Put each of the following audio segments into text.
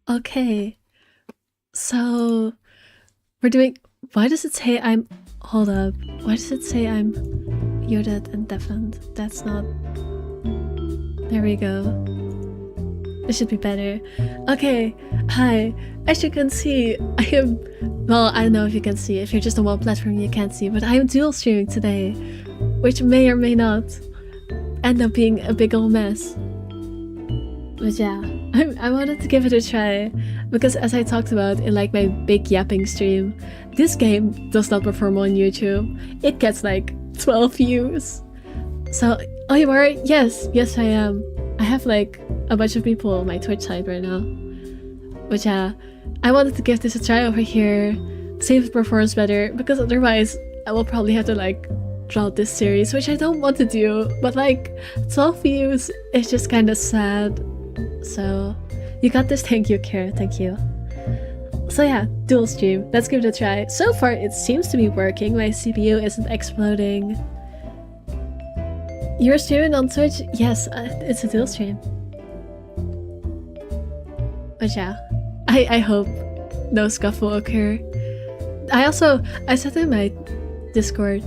Okay, so we're doing. Why does it say I'm. Hold up. Why does it say I'm muted and deafened? That's not. There we go. This should be better. Okay, hi. As you can see, I am. Well, I don't know if you can see. If you're just on one platform, you can't see. But I am dual streaming today, which may or may not end up being a big old mess. But yeah, I wanted to give it a try because, as I talked about in like my big yapping stream, this game does not perform on YouTube. It gets like 12 views. So, oh, you are? Yes, I am. I have like a bunch of people on my Twitch side right now. But yeah, I wanted to give this a try over here, see if it performs better, because otherwise I will probably have to like drop this series, which I don't want to do, but like 12 views is just kind of sad. So you got this. Thank you, Kara. Thank you. So yeah, dual stream. Let's give it a try. So far it seems to be working. My CPU isn't exploding. You're streaming on Twitch? Yes, it's a dual stream. But yeah, I hope no scuff will occur. I said in my Discord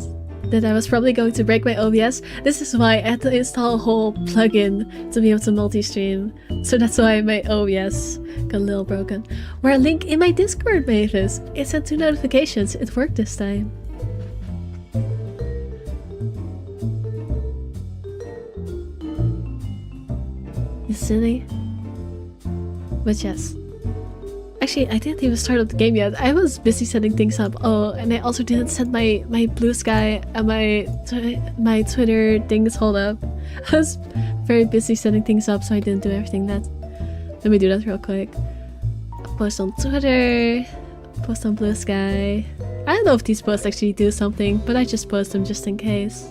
that I was probably going to break my OBS. This is why I had to install a whole plugin to be able to multi-stream. So that's why my OBS got a little broken. Where a link in my Discord, Mavis. It sent 2 notifications. It worked this time. You silly. But yes. Actually, I didn't even start up the game yet. I was busy setting things up. Oh, and I also didn't set my blue sky and my Twitter things. Hold up. I was very busy setting things up, so I didn't do everything that. Let me do that real quick. Post on Twitter. Post on blue sky. I don't know if these posts actually do something, but I just post them just in case.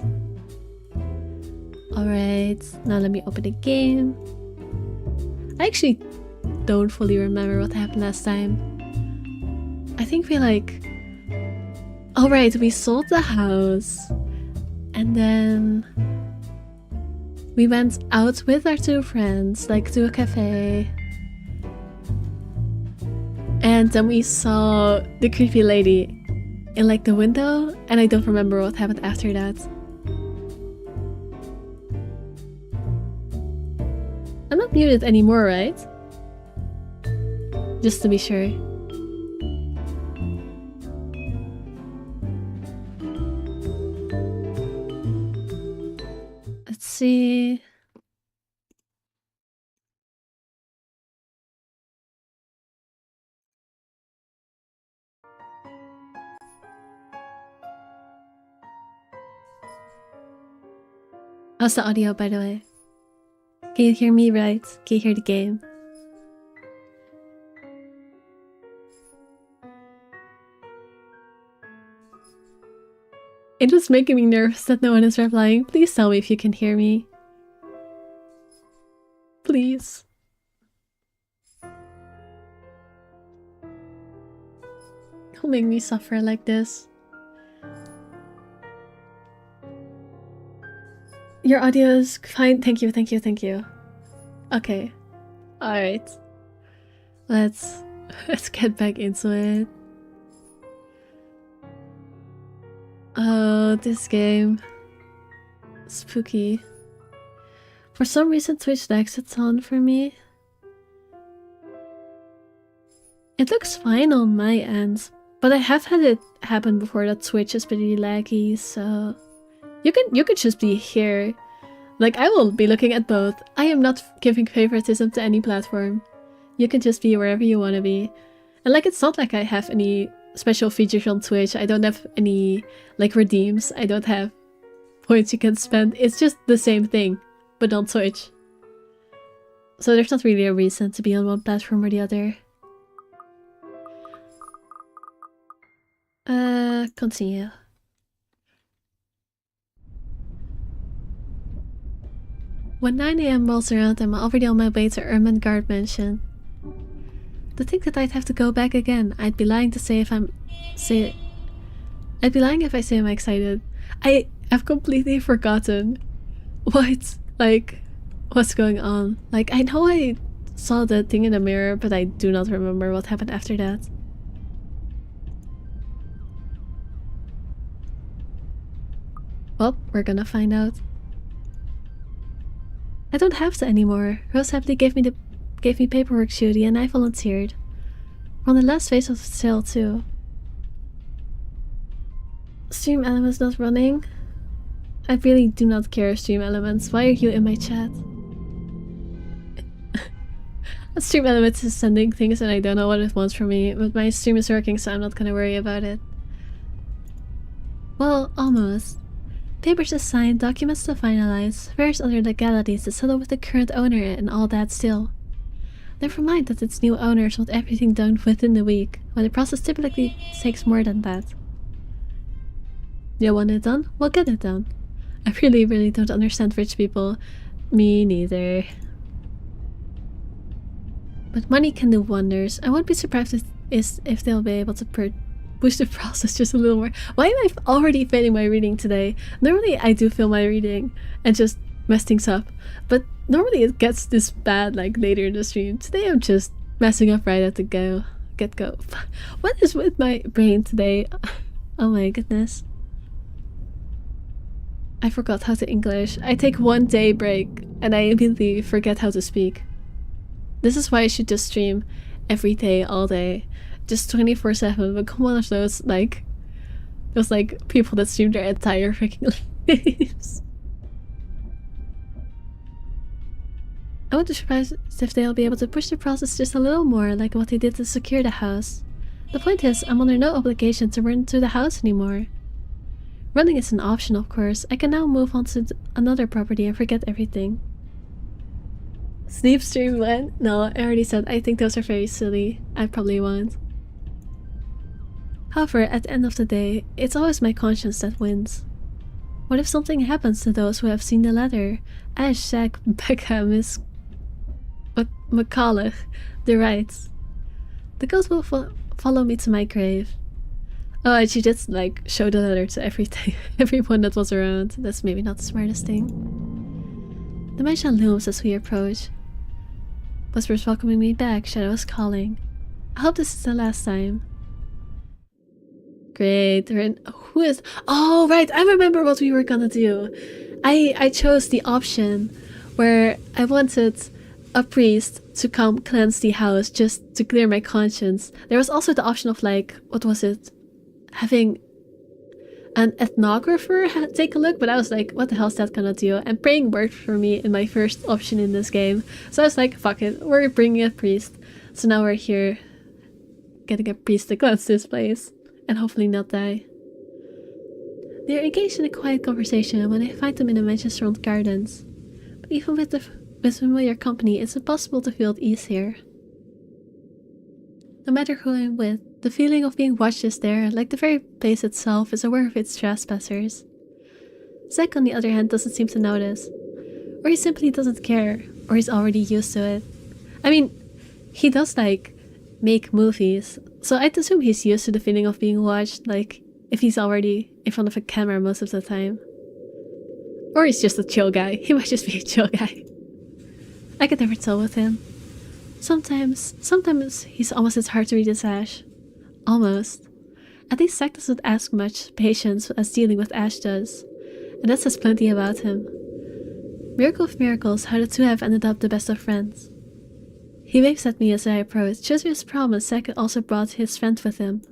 Alright, now let me open the game. I actually don't fully remember what happened last time. I think we like... Oh right, we sold the house. And then... we went out with our 2 friends, like to a cafe. And then we saw the creepy lady in like the window, and I don't remember what happened after that. I'm not muted anymore, right? Just to be sure. Let's see. How's the audio, by the way? Can you hear me right? Can you hear the game? It was making me nervous that no one is replying. Please tell me if you can hear me. Please. Don't make me suffer like this. Your audio is fine. Thank you, thank you, thank you. Okay. Alright. Let's get back into it. Oh, this game. Spooky. For some reason Twitch lags a ton for me. It looks fine on my end, but I have had it happen before that Twitch is pretty laggy, so... You could just be here. Like, I will be looking at both. I am not giving favoritism to any platform. You can just be wherever you want to be. And like, it's not like I have any special features on Twitch. I don't have any, like, redeems. I don't have points you can spend. It's just the same thing, but on Twitch. So there's not really a reason to be on one platform or the other. Continue. When 9 AM rolls around, I'm already on my way to Ermengarde Mansion. To think that I'd have to go back again. I'd be lying to say if I'm... I'd be lying if I say I'm excited. I have completely forgotten what, like, what's going on. Like, I know I saw the thing in the mirror, but I do not remember what happened after that. Well, we're gonna find out. I don't have to anymore. Rose happily gave me paperwork duty and I volunteered. We're on the last phase of the sale too. Stream elements not running? I really do not care, stream elements. Why are you in my chat? Stream elements is sending things and I don't know what it wants from me, but my stream is working so I'm not gonna worry about it. Well, almost. Papers to sign, documents to finalize, various other legalities to settle with the current owner and all that still. Never mind that its new owners want everything done within the week, when the process typically takes more than that. You want it done? We'll get it done. I really don't understand rich people. Me neither. But money can do wonders. I won't be surprised if they'll be able to push the process just a little more. Why am I already failing my reading today? Normally I do fail my reading and just mess things up, but normally it gets this bad like later in the stream. Today I'm just messing up right at the get-go. What is with my brain today? Oh my goodness. I forgot how to English. I take 1 day break and I immediately forget how to speak. This is why I should just stream every day, all day. Just 24/7, become one of those people that stream their entire freaking lives. I wouldn't be surprised if they'll be able to push the process just a little more, like what they did to secure the house. The point is, I'm under no obligation to run to the house anymore. Running is an option, of course. I can now move on to another property and forget everything. Sleep stream when? No, I already said I think those are very silly. I probably won't. However, at the end of the day, it's always my conscience that wins. What if something happens to those who have seen the letter? Ash, Zach, Becca, Miss McCulloch, the rights. The ghost will follow me to my grave. Oh, and she did show the letter to everyone that was around. That's maybe not the smartest thing. The mansion looms as we approach. Whispers welcoming me back, shadows calling. I hope this is the last time. Great, who is— oh right, I remember what we were gonna do. I chose the option where I wanted a priest to come cleanse the house just to clear my conscience. There was also the option of what was it? Having an ethnographer take a look, but I was like, what the hell is that gonna do? And praying worked for me in my first option in this game. So I was like, fuck it, we're bringing a priest. So now we're here getting a priest to cleanse this place and hopefully not die. They're engaged in a quiet conversation when I find them in the mansion-surrounded gardens. But even with familiar company, it's impossible to feel at ease here. No matter who I'm with, the feeling of being watched is there, like the very place itself is aware of its trespassers. Zach, on the other hand, doesn't seem to notice. Or he simply doesn't care, or he's already used to it. I mean, he does make movies, so I'd assume he's used to the feeling of being watched, if he's already in front of a camera most of the time. Or he's just a chill guy. He might just be a chill guy. I could never tell with him. Sometimes he's almost as hard to read as Ash. Almost. At least Zach doesn't ask much patience as dealing with Ash does. And that says plenty about him. Miracle of miracles, how the two have ended up the best of friends. He waves at me as I approach. Just his promise, Zach also brought his friend with him.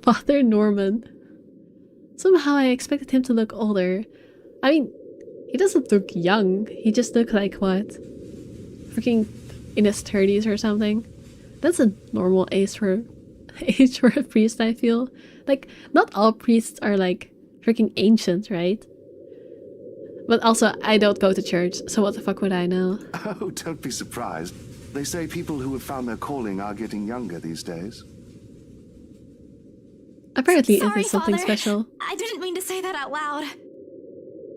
Father Norman. Somehow I expected him to look older. I mean, he doesn't look young. He just looks like what? Freaking in his 30s or something. That's a normal age for a priest, I feel. Not all priests are freaking ancient, right? But also, I don't go to church, so what the fuck would I know? Oh, don't be surprised. They say people who have found their calling are getting younger these days. Apparently Sorry, it is something Father. special. I didn't mean to say that out loud.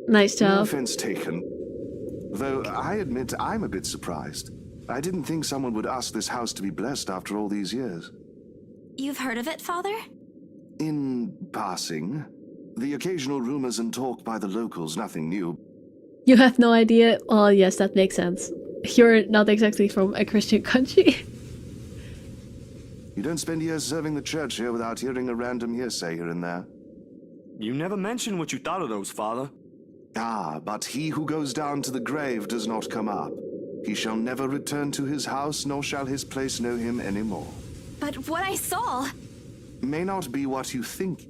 Nice No job. offense taken. Though I admit I'm a bit surprised. I didn't think someone would ask this house to be blessed after all these years. You've heard of it, Father? In passing, the occasional rumors and talk by the locals, nothing new. You have no idea? Well, yes, that makes sense. you're not exactly from a Christian country. You don't spend years serving the church here without hearing a random hearsay here and there. You never mentioned what you thought of those, Father. Ah, but he who goes down to the grave does not come up. He shall never return to his house, nor shall his place know him any more. But what I saw... May not be what you think.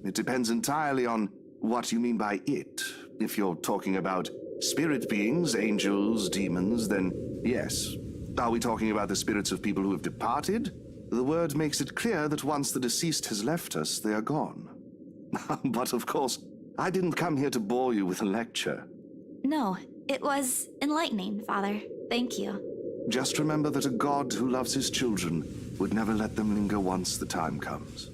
It depends entirely on what you mean by it. If you're talking about spirit beings, angels, demons, then yes. Are we talking about the spirits of people who have departed? The word makes it clear that once the deceased has left us, they are gone. But of course, I didn't come here to bore you with a lecture. No, it was enlightening, Father. Thank you. Just remember that a God who loves his children would never let them linger once the time comes.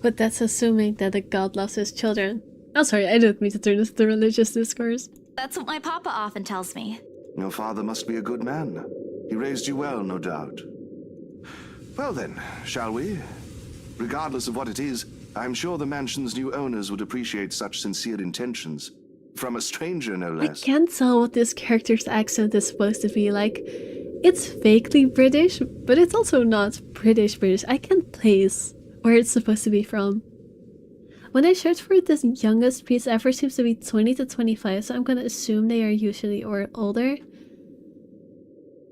But that's assuming that a god loves his children. Oh, sorry, I didn't mean to turn this into religious discourse. That's what my papa often tells me. Your father must be a good man. He raised you well, no doubt. Well then, shall we? Regardless of what it is, I'm sure the mansion's new owners would appreciate such sincere intentions. From a stranger, no less. I can't tell what this character's accent is supposed to be like. It's vaguely British, but it's also not British. I can't place where it's supposed to be from. When I search for this youngest priest ever seems to be 20 to 25, so I'm gonna assume they are usually or older.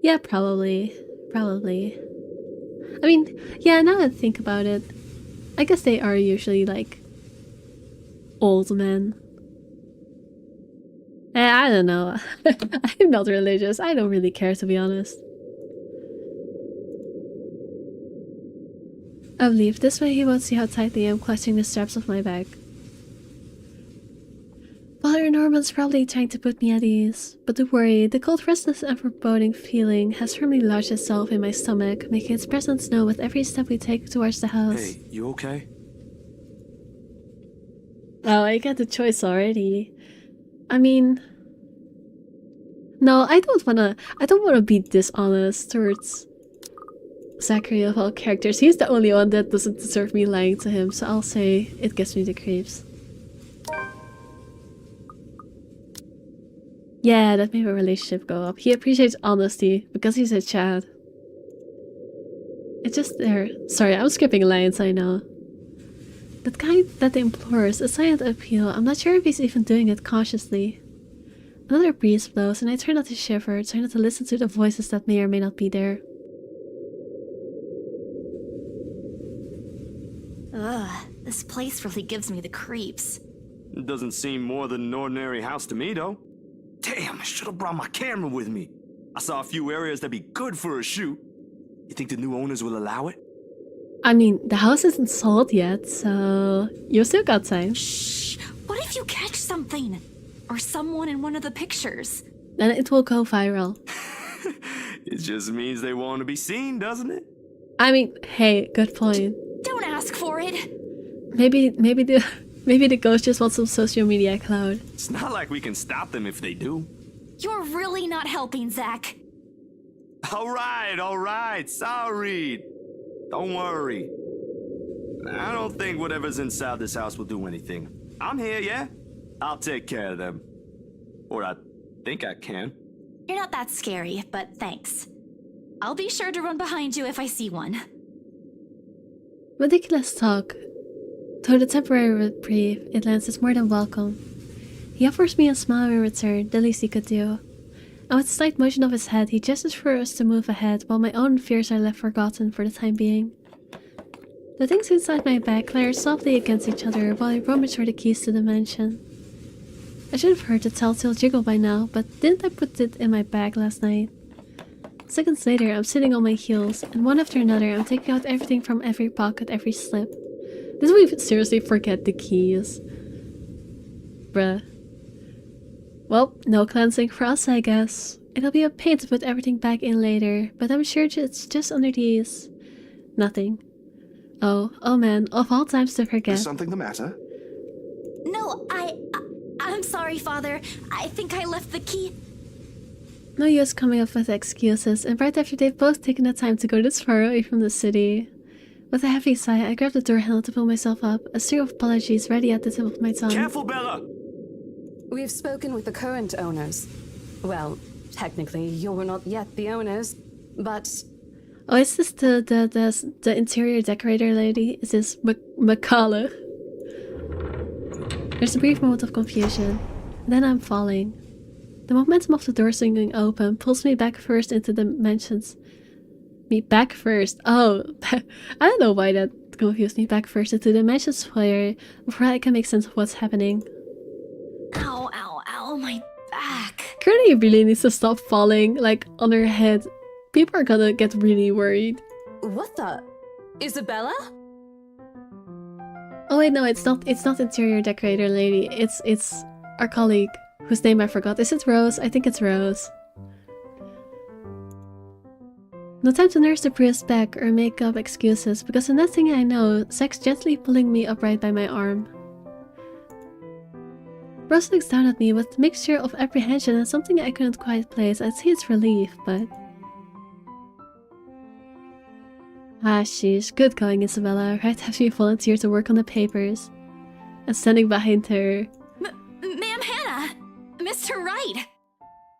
Yeah, probably. Probably. I mean, yeah, now that I think about it, I guess they are usually like old men. I don't know. I'm not religious. I don't really care, to be honest. I'll leave. This way he won't see how tightly I'm clutching the straps of my bag. Father Norman's probably trying to put me at ease, but don't worry, the cold restless and foreboding feeling has firmly lodged itself in my stomach, making its presence known with every step we take towards the house. Hey, you okay? Oh, I get the choice already. I mean... No, I don't wanna be dishonest towards Zachary of all characters. He's the only one that doesn't deserve me lying to him, so I'll say it gives me the creeps. Yeah, that made my relationship go up. He appreciates honesty because he's a Chad. It's just there. Sorry, I'm skipping lines, I know. That kind that implores a silent appeal. I'm not sure if he's even doing it consciously. Another breeze blows and I try not to shiver, try not to listen to the voices that may or may not be there. Ugh, this place really gives me the creeps. It doesn't seem more than an ordinary house to me, though. Damn, I should have brought my camera with me. I saw a few areas that'd be good for a shoot. You think the new owners will allow it? I mean, the house isn't sold yet, so you still got time. Shh! What if you catch something? Or someone in one of the pictures? Then it will go viral. It just means they want to be seen, doesn't it? I mean, hey, good point. Don't ask for it! Maybe the ghost just wants some social media clout. It's not like we can stop them if they do. You're really not helping, Zach. All right, sorry. Don't worry. I don't think whatever's inside this house will do anything. I'm here, yeah? I'll take care of them. Or I think I can. You're not that scary, but thanks. I'll be sure to run behind you if I see one. Ridiculous talk. Though the temporary reprieve it lands is more than welcome. He offers me a smile in return, the least he could do. And with a slight motion of his head, he gestures for us to move ahead, while my own fears are left forgotten for the time being. The things inside my bag clatter softly against each other while I rummage for the keys to the mansion. I should have heard the telltale jiggle by now, but didn't I put it in my bag last night? Seconds later, I'm sitting on my heels, and one after another, I'm taking out everything from every pocket, every slip. Did we seriously forget the keys? Bruh. Well, no cleansing for us, I guess. It'll be a pain to put everything back in later, but I'm sure it's just under these. Nothing. Oh man, of all times to forget. Is something the matter? No, I'm sorry, Father. I think I left the key. No use coming up with excuses, and right after they've both taken the time to go this far away from the city. With a heavy sigh, I grab the door handle to pull myself up, a string of apologies ready at the tip of my tongue. Careful, Bella! We've spoken with the current owners. Well, technically, you're not yet the owners, but Oh, is this the interior decorator lady? Is this Makala? There's a brief moment of confusion. Then I'm falling. The momentum of the door swinging open pulls me back first into the mansions. Me back first. Oh, I don't know why that confused me. Back first into the mansion's foyer before I can make sense of what's happening. Ow, ow, ow, my back. Curly really needs to stop falling, like, on her head. People are gonna get really worried. what the? Isabella? Oh wait, no, it's not interior decorator lady. It's our colleague, whose name I forgot. Is it Rose? I think it's Rose. No time to nurse the bruised back or make up excuses, because the next thing I know, Zach's gently pulling me upright by my arm. Rose looks down at me with a mixture of apprehension and something I couldn't quite place. I'd say it's relief, but... Ah, sheesh. Good going, Isabella. Right after you volunteered to work on the papers. And standing behind her. Ma'am Hannah! Mr. Wright!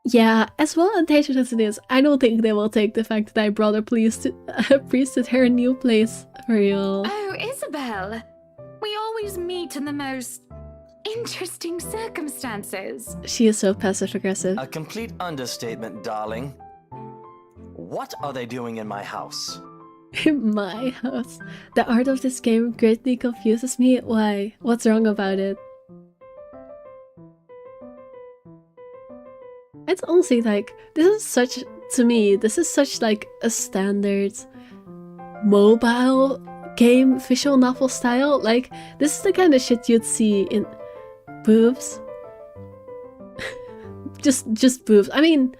Yeah, as well intentioned as it is, I don't think they will take the fact that I brought a priest to her new place for real. Oh, Isabel! We always meet in the most interesting circumstances. She is so passive-aggressive. A complete understatement, darling. What are they doing in my house? In my house. The art of this game greatly confuses me. Why? What's wrong about it? It's honestly like, this is such, to me, this is such like a standard mobile game visual novel style. Like, this is the kind of shit you'd see in boobs. just boobs. I mean,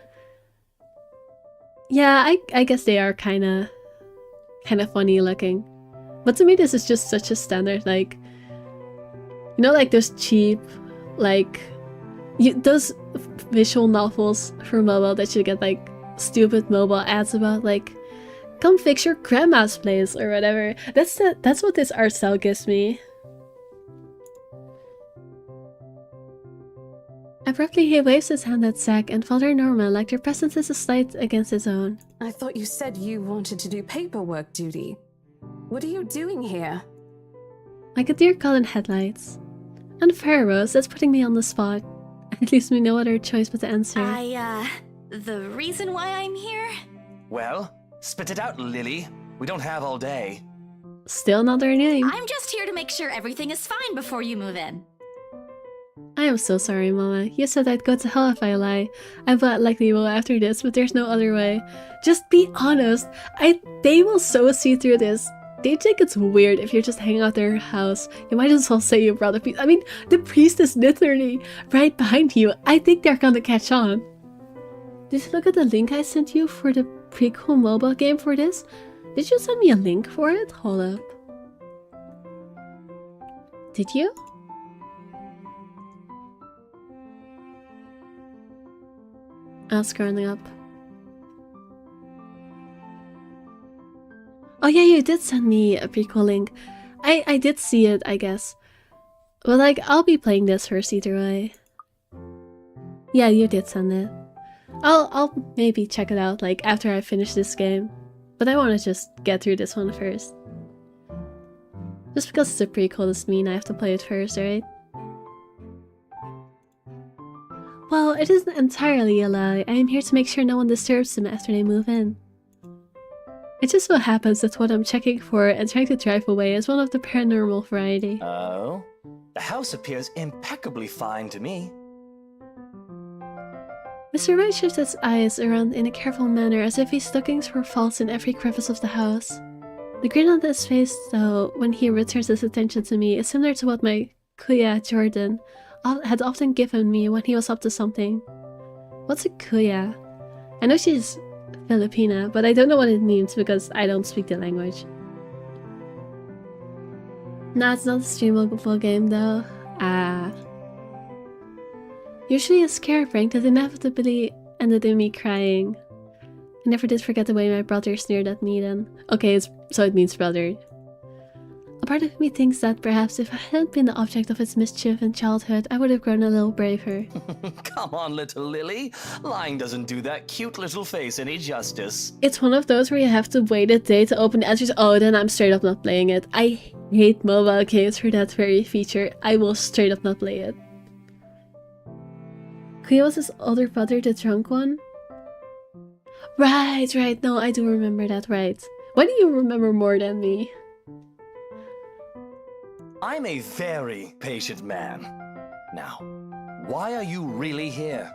yeah, I guess they are kind of funny looking. But to me, this is just such a standard, like, you know, like those cheap, like, those visual novels for mobile that you get like stupid mobile ads about, like, come fix your grandma's place or whatever. That's what this art style gives me. Abruptly, he waves his hand at Zach and Father Norman like their presence is a slight against his own. I thought you said you wanted to do paperwork duty. What are you doing here? Like a deer caught in headlights. Unfair, Rose, that's putting me on the spot. At least we no other choice but to answer. The reason why I'm here? Well, spit it out, Lily. We don't have all day. Still not their name. I'm just here to make sure everything is fine before you move in. I am so sorry, Mama. You said I'd go to hell if I lie. I bet likely will after this, but there's no other way. Just be honest. They will so see through this. They think it's weird if you're just hanging out at their house. You might as well say you brought a priest. I mean, the priest is literally right behind you. I think they're gonna catch on. Did you look at the link I sent you for the prequel mobile game for this? Did you send me a link for it? Hold up. Did you? I'm scrolling up. Oh yeah, you did send me a prequel link. I did see it, I guess. But like, I'll be playing this first either way. Yeah, you did send it. I'll maybe check it out like after I finish this game. But I want to just get through this one first. Just because it's a prequel doesn't mean I have to play it first, right? Well, it isn't entirely a lie. I am here to make sure no one disturbs them after they move in. It just so happens that what I'm checking for and trying to drive away is one of the paranormal variety. Oh? The house appears impeccably fine to me. Mr. Wright shifts his eyes around in a careful manner as if his lookings for faults in every crevice of the house. The grin on his face, though, when he returns his attention to me is similar to what my kuya, Jordan, had often given me when he was up to something. What's a kuya? I know she's Filipina, but I don't know what it means because I don't speak the language. Nah, it's not a streamable game though. Ah. Usually a scare prank that inevitably ended in me crying. I never did forget the way my brother sneered at me then. Okay, so it means brother. part of me thinks that perhaps if I hadn't been the object of its mischief in childhood, I would have grown a little braver. Come on, little Lily. Lying doesn't do that cute little face any justice. It's one of those where you have to wait a day to open the answers. Oh, then I'm straight up not playing it. I hate mobile games for that very feature. I will straight up not play it. Kuya was his older brother, the drunk one? Right. No, I do remember that, right. Why do you remember more than me? I'm a very patient man. Now, why are you really here?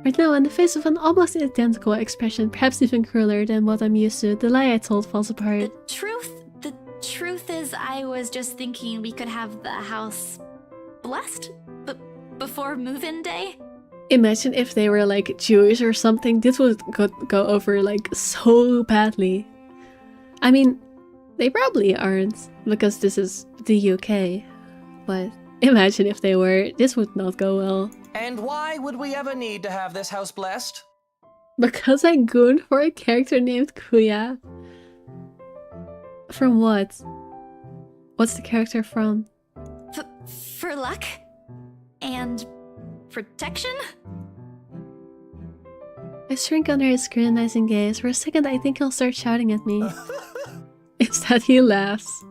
Right now, in the face of an almost identical expression, perhaps even crueler than what I'm used to, the lie I told falls apart. The truth is, I was just thinking we could have the house blessed before move-in day. Imagine if they were like Jewish or something. This would go over like so badly. I mean, they probably aren't, because this is the UK. But imagine if they were. This would not go well. And why would we ever need to have this house blessed? Because I gooned for a character named Kuya. From what? What's the character from? For luck? And protection? I shrink under his scrutinizing gaze. For a second, I think he'll start shouting at me. Instead, he laughs.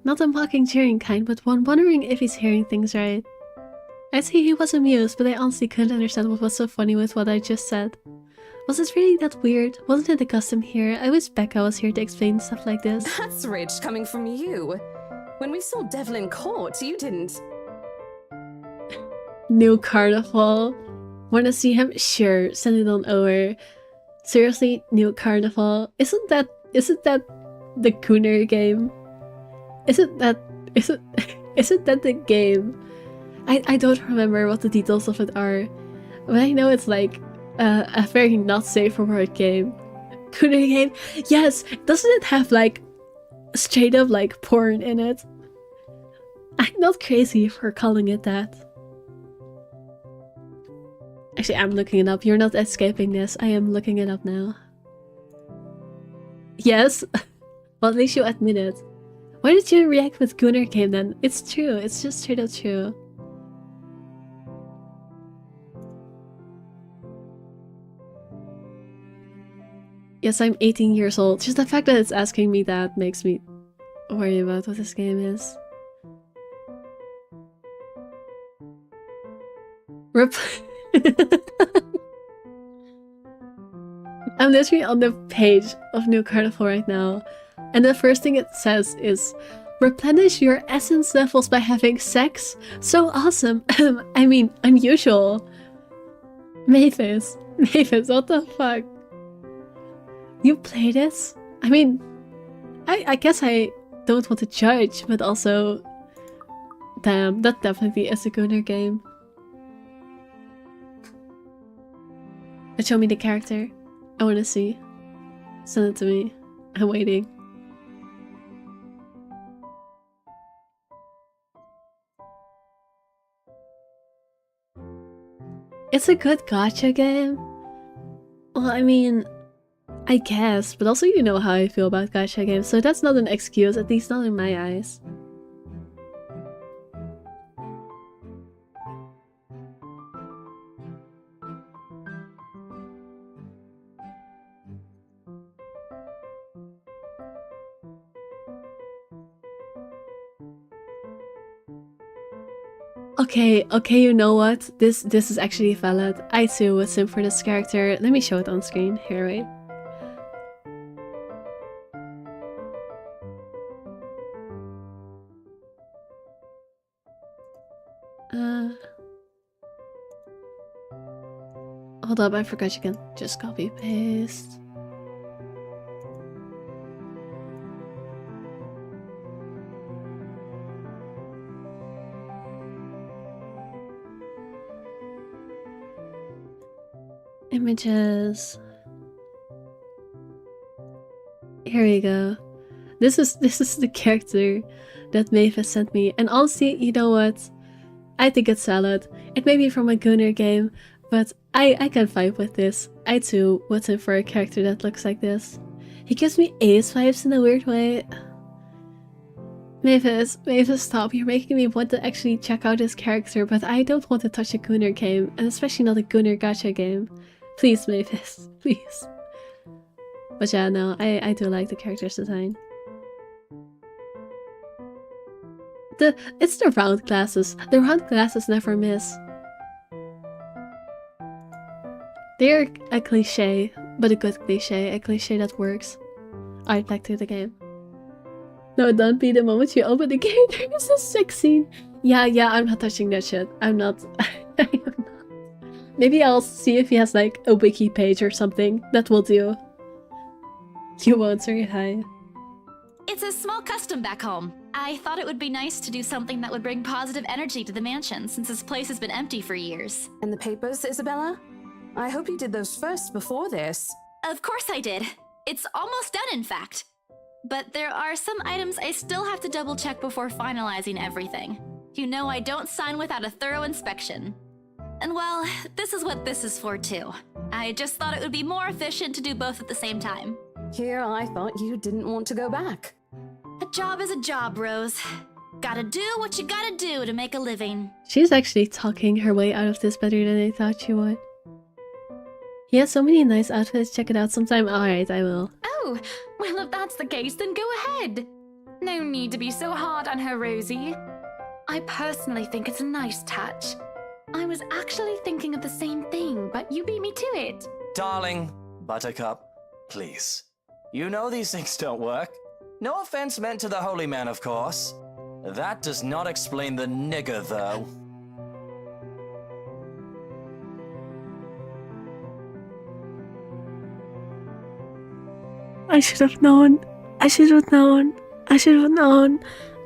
Not a mocking, jeering kind, but one wondering if he's hearing things right. I see he was amused, but I honestly couldn't understand what was so funny with what I just said. Was it really that weird? Wasn't it the custom here? I wish Becca was here to explain stuff like this. That's rich coming from you. When we saw Devil in court, you didn't. New Carnival. Wanna see him? Sure, send it on over. Seriously, New Carnival. Isn't that the Cooner game? Isn't that the game? I don't remember what the details of it are, but I know it's like a very not safe for work game. Cooner game? Yes! Doesn't it have like straight up like porn in it? I'm not crazy for calling it that. Actually, I'm looking it up. You're not escaping this. I am looking it up now. Yes? Well, at least you admit it. Why did you react with Cooner game then? It's true. It's just straight up true. Yes, I'm 18 years old. Just the fact that it's asking me that makes me worry about what this game is. I'm literally on the page of New Carnival right now, and the first thing it says is, replenish your essence levels by having sex? So awesome! I mean, unusual. Mavis, what the fuck? You play this? I mean, I guess I don't want to judge, but also, damn, that definitely is a Gooner game. But show me the character. I want to see. Send it to me. I'm waiting. It's a good gacha game. Well, I mean, I guess, but also you know how I feel about gacha games, so that's not an excuse, at least not in my eyes. Okay, you know what? This is actually valid. I too would sim for this character. Let me show it on screen. Here, wait. Hold up, I forgot you can just copy paste. Images. Here we go. This is the character that Mavis sent me, and honestly, you know what? I think it's solid. It may be from a Gooner game, but I can vibe with this. I too would sim for a character that looks like this. He gives me Ace vibes in a weird way. Mavis, stop. You're making me want to actually check out his character, but I don't want to touch a Gunner game, and especially not a Gunner gacha game. Please, Mavis, please. But yeah, no, I do like the character's design. It's the round glasses. The round glasses never miss. They're a cliche, but a good cliche. A cliche that works. Alright, back to the game. No, don't be the moment you open the game. There is a sex scene. Yeah, I'm not touching that shit. I'm not. I am not. Maybe I'll see if he has like a wiki page or something. That will do. You won't say hi. It's a small custom back home. I thought it would be nice to do something that would bring positive energy to the mansion, since this place has been empty for years. And the papers, Isabella? I hope you did those first before this. Of course I did. It's almost done, in fact. But there are some items I still have to double check before finalizing everything. You know I don't sign without a thorough inspection. And well, this is what this is for too. I just thought it would be more efficient to do both at the same time. Here I thought you didn't want to go back. A job is a job, Rose. Gotta do what you gotta do to make a living. She's actually talking her way out of this better than I thought she would. He has so many nice outfits. Check it out sometime. Alright, I will. Oh, well, if that's the case, then go ahead. No need to be so hard on her, Rosie. I personally think it's a nice touch. I was actually thinking of the same thing, but you beat me to it. Darling, Buttercup, please. You know these things don't work. No offense meant to the holy man, of course. That does not explain the nigger, though. I should have known. I should have known.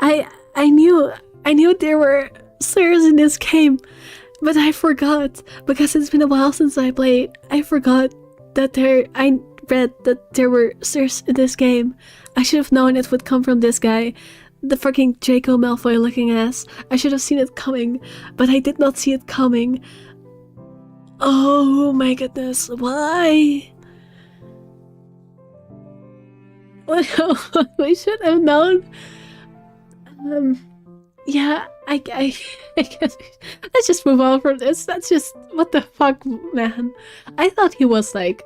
I knew there were slurs in this game, but I forgot because it's been a while since I played. I forgot that I read that there were slurs in this game. I should have known it would come from this guy, the fucking Draco Malfoy looking ass. I should have seen it coming, but I did not see it coming. Oh my goodness, why? We should have known. Yeah, I guess let's just move on from this. That's just, what the fuck, man. I thought he was like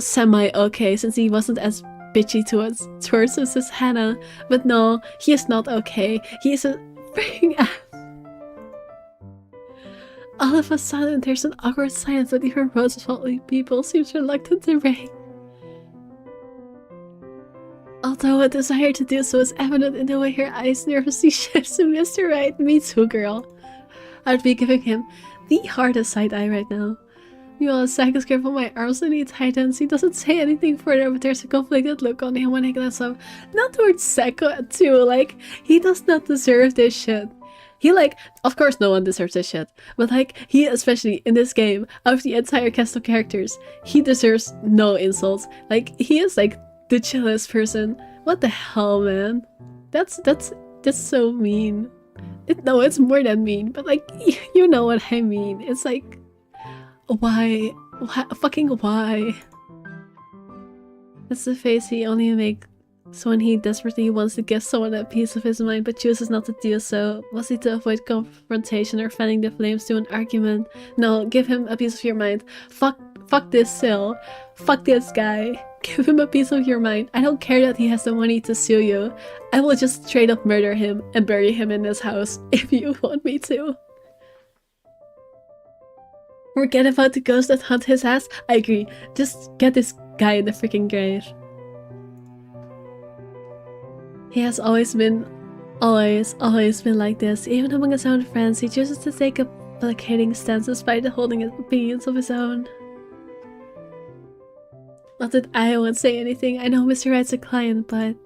semi-okay since he wasn't as bitchy towards us as Hannah, but no, he is not okay. He is a freaking ass. All of a sudden, there's an awkward silence that even Roosevelt people seems reluctant to break. Although a desire to do so is evident in the way her eyes nervously shifts to Mr. Right. Me too, girl. I'd be giving him the hardest side eye right now. Meanwhile, Zach is gripping my arms and he tightens. He doesn't say anything further, but there's a conflicted look on him when I glance up. Not towards Zach too, like, he does not deserve this shit. He, like, of course no one deserves this shit, but like, he, especially in this game, out of the entire cast of characters, he deserves no insults. Like, he is like the chillest person. What the hell, man? That's so mean. No, it's more than mean, but like, you know what I mean. It's like, why? Fucking why? That's the face he only makes when he desperately wants to give someone a piece of his mind but chooses not to do so. Was he to avoid confrontation or fanning the flames to an argument? No, give him a piece of your mind. Fuck this Sil. Fuck this guy. Give him a piece of your mind. I don't care that he has the money to sue you. I will just straight up murder him and bury him in this house if you want me to. Forget about the ghosts that hunt his ass. I agree. Just get this guy in the freaking grave. He has always been like this. Even among his own friends, he chooses to take a placating stance despite holding opinions of his own. Not that I won't say anything. I know Mr. Wright's a client, but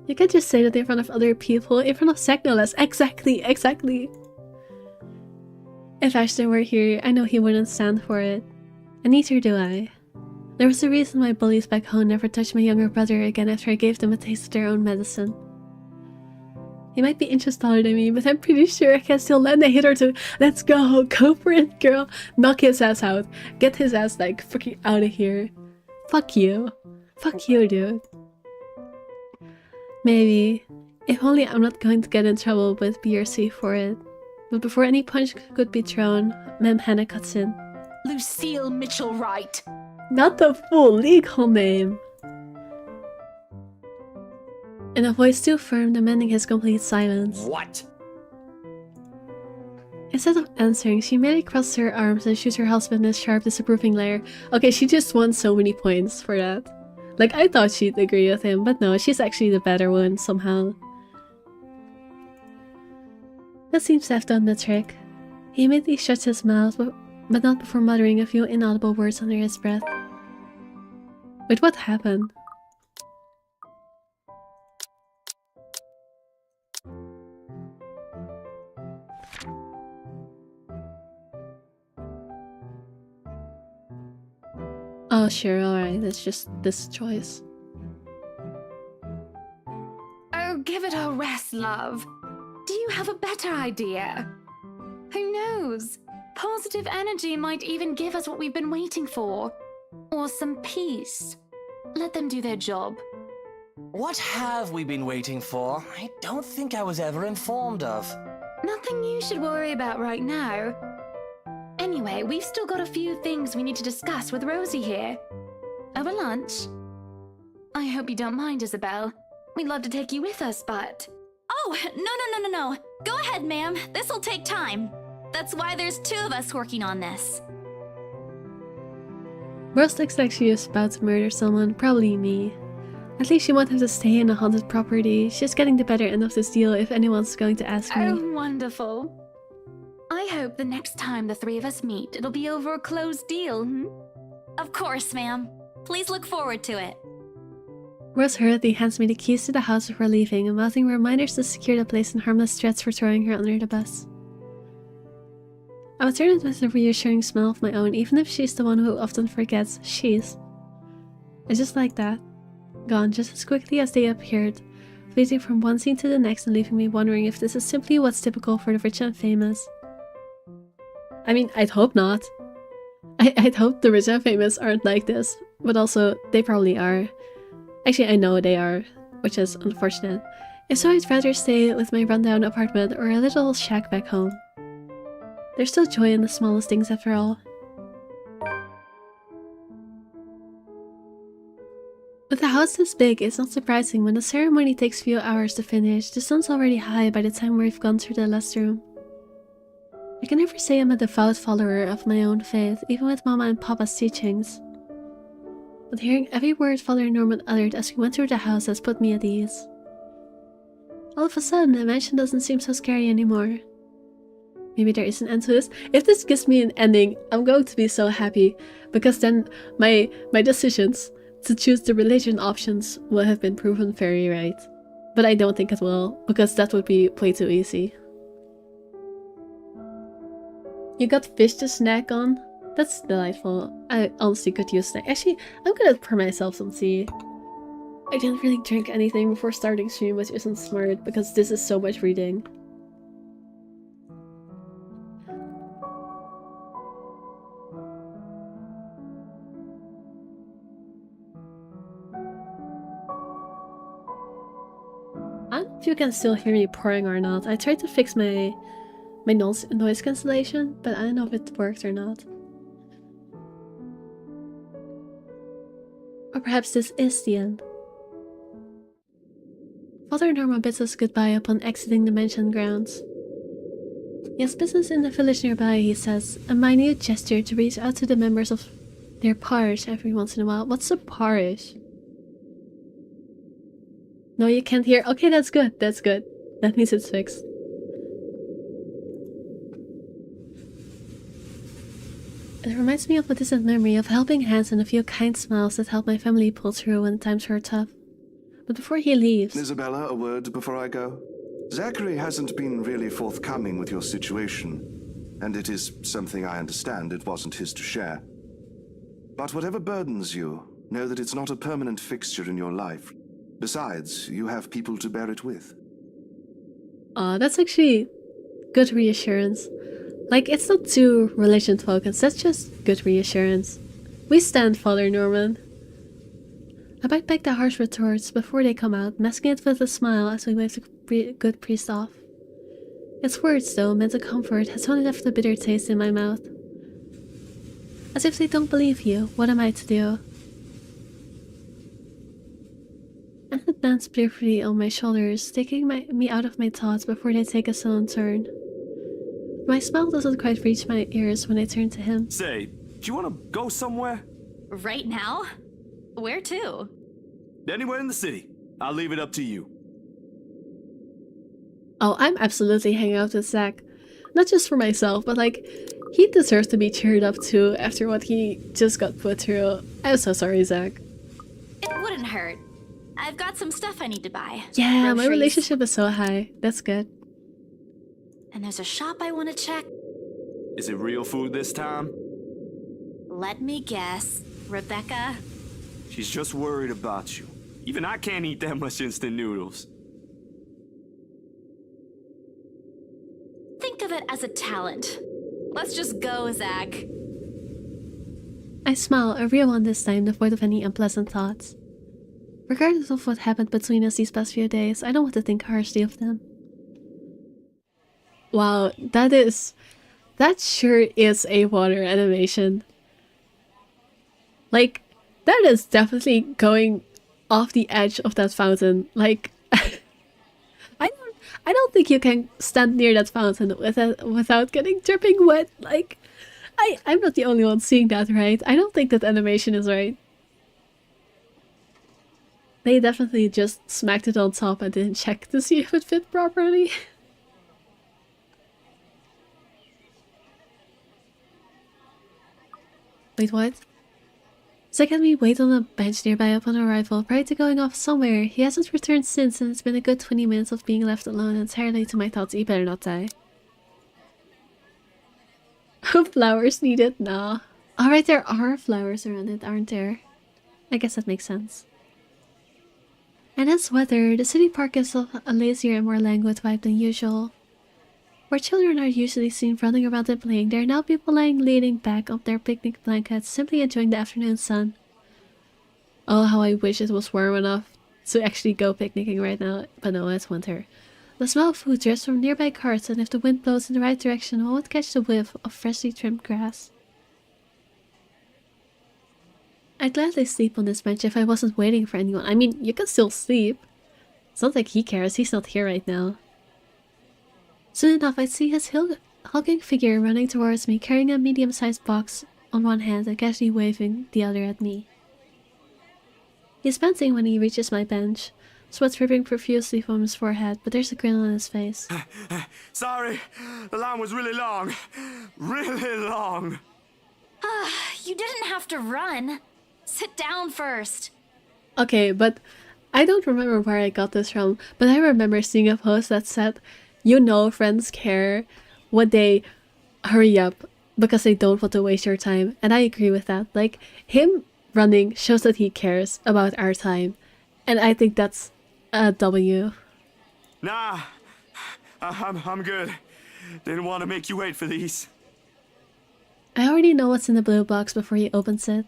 you can't just say that in front of other people, in front of Zach no less. Exactly. If Ashton were here, I know he wouldn't stand for it. And neither do I. There was a reason my bullies back home never touched my younger brother again after I gave them a taste of their own medicine. He might be inches taller than me, but I'm pretty sure I can still land a hit or two. Let's go! Go for it, girl! Knock his ass out. Get his ass, like, freaking out of here. Fuck you. Fuck you, dude. Maybe. If only I'm not going to get in trouble with BRC for it. But before any punch could be thrown, Mem Hannah cuts in. Lucille Mitchell Wright. Not the full legal name! In a voice too firm, demanding his complete silence. What? Instead of answering, she merely crosses her arms and shoots her husband a sharp, disapproving glare. Okay, she just won so many points for that. Like, I thought she'd agree with him, but no, she's actually the better one, somehow. That seems to have done the trick. He immediately shuts his mouth, but not before muttering a few inaudible words under his breath. Wait, what happened? Oh, sure, alright, it's just this choice. Oh, give it a rest, love. Do you have a better idea? Who knows? Positive energy might even give us what we've been waiting for. Or some peace. Let them do their job. What have we been waiting for? I don't think I was ever informed of. Nothing you should worry about right now. Anyway, we've still got a few things we need to discuss with Rosie here. Over lunch? I hope you don't mind, Isabel. We'd love to take you with us, but... Oh, no. Go ahead, ma'am. This'll take time. That's why there's 2 of us working on this. Rose looks like she is about to murder someone, probably me. At least she won't have to stay in a haunted property. She's getting the better end of this deal if anyone's going to ask me. Oh, wonderful. I hope the next time the 3 of us meet, it'll be over a closed deal, Of course, ma'am. Please look forward to it. Rose hurriedly hands me the keys to the house before leaving and mouthing reminders to secure the place and harmless threats for throwing her under the bus. I return it with a reassuring smile of my own, even if she's the one who often forgets she's. And just like that, gone just as quickly as they appeared, fleeting from one scene to the next and leaving me wondering if this is simply what's typical for the rich and famous. I mean, I'd hope not. I'd hope the rich and famous aren't like this, but also, they probably are. Actually, I know they are, which is unfortunate. If so, I'd rather stay with my rundown apartment or a little shack back home. There's still joy in the smallest things after all. With a house this big, it's not surprising when the ceremony takes a few hours to finish. The sun's already high by the time we've gone through the last room. I can never say I'm a devout follower of my own faith, even with Mama and Papa's teachings. But hearing every word Father Norman uttered as we went through the house has put me at ease. All of a sudden, the mansion doesn't seem so scary anymore. Maybe there is an end to this. If this gives me an ending, I'm going to be so happy, because then my decisions to choose the religion options will have been proven very right. But I don't think it will, because that would be way too easy. You got fish to snack on? That's delightful. I honestly could use snack. Actually, I'm gonna pour myself some tea. I didn't really drink anything before starting stream, which isn't smart, because this is so much reading. I don't know if you can still hear me pouring or not. I tried to fix my noise cancellation, but I don't know if it worked or not. Or perhaps this is the end. Father Norman bids us goodbye upon exiting the mansion grounds. He has business in the village nearby, he says, a minute gesture to reach out to the members of their parish every once in a while. What's a parish? No, you can't hear. Okay, that's good. That's good. That means it's fixed. It reminds me of a distant memory of helping hands and a few kind smiles that helped my family pull through when times were tough. But before he leaves... Isabella, a word before I go? Zachary hasn't been really forthcoming with your situation, and it is something I understand it wasn't his to share. But whatever burdens you, know that it's not a permanent fixture in your life. Besides, you have people to bear it with. That's actually good reassurance. Like, it's not too religion-focused, that's just good reassurance. We stand, Father Norman. I bite back the harsh retorts before they come out, masking it with a smile as we wave the good priest off. Its words, though, meant to comfort, has only left a bitter taste in my mouth. As if they don't believe you, what am I to do? Anna lands playfully on my shoulders, taking me out of my thoughts before they take a sudden turn. My smile doesn't quite reach my ears when I turn to him. Say, do you want to go somewhere? Right now? Where to? Anywhere in the city. I'll leave it up to you. Oh, I'm absolutely hanging out with Zach. Not just for myself, but like, he deserves to be cheered up too after what he just got put through. I'm so sorry, Zach. It wouldn't hurt. I've got some stuff I need to buy. Yeah, my Groceries. relationship is so high. That's good. And there's a shop I want to check. Is it real food this time? Let me guess. Rebecca? She's just worried about you. Even I can't eat that much instant noodles. Think of it as a talent. Let's just go, Zach. I smile, a real one this time, devoid of any unpleasant thoughts. Regardless of what happened between us these past few days, I don't want to think harshly of them. Wow, that sure is a water animation. Like, that is definitely going off the edge of that fountain. Like, I don't think you can stand near that fountain without getting dripping wet. Like, I'm not the only one seeing that, right? I don't think that animation is right. They definitely just smacked it on top and didn't check to see if it fit properly. Wait, what? Zach had me wait on a bench nearby upon arrival, prior to going off somewhere. He hasn't returned since, and it's been a good 20 minutes of being left alone entirely to my thoughts. He better not die. Flowers needed? Nah. Alright, there are flowers around it, aren't there? I guess that makes sense. And this weather, the city park gives off a lazier and more languid vibe than usual. Where children are usually seen running around and playing, there are now people leaning back on their picnic blankets, simply enjoying the afternoon sun. Oh, how I wish it was warm enough to actually go picnicking right now, but no, it's winter. The smell of food drifts from nearby carts, and if the wind blows in the right direction, one would catch the whiff of freshly trimmed grass. I'd gladly sleep on this bench if I wasn't waiting for anyone. I mean, you can still sleep. It's not like he cares, he's not here right now. Soon enough, I'd see his hulking figure running towards me, carrying a medium-sized box on one hand and casually waving the other at me. He's panting when he reaches my bench, sweat dripping profusely from his forehead, but there's a grin on his face. Sorry, the line was really long. Really long. You didn't have to run. Sit down first. Okay, but I don't remember where I got this from, but I remember seeing a post that said, you know, friends care when they hurry up because they don't want to waste your time. And I agree with that. Like, him running shows that he cares about our time. And I think that's a W. Nah, I'm good. Didn't want to make you wait for these. I already know what's in the blue box before he opens it.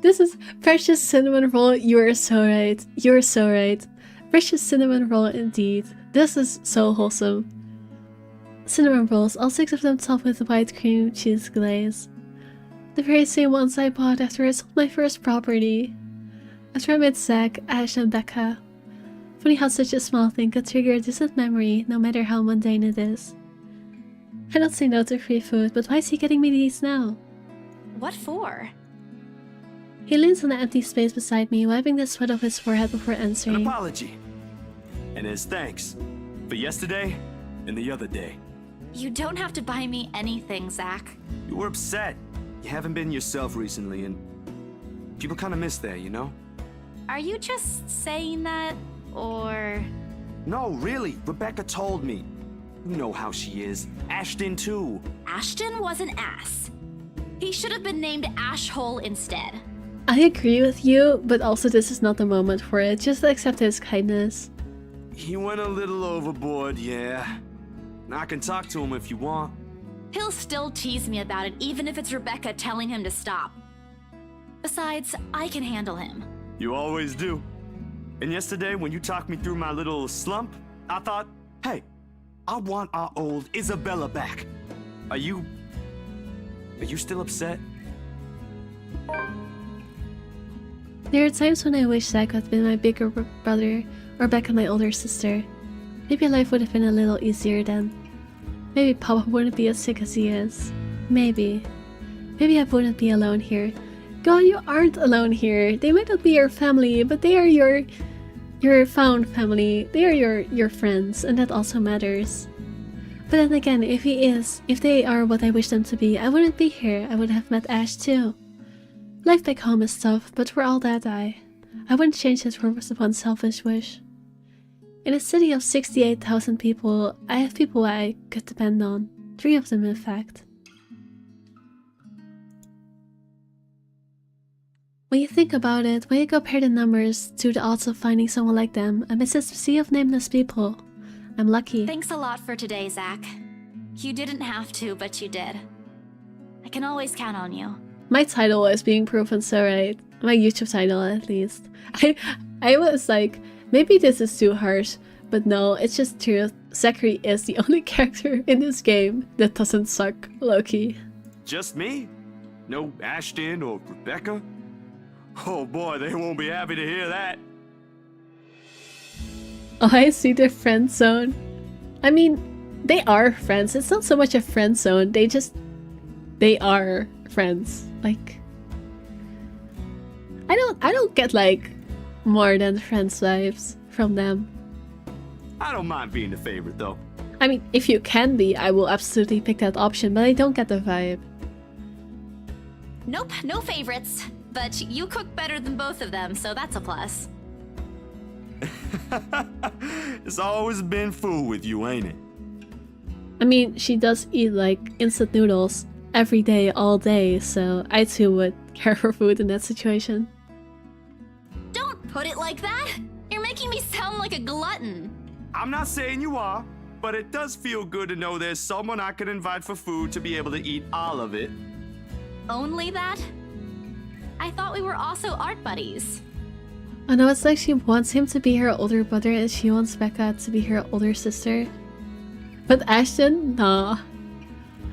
This is precious cinnamon roll. You are so right. You're so right. Precious cinnamon roll indeed. This is so wholesome. Cinnamon rolls, all 6 of them topped with white cream cheese glaze. The very same ones I bought after I sold my first property. After I met Zach, Ash, and Becca. Funny how such a small thing could trigger a distant memory, no matter how mundane it is. I don't say no to free food, but why is he getting me these now? What for? He leans on the empty space beside me, wiping the sweat off his forehead before An answering. apology. And as thanks for yesterday and the other day. You don't have to buy me anything, Zach. You were upset. You haven't been yourself recently, and people kind of miss that, you know? Are you just saying that, or... No, really. Rebecca told me. You know how she is. Ashton, too. Ashton was an ass. He should have been named Ashhole instead. I agree with you, but also this is not the moment for it. Just accept his kindness. He went a little overboard, yeah. I can talk to him if you want. He'll still tease me about it, even if it's Rebecca telling him to stop. Besides, I can handle him. You always do. And yesterday, when you talked me through my little slump, I thought, hey, I want our old Isabella back. Are you still upset? There are times when I wish Zach had been my bigger brother or Becca my older sister. Maybe life would have been a little easier then. Maybe Papa wouldn't be as sick as he is. Maybe. Maybe I wouldn't be alone here. God, you aren't alone here. They might not be your family, but they are your found family. They are your friends, and that also matters. But then again, if they are what I wish them to be, I wouldn't be here. I would have met Ash too. Life back home is tough, but for all that I wouldn't change it for one selfish wish. In a city of 68,000 people, I have people I could depend on. 3 of them in fact. When you think about it, when you compare the numbers to the odds of finding someone like them amidst a sea of nameless people, I'm lucky. Thanks a lot for today, Zach. You didn't have to, but you did. I can always count on you. My title is being proven so right. My YouTube title, at least. I was like, maybe this is too harsh, but no, it's just truth. Zachary is the only character in this game that doesn't suck, low-key. Just me? No Ashton or Rebecca? Oh boy, they won't be happy to hear that. Oh, I see the friend zone. I mean, they are friends. It's not so much a friend zone. They are friends. Like, I don't get like more than friends vibes from them. I don't mind being the favorite though. I mean, if you can be, I will absolutely pick that option, but I don't get the vibe. Nope, no favorites. But you cook better than both of them, so that's a plus. It's always been food with you, ain't it? I mean, she does eat like instant noodles every day, all day, so I too would care for food in that situation. Don't put it like that! You're making me sound like a glutton. I'm not saying you are, but it does feel good to know there's someone I can invite for food to be able to eat all of it. Only that? I thought we were also art buddies. Oh no, it's like she wants him to be her older brother and she wants Becca to be her older sister. But Ashton? Nah.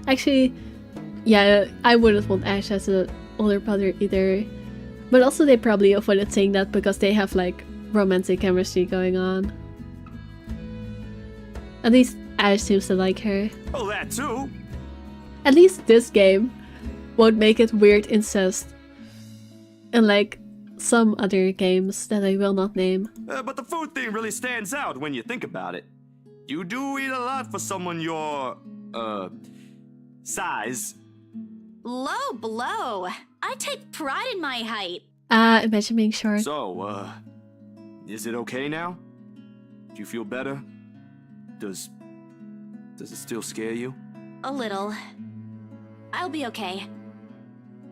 Actually, yeah, I wouldn't want Ash as an older brother either. But also they probably avoided saying that because they have like romantic chemistry going on. At least Ash seems to like her. Oh, that too? At least this game won't make it weird incest. Unlike some other games that I will not name. But the food thing really stands out when you think about it. You do eat a lot for someone your, size. Low blow. I take pride in my height. Imagine being short. So, is it okay now? Do you feel better? Does it still scare you? A little. I'll be okay.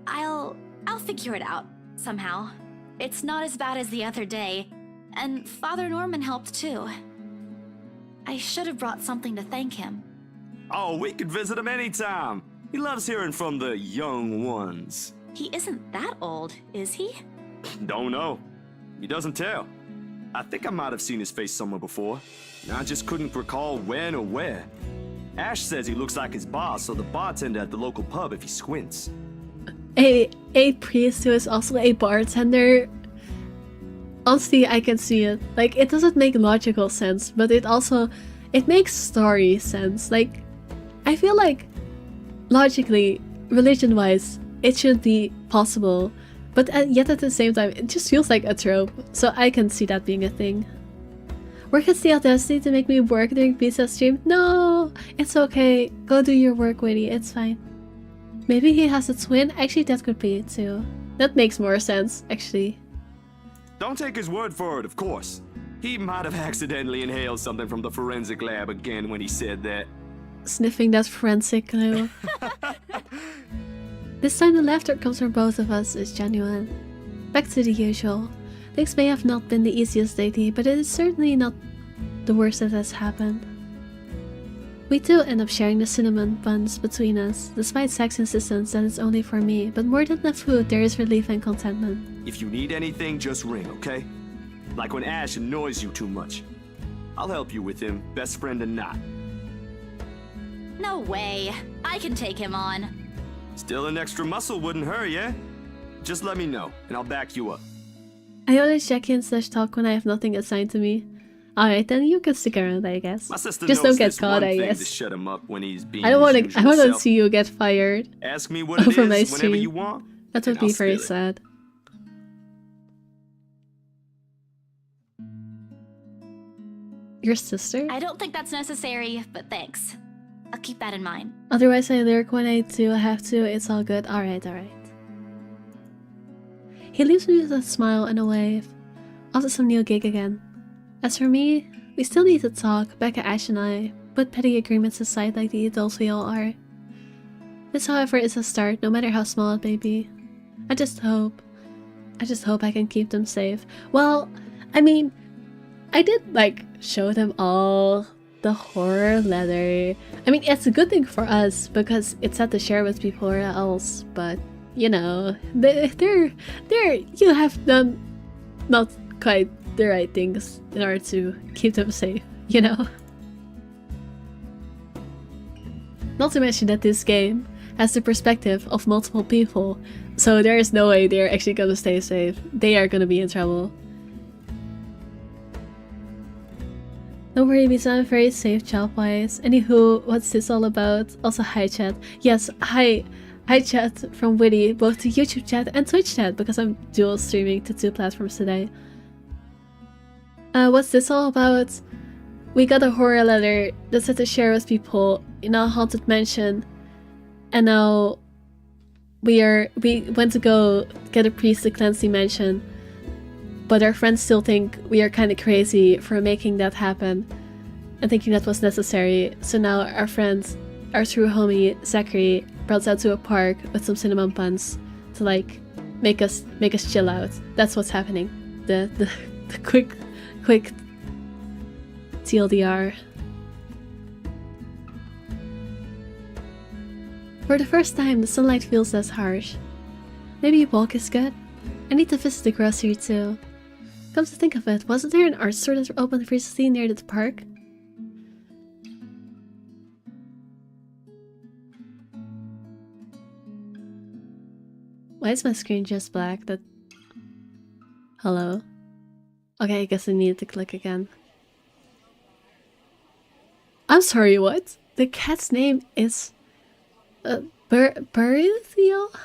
I'll figure it out, somehow. It's not as bad as the other day, and Father Norman helped too. I should have brought something to thank him. Oh, we could visit him anytime. He loves hearing from the young ones. He isn't that old, is he? Don't know. He doesn't tell. I think I might have seen his face somewhere before. I just couldn't recall when or where. Ash says he looks like his boss, so the bartender at the local pub if he squints. A priest who is also a bartender. Honestly, I can see it. Like, it doesn't make logical sense, but it makes story sense. Like, I feel like logically, religion-wise, it should be possible, but yet at the same time, it just feels like a trope. So I can see that being a thing. Work has the audacity to make me work during pizza stream. No, it's okay. Go do your work, Winnie. It's fine. Maybe he has a twin? Actually, that could be it too. That makes more sense, actually. Don't take his word for it, of course. He might have accidentally inhaled something from the forensic lab again when he said that. Sniffing that forensic glue. This time the laughter comes from both of us is genuine. Back to the usual. Things may have not been the easiest lately, but it is certainly not the worst that has happened. We do end up sharing the cinnamon buns between us, despite Zach's insistence that it's only for me, but more than the food, there is relief and contentment. If you need anything, just ring, okay? Like when Ash annoys you too much. I'll help you with him, best friend or not. No way. I can take him on. Still an extra muscle wouldn't hurt, yeah? Just let me know, and I'll back you up. I always check in / talk when I have nothing assigned to me. Alright, then you can stick around, I guess. My sister Just knows don't get this caught, one I thing guess. to shut him up when he's being I don't want his to. I usual want to self. see you get fired Ask me what it over my is whenever stream. you want. That would and be I'll very spill it. sad. Your sister? I don't think that's necessary, but thanks. I'll keep that in mind. Otherwise, I lurk when I do have to. It's all good. Alright, alright. He leaves me with a smile and a wave. Off to some new gig again. As for me, we still need to talk, Becca, Ash, and I. Put petty agreements aside like the adults we all are. This, however, is a start, no matter how small it may be. I just hope I can keep them safe. Well, I mean, I did, like, show them all the horror letter. I mean, it's a good thing for us, because it's sad to share with people else, but, you know, they're you have done not quite the right things in order to keep them safe, you know? Not to mention that this game has the perspective of multiple people, so there is no way they're actually gonna stay safe. They are gonna be in trouble. Don't worry, because I'm very safe job-wise. Anywho, what's this all about? Also, hi chat. Yes, hi chat from Witty, both to YouTube chat and Twitch chat, because I'm dual streaming to 2 platforms today. What's this all about? We got a horror letter that said to share with people in a haunted mansion, and now we went to go get a priest to cleanse the mansion, but our friends still think we are kind of crazy for making that happen and thinking that was necessary. So now our friends, our true homie Zachary, brought us out to a park with some cinnamon buns to like make us chill out. That's what's happening. The quick TLDR. For the first time, the sunlight feels less harsh. Maybe a walk is good. I need to visit the grocery too. Come to think of it, wasn't there an art store that opened recently near the park? Why is my screen just black? That... Hello? Okay, I guess I needed to click again. I'm sorry, what? The cat's name is... Baruthiel?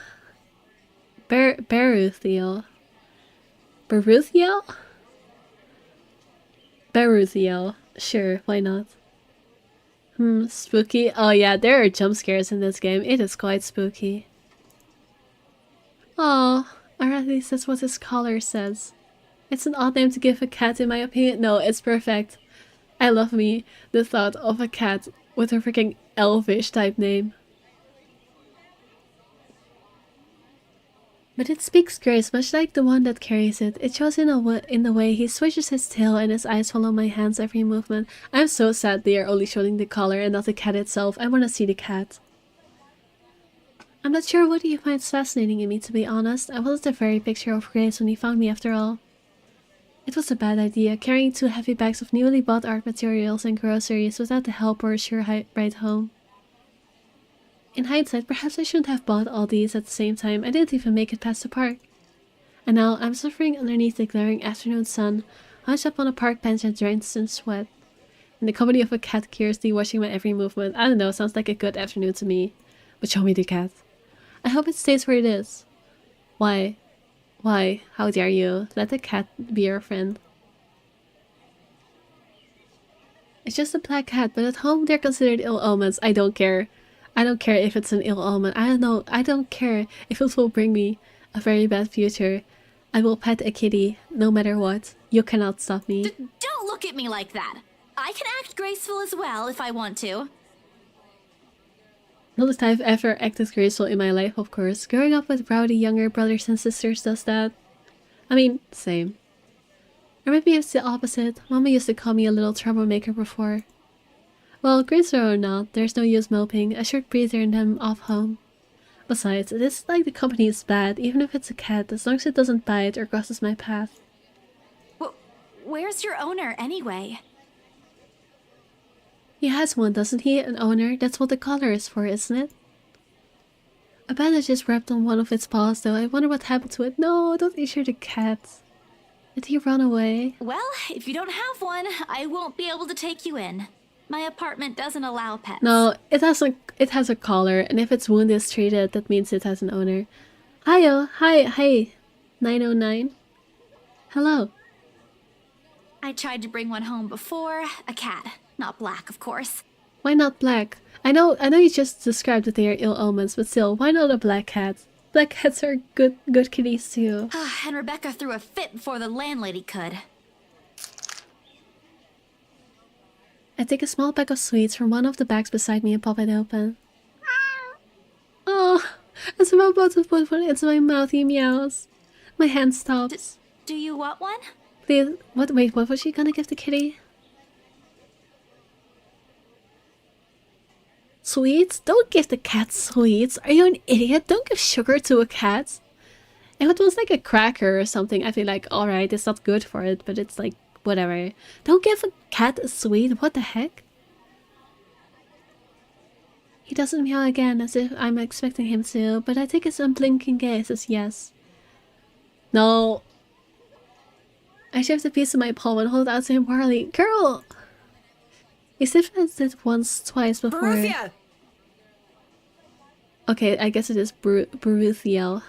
Baruthiel? Baruthiel? Baruthiel. Sure, why not? Spooky. Oh yeah, there are jump scares in this game. It is quite spooky. Oh, or at least that's what his collar says. It's an odd name to give a cat in my opinion. No, it's perfect. I love me the thought of a cat with a freaking elvish type name. But it speaks grace, much like the one that carries it. It shows in the way he switches his tail and his eyes follow my hand's every movement. I'm so sad they are only showing the collar and not the cat itself. I want to see the cat. I'm not sure what he finds fascinating in me, to be honest. I wasn't the very picture of grace when he found me after all. It was a bad idea, carrying 2 heavy bags of newly bought art materials and groceries without the help or a sure ride home. In hindsight, perhaps I shouldn't have bought all these at the same time. I didn't even make it past the park. And now I'm suffering underneath the glaring afternoon sun, hunched up on a park bench and drenched in sweat. In the company of a cat curiously watching my every movement. I don't know, sounds like a good afternoon to me. But show me the cat. I hope it stays where it is. Why? Why? How dare you? Let the cat be your friend. It's just a black cat, but at home they're considered ill omens. I don't care. I don't care if it's an ill omen. I don't know. I don't care if it will bring me a very bad future. I will pet a kitty, no matter what. You cannot stop me. Don't look at me like that. I can act graceful as well if I want to. Not that I've ever acted graceful in my life, of course. Growing up with rowdy younger brothers and sisters does that. I mean, same. Or maybe it's the opposite. Mama used to call me a little troublemaker before. Well, grazed or not, there's no use moping. A short breather and I'm off home. Besides, it is like the company is bad, even if it's a cat, as long as it doesn't bite or crosses my path. Where's your owner, anyway? He has one, doesn't he? An owner? That's what the collar is for, isn't it? A bandage is wrapped on one of its paws, though. I wonder what happened to it. No, don't injure the cat. Did he run away? Well, if you don't have one, I won't be able to take you in. My apartment doesn't allow pets. No, it has a collar, and if its wound is treated, that means it has an owner. Hi, 909. Hello. I tried to bring one home before. A cat. Not black, of course. Why not black? I know you just described that they are ill omens, but still, why not a black cat? Black cats are good kitties too. And Rebecca threw a fit before the landlady could. I take a small pack of sweets from one of the bags beside me and pop it open. Oh, as I'm about to put one into my mouth, he meows. My hand stops. Do you want one? Please, wait, what was she gonna give the kitty? Sweets? Don't give the cat sweets. Are you an idiot? Don't give sugar to a cat. If it was like a cracker or something, I'd be like, alright, it's not good for it, but it's like, whatever. Don't give a cat a sweet. What the heck? He doesn't meow again, as if I'm expecting him to, but I take his unblinking gaze as yes. No. I shift a piece of my palm and hold it out to him warily. Girl! He sniffed it once, twice before. Borussia! Okay, I guess it is Boruthiel.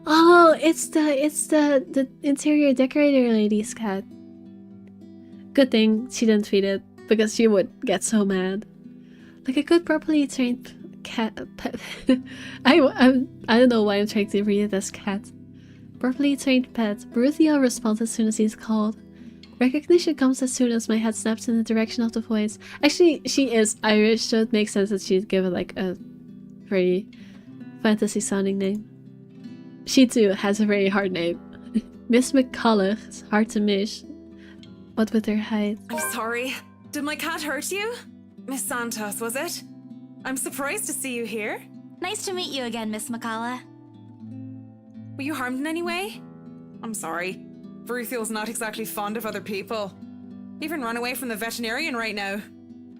Oh, it's the interior decorator lady's cat. Good thing she didn't feed it, because she would get so mad. Like a good properly trained cat pet. I don't know why I'm trying to read it as cat. Properly trained pet. Boruthiel responds as soon as he's called. Recognition comes as soon as my head snaps in the direction of the voice. Actually, she is Irish, so it makes sense that she'd give it like a very fantasy sounding name. She too has a very hard name. Miss McCulloch is hard to miss, what with her height. I'm sorry. Did my cat hurt you? Miss Santos, was it? I'm surprised to see you here. Nice to meet you again, Miss McCullough. Were you harmed in any way? I'm sorry. Boruthiel's not exactly fond of other people. Even run away from the veterinarian right now.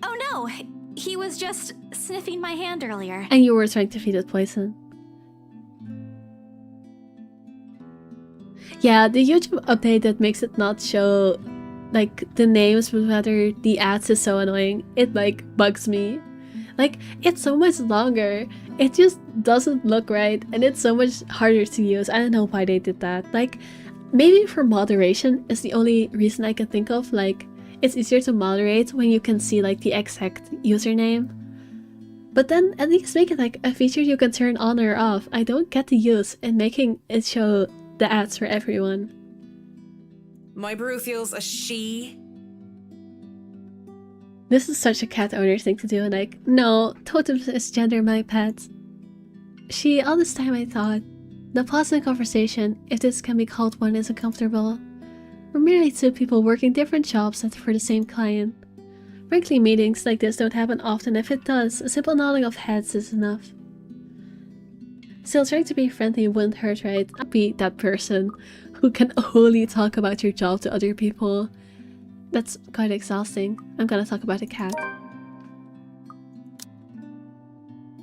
Oh no, he was just sniffing my hand earlier. And you were trying to feed it poison. Yeah, the YouTube update that makes it not show like the names but rather the ads is so annoying. It like bugs me. Like, it's so much longer. It just doesn't look right and it's so much harder to use. I don't know why they did that. Like, maybe for moderation is the only reason I can think of. Like, it's easier to moderate when you can see like the exact username. But then at least make it like a feature you can turn on or off. I don't get the use in making it show the ads for everyone. My Boruthiel's a she. This is such a cat owner thing to do. Like, no, totem misgender my pet. All this time I thought, the pause in conversation, if this can be called one, is uncomfortable. We're merely two people working different jobs for the same client. Frankly, meetings like this don't happen often. If it does, a simple nodding of heads is enough. Still, trying to be friendly wouldn't hurt, right? I'd be that person who can only talk about your job to other people. That's quite exhausting. I'm gonna talk about a cat.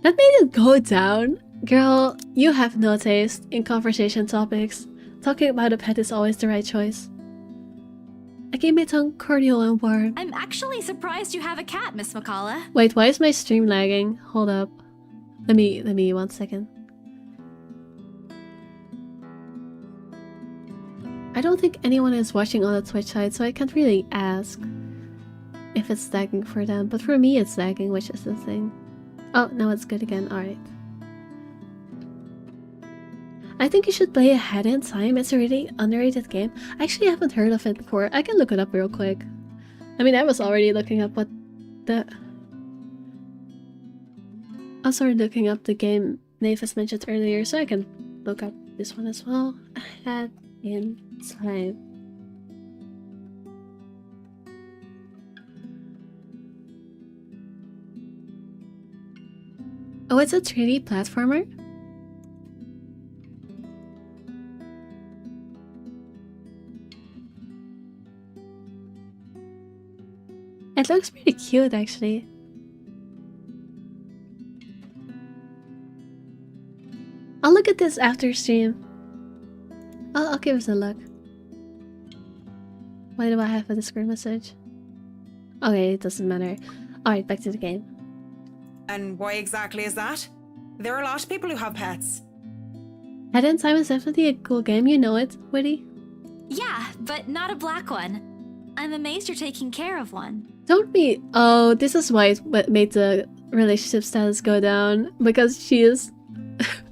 That made it go down. Girl, you have no taste in conversation topics. Talking about a pet is always the right choice. I keep my tongue cordial and warm. I'm actually surprised you have a cat, Miss McCullough. Wait, why is my stream lagging? Hold up. Let me 1 second. I don't think anyone is watching on the Twitch side, so I can't really ask if it's lagging for them. But for me, it's lagging, which is the thing. Oh, now it's good again. Alright. I think you should play Ahead in Time. It's a really underrated game. I actually haven't heard of it before. I can look it up real quick. I mean, I was already looking up what the... I was already looking up the game Nathas mentioned earlier, so I can look up this one as well. Ahead in Time. Oh, it's a 3D platformer? It looks pretty cute, actually. I'll look at this after stream. I'll give it a look. Why do I have a Discord message? Okay, it doesn't matter. Alright, back to the game. And why exactly is that? There are a lot of people who have pets. Head in Time is definitely a cool game, you know it, Witty. Yeah, but not a black one. I'm amazed you're taking care of one. Don't be. Oh, this is why it made the relationship status go down. Because she is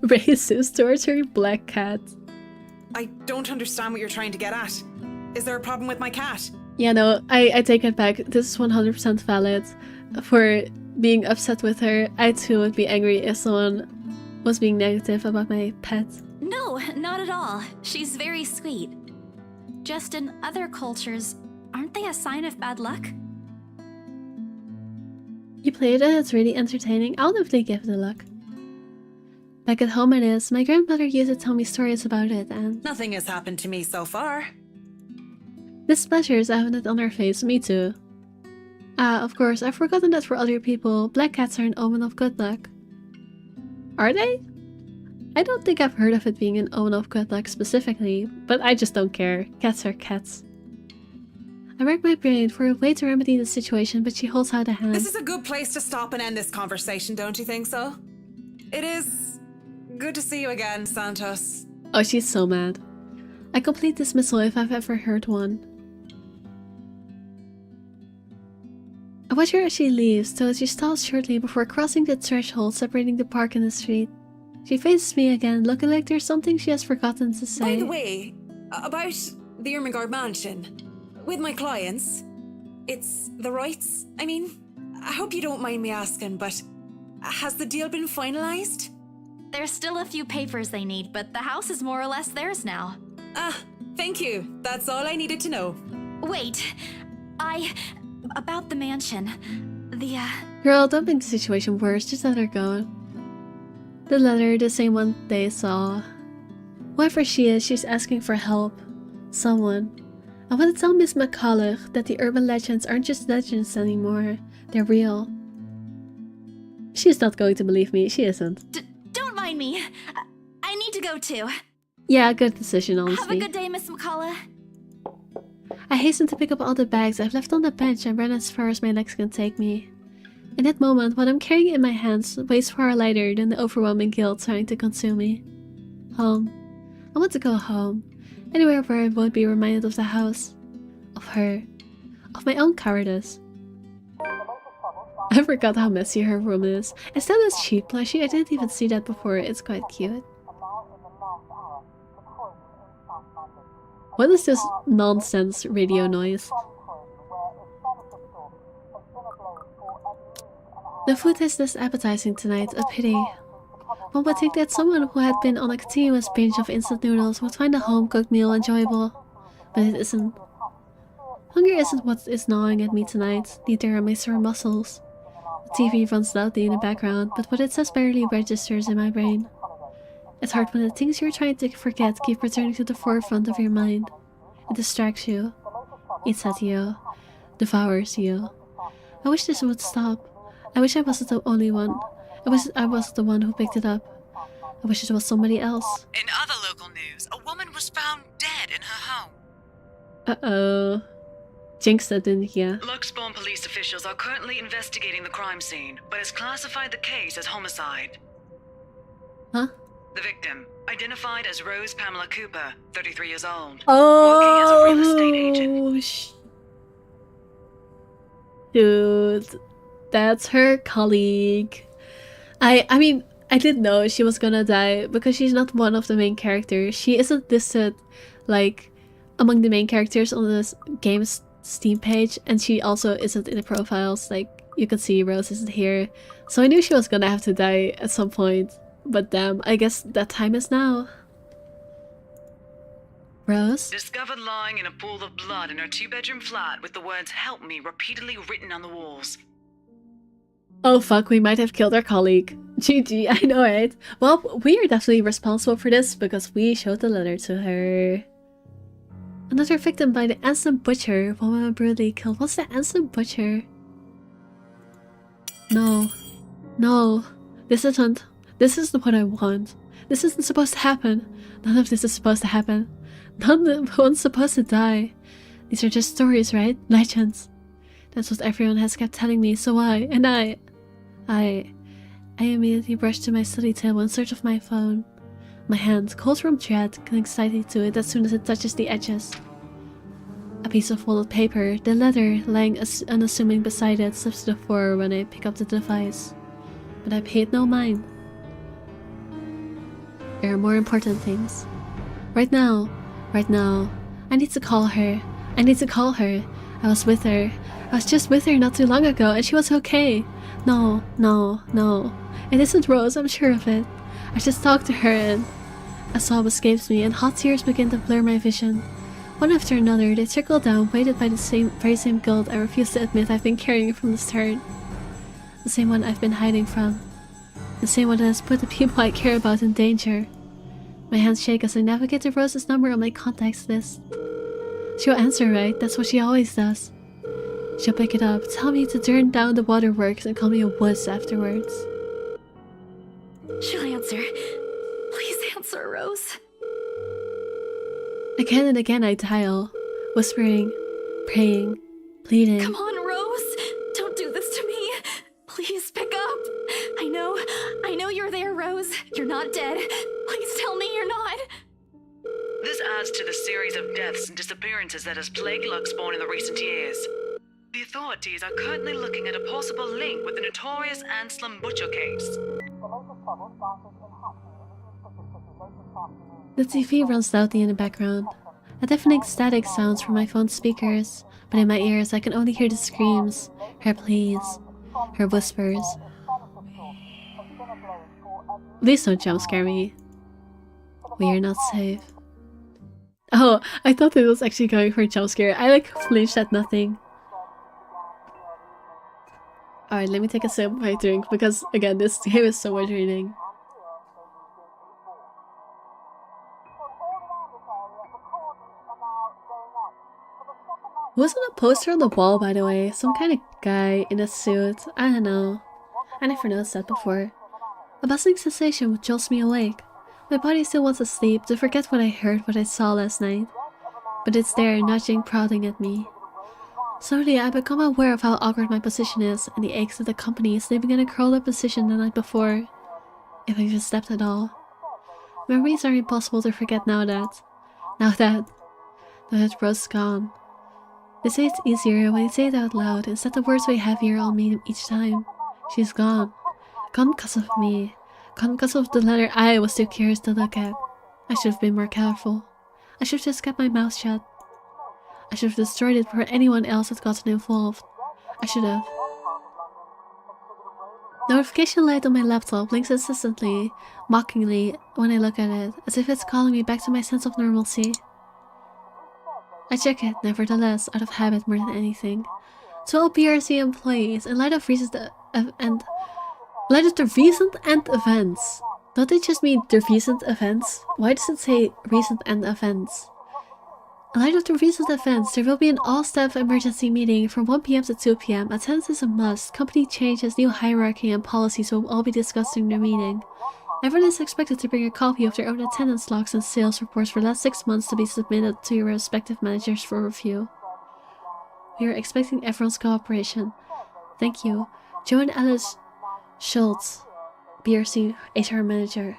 racist towards her black cat. I don't understand what you're trying to get at. Is there a problem with my cat? Yeah, no, I take it back. This is 100% valid. For being upset with her, I too would be angry if someone was being negative about my pet. No, not at all. She's very sweet. Just in other cultures, aren't they a sign of bad luck? You played it and it's really entertaining. I'll definitely give it a look. Back at home it is. My grandmother used to tell me stories about it and... Nothing has happened to me so far. Displeasure is evident on her face, me too. Ah, of course, I've forgotten that for other people, black cats are an omen of good luck. Are they? I don't think I've heard of it being an omen of good luck specifically, but I just don't care. Cats are cats. I rack my brain for a way to remedy the situation, but she holds out a hand. This is a good place to stop and end this conversation, don't you think so? It is good to see you again, Santos. Oh, she's so mad. A complete dismissal if I've ever heard one. I watch her as she leaves, so she stalls shortly before crossing the threshold separating the park and the street. She faces me again, looking like there's something she has forgotten to say. By the way, about the Ermengarde mansion, with my clients, it's the rights. I mean, I hope you don't mind me asking, but has the deal been finalized? There's still a few papers they need, but the house is more or less theirs now. Ah, thank you. That's all I needed to know. Wait, about the mansion. Girl, don't make the situation worse, just let her go. The letter, the same one they saw. Whoever she is, she's asking for help. Someone. I want to tell Miss McCulloch that the urban legends aren't just legends anymore. They're real. She's not going to believe me, she isn't. Don't mind me. I need to go too. Yeah, good decision, honestly. Have a good day, Miss McCulloch. I hasten to pick up all the bags I've left on the bench and run as far as my legs can take me. In that moment, what I'm carrying in my hands weighs far lighter than the overwhelming guilt trying to consume me. Home. I want to go home. Anywhere where I won't be reminded of the house. Of her. Of my own cowardice. I forgot how messy her room is. Instead of this cheap plushie, I didn't even see that before. It's quite cute. What is this nonsense radio noise? The food is less appetizing tonight, a pity. One would think that someone who had been on a continuous binge of instant noodles would find a home-cooked meal enjoyable. But it isn't. Hunger isn't what is gnawing at me tonight, neither are my sore muscles. The TV runs loudly in the background, but what it says barely registers in my brain. It's hard when the things you're trying to forget keep returning to the forefront of your mind. It distracts you. Eats at you. Devours you. I wish this would stop. I wish I wasn't the only one. I wish I wasn't the one who picked it up. I wish it was somebody else. In other local news, a woman was found dead in her home. Uh-oh. Jinxed it, didn't ya? Luxbourne police officials are currently investigating the crime scene, but has classified the case as homicide. Huh? The victim, identified as Rose Pamela Cooper, 33 years old. Oh, working as a real estate agent. Dude, that's her colleague. I mean, I didn't know she was gonna die because she's not one of the main characters. She isn't listed, like, among the main characters on this game's Steam page, and she also isn't in the profiles. Like, you can see Rose isn't here. So I knew she was gonna have to die at some point. But damn, I guess that time is now. Rose? Discovered lying in a pool of blood in her two-bedroom flat with the words "Help me" repeatedly written on the walls. Oh fuck, we might have killed our colleague. GG, I know it. Well, we are definitely responsible for this because we showed the letter to her. Another victim by the Ensign Butcher. Woman brutally killed. What's the Ensign Butcher? No. No. This isn't. This isn't what I want. This isn't supposed to happen. None of this is supposed to happen. No one's supposed to die. These are just stories, right? Legends. That's what everyone has kept telling me, so I immediately rushed to my study table in search of my phone. My hand, cold from dread, clings slightly to it as soon as it touches the edges. A piece of folded paper, the letter lying unassuming beside it, slips to the floor when I pick up the device. But I paid no mind. There are more important things. Right now, I need to call her. I need to call her. I was with her. I was just with her not too long ago and she was okay. No. It isn't Rose, I'm sure of it. I just talked to her and a sob escapes me and hot tears begin to blur my vision. One after another, they trickle down, weighted by the very same guilt I refuse to admit I've been carrying from the start. The same one I've been hiding from. The same one that has put the people I care about in danger. My hands shake as I navigate to Rose's number on my contacts list. She'll answer, right? That's what she always does. She'll pick it up, tell me to turn down the waterworks and call me a wuss afterwards. She'll answer. Please answer, Rose. Again and again I dial, whispering, praying, pleading. Come on, Rose! Don't do this to me! Please pick up! I know you're there, Rose. You're not dead. Please tell me you're not. This adds to the series of deaths and disappearances that has plagued Luxborn in the recent years. The authorities are currently looking at a possible link with the notorious Anselm Butcher case. The TV runs loudly in the background. A deafening static sounds from my phone's speakers, but in my ears I can only hear the screams, her pleas, her whispers. Please don't jump scare me. We are not safe. Oh, I thought it was actually going for a jump scare. I flinched at nothing. Alright, let me take a sip of my drink because again, this game is so much reading. Wasn't a poster on the wall, by the way? Some kind of guy in a suit. I don't know. I never noticed that before. A bustling sensation jolts me awake. My body still wants to sleep, to forget what I heard, what I saw last night. But it's there, nudging, prodding at me. Slowly, I become aware of how awkward my position is, and the aches of the company sleeping in a curled-up position the night before. If I even slept at all. Memories are impossible to forget now that Rose is gone. They say it's easier when you say it out loud, instead the words weigh heavier on me each time. She's gone. Gone because of me. Gone because of the letter I was too curious to look at. I should have been more careful. I should have just kept my mouth shut. I should have destroyed it before anyone else had gotten involved. I should have. The notification light on my laptop blinks insistently, mockingly, when I look at it, as if it's calling me back to my sense of normalcy. I check it, nevertheless, out of habit more than anything. To all BRC employees, in light of the recent end events. Don't they just mean the recent events? Why does it say recent end events? In light of the recent events, there will be an all-staff emergency meeting from 1 PM to 2 PM. Attendance is a must. Company changes, new hierarchy and policies will all be discussed during the meeting. Everyone is expected to bring a copy of their own attendance logs and sales reports for the last 6 months to be submitted to your respective managers for review. We are expecting everyone's cooperation. Thank you. Joe and Alice Schultz, BRC HR Manager.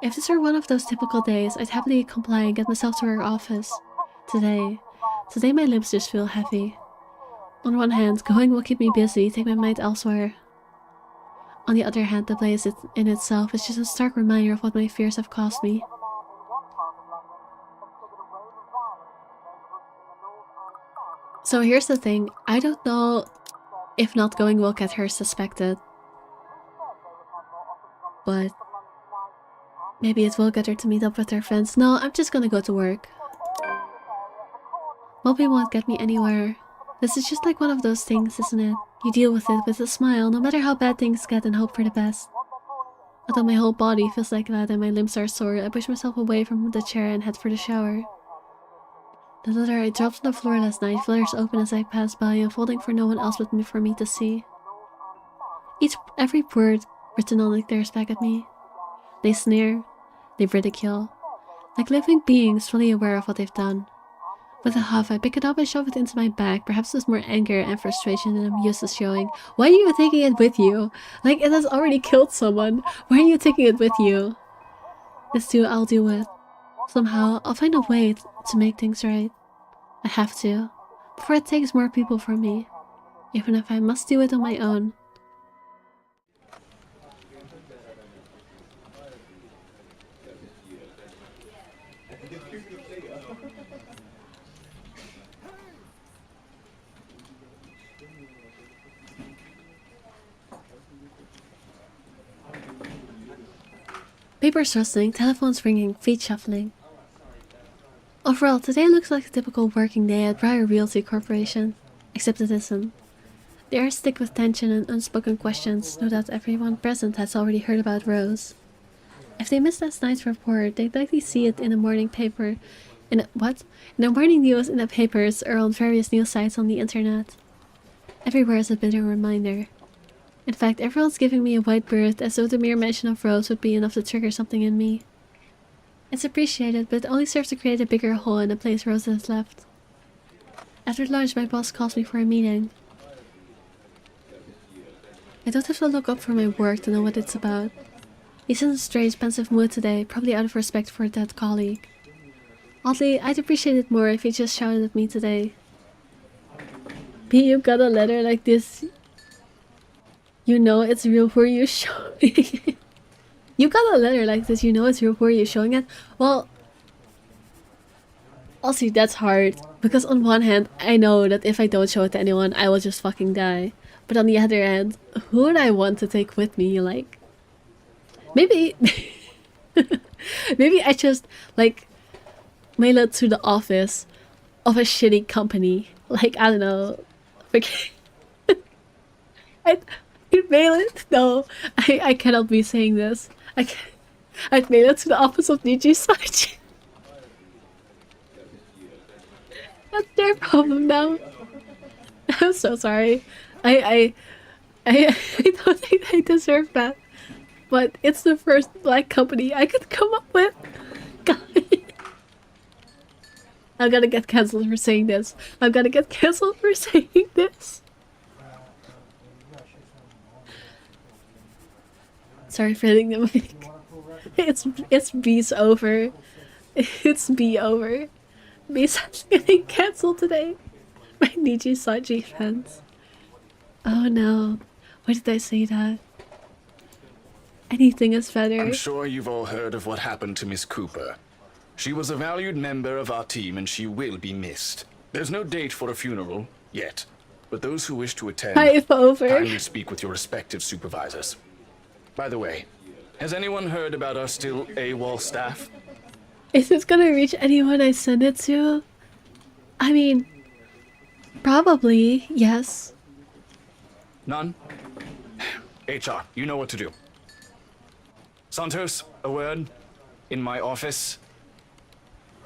If this were one of those typical days, I'd happily comply and get myself to our office. Today my limbs just feel heavy. On one hand, going will keep me busy, take my mind elsewhere. On the other hand, the place in itself is just a stark reminder of what my fears have cost me. So here's the thing, I don't know if not going will get her suspected. But maybe it will get her to meet up with her friends. No, I'm just gonna go to work. Mopping won't get me anywhere. This is just like one of those things, isn't it? You deal with it with a smile, no matter how bad things get, and hope for the best. Although my whole body feels like that and my limbs are sore, I push myself away from the chair and head for the shower. The letter I dropped on the floor last night flutters open as I pass by, unfolding for no one else but me for me to see. Every word written on it glares back at me. They sneer, they ridicule, like living beings fully aware of what they've done. With a huff, I pick it up and shove it into my bag, perhaps with more anger and frustration than I'm used to showing. Why are you taking it with you? Like, it has already killed someone. Why are you taking it with you? This too I'll deal with. Somehow, I'll find a way to make things right. I have to, before it takes more people from me. Even if I must do it on my own. Papers rustling, telephones ringing, feet shuffling. Overall, today looks like a typical working day at Briar Realty Corporation. Except it isn't. The air is thick with tension and unspoken questions. No doubt everyone present has already heard about Rose. If they missed last night's report, they'd likely see it in the morning paper. In the morning news in the papers or on various news sites on the internet. Everywhere is a bitter reminder. In fact, everyone's giving me a white berth as though the mere mention of Rose would be enough to trigger something in me. It's appreciated, but it only serves to create a bigger hole in the place Rose has left. After lunch, my boss calls me for a meeting. I don't have to look up for my work to know what it's about. He's in a strange, pensive mood today, probably out of respect for a dead colleague. Oddly, I'd appreciate it more if he just shouted at me today. B, you got a letter like this. You know it's real, who are you showing? You got a letter like this, you know it's real, who are you showing it? Well, also that's hard. Because on one hand, I know that if I don't show it to anyone, I will just fucking die. But on the other hand, who would I want to take with me? Like, maybe... maybe I just, like, mail it to the office of a shitty company. Like, I don't know. Okay. I'd mail it? No, I cannot be saying this. I'd mail it to the office of DG Sarge. That's their problem now. I'm so sorry. I don't think they deserve that. But it's the first black company I could come up with. God. I'm gonna get cancelled for saying this. I'm gonna get cancelled for saying this. Sorry for hitting the mic. It's B's over. It's B over. B's getting cancelled today. My Niji Saji fans. Oh no. Why did I say that? Anything is better. I'm sure you've all heard of what happened to Miss Cooper. She was a valued member of our team and she will be missed. There's no date for a funeral yet, but those who wish to attend, kindly speak with your respective supervisors. By the way, has anyone heard about our still AWOL staff? Is this gonna reach anyone I send it to? I mean, probably, yes. None? HR, you know what to do. Santos, a word? In my office?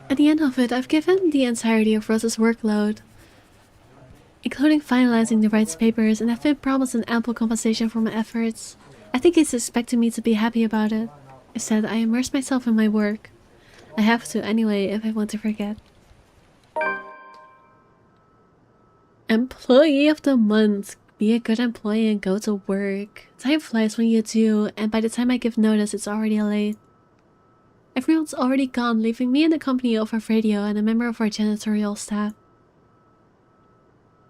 At the end of it, I've given the entirety of Rose's workload, including finalizing the rights papers, and I've been promised an ample compensation for my efforts. I think he's expecting me to be happy about it. Instead, I immerse myself in my work. I have to anyway if I want to forget. Employee of the month. Be a good employee and go to work. Time flies when you do, and by the time I give notice, it's already late. Everyone's already gone, leaving me in the company of our radio and a member of our janitorial staff.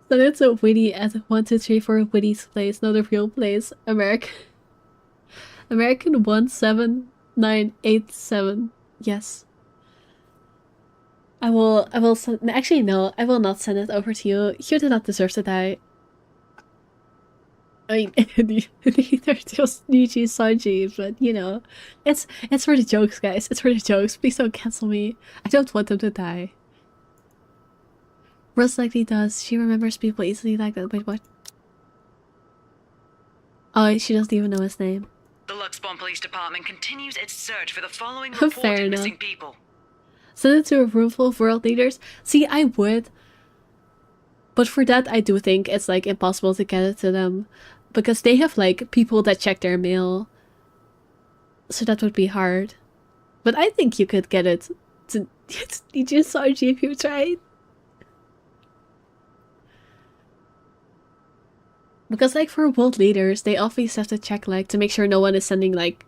So it's a Witty at 1234 Witty's place, not a real place. American 17987. Yes. I will send, actually no, I will not send it over to you. You do not deserve to die. I mean, they're just Niji Sanji, but you know, it's for the jokes, guys. It's for the jokes. Please don't cancel me. I don't want them to die. Rose likely does. She remembers people easily like that. Wait, what? Oh, she doesn't even know his name. The Luxbourne Police Department continues its search for the following Fair reported enough. missing people. Send it to a room full of world leaders? See, I would. But for that, I do think it's like impossible to get it to them. Because they have like people that check their mail. So that would be hard. But I think you could get it to you Sarge if you tried. Because like for world leaders, they always have to check like to make sure no one is sending like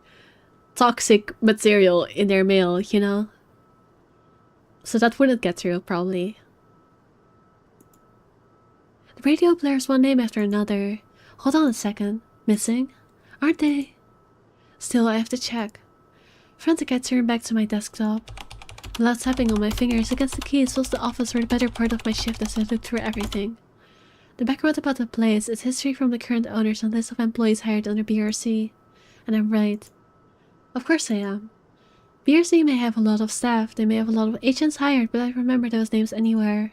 toxic material in their mail, you know? So that wouldn't get through, probably. The radio blares one name after another. Hold on a second. Missing? Aren't they? Still, I have to check. Frantic, I turn back to my desktop. The loud tapping on my fingers against the keys fills the office for the better part of my shift as I look through everything. The background about the place is history from the current owners and list of employees hired under BRC. And I'm right. Of course I am. BRC may have a lot of staff, they may have a lot of agents hired, but I remember those names anywhere.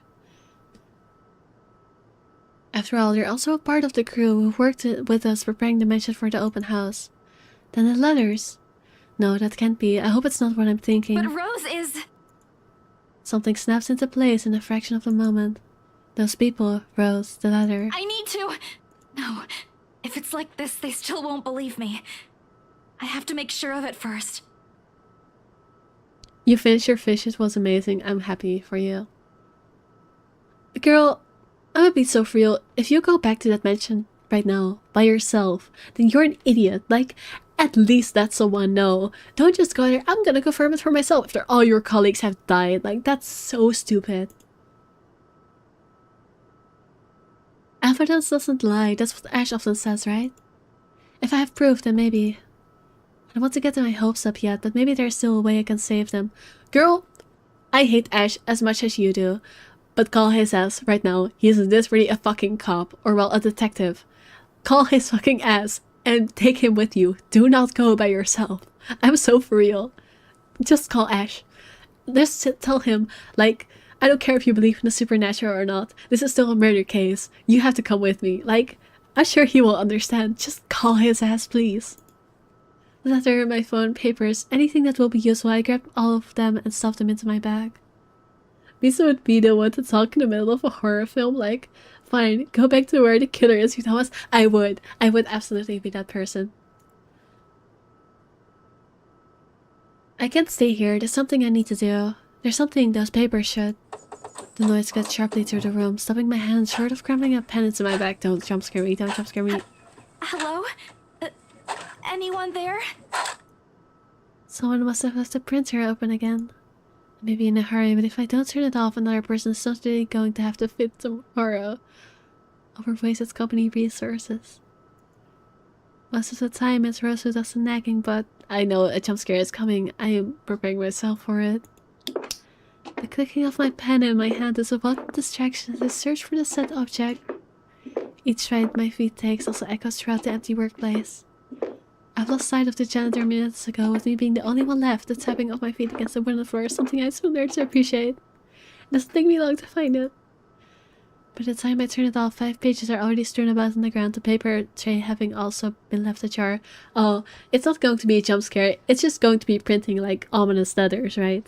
After all, you're also a part of the crew who worked with us preparing the mansion for the open house. Then the letters. No, that can't be. I hope it's not what I'm thinking. But Rose is... Something snaps into place in a fraction of a moment. Those people, Rose, the letter. I need to... No. If it's like this, they still won't believe me. I have to make sure of it first. You finished your fish, it was amazing. I'm happy for you. Girl, I'm gonna be so real. If you go back to that mansion right now, by yourself, then you're an idiot. Like, at least let someone know. Don't just go there, I'm gonna confirm it for myself after all your colleagues have died. Like, that's so stupid. Evidence doesn't lie, that's what Ash often says, right? If I have proof, then maybe... I don't want to get my hopes up yet, but maybe there's still a way I can save them. Girl, I hate Ash as much as you do, but call his ass right now. He isn't this really a fucking cop, or well, a detective. Call his fucking ass and take him with you. Do not go by yourself. I'm so for real. Just call Ash. Just tell him, like, I don't care if you believe in the supernatural or not. This is still a murder case. You have to come with me. Like, I'm sure he will understand. Just call his ass, please. Letter, my phone, papers, anything that will be useful. I grabbed all of them and stuffed them into my bag. Lisa would be the one to talk in the middle of a horror film, like, fine, go back to where the killer is, you Thomas. I would absolutely be that person. I can't stay here, there's something I need to do. There's something those papers should. The noise got sharply through the room, stopping my hand short of cramming a pen into my bag. Don't jump scare me, don't jump scare me. Hello? Anyone there? Someone must have left the printer open again. Maybe in a hurry, but if I don't turn it off, another person is certainly going to have to fit tomorrow. Over wasted company resources. Most of the time, it's Rose who does the nagging, but I know a jump scare is coming. I am preparing myself for it. The clicking of my pen in my hand is a welcome distraction as I search for the said object. Each stride my feet takes also echoes throughout the empty workplace. I've lost sight of the janitor minutes ago, with me being the only one left. The tapping of my feet against the wooden floor is something I so learned to appreciate. It doesn't take me long to find it. By the time I turn it off, 5 pages are already strewn about on the ground, the paper tray having also been left ajar. Oh, it's not going to be a jump scare, it's just going to be printing like ominous letters, right?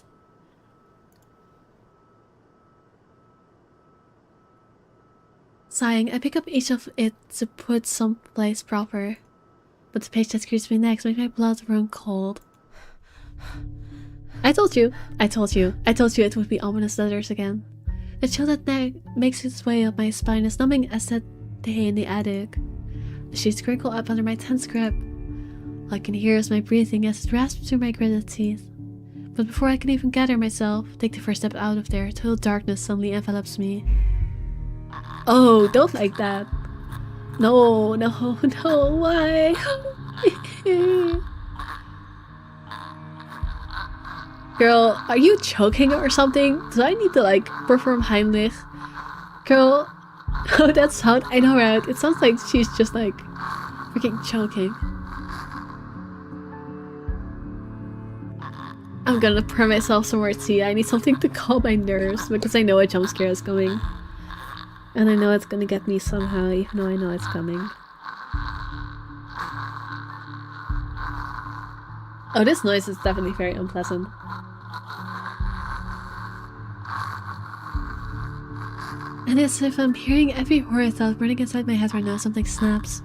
Sighing, I pick up each of it to put someplace proper. But the page that greets me next makes my blood run cold. I told you it would be ominous letters again. The chill that makes its way up my spine is numbing as that day in the attic. The sheets crinkle up under my tense grip. All I can hear is my breathing as it rasps through my gritted teeth. But before I can even gather myself, take the first step out of there, total darkness suddenly envelops me. Oh, don't like that. No, why? Girl, are you choking or something? Do I need to like perform Heimlich? Girl, oh that sound, I know right? It sounds like she's just like freaking choking. I'm gonna pour myself some more tea. I need something to calm my nerves because I know a jump scare is coming. And I know it's gonna get me somehow, even though I know it's coming. Oh, this noise is definitely very unpleasant. And it's if I'm hearing every horror thought running inside my head right now, something snaps.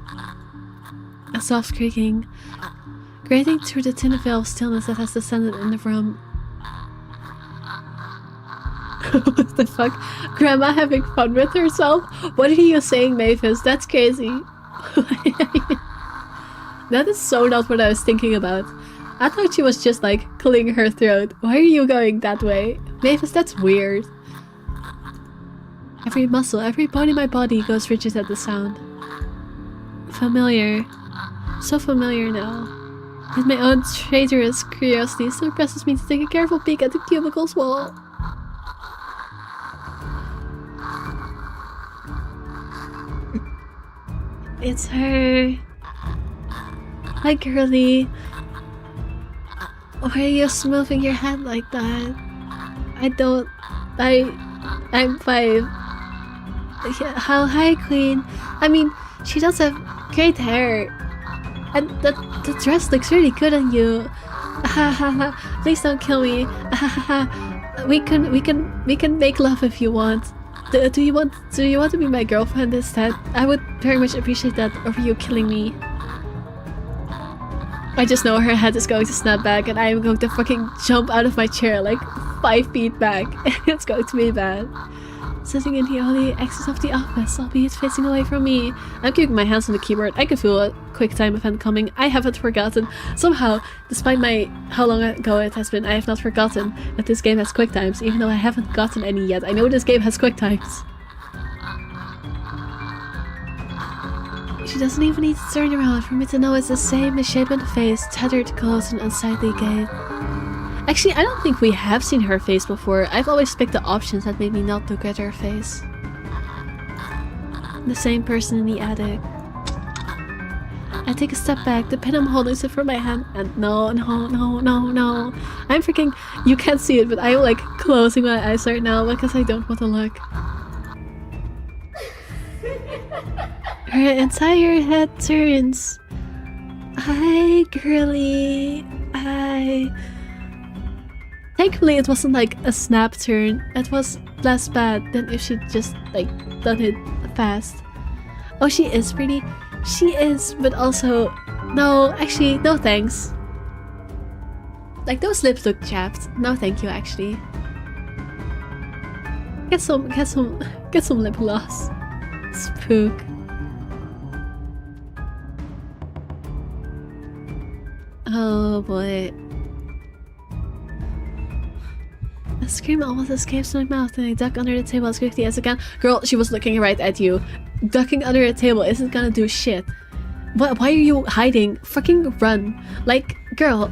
A soft creaking, grating through the thin veil of stillness that has descended in the room. What the fuck? Grandma having fun with herself? What are you saying, Mavis? That's crazy. That is so not what I was thinking about. I thought she was just like clearing her throat. Why are you going that way? Mavis, that's weird. Every muscle, every bone in my body goes rigid at the sound. Familiar. So familiar now. Yet my own traitorous curiosity still presses me to take a careful peek at the cubicle's wall. It's her. Hi, girlie. Why are you moving your head like that? I'm 5. Yeah, how hi, Queen. I mean, she does have great hair. And the dress looks really good on you. Ha ha ha. Please don't kill me. Ha ha ha. We can make love if you want. Do you want to be my girlfriend instead? I would very much appreciate that over you killing me. I just know her head is going to snap back and I am going to fucking jump out of my chair like 5 feet back. It's going to be bad. Sitting in the only exit of the office, albeit facing away from me. I'm keeping my hands on the keyboard. I can feel a quick time event coming. I haven't forgotten. Somehow, despite how long ago it has been, I have not forgotten that this game has quick times, even though I haven't gotten any yet. I know this game has quick times. She doesn't even need to turn around for me to know it's the same misshapen face, tethered close and unsightly gait. Actually, I don't think we have seen her face before. I've always picked the options that made me not look at her face. The same person in the attic. I take a step back, the pen I'm holding slips from my hand, and no. I'm freaking, you can't see it, but I'm like closing my eyes right now because I don't want to look. Her entire head turns. Hi, girlie. Thankfully, it wasn't like a snap turn. It was less bad than if she'd just like done it fast. Oh, she is pretty. She is, but also, no, actually, no thanks. Like those lips look chapped. No, thank you. Actually, get some lip gloss. Spook. Oh boy. A scream almost escapes my mouth and I duck under the table as quickly as I can. Girl, she was looking right at you. Ducking under the table isn't gonna do shit. Why are you hiding? Fucking run. Like, girl.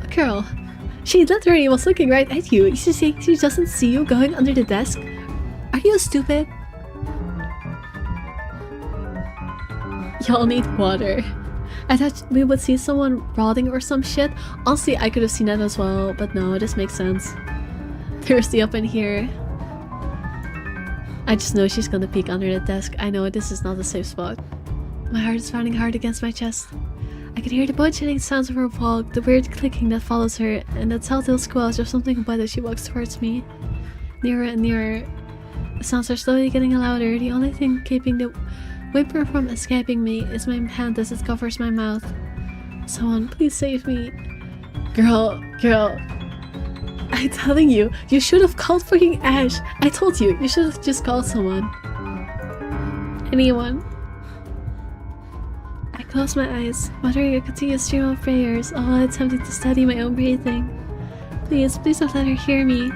She literally was looking right at you. You see, she doesn't see you going under the desk. Are you stupid? Y'all need water. I thought we would see someone rotting or some shit. Honestly, I could have seen that as well, but no, this makes sense. Thirsty up in here. I just know she's gonna peek under the desk. I know this is not a safe spot. My heart is pounding hard against my chest. I can hear the bone-chilling sounds of her walk, the weird clicking that follows her, and the telltale squelch of something wet as she walks towards me. Nearer and nearer. The sounds are slowly getting louder. The only thing keeping the whimper from escaping me is my hand as it covers my mouth. Someone, please save me. Girl. I'm telling you, you should have called fucking Ash. I told you, you should have just called someone. Anyone. I close my eyes, muttering a continuous stream of prayers, all while attempting to steady my own breathing. Please don't let her hear me.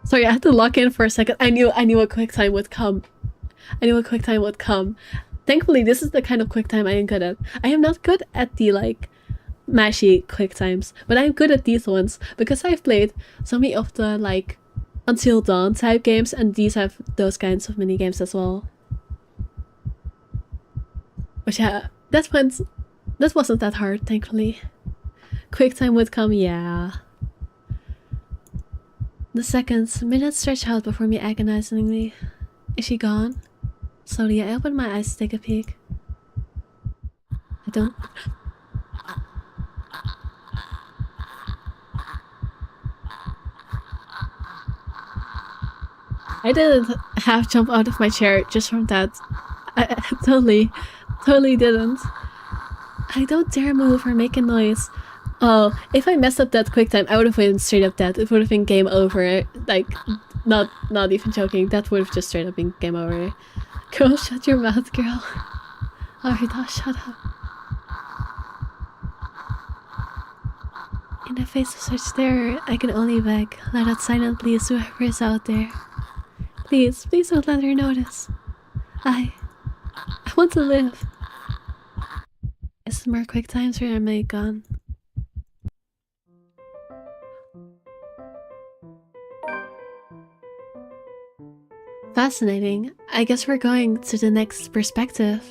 Sorry, I had to lock in for a second. I knew a quick time would come. Thankfully, this is the kind of quick time I am good at. I am not good at the like mashy quick times, but I'm good at these ones because I've played so many of the like Until Dawn type games, and these have those kinds of mini games as well. But yeah, that went That wasn't that hard, thankfully. QuickTime would come, yeah. The seconds, minutes stretch out before me agonizingly. Is she gone? Slowly, I open my eyes to take a peek. I don't... I didn't half jump out of my chair just from that. I totally didn't. I don't dare move or make a noise. Oh, if I messed up that quick time, I would have been straight up dead. It would have been game over. Like, not even joking. That would have just straight up been game over. Girl, shut your mouth, girl. Alright, shut up. In the face of such terror, I can only beg, let out silent please whoever is out there. Please don't let her notice. I want to live. Is there more quick times or am I gone? Fascinating. I guess we're going to the next perspective.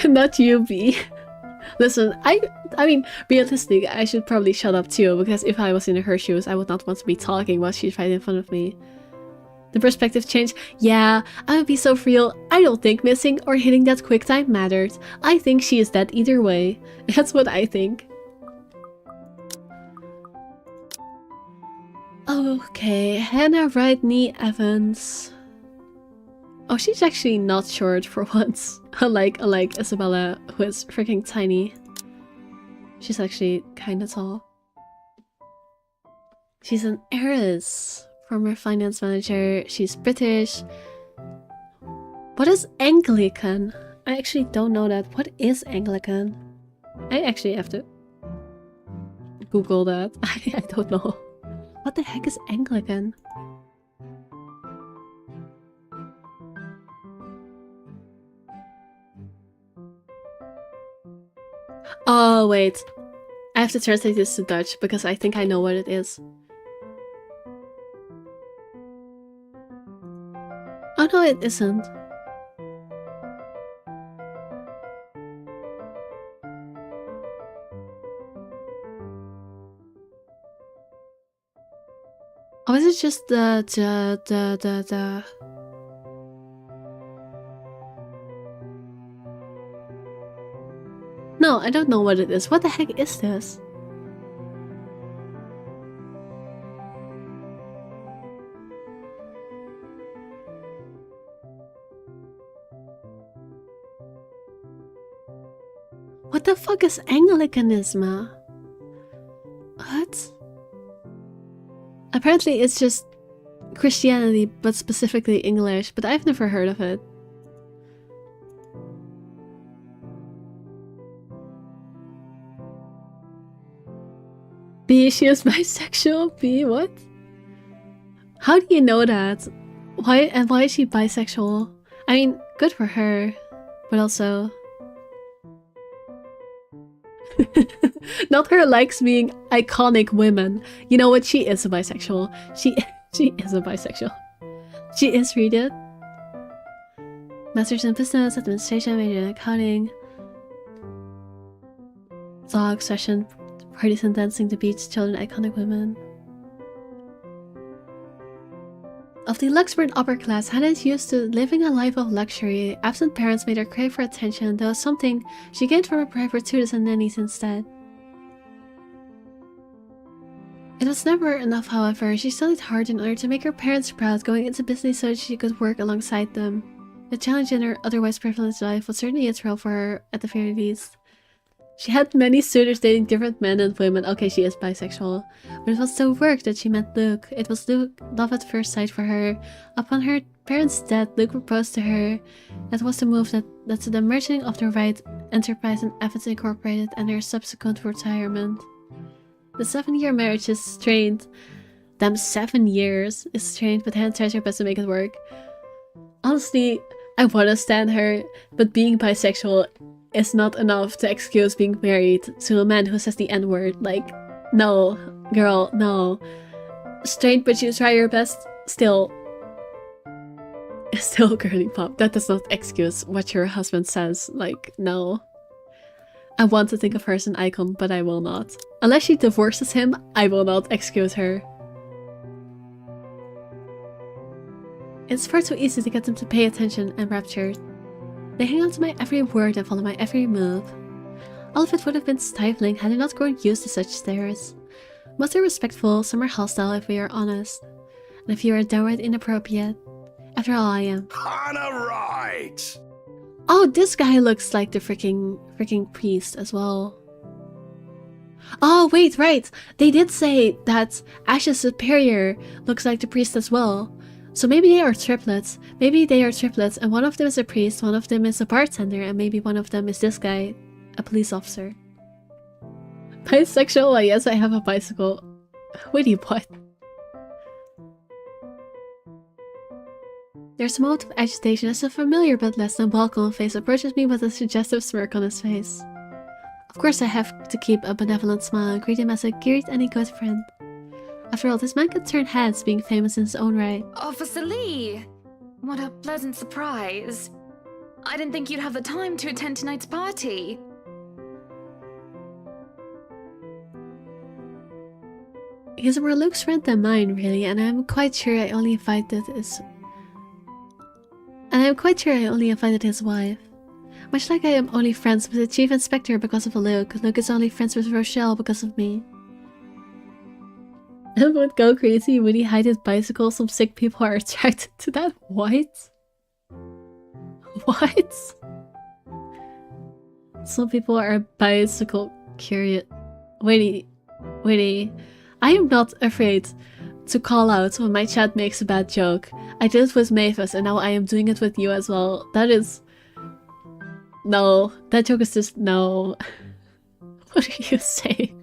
Not you, B. Listen, I mean, realistically, I should probably shut up too, because if I was in her shoes, I would not want to be talking while she's right in front of me. The perspective change? Yeah, I would be so real. I don't think missing or hitting that quick time mattered. I think she is dead either way. That's what I think. Okay, Hannah Rodney Evans. Oh, she's actually not short for once. Unlike Isabella, who is freaking tiny. She's actually kinda tall. She's an heiress. Former finance manager. She's British. What is Anglican? I actually don't know that. What is Anglican? I actually have to Google that. I don't know. What the heck is Anglican? Oh, wait. I have to translate this to Dutch because I think I know what it is. Oh no, it isn't. Oh, is it just the... No, I don't know what it is. What the heck is this? What the fuck is Anglicanism? What? Apparently it's just Christianity, but specifically English, but I've never heard of it. B, she is bisexual? B, what? How do you know that? Why is she bisexual? I mean, good for her, but also... Not her likes being iconic women. You know what? She is a bisexual. She is a bisexual. She is, read it. Masters in Business, Administration, major in Accounting. Dog session, parties and dancing, the beach, children, iconic women. Of the Luxembourg upper class, Hannah is used to living a life of luxury. Absent parents made her crave for attention, though something she gained from her private tutors and nannies instead. It was never enough, however. She studied hard in order to make her parents proud, going into business so that she could work alongside them. The challenge in her otherwise privileged life was certainly a thrill for her, at the very least. She had many suitors dating different men and women. Okay, she is bisexual. But it was so work that she met Luke. It was Luke, love at first sight for her. Upon her parents' death, Luke proposed to her. That was the move that led to the merging of the Wright Enterprise and Evans Incorporated and her subsequent retirement. The 7-year marriage is strained. Damn, 7 years is strained, but Hannah tries her best to make it work. Honestly, I wanna stand her, but being bisexual is not enough to excuse being married to a man who says the N-word. Like, no, girl, no. Straight, but you try your best, still. still girly pop. That does not excuse what your husband says. Like, no. I want to think of her as an icon, but I will not. Unless she divorces him, I will not excuse her. It's far too easy to get them to pay attention and raptured. They hang on to my every word and follow my every move. All of it would have been stifling had I not grown used to such stares. Most are respectful, some are hostile if we are honest. And if you are downright inappropriate, after all I am. Kinda right. Oh, this guy looks like the freaking priest as well. Oh, wait, right. They did say that Ash's superior looks like the priest as well. So maybe they are triplets. Maybe they are triplets and one of them is a priest, one of them is a bartender, and maybe one of them is this guy, a police officer. Bisexual? Well, yes, I have a bicycle. Wait, what? There's a moment of agitation as a familiar but less than welcome face approaches me with a suggestive smirk on his face. Of course I have to keep a benevolent smile and greet him as I greet any good friend. After all, this man could turn heads being famous in his own right. Officer Lee! What a pleasant surprise. I didn't think you'd have the time to attend tonight's party. He's a more Luke's friend than mine, really, and I'm quite sure I only invited his wife. Much like I am only friends with the Chief Inspector because of Luke, Luke is only friends with Rochelle because of me. And would go crazy when he hide his bicycle. Some sick people are attracted to that. What? What? Some people are bicycle curious. Wait. I am not afraid to call out when my chat makes a bad joke. I did it with Mavis and now I am doing it with you as well. That is... No. That joke is just... No. What are you saying?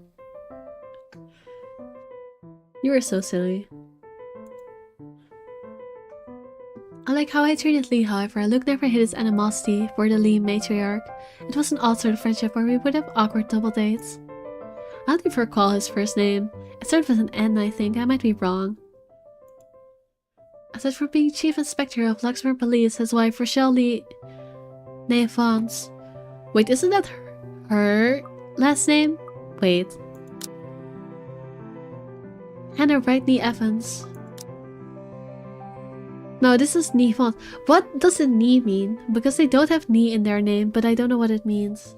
You are so silly. Unlike how I treated Lee, however, Luke never hid his animosity for the Lee matriarch. It was an odd sort of friendship where we would have awkward double dates. I don't even recall his first name. It started with an N, I think. I might be wrong. Aside from being Chief Inspector of Luxembourg Police, his wife Rochelle Lee Neyfons. Wait, isn't that her last name? Wait. Hannah Brightney Evans. No, this is Neyfons. What does the knee mean? Because they don't have knee in their name, but I don't know what it means.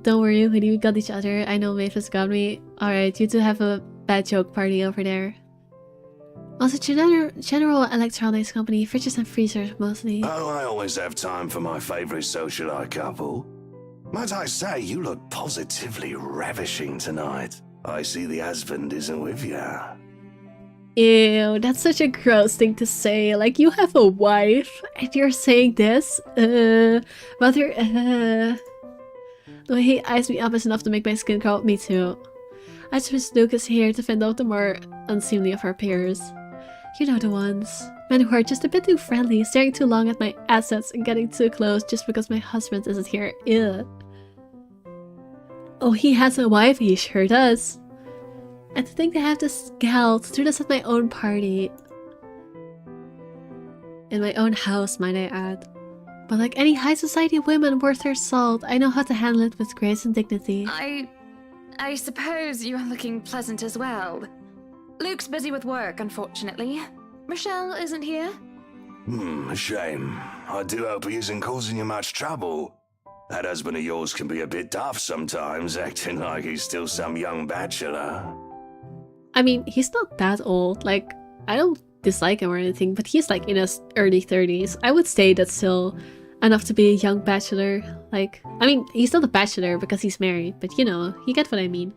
Don't worry, Hoodie, we got each other. I know Mavis got me. Alright, you two have a bad joke party over there. Also, General Electronics Company, fridges and freezers mostly. Oh, I always have time for my favourite socialite couple. Might I say, you look positively ravishing tonight. I see the husband isn't with you. Ew, that's such a gross thing to say. Like, you have a wife, and you're saying this? Mother, the way he eyes me up is enough to make my skin crawl. Me too. I just wish Luke is here to fend off the more unseemly of our peers. You know the ones. Men who are just a bit too friendly, staring too long at my assets and getting too close just because my husband isn't here. Ew. Oh, he has a wife? He sure does. And to think they have this gal to do this at my own party. In my own house, might I add. But like any high society woman worth their salt, I know how to handle it with grace and dignity. I suppose you are looking pleasant as well. Luke's busy with work, unfortunately. Rochelle isn't here. A shame. I do hope he isn't causing you much trouble. That husband of yours can be a bit daft sometimes, acting like he's still some young bachelor. I mean, he's not that old. Like, I don't dislike him or anything, but he's like in his early 30s. I would say that's still enough to be a young bachelor. Like, I mean, he's not a bachelor because he's married, but you know, you get what I mean.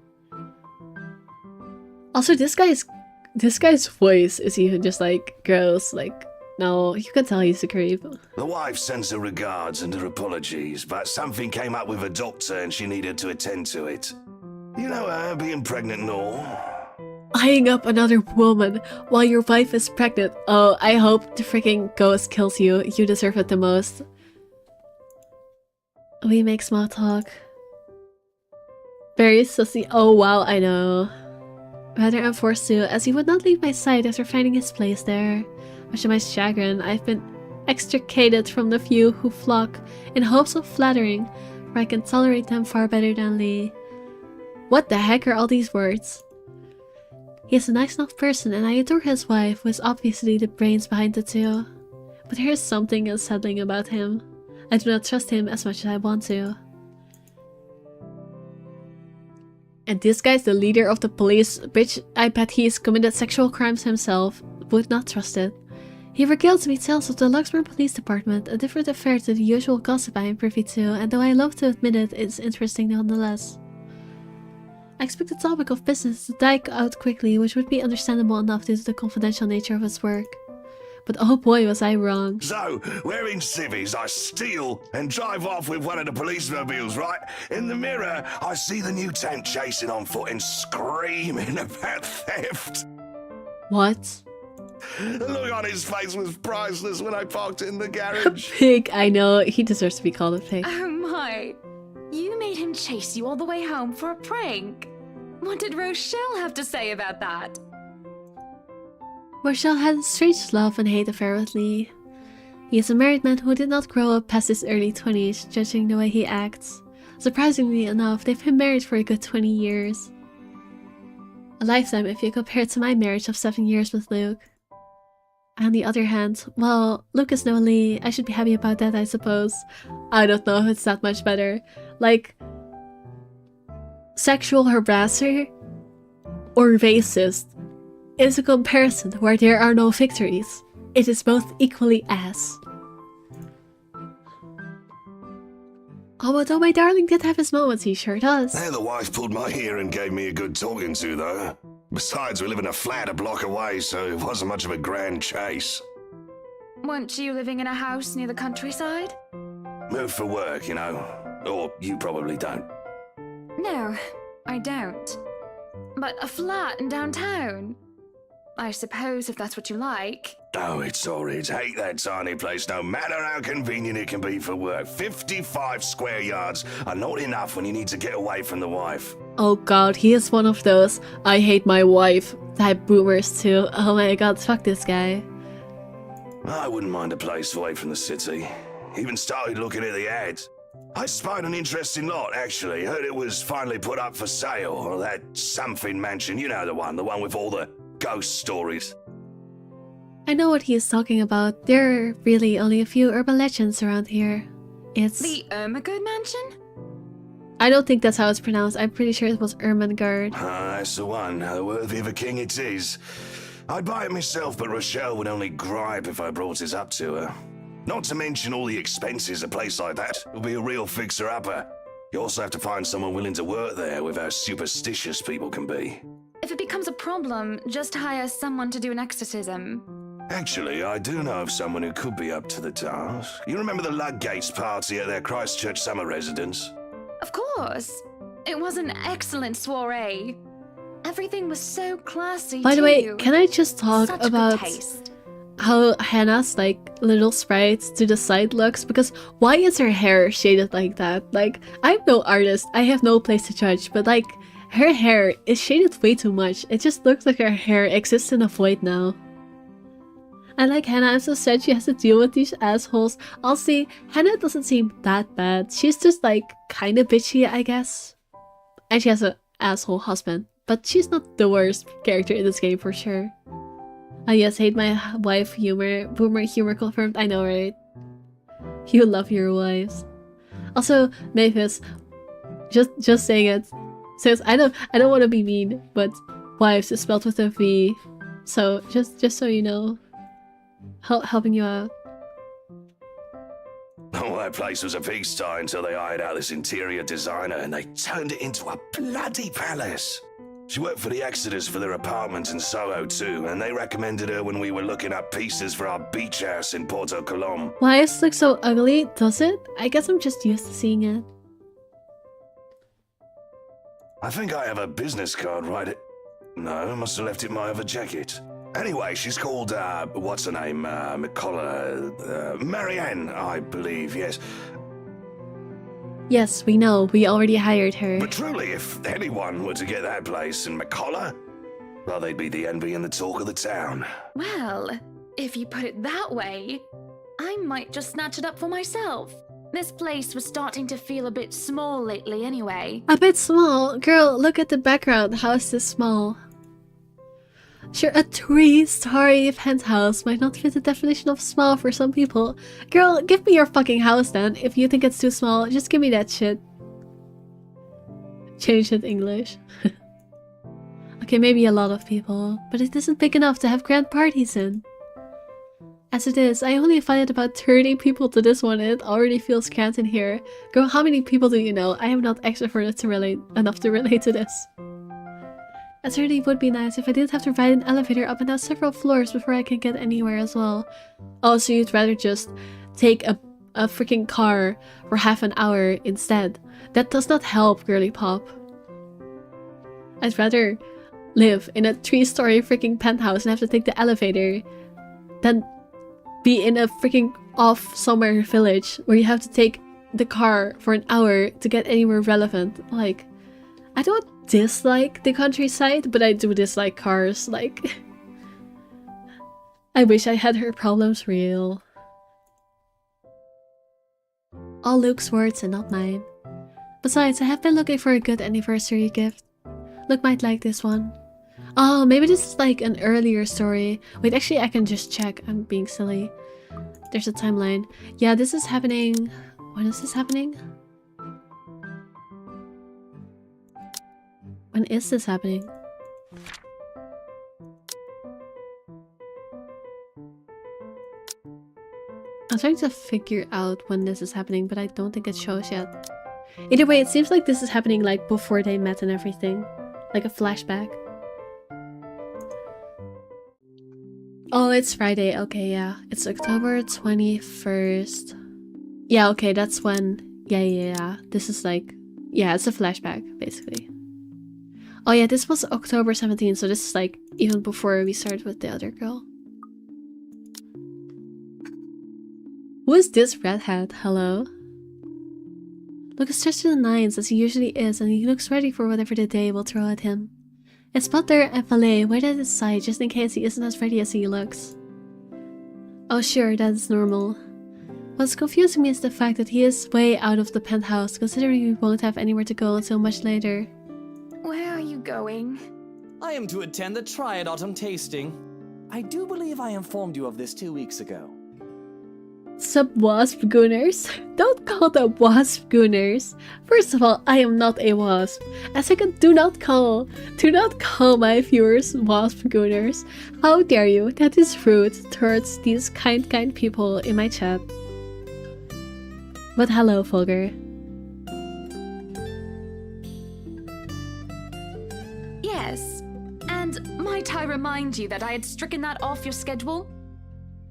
Also, this guy's voice is even just like gross. Like, no, you can tell he's a creep. The wife sends her regards and her apologies, but something came up with a doctor and she needed to attend to it. You know her, being pregnant and all. Eyeing up another woman while your wife is pregnant. Oh, I hope the freaking ghost kills you. You deserve it the most. We make small talk. Very sussy. Oh wow, I know. Rather, I'm forced to, as he would not leave my side after finding his place there. Much to my chagrin, I've been extricated from the few who flock in hopes of flattering, for I can tolerate them far better than Lee. What the heck are all these words? He is a nice enough person, and I adore his wife, who is obviously the brains behind the two. But there is something unsettling about him. I do not trust him as much as I want to. And this guy's the leader of the police, which I bet he's committed sexual crimes himself. Would not trust it. He regales me tales of the Luxembourg Police Department, a different affair to the usual gossip I am privy to, and though I love to admit it, it's interesting nonetheless. I expect the topic of business to die out quickly, which would be understandable enough due to the confidential nature of his work. But oh boy, was I wrong. So, we're in civvies, I steal and drive off with one of the police mobiles, right? In the mirror, I see the new tank chasing on foot and screaming about theft. What? The look on his face was priceless when I parked it in the garage. Pig, I know. He deserves to be called a pig. Oh my. You made him chase you all the way home for a prank. What did Rochelle have to say about that? Rochelle had a strange love and hate affair with Lee. He is a married man who did not grow up past his early 20s, judging the way he acts. Surprisingly enough, they've been married for a good 20 years. A lifetime if you compare it to my marriage of 7 years with Luke. On the other hand, well, Luke is no Lee. I should be happy about that, I suppose. I don't know if it's that much better. Like, sexual harasser or racist is a comparison where there are no victories. It is both equally ass. Oh, but though my darling did have his moments, he sure does. Yeah, the wife pulled my ear and gave me a good talking to, though. Besides, we live in a flat a block away, so it wasn't much of a grand chase. Weren't you living in a house near the countryside? Moved for work, you know. Or you probably don't. No, I don't. But a flat in downtown? I suppose if that's what you like. Oh, it's horrid. Hate that tiny place, no matter how convenient it can be for work. 55 square yards are not enough when you need to get away from the wife. Oh god, he is one of those I hate my wife type boomers too. Oh my god, fuck this guy. I wouldn't mind a place away from the city. Even started looking at the ads. I spied an interesting lot, actually. Heard it was finally put up for sale, or that something mansion, you know the one with all the ghost stories. I know what he is talking about. There are really only a few urban legends around here. It's... The Ermengarde mansion? I don't think that's how it's pronounced. I'm pretty sure it was Ermengarde. That's the one. Worthy of a king it is. I'd buy it myself, but Rochelle would only gripe if I brought it up to her. Not to mention all the expenses a place like that. It'll be a real fixer-upper. You also have to find someone willing to work there with how superstitious people can be. If it becomes a problem, just hire someone to do an exorcism. Actually, I do know of someone who could be up to the task. You remember the Ludgates party at their Christchurch summer residence? Of course. It was an excellent soiree. Everything was so classy. By the way, can I just talk Such about good taste. how Hannah's like little sprites to the side looks? Because why is her hair shaded like that? Like, I'm no artist, I have no place to judge, but like, her hair is shaded way too much. It just looks like her hair exists in a void now. And like Hannah, I'm so sad she has to deal with these assholes. I'll say, Hannah doesn't seem that bad. She's just like kind of bitchy, I guess. And she has an asshole husband. But she's not the worst character in this game for sure. Ah yes, hate my wife humor. Boomer humor confirmed. I know, right? You love your wives. Also, Mavis, just saying it. Says I don't want to be mean, but wives is spelled with a V. So just so you know. Helping you out. Oh, that place was a pigsty until they hired out this interior designer and they turned it into a bloody palace. She worked for the Exodus for their apartment in Soho too, and they recommended her when we were looking up pieces for our beach house in Porto Colom. Why does it look so ugly, does it? I guess I'm just used to seeing it. I think I have a business card, right? No, I must have left it in my other jacket. Anyway, she's called, what's her name? McCullough, Marianne, I believe, yes. Yes, we know. We already hired her. But truly, if anyone were to get that place in McCullough, Well, they'd be the envy and the talk of the town. Well, if you put it that way, I might just snatch it up for myself. This place was starting to feel a bit small lately anyway. A bit small? Girl, look at the background. How is this small? Sure, a 3-story penthouse might not fit the definition of small for some people. Girl, give me your fucking house then. If you think it's too small, just give me that shit. Change it English. Okay, maybe a lot of people, but it isn't big enough to have grand parties in. As it is, I only invited about 30 people to this one and it already feels cramped in here. Girl, how many people do you know? I am not extroverted enough to relate to this. It certainly would be nice if I didn't have to ride an elevator up and down several floors before I can get anywhere as well. Oh, so you'd rather just take a freaking car for half an hour instead. That does not help, girly pop. I'd rather live in a 3-story freaking penthouse and have to take the elevator than be in a freaking off-somewhere village where you have to take the car for an hour to get anywhere relevant. Like, I don't dislike the countryside, but I do dislike cars. Like, I wish I had her problems real. All Luke's words and not mine. Besides, I have been looking for a good anniversary gift. Luke might like this one. Oh, maybe this is like an earlier story. Wait, actually I can just check. I'm being silly. There's a timeline. Yeah, this is happening... When is this happening? When is this happening? I'm trying to figure out when this is happening, but I don't think it shows yet. Either way, it seems like this is happening like before they met and everything. Like a flashback. Oh, it's Friday. Okay, yeah. It's October 21st. Yeah, okay, that's when... Yeah. This is like... Yeah, it's a flashback, basically. Oh yeah, this was October 17th, so this is like even before we started with the other girl. Who is this redhead? Hello? Luke is stretched to the nines as he usually is, and he looks ready for whatever the day will throw at him. His butler and valet wait at his side just in case he isn't as ready as he looks. Oh sure, that is normal. What's confusing me is the fact that he is way out of the penthouse, considering we won't have anywhere to go until much later. Where are you going? I am to attend the Triad Autumn tasting. I do believe I informed you of this 2 weeks ago. Sup wasp gooners? Don't call them wasp gooners. First of all, I am not a wasp. And second, do not call my viewers wasp gooners. How dare you? That is rude towards these kind people in my chat. But hello, Volker. Yes. And might I remind you that I had stricken that off your schedule?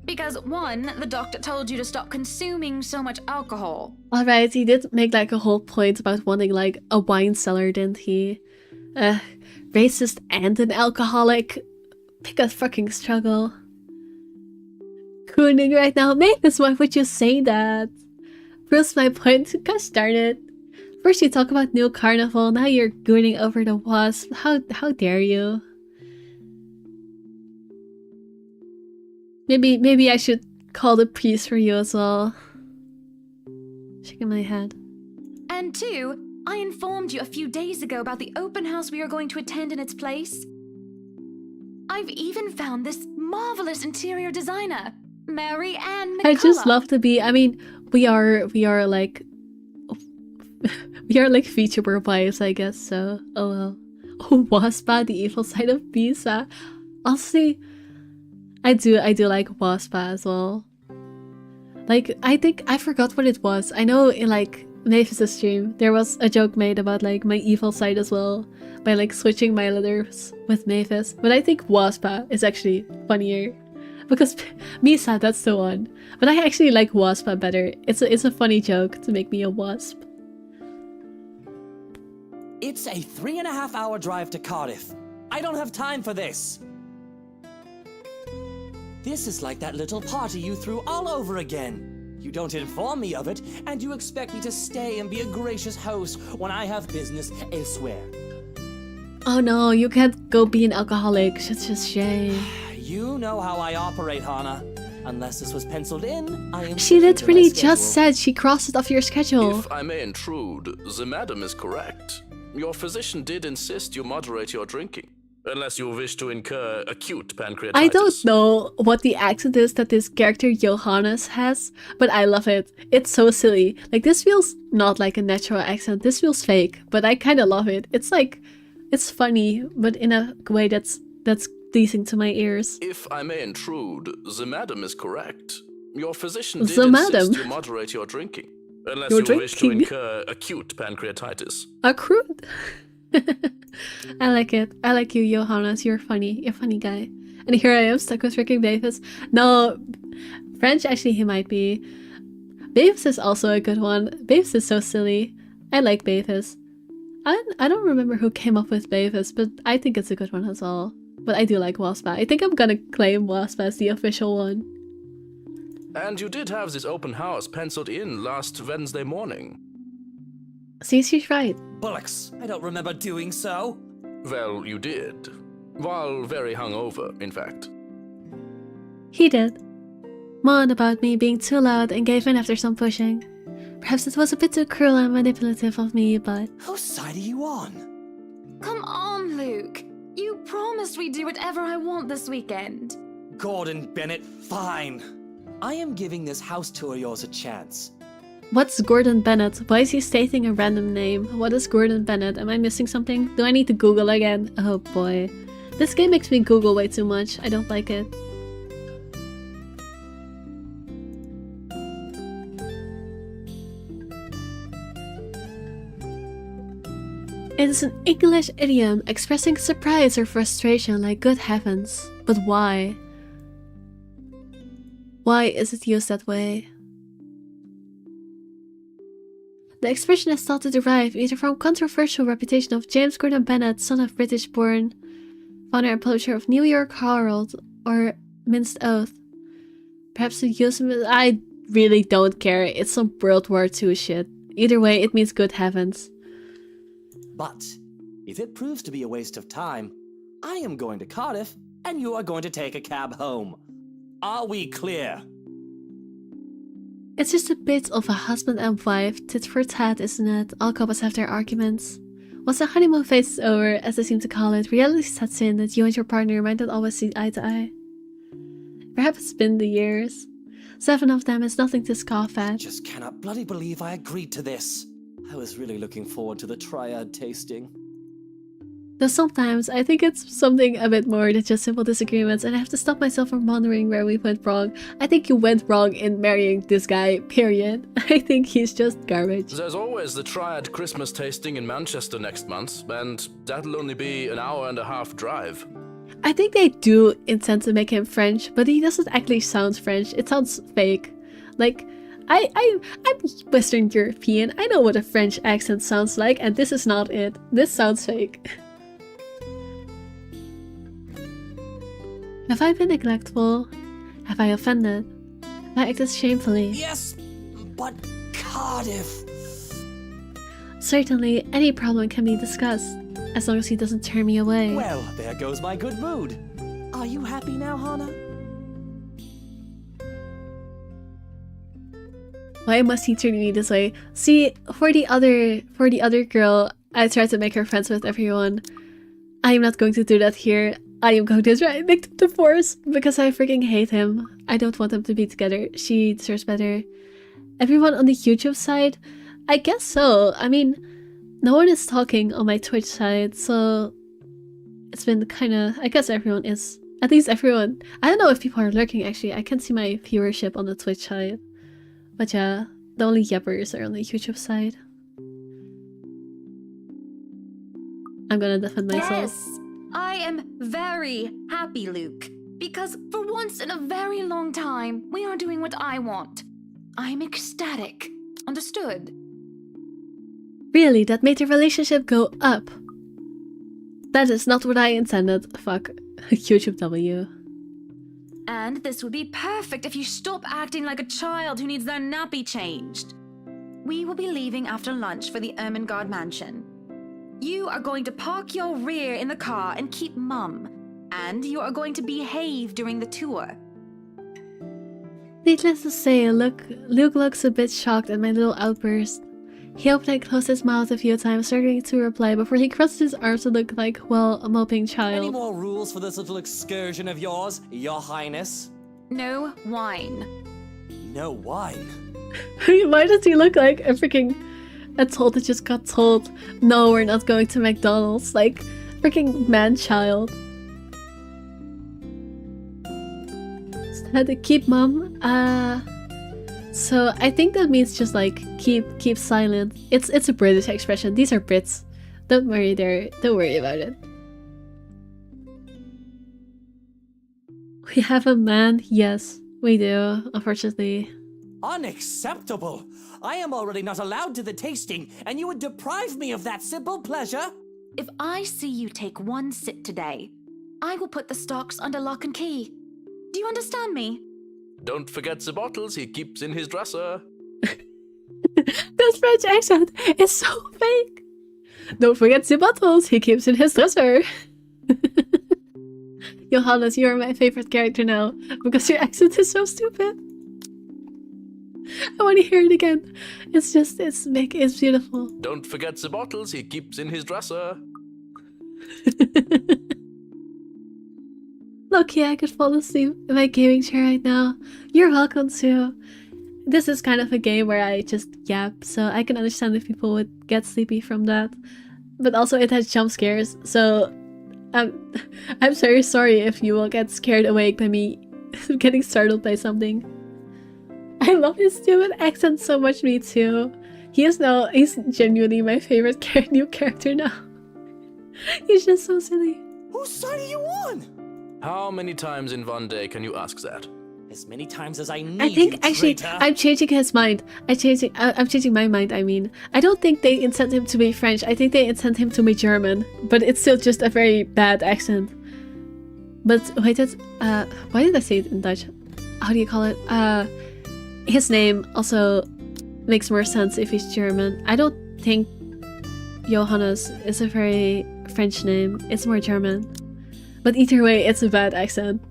Because one, the doctor told you to stop consuming so much alcohol. Alright, he did make like a whole point about wanting like a wine cellar, didn't he? Racist and an alcoholic. Pick a fucking struggle. Cooning right now. Mavis, why would you say that? Proves my point. Gosh darn it. First you talk about new carnival, now you're gooning over the wasp. How dare you? Maybe I should call the priest for you as well. Shaking my head. And two, I informed you a few days ago about the open house we are going to attend in its place. I've even found this marvelous interior designer, Mary Ann McCullough. I just love to be. I mean, we are like we are like VTuber wives, I guess. So oh well. Oh, Waspa, the evil side of Bisa. Honestly, I do like Waspa as well. Like, I think I forgot what it was. I know in like Mavis' stream there was a joke made about like my evil side as well by like switching my letters with Mavis. But I think Waspa is actually funnier because Misa, that's the one. But I actually like Waspa better. It's a funny joke to make me a wasp. It's a 3.5-hour drive to Cardiff. I don't have time for this. This is like that little party you threw all over again. You don't inform me of it, and you expect me to stay and be a gracious host when I have business elsewhere. Oh no, you can't go be an alcoholic. Such a shame. You know how I operate, Hana. Unless this was penciled in, I am. She literally just said she crossed it off your schedule. If I may intrude, the madam is correct. Your physician did insist you moderate your drinking, unless you wish to incur acute pancreatitis. I don't know what the accent is that this character Johannes has, but I love it. It's so silly. Like, this feels not like a natural accent. This feels fake, but I kind of love it. It's like, it's funny, but in a way that's pleasing to my ears. If I may intrude, the madam is correct. Your physician did insist you moderate your drinking, unless you wish to incur acute pancreatitis. Acute? I like it. I like you, Johannes. You're funny. You're a funny guy. And here I am, stuck with Ricky Davis. No, French, actually, he might be. Bavis is also a good one. Bavis is so silly. I like Bavis. I don't remember who came up with Bavis, but I think it's a good one as well. But I do like Waspa. I think I'm gonna claim Waspa as the official one. And you did have this open house penciled in last Wednesday morning. See, she's right. Bullocks, I don't remember doing so. Well, you did. While very hungover, in fact. He did. Moaned about me being too loud and gave in after some pushing. Perhaps it was a bit too cruel and manipulative of me, but... Whose side are you on? Come on, Luke. You promised we'd do whatever I want this weekend. Gordon Bennett, fine. I am giving this house tour of yours a chance. What's Gordon Bennett? Why is he stating a random name? What is Gordon Bennett? Am I missing something? Do I need to Google again? Oh boy. This game makes me Google way too much. I don't like it. It is an English idiom expressing surprise or frustration, like good heavens. But why? Why is it used that way? The expression is thought to derive either from controversial reputation of James Gordon Bennett, son of British-born founder and publisher of New York Herald, or minced oath. Perhaps the use of it, I really don't care. It's some World War II shit. Either way, it means good heavens. But if it proves to be a waste of time, I am going to Cardiff, and you are going to take a cab home. Are we clear? It's just a bit of a husband and wife tit for tat, isn't it? All couples have their arguments. Once the honeymoon phase is over, as they seem to call it, reality sets in that you and your partner might not always see eye to eye. Perhaps it's been the years. 7 of them is nothing to scoff at. I just cannot bloody believe I agreed to this. I was really looking forward to the triad tasting. Though sometimes I think it's something a bit more than just simple disagreements, and I have to stop myself from wondering where we went wrong. I think you went wrong in marrying this guy, period. I think he's just garbage. There's always the triad Christmas tasting in Manchester next month, and that'll only be an hour-and-a-half drive. I think they do intend to make him French, but he doesn't actually sound French. It sounds fake. Like, I'm Western European. I know what a French accent sounds like, and this is not it. This sounds fake. Have I been neglectful? Have I offended? Have I acted shamefully? Yes, but Cardiff. Certainly, any problem can be discussed, as long as he doesn't turn me away. Well, there goes my good mood. Are you happy now, Hana? Why must he turn me this way? See, for the other girl, I try to make her friends with everyone. I am not going to do that here. I am going to try and make them divorce because I freaking hate him. I don't want them to be together. She deserves better. Everyone on the YouTube side? I guess so. I mean, no one is talking on my Twitch side, so it's been kinda... I guess everyone is. At least everyone. I don't know if people are lurking actually. I can't see my viewership on the Twitch side. But yeah, the only yappers are on the YouTube side. I'm gonna defend myself. Yes, I am very happy, Luke. Because for once in a very long time, we are doing what I want. I'm ecstatic. Understood? Really, that made the relationship go up. That is not what I intended. Fuck. YouTube W. And this would be perfect if you stop acting like a child who needs their nappy changed. We will be leaving after lunch for the Ermengarde mansion. You are going to park your rear in the car and keep mum. And you are going to behave during the tour. Needless to say, Luke looks a bit shocked at my little outburst. He opened and closed his mouth a few times, starting to reply before he crossed his arms to look like, well, a moping child. Any more rules for this little excursion of yours, Your Highness? No wine. No wine? Why does he look like a freaking adult that just got told, no, we're not going to McDonald's? Like, freaking man-child. Had to keep mum. So I think that means just like keep silent. It's a British expression. These are Brits. Don't worry there. Don't worry about it. We have a man. Yes, we do. Unfortunately. Unacceptable! I am already not allowed to the tasting, and you would deprive me of that simple pleasure? If I see you take one sip today, I will put the stocks under lock and key. Do you understand me? Don't forget the bottles he keeps in his dresser. This French accent is so fake. Don't forget the bottles he keeps in his dresser. Johannes, you are my favorite character now because your accent is so stupid. I want to hear it again. It's beautiful. Don't forget the bottles he keeps in his dresser. Lucky I could fall asleep in my gaming chair right now. You're welcome to. This is kind of a game where I just yap, so I can understand if people would get sleepy from that. But also it has jump scares, so I'm very sorry if you will get scared awake by me getting startled by something. I love his stupid accent so much, me too. He's genuinely my favorite new character now. He's just so silly. Whose side are you on? How many times in one day can you ask that? As many times as I need. I think you, actually traitor. I'm changing his mind. I'm changing my mind. I mean, I don't think they intend him to be French. I think they intend him to be German, but it's still just a very bad accent. But wait, why did I say it in Dutch? How do you call it? His name also makes more sense if he's German. I don't think Johannes is a very French name. It's more German. But either way, it's a bad accent.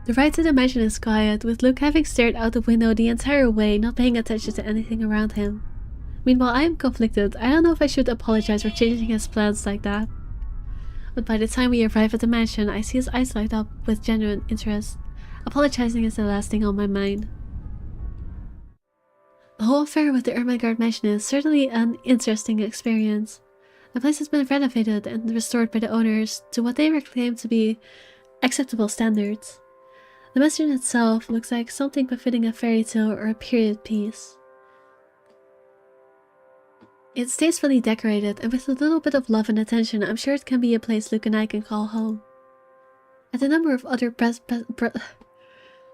The ride to the mansion is quiet, with Luke having stared out the window the entire way, not paying attention to anything around him. Meanwhile, I am conflicted. I don't know if I should apologize for changing his plans like that. But by the time we arrive at the mansion, I see his eyes light up with genuine interest. Apologizing is the last thing on my mind. The whole affair with the Ermengarde mansion is certainly an interesting experience. The place has been renovated and restored by the owners to what they claim to be acceptable standards. The mansion itself looks like something befitting a fairy tale or a period piece. It's tastefully decorated, and with a little bit of love and attention, I'm sure it can be a place Luke and I can call home. And a number of other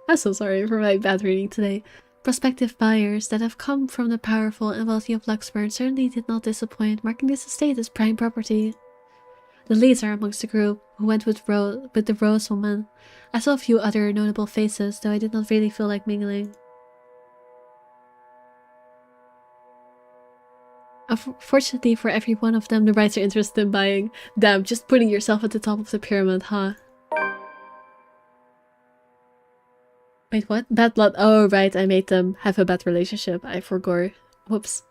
I'm so sorry for my bad reading today. Prospective buyers that have come from the powerful and wealthy of Luxburn certainly did not disappoint, marking this estate as prime property. The leads are amongst the group, who went with the Rose woman. I saw a few other notable faces, though I did not really feel like mingling. Unfortunately for every one of them, the rights are interested in buying. Damn, just putting yourself at the top of the pyramid, huh? Wait, what? Bad blood. Oh, right, I made them have a bad relationship. I forgot. Whoops.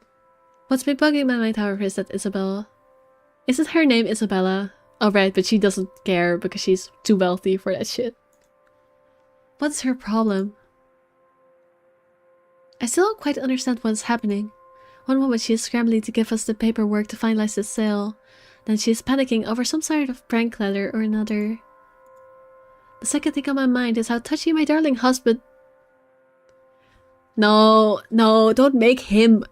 What's been bugging my mind, however, is that Isabella. Isn't her name Isabella? Oh, right, but she doesn't care because she's too wealthy for that shit. What's her problem? I still don't quite understand what's happening. One moment she is scrambling to give us the paperwork to finalize the sale. Then she is panicking over some sort of prank letter or another. The second thing on my mind is how touchy my darling husband... No, don't make him...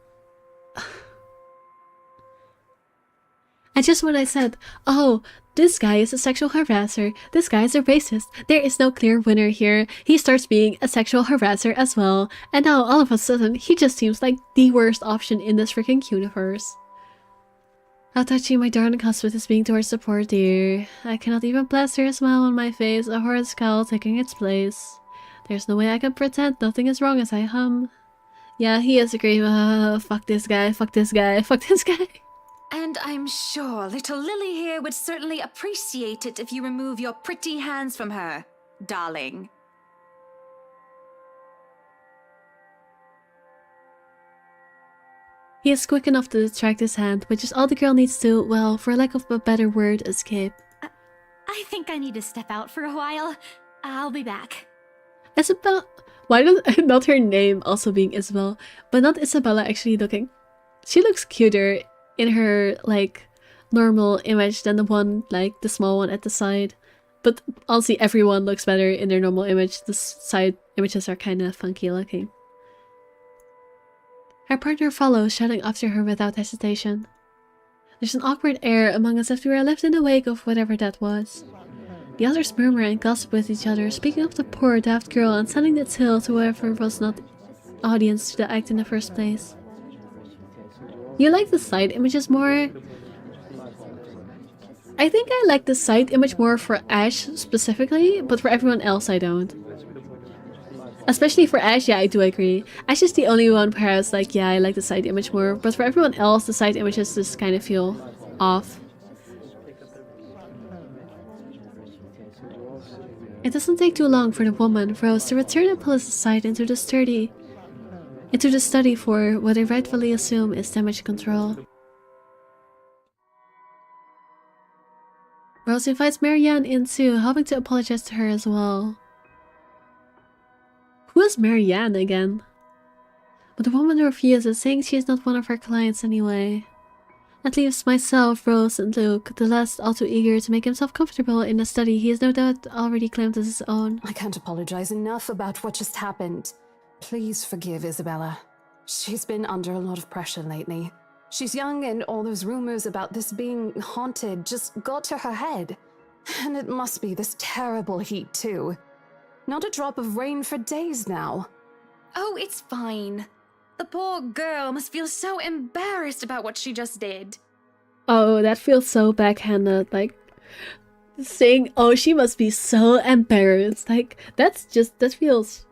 And just when I said, oh, this guy is a sexual harasser, this guy is a racist, there is no clear winner here, he starts being a sexual harasser as well, and now all of a sudden, he just seems like the worst option in this freaking universe. How touchy my darling husband is being towards the poor dear. I cannot even plaster a smile on my face, a horrid scowl taking its place. There's no way I can pretend nothing is wrong as I hum. Yeah, he is agreeing. Fuck this guy, fuck this guy, fuck this guy. And I'm sure little Lily here would certainly appreciate it if you remove your pretty hands from her, darling. He is quick enough to distract his hand, which is all the girl needs to, well, for lack of a better word, escape. I think I need to step out for a while. I'll be back. Isabel... Why does not her name also being Isabel, but not Isabella actually looking? She looks cuter in her, like, normal image than the one, like, the small one at the side. But honestly, everyone looks better in their normal image. The side images are kind of funky looking. Her partner follows, shouting after her without hesitation. There's an awkward air among us if we were left in the wake of whatever that was. The others murmur and gossip with each other, speaking of the poor daft girl and sending the tale to whoever was not audience to the act in the first place. You like the side images more? I think I like the side image more for Ash specifically, but for everyone else I don't. Especially for Ash, yeah, I do agree. Ash is the only one where I was like, yeah, I like the side image more. But for everyone else, the side images just kind of feel off. It doesn't take too long for the woman, Rose, to return and pull us aside into the study for what I rightfully assume is damage control. Rose invites Marianne in too, helping to apologize to her as well. Who is Marianne again? But the woman refuses, saying she is not one of her clients anyway. That leaves myself, Rose, and Luke, the last all too eager to make himself comfortable in a study he has no doubt already claimed as his own. I can't apologize enough about what just happened. Please forgive Isabella. She's been under a lot of pressure lately. She's young and all those rumors about this being haunted just got to her head. And it must be this terrible heat too. Not a drop of rain for days now. Oh, it's fine. The poor girl must feel so embarrassed about what she just did. Oh, that feels so backhanded. Like, saying, oh, she must be so embarrassed. Like, that feels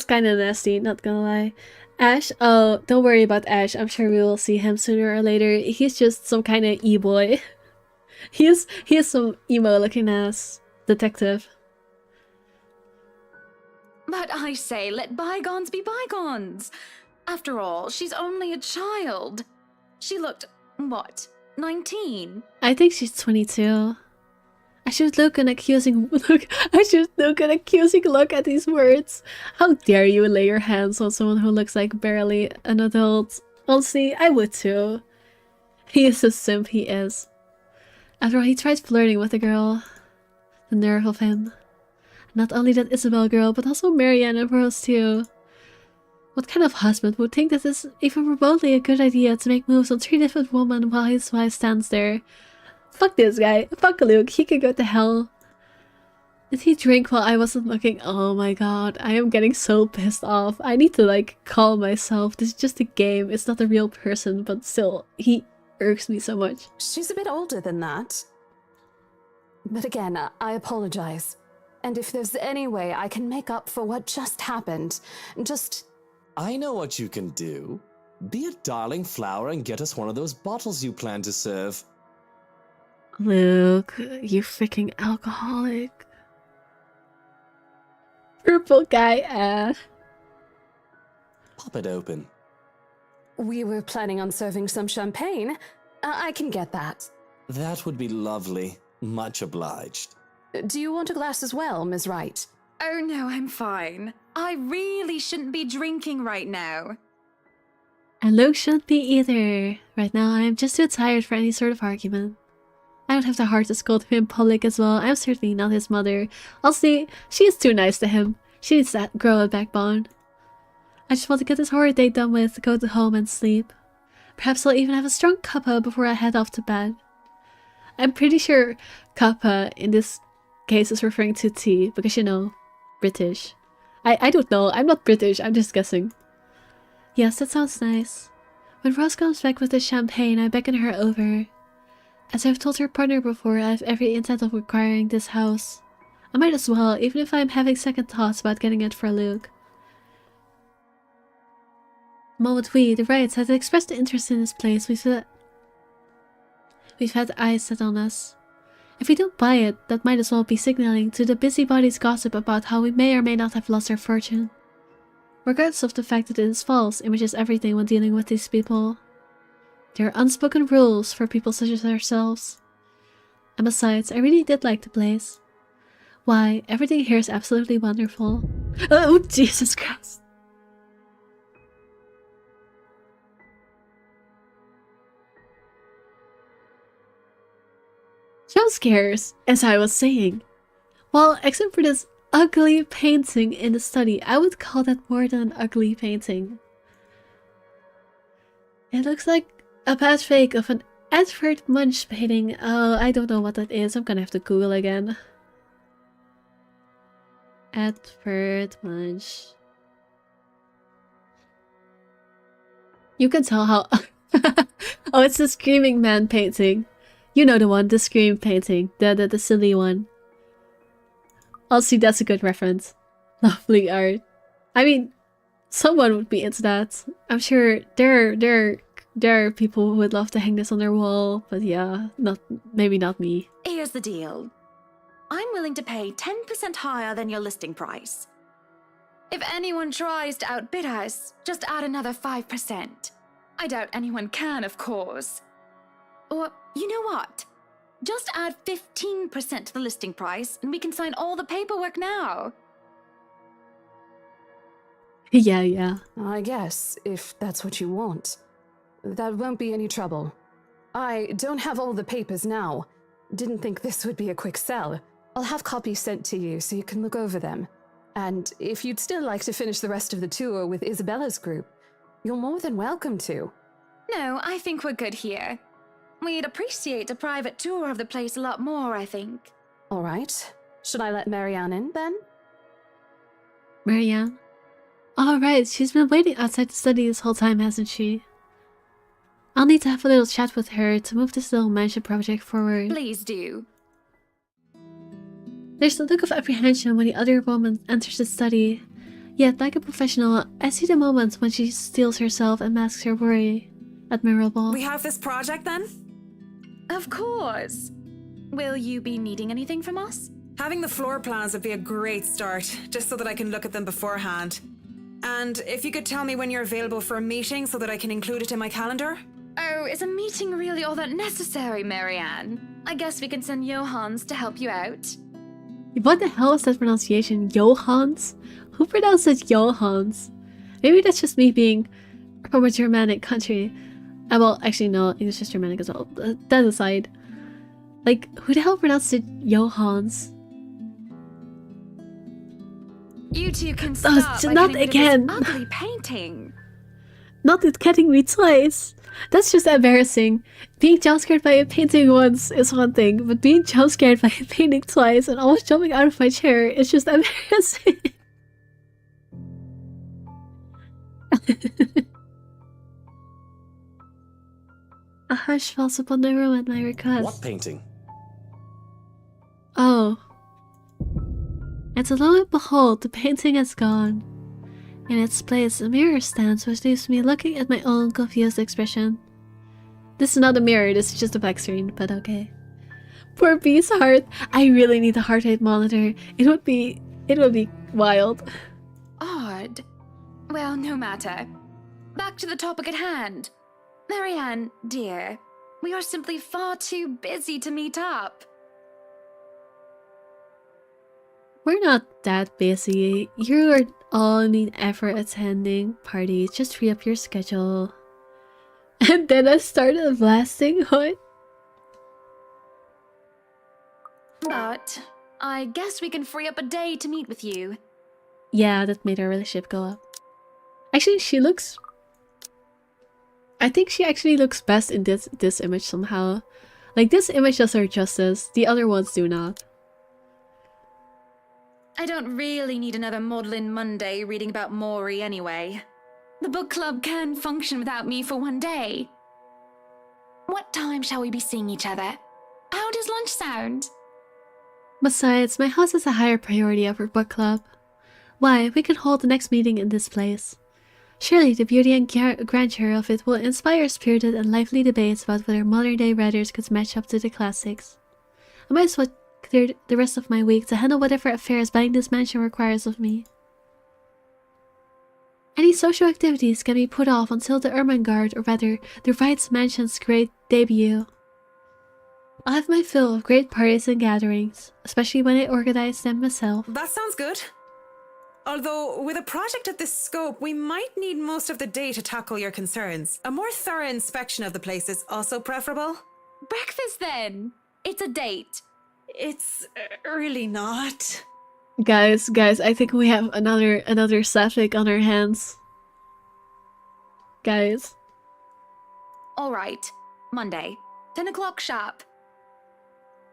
kind of nasty, not gonna lie. Ash, oh, don't worry about Ash. I'm sure we will see him sooner or later. He's just some kind of e-boy. He is some emo-looking ass detective. But I say, let bygones be bygones. After all, she's only a child. She looked, what, 19? I think she's 22. I should look an accusing look at these words. How dare you lay your hands on someone who looks like barely an adult? Honestly, I would too. He is a simp, he is. After all, he tried flirting with the girl. The nerve of him. Not only that Isabel girl, but also Marianne and Rose too. What kind of husband would think that it's even remotely a good idea to make moves on 3 different women while his wife stands there? Fuck this guy. Fuck Luke. He could go to hell. Did he drink while I wasn't looking? Oh my god. I am getting so pissed off. I need to like calm myself. This is just a game. It's not a real person, but still, he irks me so much. She's a bit older than that. But again, I apologize. And if there's any way I can make up for what just happened, just... I know what you can do. Be a darling flower and get us one of those bottles you plan to serve. Luke, you freaking alcoholic. Purple guy, Pop it open. We were planning on serving some champagne. I can get that. That would be lovely. Much obliged. Do you want a glass as well, Ms. Wright? Oh no, I'm fine. I really shouldn't be drinking right now. And Luke shouldn't be either. Right now, I am just too tired for any sort of argument. I don't have the heart to scold him in public as well. I'm certainly not his mother. Honestly, she is too nice to him. She needs to grow a backbone. I just want to get this horror date done with, go home and sleep. Perhaps I'll even have a strong cuppa before I head off to bed. I'm pretty sure cuppa in this case is referring to tea, because you know, British. I don't know, I'm not British, I'm just guessing. Yes, that sounds nice. When Rose comes back with the champagne, I beckon her over. As I've told her partner before, I have every intent of acquiring this house. I might as well, even if I'm having second thoughts about getting it for Luke. The moment we, the Wrights, had expressed interest in this place, we've had eyes set on us. If we don't buy it, that might as well be signaling to the busybodies' gossip about how we may or may not have lost our fortune. Regardless of the fact that it is false, images everything when dealing with these people. There are unspoken rules for people such as ourselves. And besides, I really did like the place. Why, everything here is absolutely wonderful. Oh, Jesus Christ. Jump scares, as I was saying. Well, except for this ugly painting in the study, I would call that more than an ugly painting. It looks like a bad fake of an Edvard Munch painting. Oh, I don't know what that is. I'm gonna have to Google again. Edvard Munch. You can tell how... Oh, it's the Screaming Man painting. You know the one, the Scream painting. The silly one. I'll see, that's a good reference. Lovely art. I mean, someone would be into that. I'm sure there are people who would love to hang this on their wall, but yeah, maybe not me. Here's the deal. I'm willing to pay 10% higher than your listing price. If anyone tries to outbid us, just add another 5%. I doubt anyone can, of course. Or, you know what? Just add 15% to the listing price, and we can sign all the paperwork now. Yeah. I guess, if that's what you want. That won't be any trouble. I don't have all the papers now. Didn't think this would be a quick sell. I'll have copies sent to you so you can look over them. And if you'd still like to finish the rest of the tour with Isabella's group, you're more than welcome to. No, I think we're good here. We'd appreciate a private tour of the place a lot more, I think. All right. Should I let Marianne in, then? Marianne? All right, she's been waiting outside the study this whole time, hasn't she? I'll need to have a little chat with her to move this little mansion project forward. Please do. There's a look of apprehension when the other woman enters the study. Yet, like a professional, I see the moments when she steels herself and masks her worry. Admirable. We have this project, then? Of course. Will you be needing anything from us? Having the floor plans would be a great start, just so that I can look at them beforehand. And if you could tell me when you're available for a meeting so that I can include it in my calendar? Oh, is a meeting really all that necessary, Marianne? I guess we can send Johans to help you out. What the hell is that pronunciation? Johans? Who pronounced it Johans? Maybe that's just me being from a Germanic country. Well, actually no, English is Germanic as well. That aside. Like, who the hell pronounced it Johans? You two can start by not getting rid of again. this ugly painting. Not it getting me twice. That's just embarrassing. Being jump scared by a painting once is one thing, but being jump scared by a painting twice and almost jumping out of my chair is just embarrassing. A hush falls upon the room at my request. What painting? Oh. And to lo and behold, the painting is gone. In its place, a mirror stands, which leaves me looking at my own confused expression. This is not a mirror, this is just a black screen, but okay. Poor Bee's heart. I really need a heart rate monitor. It would be wild. Odd. Well, no matter. Back to the topic at hand. Marianne, dear, we are simply far too busy to meet up. We're not that busy. You are all need ever attending parties. Just free up your schedule. And then I started blasting. What? But I guess we can free up a day to meet with you. Yeah, that made our relationship go up. Actually, I think she actually looks best in this image somehow. Like, this image does her justice. The other ones do not. I don't really need another Maudlin Monday reading about Maury anyway. The book club can function without me for one day. What time shall we be seeing each other? How does lunch sound? Besides, my house is a higher priority over book club. Why, we can hold the next meeting in this place. Surely the beauty and grandeur of it will inspire spirited and lively debates about whether modern-day writers could match up to the classics. I might as well clear the rest of my week to handle whatever affairs buying this mansion requires of me. Any social activities can be put off until the Ermengarde, or rather, the Wrights Mansion's great debut. I'll have my fill of great parties and gatherings, especially when I organize them myself. That sounds good. Although, with a project of this scope, we might need most of the day to tackle your concerns. A more thorough inspection of the place is also preferable. Breakfast then! It's a date. It's really not. Guys, I think we have another sapphic on our hands. Guys. Alright, Monday, 10 o'clock sharp.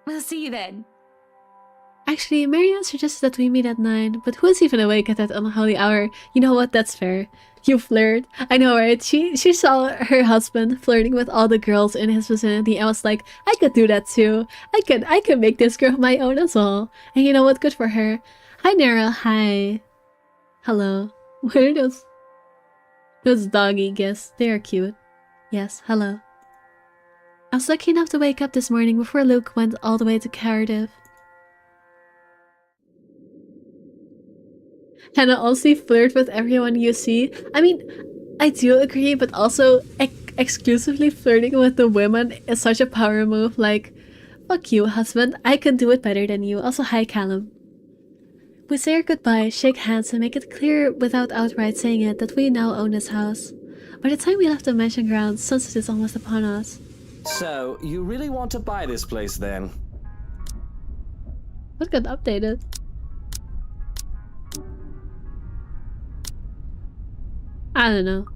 We'll see you then. Actually, Marianne suggested that we meet at 9, but who is even awake at that unholy hour? You know what, that's fair. You flirt. I know, right? She saw her husband flirting with all the girls in his vicinity and was like, I could do that too. I could make this girl my own as well. And you know what? Good for her. Hi, Nara. Hi. Hello. What are those doggy gifts? They are cute. Yes, hello. I was lucky enough to wake up this morning before Luke went all the way to Cardiff. Hannah also flirt with everyone you see. I mean, I do agree, but also exclusively flirting with the women is such a power move. Like, fuck you, husband. I can do it better than you. Also, hi, Callum. We say our goodbye, shake hands, and make it clear without outright saying it that we now own this house. By the time we left the mansion grounds, sunset is almost upon us. So, you really want to buy this place then? What got updated? I don't know.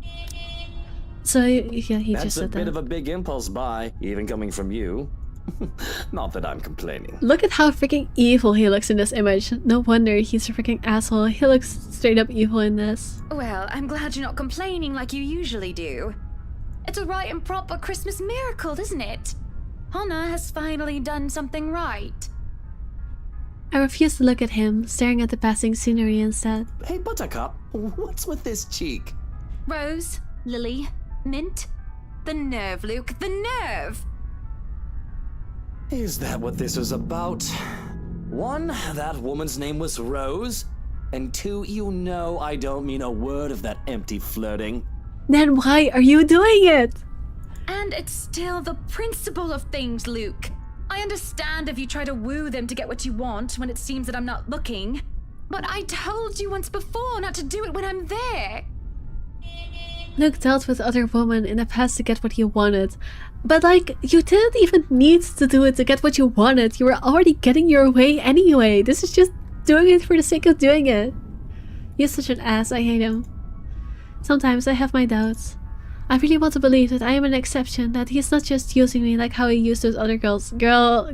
So, yeah, he just said that. That's a bit of a big impulse buy, even coming from you. Not that I'm complaining. Look at how freaking evil he looks in this image. No wonder he's a freaking asshole. He looks straight up evil in this. Well, I'm glad you're not complaining like you usually do. It's a right and proper Christmas miracle, isn't it? Hannah has finally done something right. I refuse to look at him, staring at the passing scenery instead. Hey, Buttercup, what's with this cheek? Rose, Lily, Mint. The nerve, Luke, the nerve! Is that what this was about? 1, that woman's name was Rose. And 2, you know I don't mean a word of that empty flirting. Then why are you doing it? And it's still the principle of things, Luke. I understand if you try to woo them to get what you want when it seems that I'm not looking. But I told you once before not to do it when I'm there. Luke dealt with other women in the past to get what he wanted. But like, you didn't even need to do it to get what you wanted. You were already getting your way anyway. This is just doing it for the sake of doing it. He's such an ass, I hate him. Sometimes I have my doubts. I really want to believe that I am an exception, that he's not just using me like how he used those other girls. Girl,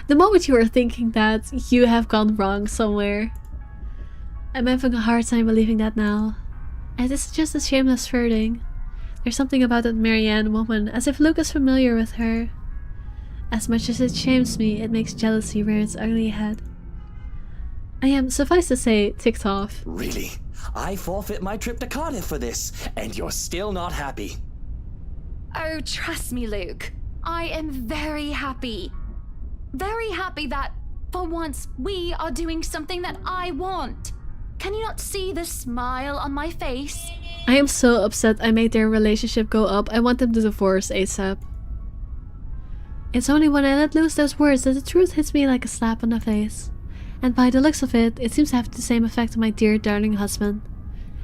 the moment you are thinking that, you have gone wrong somewhere. I'm having a hard time believing that now. And it's just a shameless flirting. There's something about that Marianne woman, as if Luke is familiar with her. As much as it shames me, it makes jealousy rear its ugly head. I am, suffice to say, ticked off. Really? I forfeit my trip to Cardiff for this, and you're still not happy. Oh, trust me, Luke. I am very happy. Very happy that, for once, we are doing something that I want. Can you not see the smile on my face? I am so upset I made their relationship go up. I want them to divorce ASAP. It's only when I let loose those words that the truth hits me like a slap on the face. And by the looks of it, it seems to have the same effect on my dear darling husband.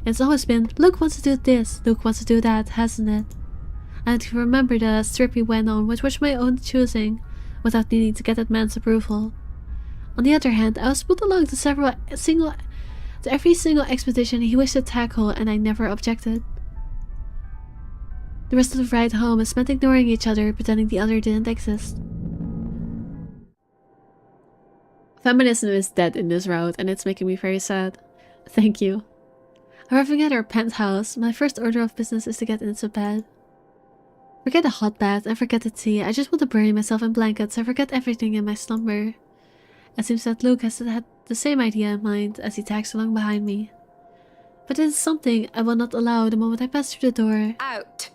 It's always been, Luke wants to do this, Luke wants to do that, hasn't it? And to remember the last trip we went on, which was my own choosing, without needing to get that man's approval. On the other hand, I was pulled along to every single expedition he wished to tackle, and I never objected. The rest of the ride home is spent ignoring each other, pretending the other didn't exist. Feminism is dead in this route, and it's making me very sad. Thank you. Arriving at our penthouse, my first order of business is to get into bed. Forget the hot bath and forget the tea. I just want to bury myself in blankets and forget everything in my slumber. It seems that Luke has had the same idea in mind as he tags along behind me. But it is something I will not allow the moment I pass through the door. Out.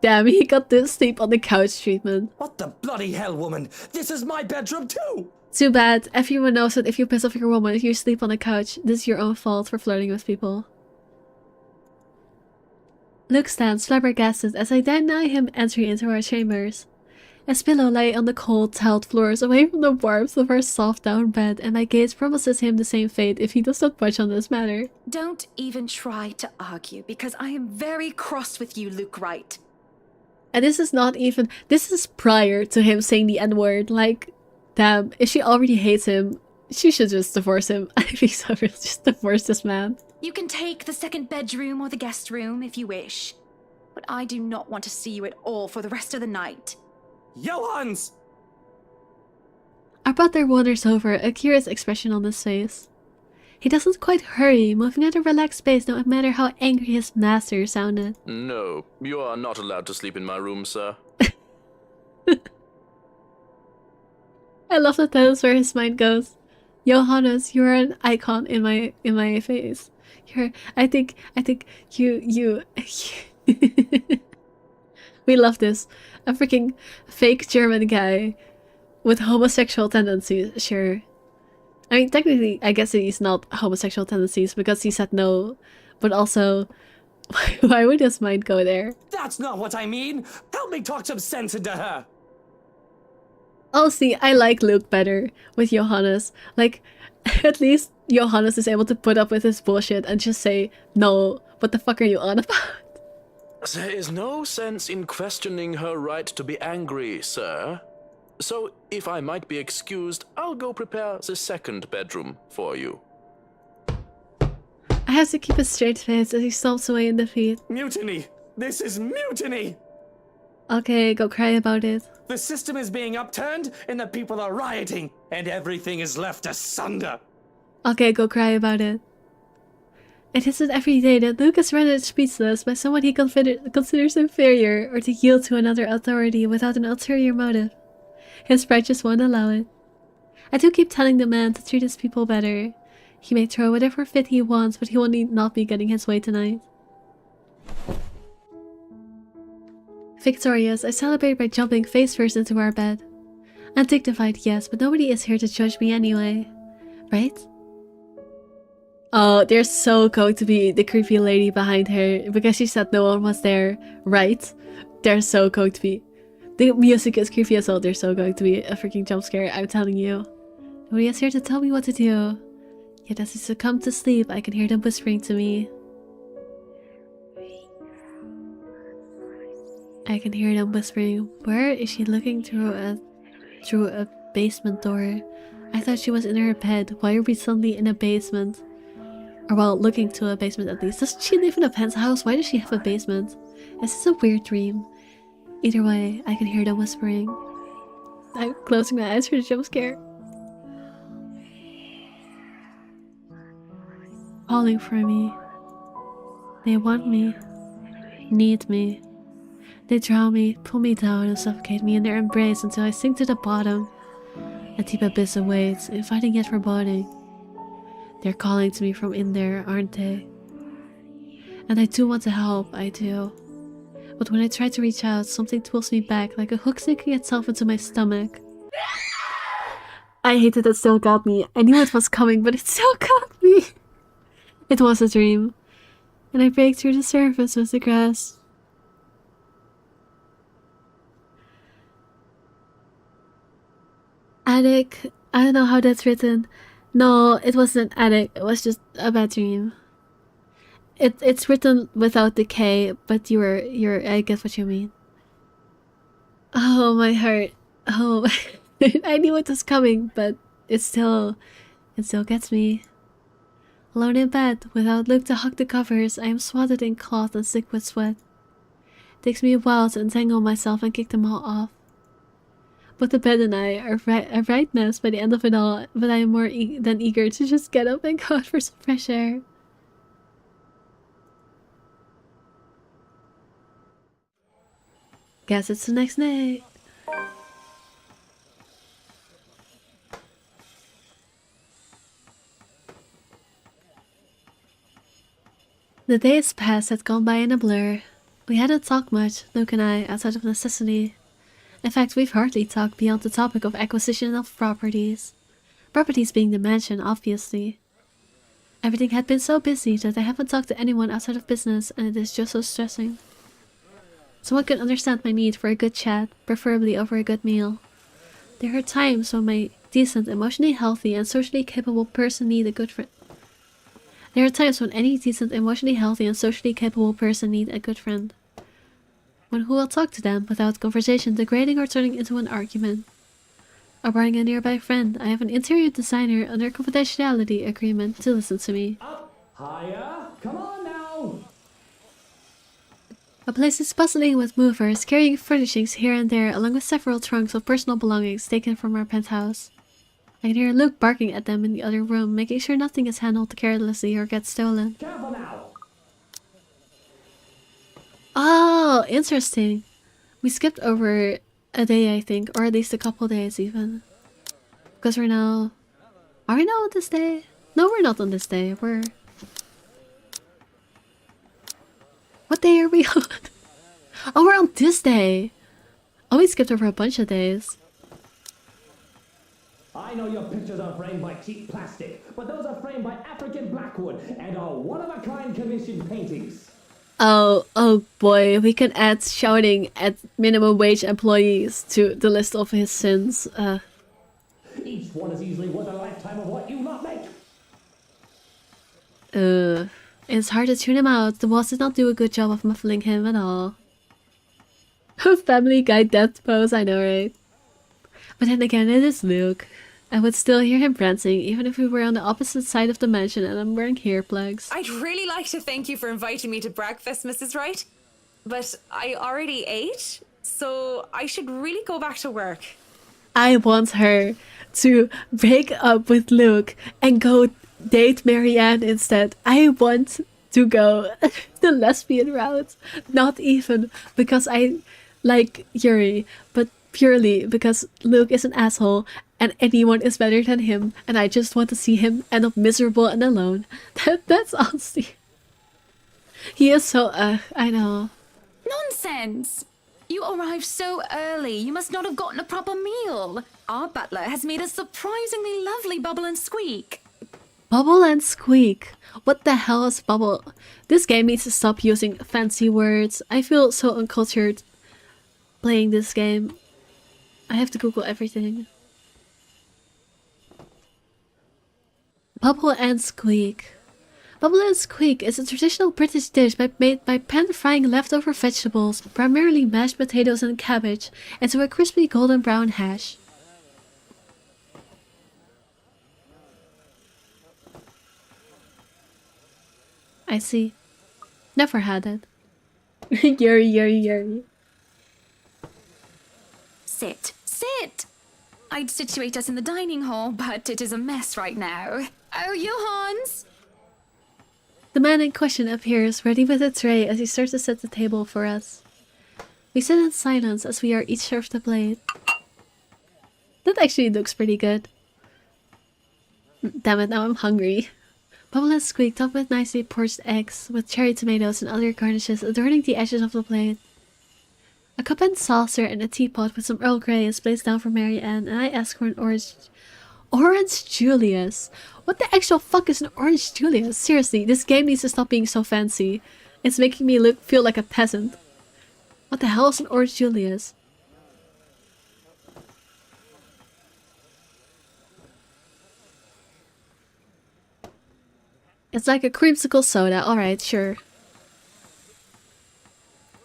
Damn, he got the sleep on the couch treatment. What the bloody hell, woman? This is my bedroom too! Too bad. Everyone knows that if you piss off your woman, if you sleep on the couch, this is your own fault for flirting with people. Luke stands flabbergasted as I deny him entry into our chambers. His pillow lay on the cold, tiled floors away from the warmth of our soft down bed, and my gaze promises him the same fate if he does not budge on this matter. Don't even try to argue, because I am very cross with you, Luke Wright. And this is not even... This is prior to him saying the N-word. Like, damn, if she already hates him, she should just divorce him. I think so, just divorce this man. You can take the second bedroom or the guest room if you wish, but I do not want to see you at all for the rest of the night. Johans! Our butler wanders over, a curious expression on his face. He doesn't quite hurry, moving at a relaxed pace no matter how angry his master sounded. No, you are not allowed to sleep in my room, sir. I love that is where his mind goes. Johannes, you're an icon in my face. I think you we love this. A freaking fake German guy with homosexual tendencies, sure. I mean, technically, I guess he's not homosexual tendencies because he said no, but also, why would his mind go there? That's not what I mean! Help me talk some sense into her! Oh, see, I like Luke better with Johannes. Like, at least Johannes is able to put up with his bullshit and just say, no, what the fuck are you on about? There is no sense in questioning her right to be angry, sir. So, if I might be excused, I'll go prepare the second bedroom for you. I have to keep a straight face as he stomps away in defeat. Mutiny! This is mutiny! Okay, go cry about it. The system is being upturned, and the people are rioting, and everything is left asunder. Okay, go cry about it. It isn't every day that Luke is rendered speechless by someone he considers inferior or to yield to another authority without an ulterior motive. His pride just won't allow it. I do keep telling the man to treat his people better. He may throw whatever fit he wants, but he will not be getting his way tonight. Victorious, I celebrate by jumping face first into our bed. Undignified, yes, but nobody is here to judge me anyway. Right? Oh, there's so going to be the creepy lady behind her because she said no one was there, right? There's so going to be. The music is creepy as well. There's so going to be a freaking jump scare, I'm telling you. Nobody is here to tell me what to do. Yet as I succumb to sleep, I can hear them whispering to me. I can hear them whispering, where is she looking through a basement door? I thought she was in her bed. Why are we suddenly in a basement? Or well, looking to a basement at least. Doesn't she live in a penthouse? Why does she have a basement? Is this a weird dream? Either way, I can hear them whispering. I'm closing my eyes for the jump scare. Calling for me. They want me. Need me. They drown me, pull me down, and suffocate me in their embrace until I sink to the bottom. A deep abyss awaits, inviting yet foreboding. They're calling to me from in there, aren't they? And I do want to help, I do. But when I try to reach out, something pulls me back like a hook sinking itself into my stomach. I hate that it still got me. I knew it was coming, but it still got me. It was a dream. And I break through the surface with the grass. Attic. I don't know how that's written. No, it wasn't an attic. It was just a bad dream. It's written without the K, but I get what you mean. Oh, my heart. Oh, I knew it was coming, but it still gets me. Alone in bed, without Luke to hug the covers, I am swathed in cloth and sick with sweat. It takes me a while to untangle myself and kick them all off. Both the bed and I are a right mess by the end of it all, but I am more than eager to just get up and go out for some fresh air. Guess it's the next night. The days past had gone by in a blur. We hadn't talked much, Luke and I, outside of necessity. In fact, we've hardly talked beyond the topic of acquisition of properties. Properties being the mansion, obviously. Everything had been so busy that I haven't talked to anyone outside of business, and it is just so stressing. Someone could understand my need for a good chat, preferably over a good meal. There are times when my decent, emotionally healthy, and socially capable person need a good friend. There are times when any decent, emotionally healthy, and socially capable person need a good friend. One who will talk to them without conversation degrading or turning into an argument. Or barring a nearby friend, I have an interior designer under confidentiality agreement to listen to me. Up, higher, come on now! A place is bustling with movers, carrying furnishings here and there, along with several trunks of personal belongings taken from our penthouse. I can hear Luke barking at them in the other room, making sure nothing is handled carelessly or gets stolen. Careful now! Oh, interesting. We skipped over a day, I think, or at least a couple days even. Because we're now... Are we now on this day? No, we're not on this day. We're... What day are we on? Oh, we're on this day. Oh, we skipped over a bunch of days. I know your pictures are framed by cheap plastic, but those are framed by African blackwood and are one-of-a-kind commissioned paintings. Oh boy, we can add shouting at minimum wage employees to the list of his sins. Each one is easily worth a lifetime of what you lot make. It's hard to tune him out. The boss did not do a good job of muffling him at all. Family Guy death pose, I know, right? But then again, it is Luke. I would still hear him prancing, even if we were on the opposite side of the mansion and I'm wearing hair plugs. I'd really like to thank you for inviting me to breakfast, Mrs. Wright. But I already ate, so I should really go back to work. I want her to break up with Luke and go date Marianne instead. I want to go the lesbian route. Not even because I like Yuri, but purely because Luke is an asshole and anyone is better than him, and I just want to see him end up miserable and alone. That's honestly... He is so, I know. Nonsense! You arrived so early, you must not have gotten a proper meal. Our butler has made a surprisingly lovely bubble and squeak. Bubble and squeak? What the hell is bubble? This game needs to stop using fancy words. I feel so uncultured playing this game. I have to Google everything. Bubble and squeak. Bubble and squeak is a traditional British dish made by pan-frying leftover vegetables, primarily mashed potatoes and cabbage, into a crispy golden brown hash. I see. Never had it. Yuri. Sit. I'd situate us in the dining hall, but it is a mess right now. Oh, Johans! The man in question appears, ready with a tray as he starts to set the table for us. We sit in silence as we are each served a plate. That actually looks pretty good. Damn it, now I'm hungry. Bubble and squeak topped with nicely poached eggs, with cherry tomatoes and other garnishes adorning the edges of the plate. A cup and saucer and a teapot with some Earl Grey is placed down for Marianne, and I ask for an Orange Julius? What the actual fuck is an Orange Julius? Seriously, this game needs to stop being so fancy. It's making me feel like a peasant. What the hell is an Orange Julius? It's like a creamsicle soda. Alright, sure.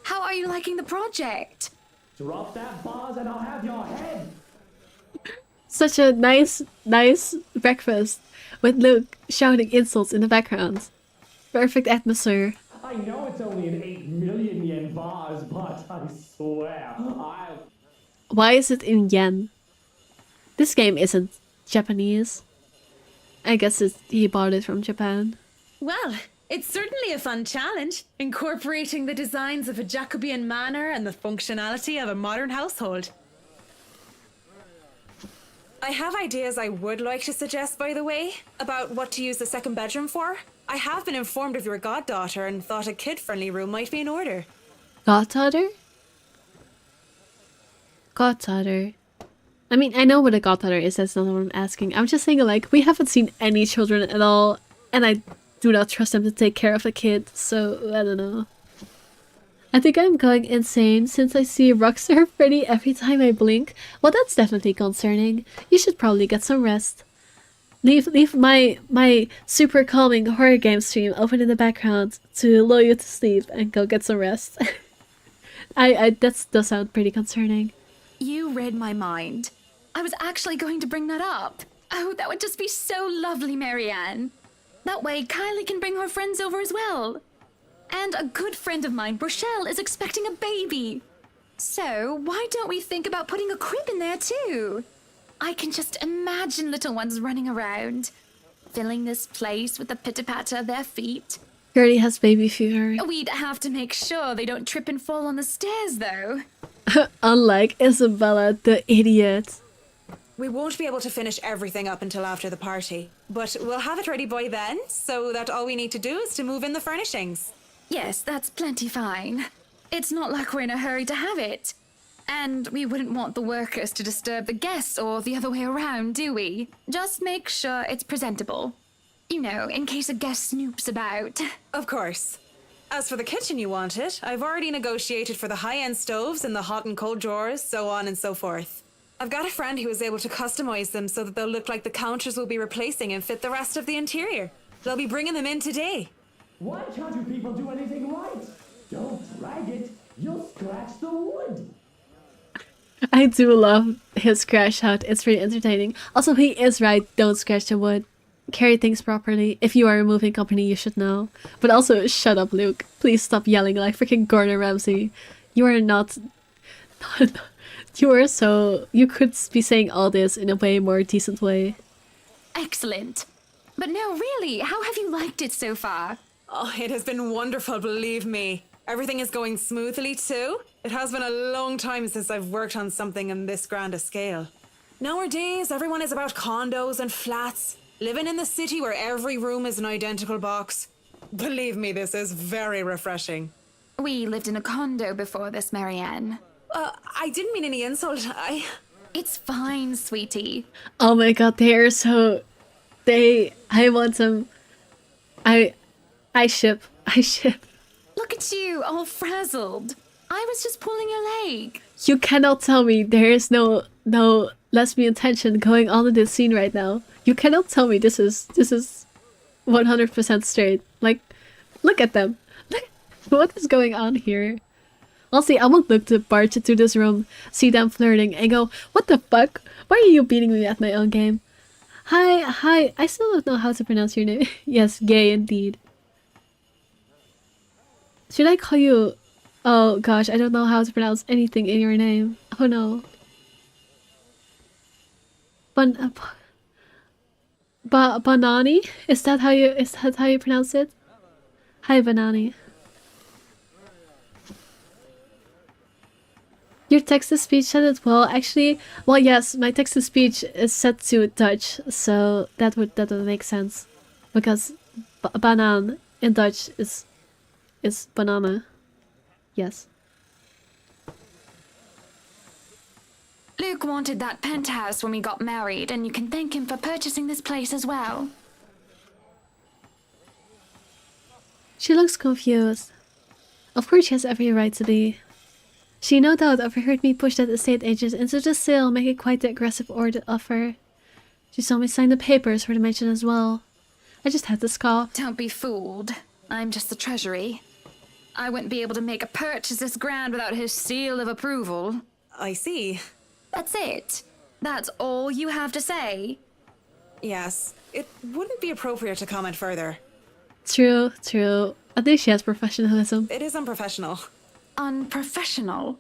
How are you liking the project? Drop that vase and I'll have your head! Such a nice breakfast with Luke shouting insults in the background. Perfect atmosphere. I know it's only an 8 million yen vase, but I swear, Why is it in yen? This game isn't Japanese. I guess he bought it from Japan. Well, it's certainly a fun challenge, incorporating the designs of a Jacobean manor and the functionality of a modern household. I have ideas I would like to suggest, by the way, about what to use the second bedroom for. I have been informed of your goddaughter and thought a kid-friendly room might be in order. Goddaughter? Goddaughter. I mean, I know what a goddaughter is, that's not what I'm asking. I'm just saying, like, we haven't seen any children at all, and I do not trust them to take care of a kid, so I don't know. I think I'm going insane since I see Rockstar Freddy every time I blink. Well, that's definitely concerning. You should probably get some rest. Leave my super calming horror game stream open in the background to lull you to sleep and go get some rest. That does sound pretty concerning. You read my mind. I was actually going to bring that up. Oh, that would just be so lovely, Marianne. That way, Kylie can bring her friends over as well. And a good friend of mine, Rochelle, is expecting a baby. So, why don't we think about putting a crib in there too? I can just imagine little ones running around, filling this place with the pitter-patter of their feet. Gertie has baby fever. We'd have to make sure they don't trip and fall on the stairs, though. Unlike Isabella, the idiot. We won't be able to finish everything up until after the party, but we'll have it ready by then, so that all we need to do is to move in the furnishings. Yes, that's plenty fine. It's not like we're in a hurry to have it. And we wouldn't want the workers to disturb the guests or the other way around, do we? Just make sure it's presentable. You know, in case a guest snoops about. Of course. As for the kitchen you wanted, I've already negotiated for the high-end stoves and the hot and cold drawers, so on and so forth. I've got a friend who is able to customize them so that they'll look like the counters we'll be replacing and fit the rest of the interior. They'll be bringing them in today. Why can't you people do anything right? Don't drag it. You'll scratch the wood. I do love his crash out. It's really entertaining. Also, he is right. Don't scratch the wood. Carry things properly. If you are a moving company, you should know. But also, shut up, Luke. Please stop yelling like freaking Gordon Ramsay. You are not... You are so... You could be saying all this in a way more decent way. Excellent. But no, really, how have you liked it so far? Oh, it has been wonderful, believe me. Everything is going smoothly too. It has been a long time since I've worked on something on this grand a scale. Nowadays, everyone is about condos and flats, living in the city where every room is an identical box. Believe me, this is very refreshing. We lived in a condo before this, Marianne. I didn't mean any insult. It's fine, sweetie. Oh my god, they are so... I want them... I ship. Look at you, all frazzled. I was just pulling your leg. You cannot tell me there is no lesbian tension going on in this scene right now. You cannot tell me this is 100% straight. Like, look at them. What is going on here? Honestly, I would look to barge into this room, see them flirting, and go, what the fuck? Why are you beating me at my own game? Hi, I still don't know how to pronounce your name. Yes, gay indeed. Should I call you... Oh gosh, I don't know how to pronounce anything in your name. Oh no. Banani? Is that how you pronounce it? Hi, Banani. Your text-to-speech said it well. Actually, well, yes, my text-to-speech is set to Dutch, so that would make sense, because banan in Dutch is banana. Yes. Luke wanted that penthouse when we got married, and you can thank him for purchasing this place as well. She looks confused. Of course she has every right to be. She no doubt overheard me push that estate agent into the sale, making quite the aggressive offer. She saw me sign the papers for the mansion as well. I just had to scoff. Don't be fooled. I'm just the treasury. I wouldn't be able to make a purchase this grand without his seal of approval. I see. That's it. That's all you have to say. Yes, it wouldn't be appropriate to comment further. True. At least she has professionalism. It is unprofessional. Unprofessional?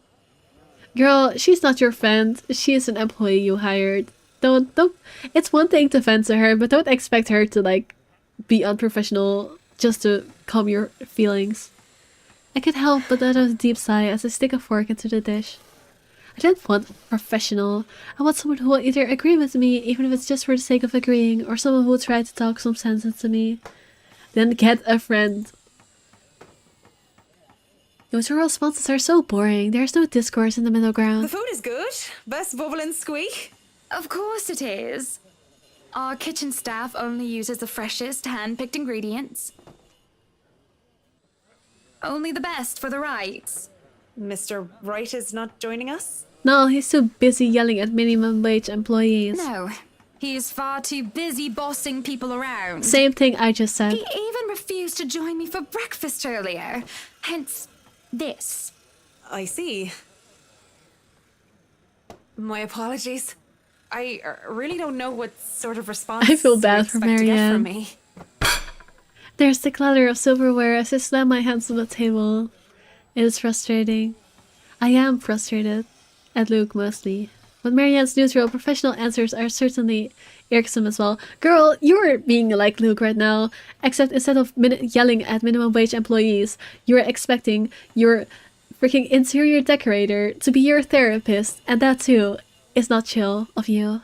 Girl, she's not your friend. She is an employee you hired. Don't. It's one thing to vent to her, but don't expect her to, like, be unprofessional just to calm your feelings. I can't help but let out a deep sigh as I stick a fork into the dish. I don't want a professional. I want someone who will either agree with me, even if it's just for the sake of agreeing, or someone who will try to talk some sense into me. then get a friend. Tutorial responses are so boring. There's no discourse in the middle The ground. food is good. Best bubble and squeak. Of course it is. Our kitchen staff only uses the freshest hand-picked ingredients. Only the best for the rights. Mr. Wright is not joining us? No, he's too busy yelling at minimum wage employees. No, he is far too busy bossing people around. Same thing I just said. He even refused to join me for breakfast earlier. Hence, this. I see. My apologies. I really don't know what sort of response I feel bad you for expect to get Marianne. from me. There's the clatter of silverware as I slam my hands on the table. It is frustrating. I am frustrated. At Luke, mostly. But Marianne's neutral, professional answers are certainly irksome as well. Girl, you're being like Luke right now. Except instead of yelling at minimum wage employees, you're expecting your freaking interior decorator to be your therapist. And that too is not chill of you.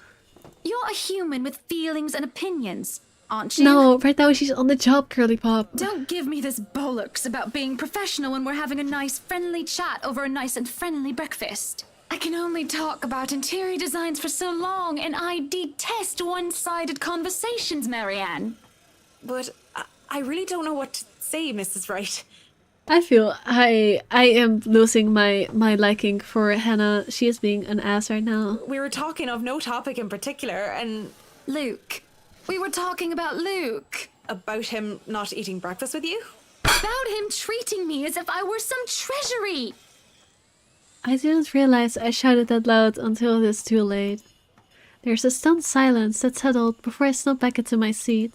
You're a human with feelings and opinions, aren't you? No, right now she's on the job, Curly Pop. Don't give me this bollocks about being professional when we're having a nice friendly chat over a nice and friendly breakfast. I can only talk about interior designs for so long, and I detest one-sided conversations, Marianne. But I really don't know what to say, Mrs. Wright. I feel I am losing my liking for Hannah. She is being an ass right now. We were talking of no topic in particular, and... Luke. We were talking about Luke. About him not eating breakfast with you? About him treating me as if I were some treasury. I didn't realize I shouted that loud until it is too late. There's a stunned silence that settled before I snuck back into my seat.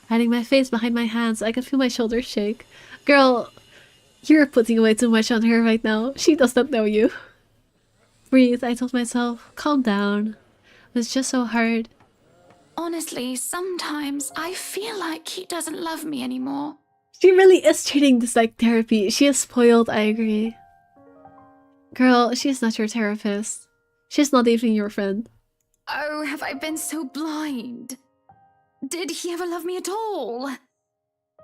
Hiding my face behind my hands, I could feel my shoulders shake. Girl, you're putting way too much on her right now. She does not know you. Breathe, I told myself. Calm down. It's just so hard. Honestly, sometimes I feel like he doesn't love me anymore. She really is treating this like therapy. She is spoiled, I agree. Girl, she's not your therapist. She's not even your friend. Oh, have I been so blind? Did he ever love me at all?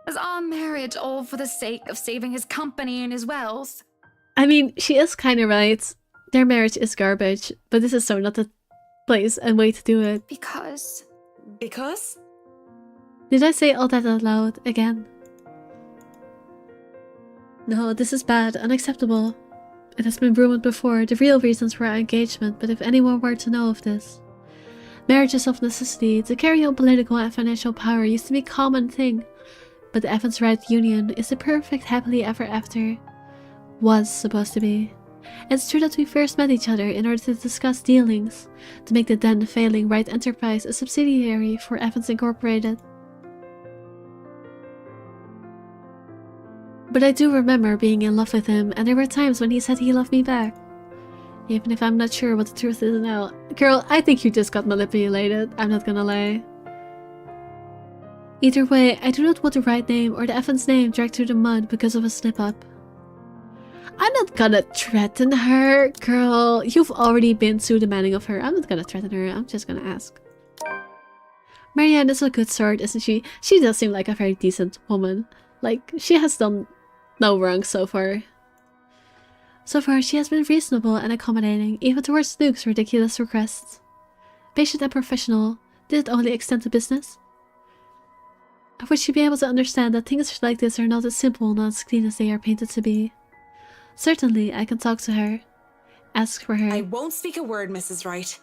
Was our marriage all for the sake of saving his company and his wealth? I mean, she is kind of right. Their marriage is garbage, but this is so not the place and way to do it. Because? Because? Did I say all that out loud again? No, this is bad, unacceptable. It has been rumored before, the real reasons for our engagement, but if anyone were to know of this. Marriage is of necessity. To carry on political and financial power used to be a common thing, but the Evans Wright union is the perfect happily ever after. Was supposed to be. It's true that we first met each other in order to discuss dealings, to make the then failing Wright Enterprise a subsidiary for Evans Incorporated. But I do remember being in love with him, and there were times when he said he loved me back. Even if I'm not sure what the truth is now. Girl, I think you just got manipulated, I'm not gonna lie. Either way, I do not want the Wright name or the Evans name dragged through the mud because of a slip-up. I'm not gonna threaten her, girl. You've already been too demanding of her. I'm not gonna threaten her, I'm just gonna ask. Marianne is a good sort, isn't she? She does seem like a very decent woman. Like, she has done no wrong so far. So far, she has been reasonable and accommodating, even towards Luke's ridiculous requests. Patient and professional, did it only extend to business? Would she be able to understand that things like this are not as simple, not as clean as they are painted to be? Certainly, I can talk to her. Ask for her. I won't speak a word, Mrs. Wright.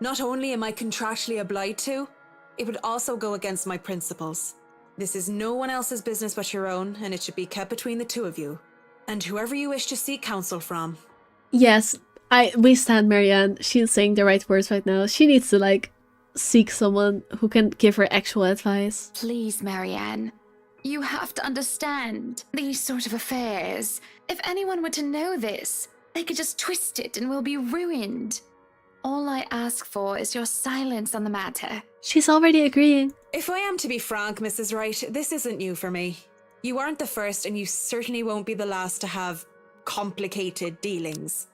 Not only am I contractually obliged to, it would also go against my principles. This is no one else's business but your own, and it should be kept between the two of you. And whoever you wish to seek counsel from. Yes, we stand Marianne. She's saying the right words right now. She needs to, like, seek someone who can give her actual advice. Please, Marianne. You have to understand these sort of affairs. If anyone were to know this, they could just twist it and we'll be ruined. All I ask for is your silence on the matter. She's already agreeing. If I am to be frank, Mrs. Wright, this isn't new for me. You aren't the first, and you certainly won't be the last to have complicated dealings.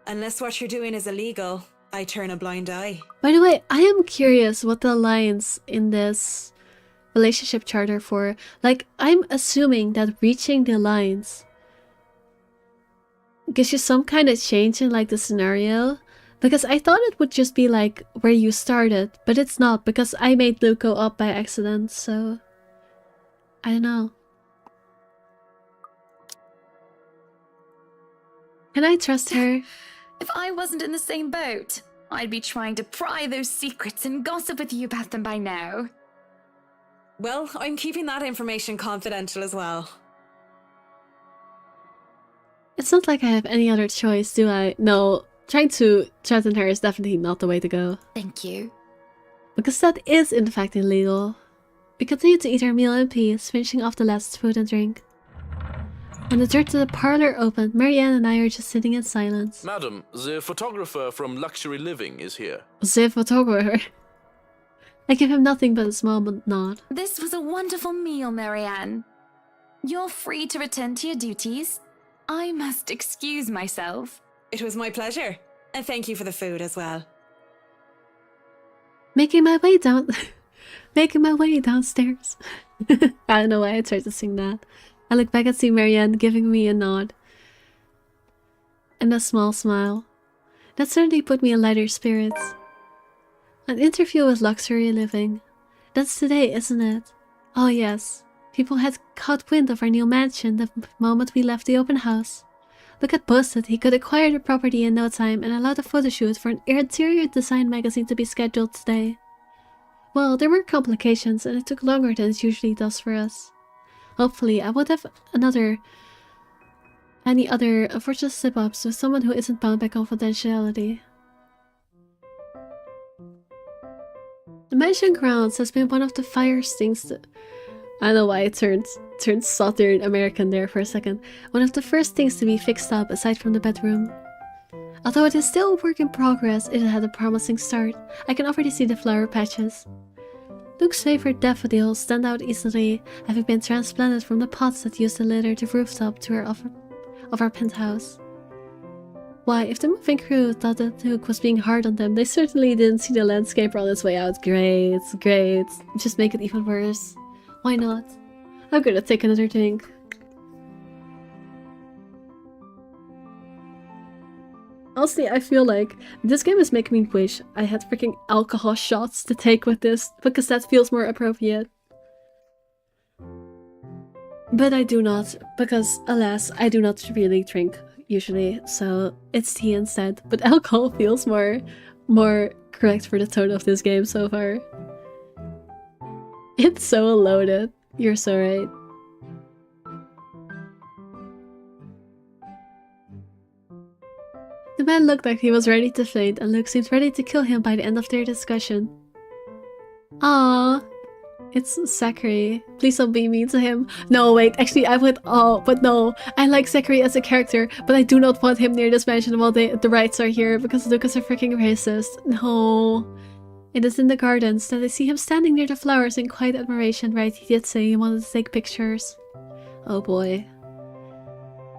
Unless what you're doing is illegal, I turn a blind eye. By the way, I am curious what the lines in this relationship chart are for. Like, I'm assuming that reaching the lines gives you some kind of change in like the scenario. Because I thought it would just be like where you started, but it's not because I made Luke go up by accident, so I don't know. Can I trust her? If I wasn't in the same boat, I'd be trying to pry those secrets and gossip with you about them by now. Well, I'm keeping that information confidential as well. It's not like I have any other choice, do I? No, trying to threaten her is definitely not the way to go. Thank you. Because that is in fact illegal. We continue to eat our meal in peace, finishing off the last food and drink. When the door to the parlor opened, Marianne and I are just sitting in silence. Madam, the photographer from Luxury Living is here. The photographer? I give him nothing but a small nod. This was a wonderful meal, Marianne. You're free to return to your duties. I must excuse myself. It was my pleasure. And thank you for the food as well. Making my way downstairs. I don't know why I tried to sing that. I look back and see Marianne giving me a nod. And a small smile. That certainly put me in lighter spirits. An interview with Luxury Living. That's today, isn't it? Oh yes. People had caught wind of our new mansion the moment we left the open house. Look at Busted, he could acquire the property in no time and allowed a photo shoot for an interior design magazine to be scheduled today. Well, there were complications and it took longer than it usually does for us. Hopefully, I won't have any other unfortunate slip-ups with someone who isn't bound by confidentiality. The mansion grounds has been one of the first things that... I don't know why it turned Southern American there for a second. One of the first things to be fixed up aside from the bedroom. Although it is still a work in progress, it had a promising start. I can already see the flower patches. Luke's favorite daffodils stand out easily, having been transplanted from the pots that used to litter the rooftop to our penthouse. Why, if the moving crew thought that Luke was being hard on them, they certainly didn't see the landscaper on its way out. Great, great. Just make it even worse. Why not? I'm gonna take another drink. Honestly, I feel like this game is making me wish I had freaking alcohol shots to take with this, because that feels more appropriate. But I do not, because alas, I do not really drink usually, so it's tea instead. But alcohol feels more correct for the tone of this game so far. It's so loaded. You're so right. The man looked like he was ready to faint, and Luke seemed ready to kill him by the end of their discussion. Ah, it's Zachary. Please don't be mean to him. No, wait, actually I would. Oh, but no. I like Zachary as a character, but I do not want him near this mansion while the rights are here, because Luke is a freaking racist. No. It is in the gardens that I see him standing near the flowers in quiet admiration. Right, he did say he wanted to take pictures. Oh boy.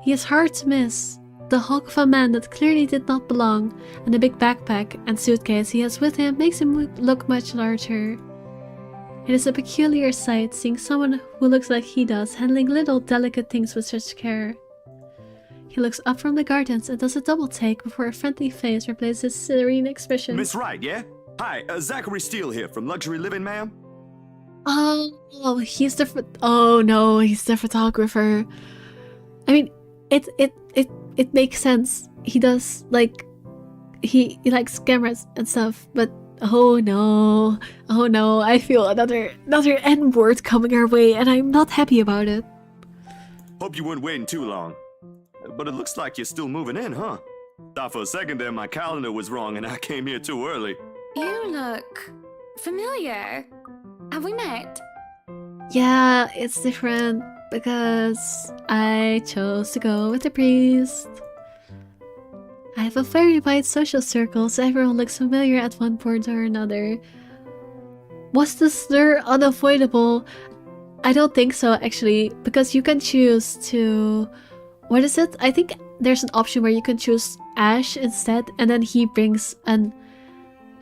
He is hard to miss. The hulk of a man that clearly did not belong, and the big backpack and suitcase he has with him makes him look much larger. It is a peculiar sight seeing someone who looks like he does handling little delicate things with such care. He looks up from the gardens and does a double take before a friendly face replaces his serene expression. Miss Wright, yeah? Hi, Zachary Steele here from Luxury Living, ma'am. Oh, he's the oh no, he's the photographer. I mean, it makes sense. He does like he likes cameras and stuff, but oh no, I feel another N-word coming our way, and I'm not happy about it. Hope you weren't waiting too long. But it looks like you're still moving in, huh? Thought for a second there my calendar was wrong and I came here too early. You look familiar. Have we met? Yeah, it's different because I chose to go with the priest. I have a very wide social circle, so everyone looks familiar at one point or another. Was the slur unavoidable? I don't think so, actually, because you can choose to... What is it? I think there's an option where you can choose Ash instead, and then he brings an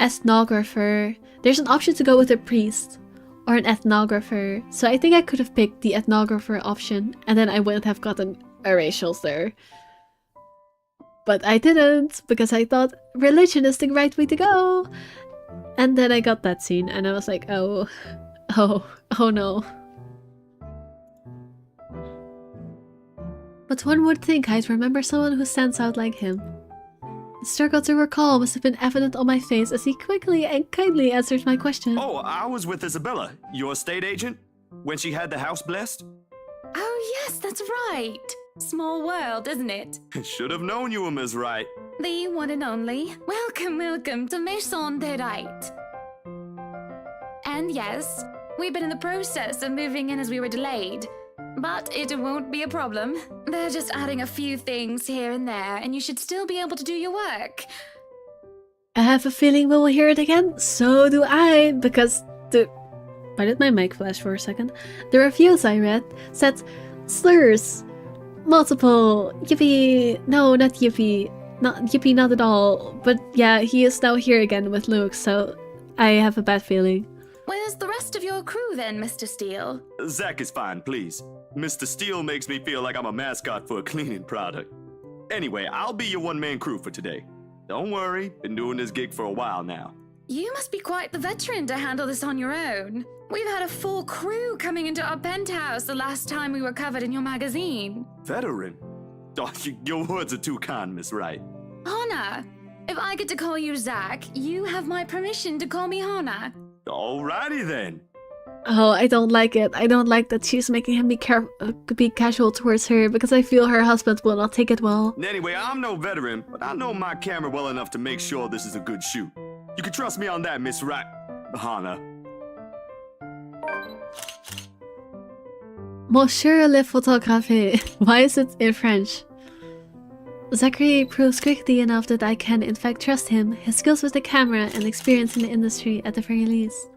ethnographer. There's an option to go with a priest or an ethnographer. So I think I could have picked the ethnographer option and then I wouldn't have gotten a racials there. But I didn't because I thought religion is the right way to go. And then I got that scene and I was like, oh no. But one would think I'd remember someone who stands out like him. The struggle to recall must have been evident on my face as he quickly and kindly answered my question. Oh, I was with Isabella, your estate agent, when she had the house blessed. Oh yes, that's right. Small world, isn't it? Should have known you were Miss Wright. The one and only. Welcome to Maison de Right. And yes, we've been in the process of moving in as we were delayed. But it won't be a problem. They're just adding a few things here and there, and you should still be able to do your work. I have a feeling we will hear it again. So do I, because why did my mic flash for a second? The reviews I read said slurs, multiple, yippee, no, not yippee, not at all. But yeah, he is now here again with Luke, so I have a bad feeling. Where's the rest of your crew then, Mr. Steele? Zach is fine, please. Mr. Steele makes me feel like I'm a mascot for a cleaning product. Anyway, I'll be your one-man crew for today. Don't worry, been doing this gig for a while now. You must be quite the veteran to handle this on your own. We've had a full crew coming into our penthouse the last time we were covered in your magazine. Veteran? Oh, your words are too kind, Miss Wright. Hannah, if I get to call you Zach, you have my permission to call me Hannah. Alrighty then. Oh, I don't like it. I don't like that she's making him be casual towards her because I feel her husband will not take it well. Anyway, I'm no veteran, but I know my camera well enough to make sure this is a good shoot. You can trust me on that, Miss Wright. Hannah. Monsieur le photographe. Why is it in French? Zachary proves quickly enough that I can in fact trust him, his skills with the camera and experience in the industry at the very least.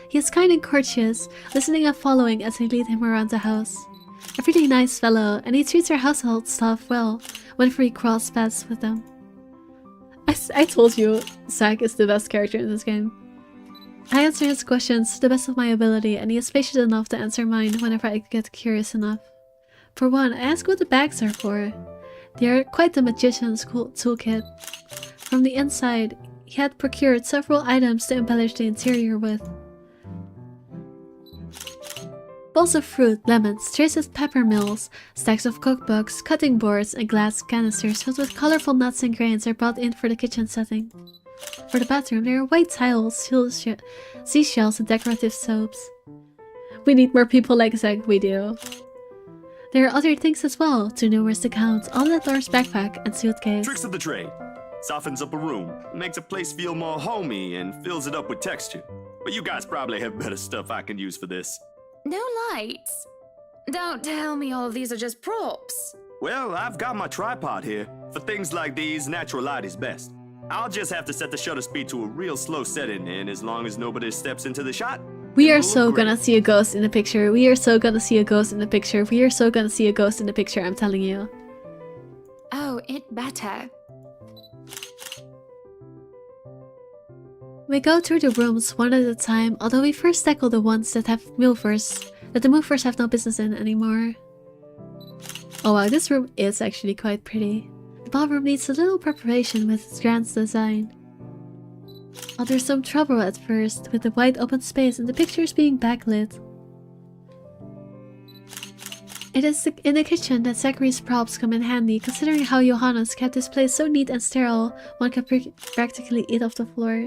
He is kind and courteous, listening and following as I lead him around the house. A really nice fellow, and he treats our household staff well whenever he cross paths with them. I told you, Zach is the best character in this game. I answer his questions to the best of my ability, and he is patient enough to answer mine whenever I get curious enough. For one, I ask what the bags are for. They are quite the magician's toolkit. From the inside, he had procured several items to embellish the interior with. Bowls of fruit, lemons, trays of pepper mills, stacks of cookbooks, cutting boards, and glass canisters filled with colorful nuts and grains are brought in for the kitchen setting. For the bathroom, there are white tiles, seashells, and decorative soaps. We need more people like Zach, we do. There are other things as well, too numerous to count, all in Thor's backpack and suitcase. Tricks of the trade. Softens up a room, makes a place feel more homey, and fills it up with texture. But you guys probably have better stuff I can use for this. No lights? Don't tell me all of these are just props. Well, I've got my tripod here. For things like these, natural light is best. I'll just have to set the shutter speed to a real slow setting, and as long as nobody steps into the shot... We are so gonna see a ghost in the picture. We are so gonna see a ghost in the picture. We are so gonna see a ghost in the picture, I'm telling you. Oh, it better. We go through the rooms one at a time, although we first tackle the ones that have movers, that the movers have no business in anymore. Oh wow, this room is actually quite pretty. The ballroom needs a little preparation with its grand design. Oh, there's some trouble at first, with the wide open space and the pictures being backlit. It is in the kitchen that Zachary's props come in handy, considering how Johannes kept this place so neat and sterile, one can practically eat off the floor.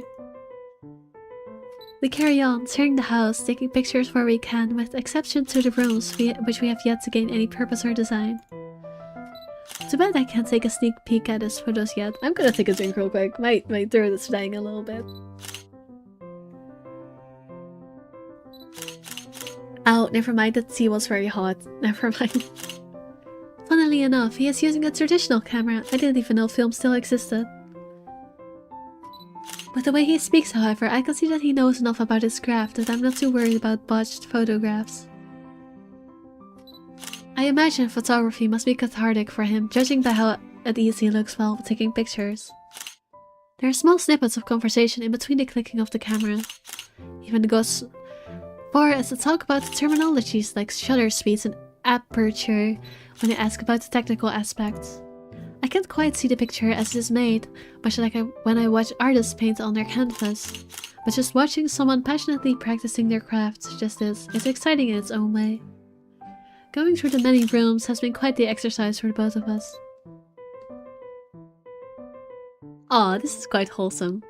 We carry on, touring the house, taking pictures where we can, with exception to the rooms which we have yet to gain any purpose or design. Too bad I can't take a sneak peek at his photos yet. I'm gonna take a drink real quick. My throat is dying a little bit. Oh, never mind, that tea was very hot. Never mind. Funnily enough, he is using a traditional camera. I didn't even know film still existed. With the way he speaks, however, I can see that he knows enough about his craft that I'm not too worried about botched photographs. I imagine photography must be cathartic for him, judging by how at ease he looks while taking pictures. There are small snippets of conversation in between the clicking of the camera. Even goes far as to talk about the terminologies like shutter speeds and aperture when I ask about the technical aspects. I can't quite see the picture as it is made, much like when I watch artists paint on their canvas. But just watching someone passionately practicing their craft such as this is exciting in its own way. Going through the many rooms has been quite the exercise for the both of us. Aw, this is quite wholesome.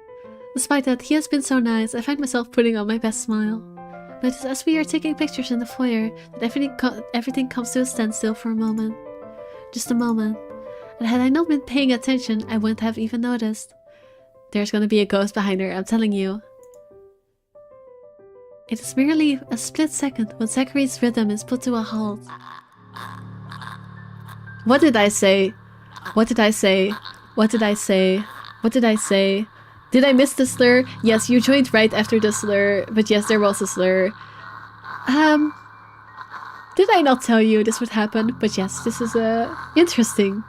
Despite that, he has been so nice, I find myself putting on my best smile. Notice as we are taking pictures in the foyer that everything comes to a standstill for a moment. Just a moment. And had I not been paying attention, I wouldn't have even noticed. There's gonna be a ghost behind her, I'm telling you. It is merely a split second when Zachary's rhythm is put to a halt. What did I say? What did I say? What did I say? What did I say? Did I miss the slur? Yes, you joined right after the slur, but yes, there was a slur. Did I not tell you this would happen? But yes, this is interesting.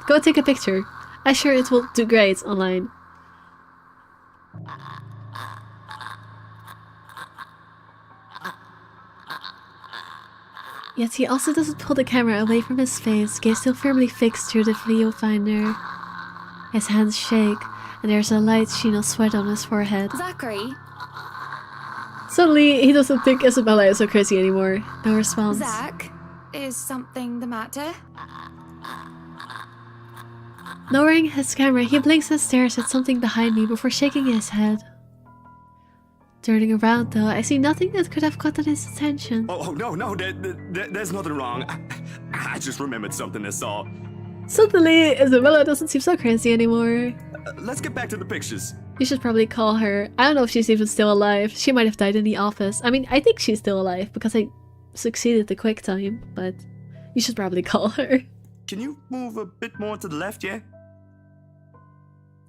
Go take a picture. I'm sure it will do great online. Yet he also doesn't pull the camera away from his face, gaze still firmly fixed through the viewfinder. His hands shake, and there's a light sheen of sweat on his forehead. Zachary? Suddenly, he doesn't think Isabella is so crazy anymore. No response. Zach? Is something the matter? Lowering his camera, he blinks and stares at something behind me before shaking his head. Turning around, though, I see nothing that could have gotten his attention. Oh no, there's nothing wrong. I just remembered something, that's all. Suddenly, Isabella doesn't seem so crazy anymore. Let's get back to the pictures. You should probably call her. I don't know if she's even still alive. She might have died in the office. I mean, I think she's still alive because I succeeded the quick time, but you should probably call her. Can you move a bit more to the left, yeah?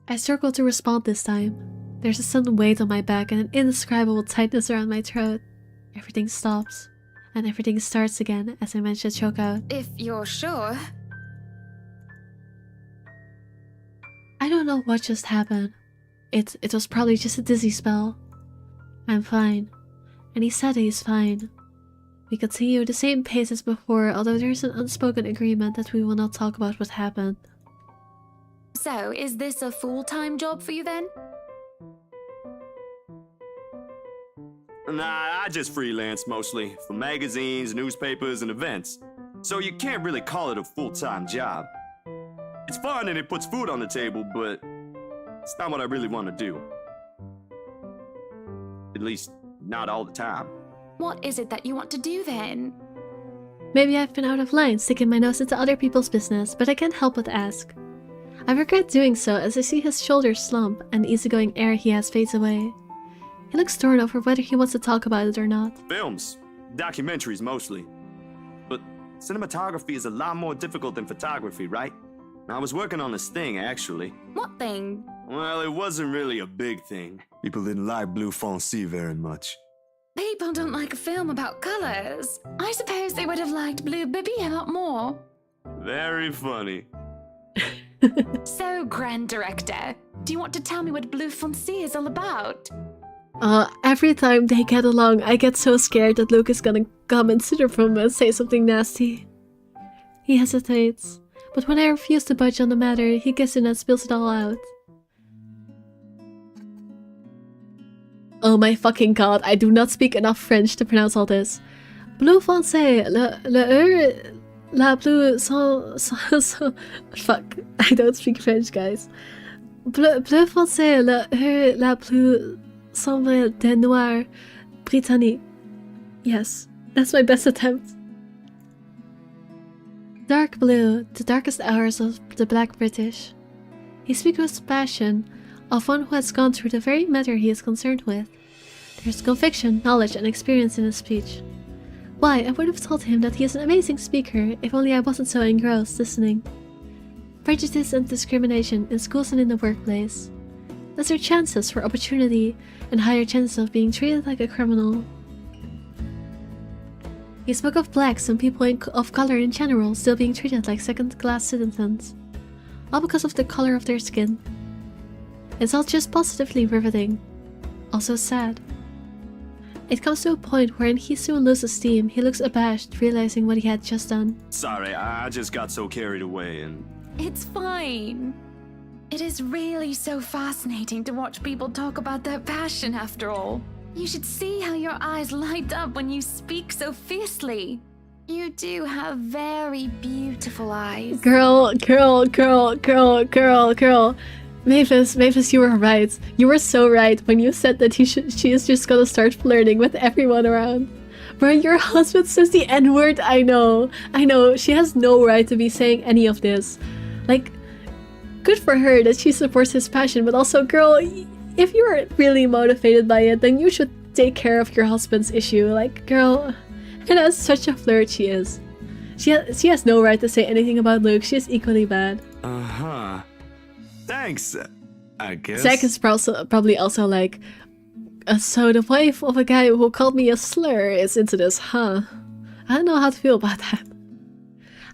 I struggle to respond this time. There's a sudden weight on my back and an indescribable tightness around my throat. Everything stops, and everything starts again as I manage to choke out. If you're sure. I don't know what just happened. It was probably just a dizzy spell. I'm fine. And he said he's fine. We continue the same pace as before, although there's an unspoken agreement that we will not talk about what happened. So, is this a full-time job for you then? Nah, I just freelance mostly, for magazines, newspapers, and events. So you can't really call it a full-time job. It's fun and it puts food on the table, but it's not what I really want to do. At least, not all the time. What is it that you want to do then? Maybe I've been out of line, sticking my nose into other people's business, but I can't help but ask. I regret doing so as I see his shoulders slump and the easygoing air he has fades away. He looks torn over whether he wants to talk about it or not. Films. Documentaries, mostly. But cinematography is a lot more difficult than photography, right? I was working on this thing, actually. What thing? Well, it wasn't really a big thing. People didn't like blue foncé very much. People don't like a film about colors. I suppose they would have liked Blue Bibby a lot more. Very funny. So, Grand Director, do you want to tell me what Blue Foncé is all about? Every time they get along, I get so scared that Luke is gonna come and sit from him and say something nasty. He hesitates, but when I refuse to budge on the matter, he gets in and spills it all out. Oh my fucking god, I do not speak enough French to pronounce all this. Bleu français, la bleu sans... Fuck, I don't speak French, guys. Bleu français, la plus sombre des noirs britanniques. Yes, that's my best attempt. Dark blue, the darkest hours of the Black British. He speaks with passion, of one who has gone through the very matter he is concerned with. There's conviction, knowledge, and experience in his speech. Why, I would have told him that he is an amazing speaker if only I wasn't so engrossed listening. Prejudice and discrimination in schools and in the workplace. Lesser chances for opportunity and higher chances of being treated like a criminal. He spoke of blacks and people of color in general still being treated like second-class citizens, all because of the color of their skin. It's all just positively riveting. Also sad. It comes to a point wherein he soon loses steam. He looks abashed, realizing what he had just done. Sorry, I just got so carried away and... It's fine. It is really so fascinating to watch people talk about their passion after all. You should see how your eyes light up when you speak so fiercely. You do have very beautiful eyes. Girl. Mavis, you were right. You were so right when you said that she is just gonna start flirting with everyone around. Bro, your husband says the N-word. I know. She has no right to be saying any of this. Like, good for her that she supports his passion, but also, girl, if you're really motivated by it, then you should take care of your husband's issue. Like, girl, and that's such a flirt she is. She has no right to say anything about Luke. She is equally bad. Uh-huh. Thanks, I guess. Zach is probably also like, so the wife of a guy who called me a slur is into this, huh? I don't know how to feel about that.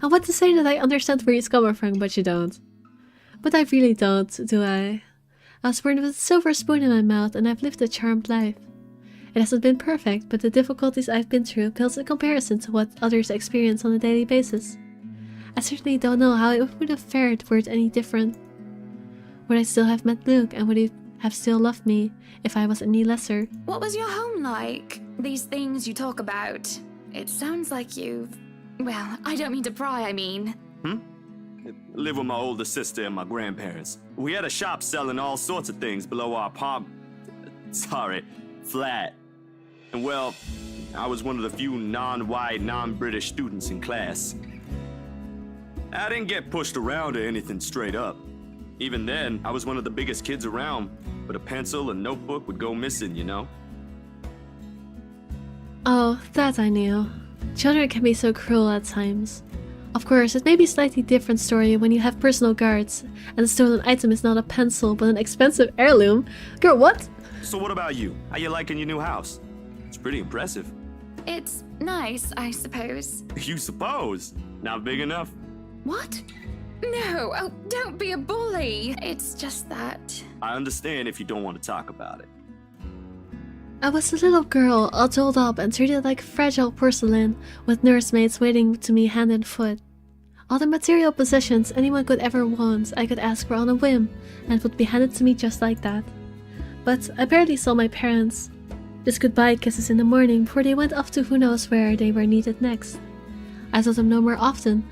I want to say that I understand where he's coming from, but you don't. But I really don't, do I? I was born with a silver spoon in my mouth and I've lived a charmed life. It hasn't been perfect, but the difficulties I've been through pales in comparison to what others experience on a daily basis. I certainly don't know how it would have fared were it any different. Would I still have met Luke, and would he have still loved me if I was any lesser? What was your home like? These things you talk about. It sounds like you've... Well, I don't mean to pry, I mean. Live with my older sister and my grandparents. We had a shop selling all sorts of things below our flat. And well, I was one of the few non-white, non-British students in class. I didn't get pushed around or anything straight up. Even then, I was one of the biggest kids around, but a pencil and notebook would go missing, you know? Oh, that I knew. Children can be so cruel at times. Of course, it may be a slightly different story when you have personal guards, and the stolen item is not a pencil but an expensive heirloom. Girl, what? So what about you? How you liking your new house? It's pretty impressive. It's nice, I suppose. You suppose? Not big enough? What? No, oh, don't be a bully. It's just that... I understand if you don't want to talk about it. I was a little girl, all dolled up and treated like fragile porcelain, with nursemaids waiting to me hand and foot. All the material possessions anyone could ever want, I could ask for on a whim, and would be handed to me just like that. But I barely saw my parents. Just goodbye kisses in the morning before they went off to who knows where they were needed next. I saw them no more often,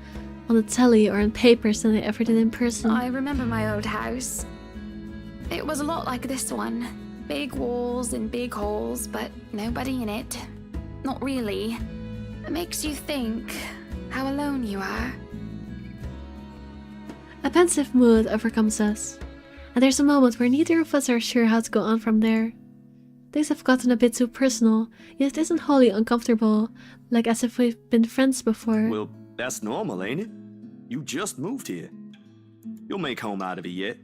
on the telly or in papers, than I ever did in person. I remember my old house. It was a lot like this one. Big walls and big halls, but nobody in it. Not really. It makes you think how alone you are. A pensive mood overcomes us, and there's a moment where neither of us are sure how to go on from there. Things have gotten a bit too personal, yet it isn't wholly uncomfortable, like as if we've been friends before. Well, that's normal, ain't it? You just moved here. You'll make home out of it yet.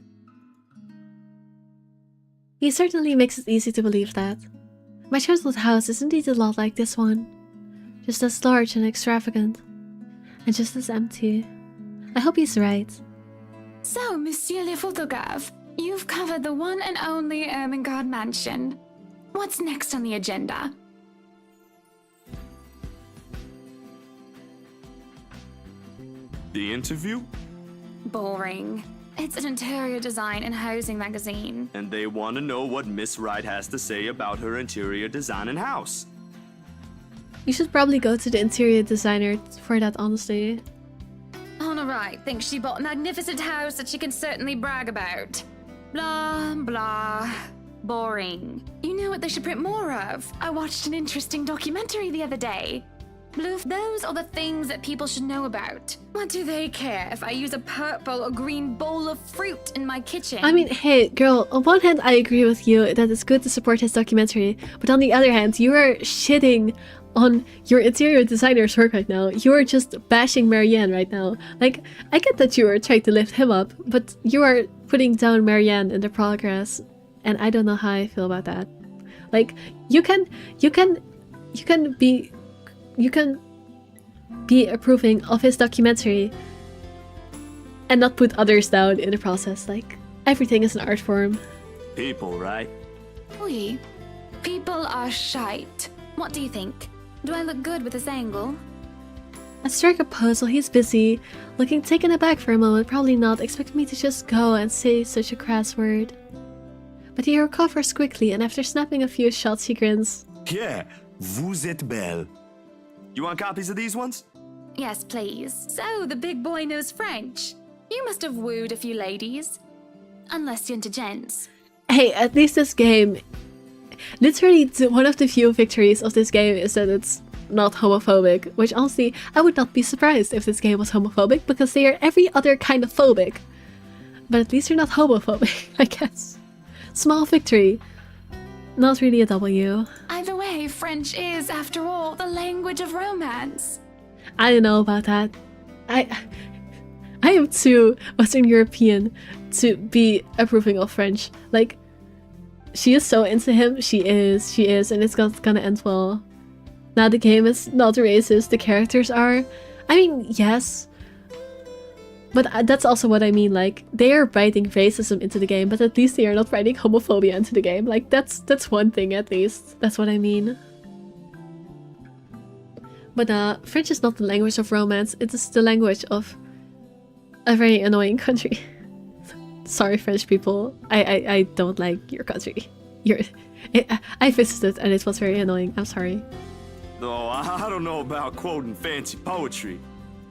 He certainly makes it easy to believe that. My childhood house is indeed a lot like this one. Just as large and extravagant. And just as empty. I hope he's right. So, Monsieur le Photographe, you've covered the one and only Ermengarde mansion. What's next on the agenda? The interview? Boring. It's an interior design and housing magazine. And they want to know what Miss Wright has to say about her interior design and house. You should probably go to the interior designer for that, honestly. Honor Wright thinks she bought a magnificent house that she can certainly brag about. Blah, blah. Boring. You know what they should print more of? I watched an interesting documentary the other day. Bloof, those are the things that people should know about. What do they care if I use a purple or green bowl of fruit in my kitchen? I mean, hey, girl, on one hand I agree with you that it's good to support his documentary, but on the other hand, you are shitting on your interior designer's work right now. You are just bashing Marianne right now. Like, I get that you are trying to lift him up, but you are putting down Marianne in the progress, and I don't know how I feel about that. Like, you can be approving of his documentary and not put others down in the process. Like, everything is an art form. People, right? Oui. People are shite. What do you think? Do I look good with this angle? I strike a pose while he's busy, looking taken aback for a moment, probably not, expecting me to just go and say such a crass word. But he recovers quickly, and after snapping a few shots, he grins. Yeah, vous êtes belle. You want copies of these ones? Yes, please. So, the big boy knows French. You must have wooed a few ladies. Unless you're into gents. Hey, at least this game... Literally, one of the few victories of this game is that it's not homophobic. Which, honestly, I would not be surprised if this game was homophobic, because they are every other kind of phobic. But at least they're not homophobic, I guess. Small victory. Not really a W. Either way, French is, after all, the language of romance. I don't know about that. I am too Western European to be approving of French. Like, she is so into him. She is, and it's gonna end well. Now the game is not racist. The characters are. I mean, yes. But that's also what I mean, like, they are writing racism into the game, but at least they are not writing homophobia into the game. Like, that's one thing at least. That's what I mean. But French is not the language of romance, it is the language of a very annoying country. Sorry, French people. I don't like your country. I visited and it was very annoying. I'm sorry. No, I don't know about quoting fancy poetry.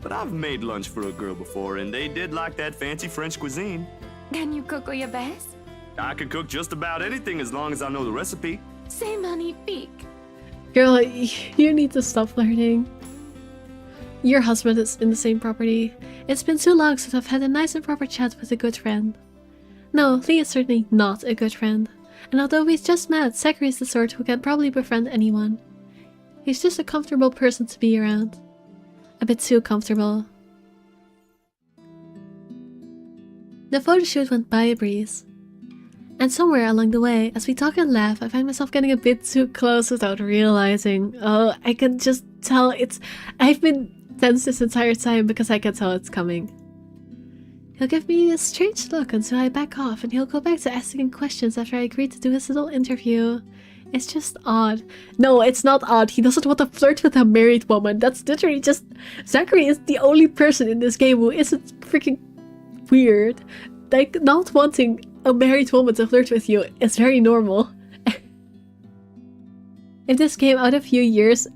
But I've made lunch for a girl before, and they did like that fancy French cuisine. Can you cook your best? I can cook just about anything as long as I know the recipe. C'est magnifique. Girl, you need to stop flirting. Your husband is in the same property. It's been too long since I've had a nice and proper chat with a good friend. No, Lee is certainly not a good friend. And although we've just met, Zachary is the sort who can probably befriend anyone. He's just a comfortable person to be around. A bit too comfortable. The photo shoot went by a breeze. And somewhere along the way, as we talk and laugh, I find myself getting a bit too close without realizing. Oh, I can just tell I've been tense this entire time because I can tell it's coming. He'll give me a strange look until I back off, and he'll go back to asking questions after I agree to do his little interview. It's just odd. No, it's not odd. He doesn't want to flirt with a married woman. That's literally just... Zachary is the only person in this game who isn't freaking weird. Like, not wanting a married woman to flirt with you is very normal. If this came out a few years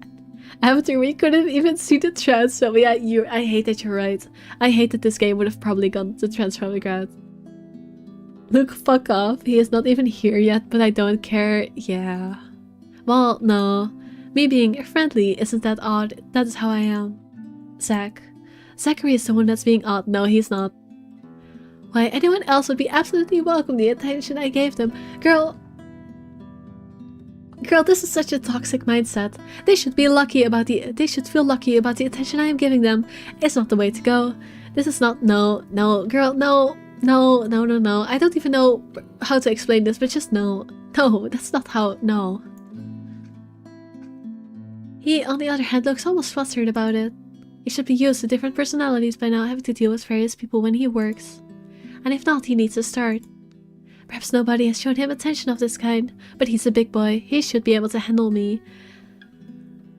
after, we couldn't even see the trans. So yeah, I hate that you're right. I hate that this game would have probably gone the transphobic route. Luke, fuck off. He is not even here yet, but I don't care. Yeah. Well, no. Me being friendly isn't that odd. That is how I am. Zachary is the one that's being odd. No, he's not. Why, anyone else would be absolutely welcome the attention I gave them. Girl, this is such a toxic mindset. They should feel lucky about the attention I am giving them. It's not the way to go. This is not... No, girl, no. No. I don't even know how to explain this, but just no. No, that's not how... No. He, on the other hand, looks almost flustered about it. He should be used to different personalities by now, having to deal with various people when he works. And if not, he needs to start. Perhaps nobody has shown him attention of this kind, but he's a big boy. He should be able to handle me.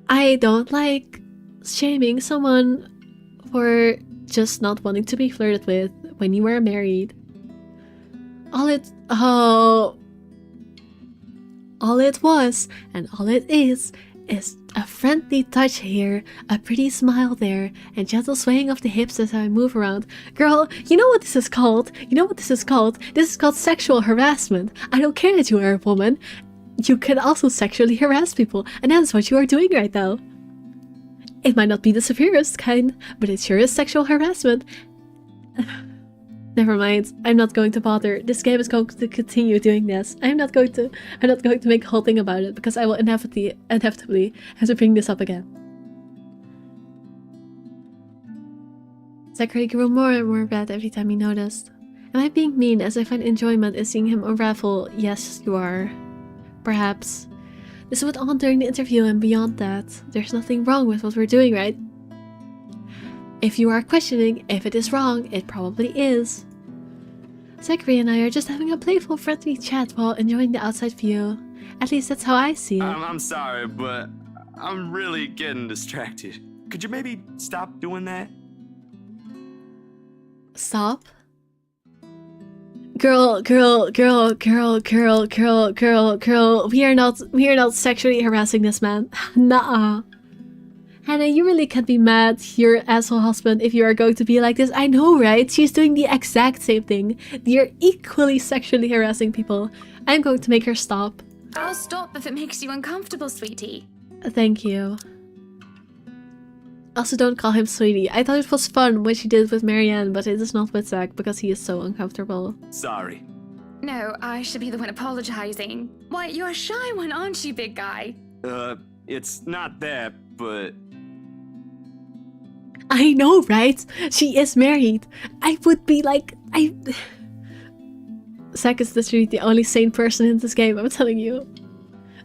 I don't like shaming someone for just not wanting to be flirted with when you are married. All it was, and all it is a friendly touch here, a pretty smile there, and gentle swaying of the hips as I move around. Girl, you know what this is called? This is called sexual harassment. I don't care that you are a woman. You can also sexually harass people, and that's what you are doing right now. It might not be the severest kind, but it sure is sexual harassment. Never mind, I'm not going to bother. This game is going to continue doing this. I'm not going to make a whole thing about it, because I will inevitably have to bring this up again. Zachary grew more and more red every time he noticed. Am I being mean as I find enjoyment in seeing him unravel? Yes, you are. Perhaps. This went on during the interview and beyond that. There's nothing wrong with what we're doing, right? If you are questioning if it is wrong, it probably is. Zachary and I are just having a playful, friendly chat while enjoying the outside view. At least that's how I see it. I'm sorry, but I'm really getting distracted. Could you maybe stop doing that? Stop? Girl, we are not sexually harassing this man. Nuh-uh. Hannah, you really can't be mad, your asshole husband, if you are going to be like this. I know, right? She's doing the exact same thing. You're equally sexually harassing people. I'm going to make her stop. I'll stop if it makes you uncomfortable, sweetie. Thank you. Also, don't call him sweetie. I thought it was fun when she did it with Marianne, but it is not with Zach because he is so uncomfortable. Sorry. No, I should be the one apologizing. Why, you're a shy one, aren't you, big guy? It's not that, but... I know, right? She is married. I would be like... Zach is literally the only sane person in this game, I'm telling you.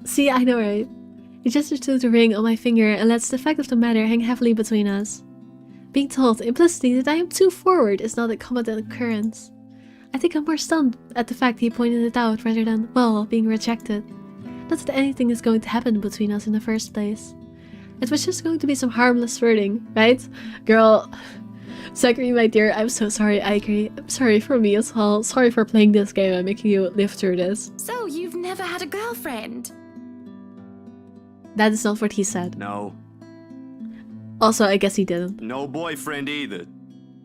See, I know, right? He gestured to the ring on my finger and lets the fact of the matter hang heavily between us. Being told implicitly that I am too forward is not a common occurrence. I think I'm more stunned at the fact he pointed it out rather than, well, being rejected. Not that anything is going to happen between us in the first place. It was just going to be some harmless flirting, right? Girl, Zachary, my dear, I'm so sorry, I agree. I'm sorry for me as well. Sorry for playing this game and making you live through this. So, you've never had a girlfriend? That is not what he said. No. Also, I guess he didn't. No boyfriend either.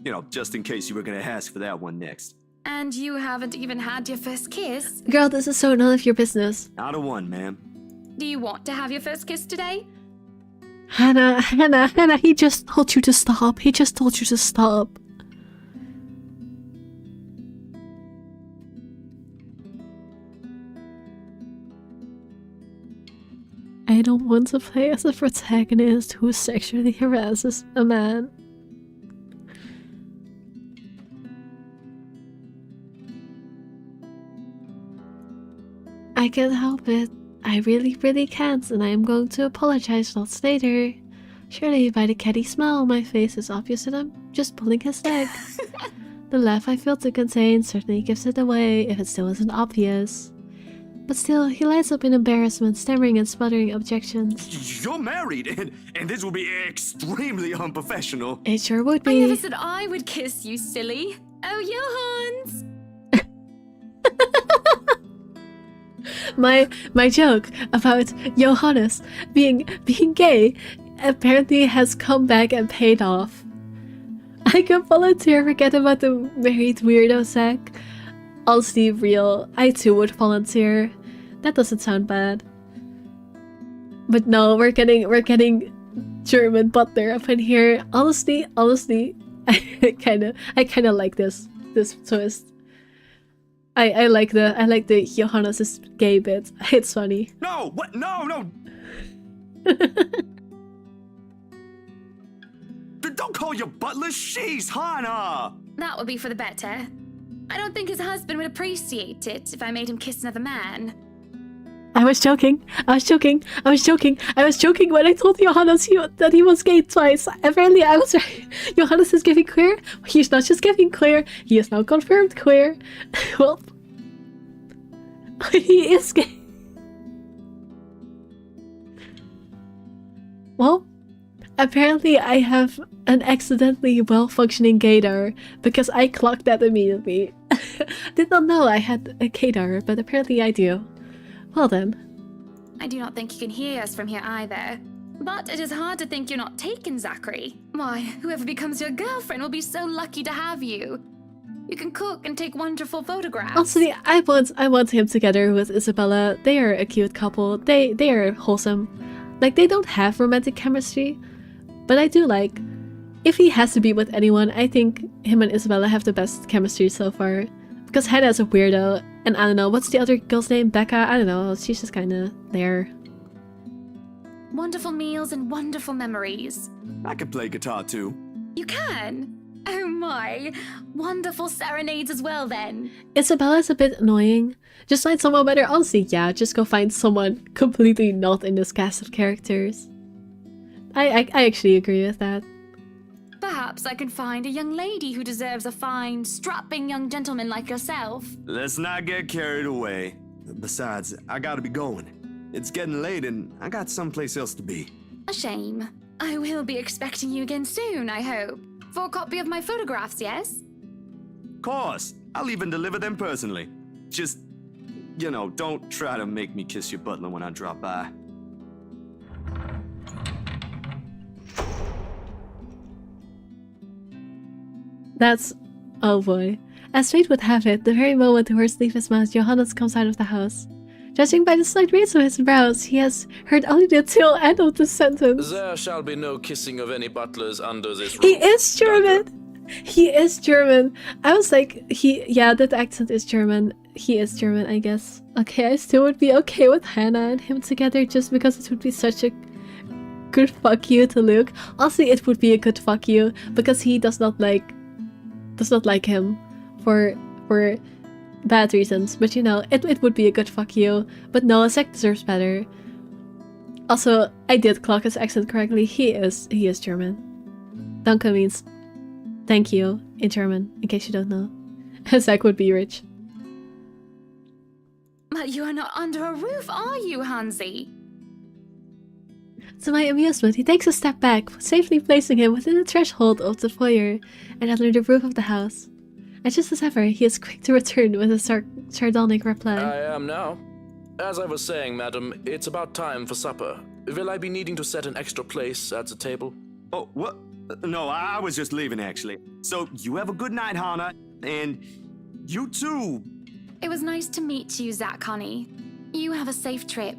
You know, just in case you were gonna ask for that one next. And you haven't even had your first kiss? Girl, this is so none of your business. Not a one, ma'am. Do you want to have your first kiss today? Hannah, he just told you to stop. He just told you to stop. I don't want to play as a protagonist who sexually harasses a man. I can't help it. I really can't, and I am going to apologize lots later. Surely by the catty smile on my face it's obvious that I'm just pulling his leg. The laugh I failed to contain certainly gives it away if it still isn't obvious. But still, he lights up in embarrassment, stammering and sputtering objections. You're married, and this will be extremely unprofessional. It sure would be. I never said I would kiss you, silly. Oh, Johans! My joke about Johannes being gay apparently has come back and paid off. I can volunteer, forget about the married weirdo Zach. Honestly, real, I too would volunteer. That doesn't sound bad. But no, we're getting German butler up in here. Honestly, I kinda like this twist. I like the Johannes' gay bit. It's funny. No! What? No! Don't call your butler. She's Hannah! That would be for the better. I don't think his husband would appreciate it if I made him kiss another man. I was joking when I told Johannes that he was gay twice. Apparently I was right. Johannes is giving queer. He's not just giving queer, he is now confirmed queer. Well, he is gay. Well, apparently I have an accidentally well-functioning gaydar because I clocked that immediately. Did not know I had a gaydar, but apparently I do. Well then. I do not think you can hear us from here either. But it is hard to think you're not taken, Zachary. Why, whoever becomes your girlfriend will be so lucky to have you. You can cook and take wonderful photographs. Honestly, I want him together with Isabella. They are a cute couple. They are wholesome. Like, they don't have romantic chemistry, but I do like. If he has to be with anyone, I think him and Isabella have the best chemistry so far. Because Hannah's a weirdo, and I don't know, what's the other girl's name? Becca? I don't know, she's just kinda there. Wonderful meals and wonderful memories. I can play guitar too. You can? Oh my. Wonderful serenades as well then. Isabella's a bit annoying. Just find someone better. Honestly, yeah, just go find someone completely not in this cast of characters. I actually agree with that. Perhaps I can find a young lady who deserves a fine, strapping young gentleman like yourself. Let's not get carried away. Besides, I gotta be going. It's getting late and I got someplace else to be. A shame. I will be expecting you again soon, I hope. For a copy of my photographs, yes? Of course. I'll even deliver them personally. Just, you know, don't try to make me kiss your butler when I drop by. That's... oh boy. As fate would have it, the very moment the words leave his mouth, Johannes comes out of the house. Judging by the slight raise of his brows, he has heard only the tail end of the sentence. There shall be no kissing of any butlers under this roof. He is German! He is German! I was like, yeah, that accent is German. He is German, I guess. Okay, I still would be okay with Hannah and him together just because it would be such a good fuck you to Luke. Also, it would be a good fuck you because he does not like him for bad reasons, but you know, it would be a good fuck you. But no, Zach deserves better. Also, I did clock his accent correctly. He is German. Danke means thank you in German, in case you don't know. Zach would be rich. But you are not under a roof, are you, Hansi? To my amusement, he takes a step back, safely placing him within the threshold of the foyer and under the roof of the house. And just as ever, he is quick to return with a sardonic reply. I am now. As I was saying, madam, it's about time for supper. Will I be needing to set an extra place at the table? Oh, what? No, I was just leaving, actually. So, you have a good night, Hannah, and you too. It was nice to meet you, Zach, honey. You have a safe trip.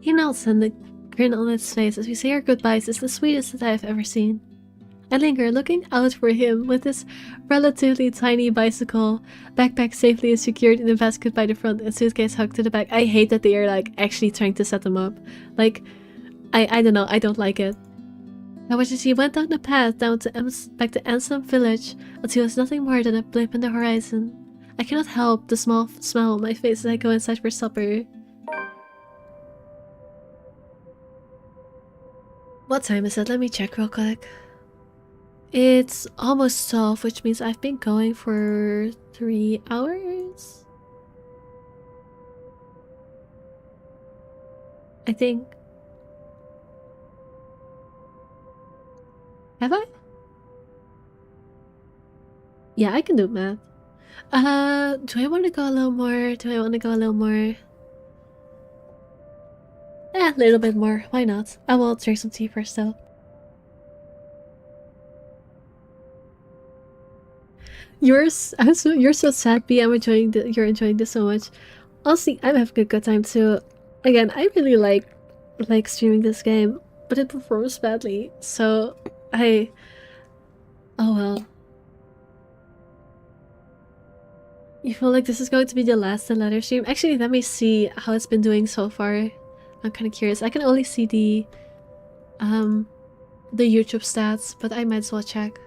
He nods, and the grin on his face as we say our goodbyes is the sweetest that I have ever seen. I linger, looking out for him with his relatively tiny bicycle, backpack safely secured in a basket by the front and suitcase hugged to the back. I hate that they are like actually trying to set them up. Like, I don't know, I don't like it. I watched as he went down the path back to Ansem village until it was nothing more than a blip in the horizon. I cannot help the small smile on my face as I go inside for supper. What time is it? Let me check real quick. It's almost 12, which means I've been going for 3 hours? I think. Have I? Yeah, I can do math. Do I want to go a little more? Do I want to go a little more? A little bit more. Why not? I will drink some tea first though. You're so sad, B. You're enjoying this so much. Honestly, I'm having a good time too. Again, I really like streaming this game, but it performs badly. So oh well. You feel like this is going to be the last letter stream? Actually, let me see how it's been doing so far. I'm kind of curious. I can only see the YouTube stats, but I might as well check.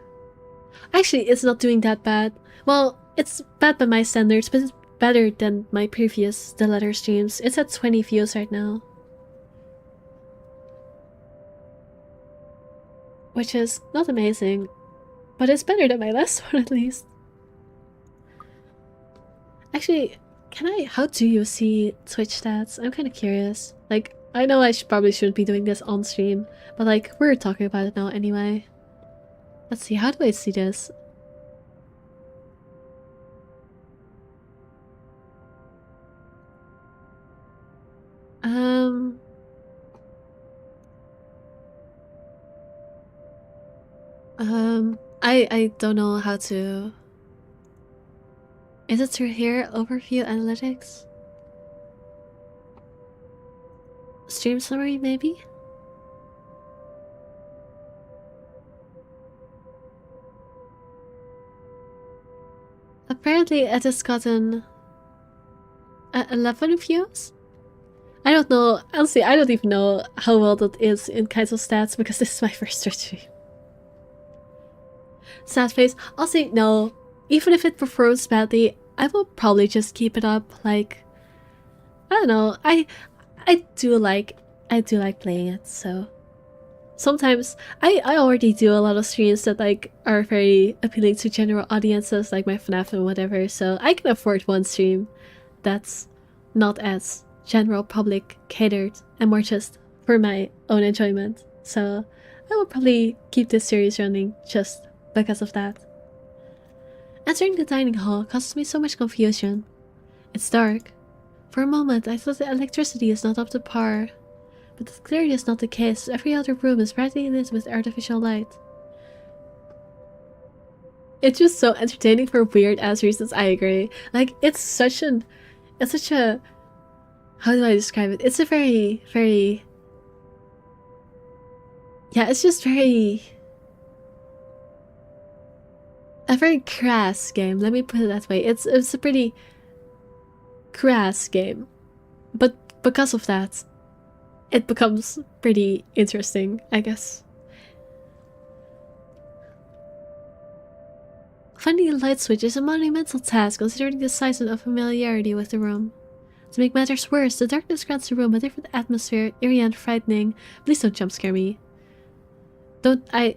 Actually, it's not doing that bad. Well, it's bad by my standards, but it's better than my previous The Letter streams. It's at 20 views right now. Which is not amazing, but it's better than my last one at least. Actually, how do you see Twitch stats? I'm kind of curious. Like, I know I probably shouldn't be doing this on stream, but like, we're talking about it now anyway. Let's see, how do I see this? I don't know how to... Is it through here? Overview, analytics? Stream summary, maybe? Apparently it has gotten 11 views? I don't know, honestly, I don't even know how well that is in kinds of stats because this is my first stream. Sad face. Also, no, even if it performs badly, I will probably just keep it up. Like, I don't know, I do like playing it, so sometimes I already do a lot of streams that like are very appealing to general audiences, like my FNAF and whatever, so I can afford one stream that's not as general public catered and more just for my own enjoyment. So I will probably keep this series running just because of that. Entering the dining hall causes me so much confusion. It's dark. For a moment I thought the electricity is not up to par, but that clearly is not the case. Every other room is brightly lit with artificial light. It's just so entertaining for weird ass reasons, I agree. Like, it's such a, how do I describe it? It's a very, yeah, it's just a very crass game, let me put it that way. It's a pretty crass game, but because of that, it becomes pretty interesting, I guess. Finding a light switch is a monumental task considering the size and familiarity with the room. To make matters worse, the darkness grants the room a different atmosphere, eerie and frightening. Please don't jump scare me. I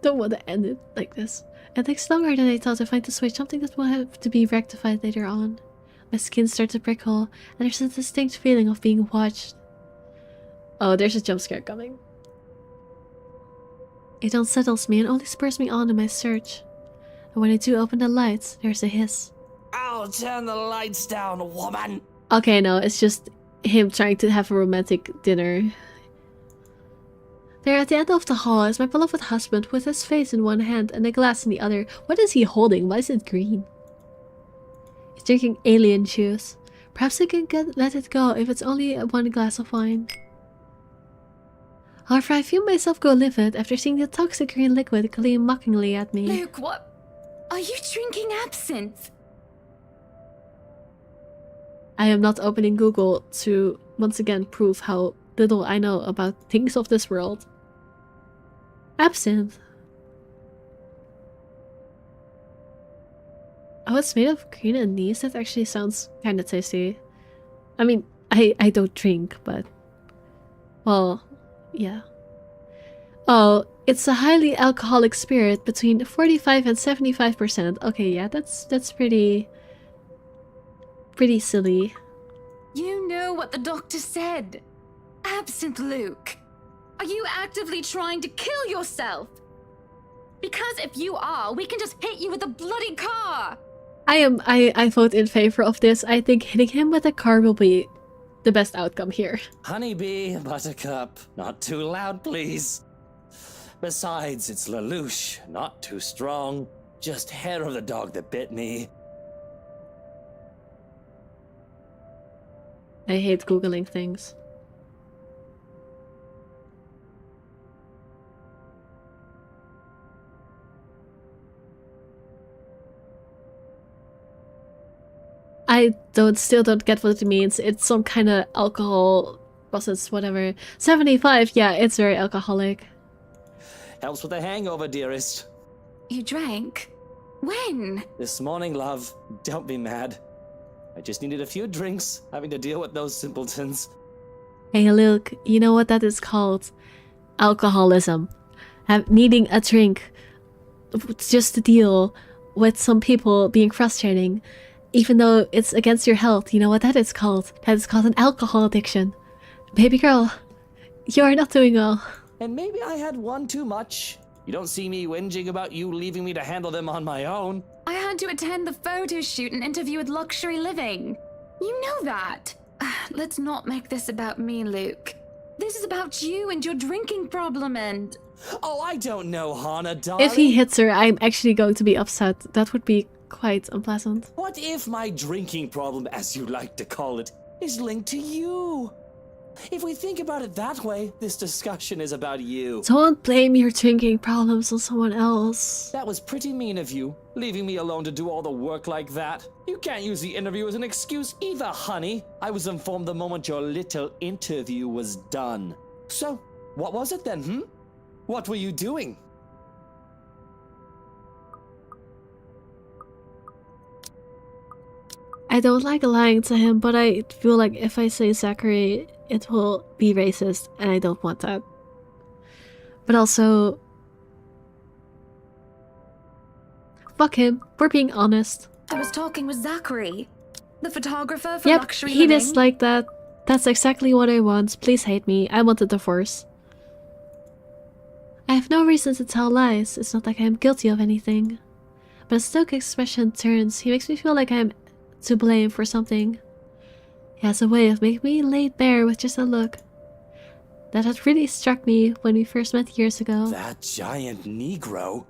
don't want to end it like this. It takes longer than I thought to find the switch, something that will have to be rectified later on. My skin starts to prickle, and there's a distinct feeling of being watched. Oh, there's a jump scare coming. It unsettles me and only spurs me on in my search. And when I do open the lights, there's a hiss. I'll turn the lights down, woman! Okay, no, it's just him trying to have a romantic dinner. There at the end of the hall is my beloved husband with his face in one hand and a glass in the other. What is he holding? Why is it green? He's drinking alien juice. Perhaps I can let it go if it's only one glass of wine. However, I feel myself go livid after seeing the toxic green liquid gleam mockingly at me. Luke, what? Are you drinking absinthe? I am not opening Google to once again prove how little I know about things of this world. Absinthe. Oh, it's made of green anise? That actually sounds kinda tasty. I mean, I don't drink, but... well, yeah. Oh, it's a highly alcoholic spirit between 45 and 75%. Okay, yeah, that's pretty silly. You know what the doctor said. Absinthe, Luke. Are you actively trying to kill yourself? Because if you are, we can just hit you with a bloody car. I vote in favor of this. I think hitting him with a car will be the best outcome here. Honeybee, Buttercup, not too loud, please. Besides, it's Lelouch, not too strong. Just hair of the dog that bit me. I hate Googling things. I still don't get what it means. It's some kind of alcohol process, whatever. 75, yeah, it's very alcoholic. Helps with the hangover, dearest. You drank? When? This morning, love. Don't be mad. I just needed a few drinks, having to deal with those simpletons. Hey Luke, you know what that is called? Alcoholism. Needing a drink just to deal with some people being frustrating. Even though it's against your health, you know what that is called? That is called an alcohol addiction. Baby girl, you're not doing well. And maybe I had one too much. You don't see me whinging about you leaving me to handle them on my own. I had to attend the photo shoot and interview with Luxury Living. You know that. Let's not make this about me, Luke. This is about you and your drinking problem and... Oh, I don't know, Hana, darling. If he hits her, I'm actually going to be upset. That would be quite unpleasant. What if my drinking problem, as you like to call it, is linked to you? If we think about it that way, this discussion is about you. Don't blame your drinking problems on someone else. That was pretty mean of you, leaving me alone to do all the work like that. You can't use the interview as an excuse either, honey. I was informed the moment your little interview was done. So, what was it then, What were you doing? I don't like lying to him, but I feel like if I say Zachary, it will be racist, and I don't want that. But also, fuck him. We're being honest. I was talking with Zachary, the photographer for Yep, luxury he living. disliked that. That's exactly what I want. Please hate me. I want a divorce. I have no reason to tell lies. It's not like I am guilty of anything. But as Stoke's expression turns, he makes me feel like I am to blame for something. He has a way of making me laid bare with just a look. That had really struck me when we first met years ago. That giant Negro?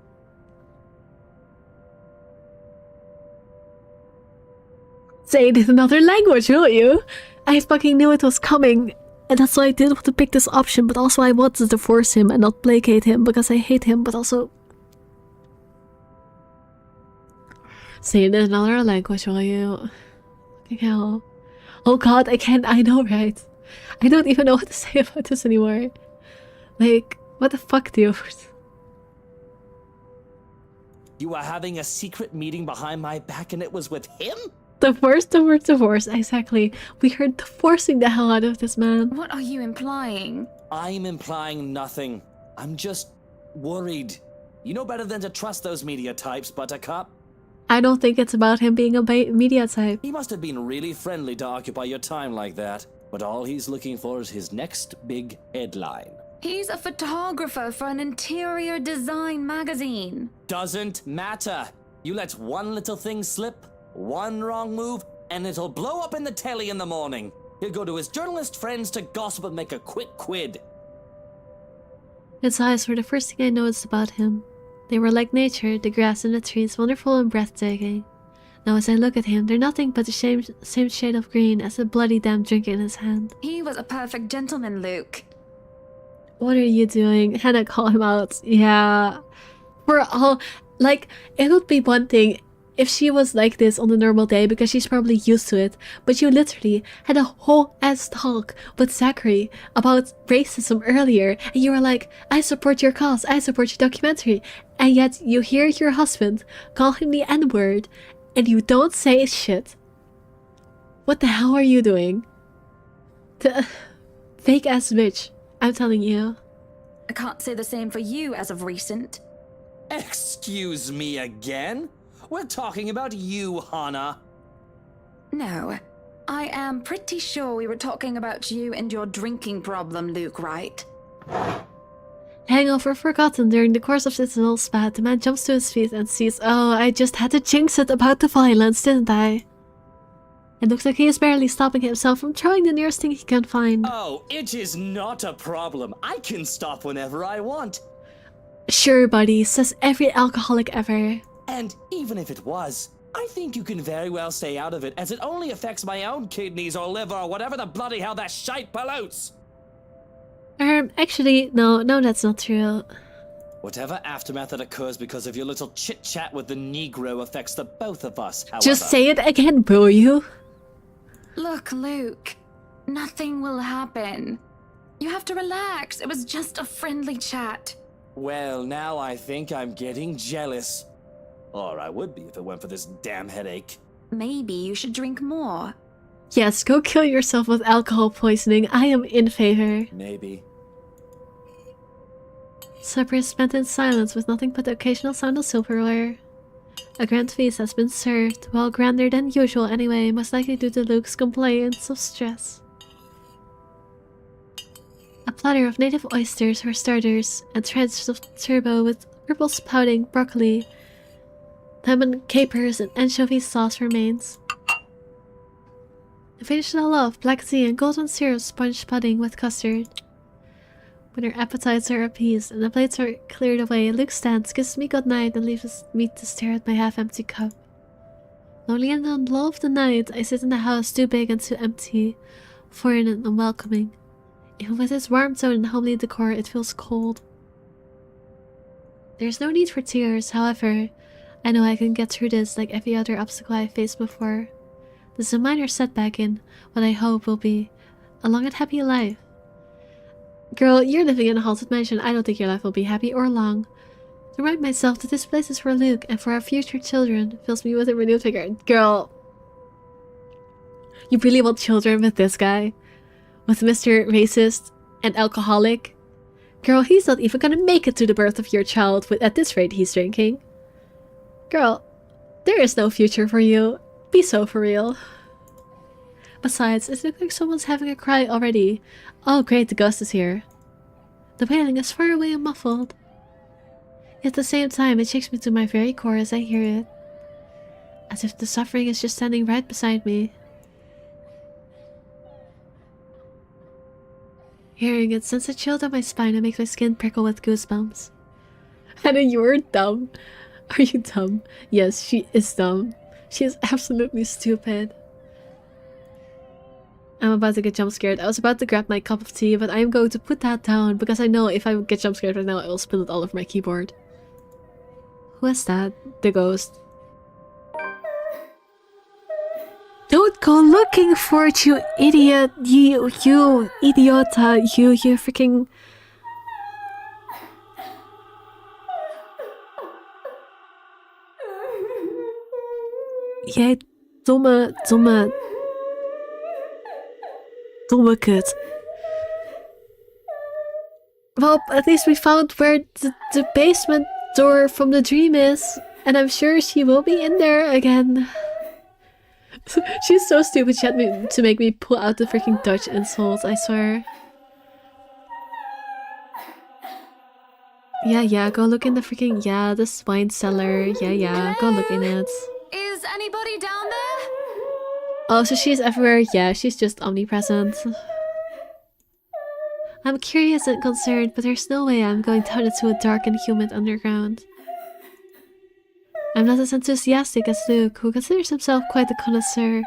Say it in another language, will you? I fucking knew it was coming. And that's why I did want to pick this option, but also I want to divorce him and not placate him because I hate him, but also... Say it in another language, will you? Fucking hell. Oh god, I know, right? I don't even know what to say about this anymore. Like, what the fuck, dude? You were having a secret meeting behind my back and it was with him? Divorce, exactly. We are divorcing the hell out of this man. What are you implying? I'm implying nothing. I'm just worried. You know better than to trust those media types, Buttercup. I don't think it's about him being a media type. He must have been really friendly to occupy your time like that, but all he's looking for is his next big headline. He's a photographer for an interior design magazine. Doesn't matter. You let one little thing slip, one wrong move, and it'll blow up in the telly in the morning. He'll go to his journalist friends to gossip and make a quick quid. His eyes were the first thing I noticed about him. They were like nature, the grass and the trees, wonderful and breathtaking. Now as I look at him, they're nothing but the same shade of green as the bloody damn drink in his hand. He was a perfect gentleman, Luke. What are you doing? Hannah, call him out. Yeah. We're all... Like, it would be one thing if she was like this on a normal day because she's probably used to it, but you literally had a whole ass talk with Zachary about racism earlier, and you were like, I support your cause, I support your documentary, and yet you hear your husband call him the N-word, and you don't say shit. What the hell are you doing? The fake ass bitch, I'm telling you. I can't say the same for you as of recent. Excuse me again? We're talking about you, Hannah. No, I am pretty sure we were talking about you and your drinking problem, Luke, right? Hangover forgotten during the course of this little spat, the man jumps to his feet and sees, oh, I just had to jinx it about the violence, didn't I? It looks like he is barely stopping himself from throwing the nearest thing he can find. Oh, it is not a problem. I can stop whenever I want. Sure, buddy, says every alcoholic ever. And even if it was, I think you can very well stay out of it, as it only affects my own kidneys or liver or whatever the bloody hell that shite pollutes. Actually, no, that's not true. Whatever aftermath that occurs because of your little chit-chat with the Negro affects the both of us, however. Just say it again, will you? Look, Luke, nothing will happen. You have to relax. It was just a friendly chat. Well, now I think I'm getting jealous. Or I would be if it weren't for this damn headache. Maybe you should drink more. Yes, go kill yourself with alcohol poisoning. I am in favor. Maybe. Supper is spent in silence with nothing but the occasional sound of silverware. A grand feast has been served, well grander than usual anyway, most likely due to Luke's complaints of stress. A platter of native oysters for starters, and shreds of turbot with purple spouting broccoli, lemon capers, and anchovy sauce remains. I finished it all off, black tea and golden syrup sponge pudding with custard. When our appetites are appeased and the plates are cleared away, Luke stands, kisses me goodnight, and leaves me to stare at my half-empty cup. Lonely in the lull of the night, I sit in a house too big and too empty, foreign and unwelcoming. Even with its warm tone and homely decor, it feels cold. There's no need for tears, however, I know I can get through this like every other obstacle I faced before. This is a minor setback in what I hope will be a long and happy life. Girl, you're living in a haunted mansion. I don't think your life will be happy or long. To remind myself that this place is for Luke and for our future children fills me with a renewed vigor. Girl, you really want children with this guy? With Mr. Racist and alcoholic? Girl, he's not even gonna make it to the birth of your child at this rate he's drinking. Girl, there is no future for you. Be so for real. Besides, it looks like someone's having a cry already. Oh great, the ghost is here. The wailing is far away and muffled. At the same time, it shakes me to my very core as I hear it. As if the suffering is just standing right beside me. Hearing it sends a chill down my spine and makes my skin prickle with goosebumps. Hannah, you're dumb. Are you dumb? Yes, she is dumb. She is absolutely stupid. I'm about to get jump scared. I was about to grab my cup of tea, but I am going to put that down because I know if I get jump scared right now, I will spill it all over my keyboard. Who is that? The ghost. Don't go looking for it, you idiot! You idiota! You freaking... Jij domme kut. Well, at least we found where the basement door from the dream is, and I'm sure she will be in there again. She's so stupid, she had to make me pull out the freaking Dutch insults, I swear. Yeah, go look in the freaking, the wine cellar. Yeah, go look in it. Is anybody down there? Oh, so she's everywhere? Yeah, she's just omnipresent. I'm curious and concerned, but there's no way I'm going down into a dark and humid underground. I'm not as enthusiastic as Luke, who considers himself quite a connoisseur.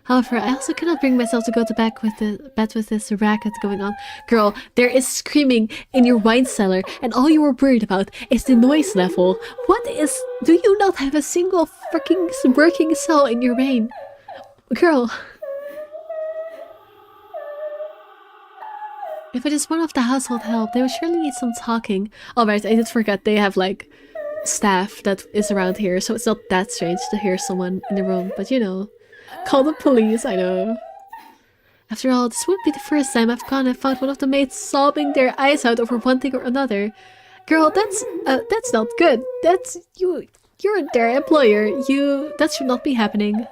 However, I also cannot bring myself to go to bed with this racket going on. Girl, there is screaming in your wine cellar, and all you are worried about is the noise level. Do you not have a single freaking working cell in your brain? Girl. If it is one of the household help, they will surely need some talking. Alright, I did forget they have like staff that is around here, so it's not that strange to hear someone in the room, but you know. Call the police, I know. After all, this wouldn't be the first time I've gone and found one of the maids sobbing their eyes out over one thing or another. Girl, that's not good. You're their employer. That should not be happening.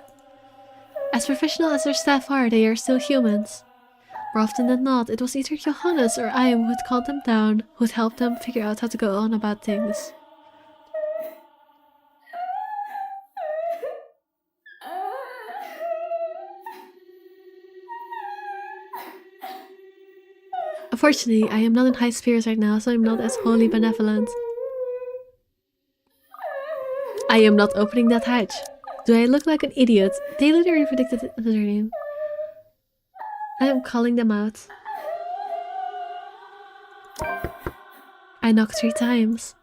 As professional as their staff are, they are still humans. More often than not, it was either Johannes or I who would calm them down, who would help them figure out how to go on about things. Unfortunately, I am not in high spirits right now, so I'm not as wholly benevolent. I am not opening that hatch. Do I look like an idiot? They literally predicted it in the dream. I am calling them out. I knocked 3 times.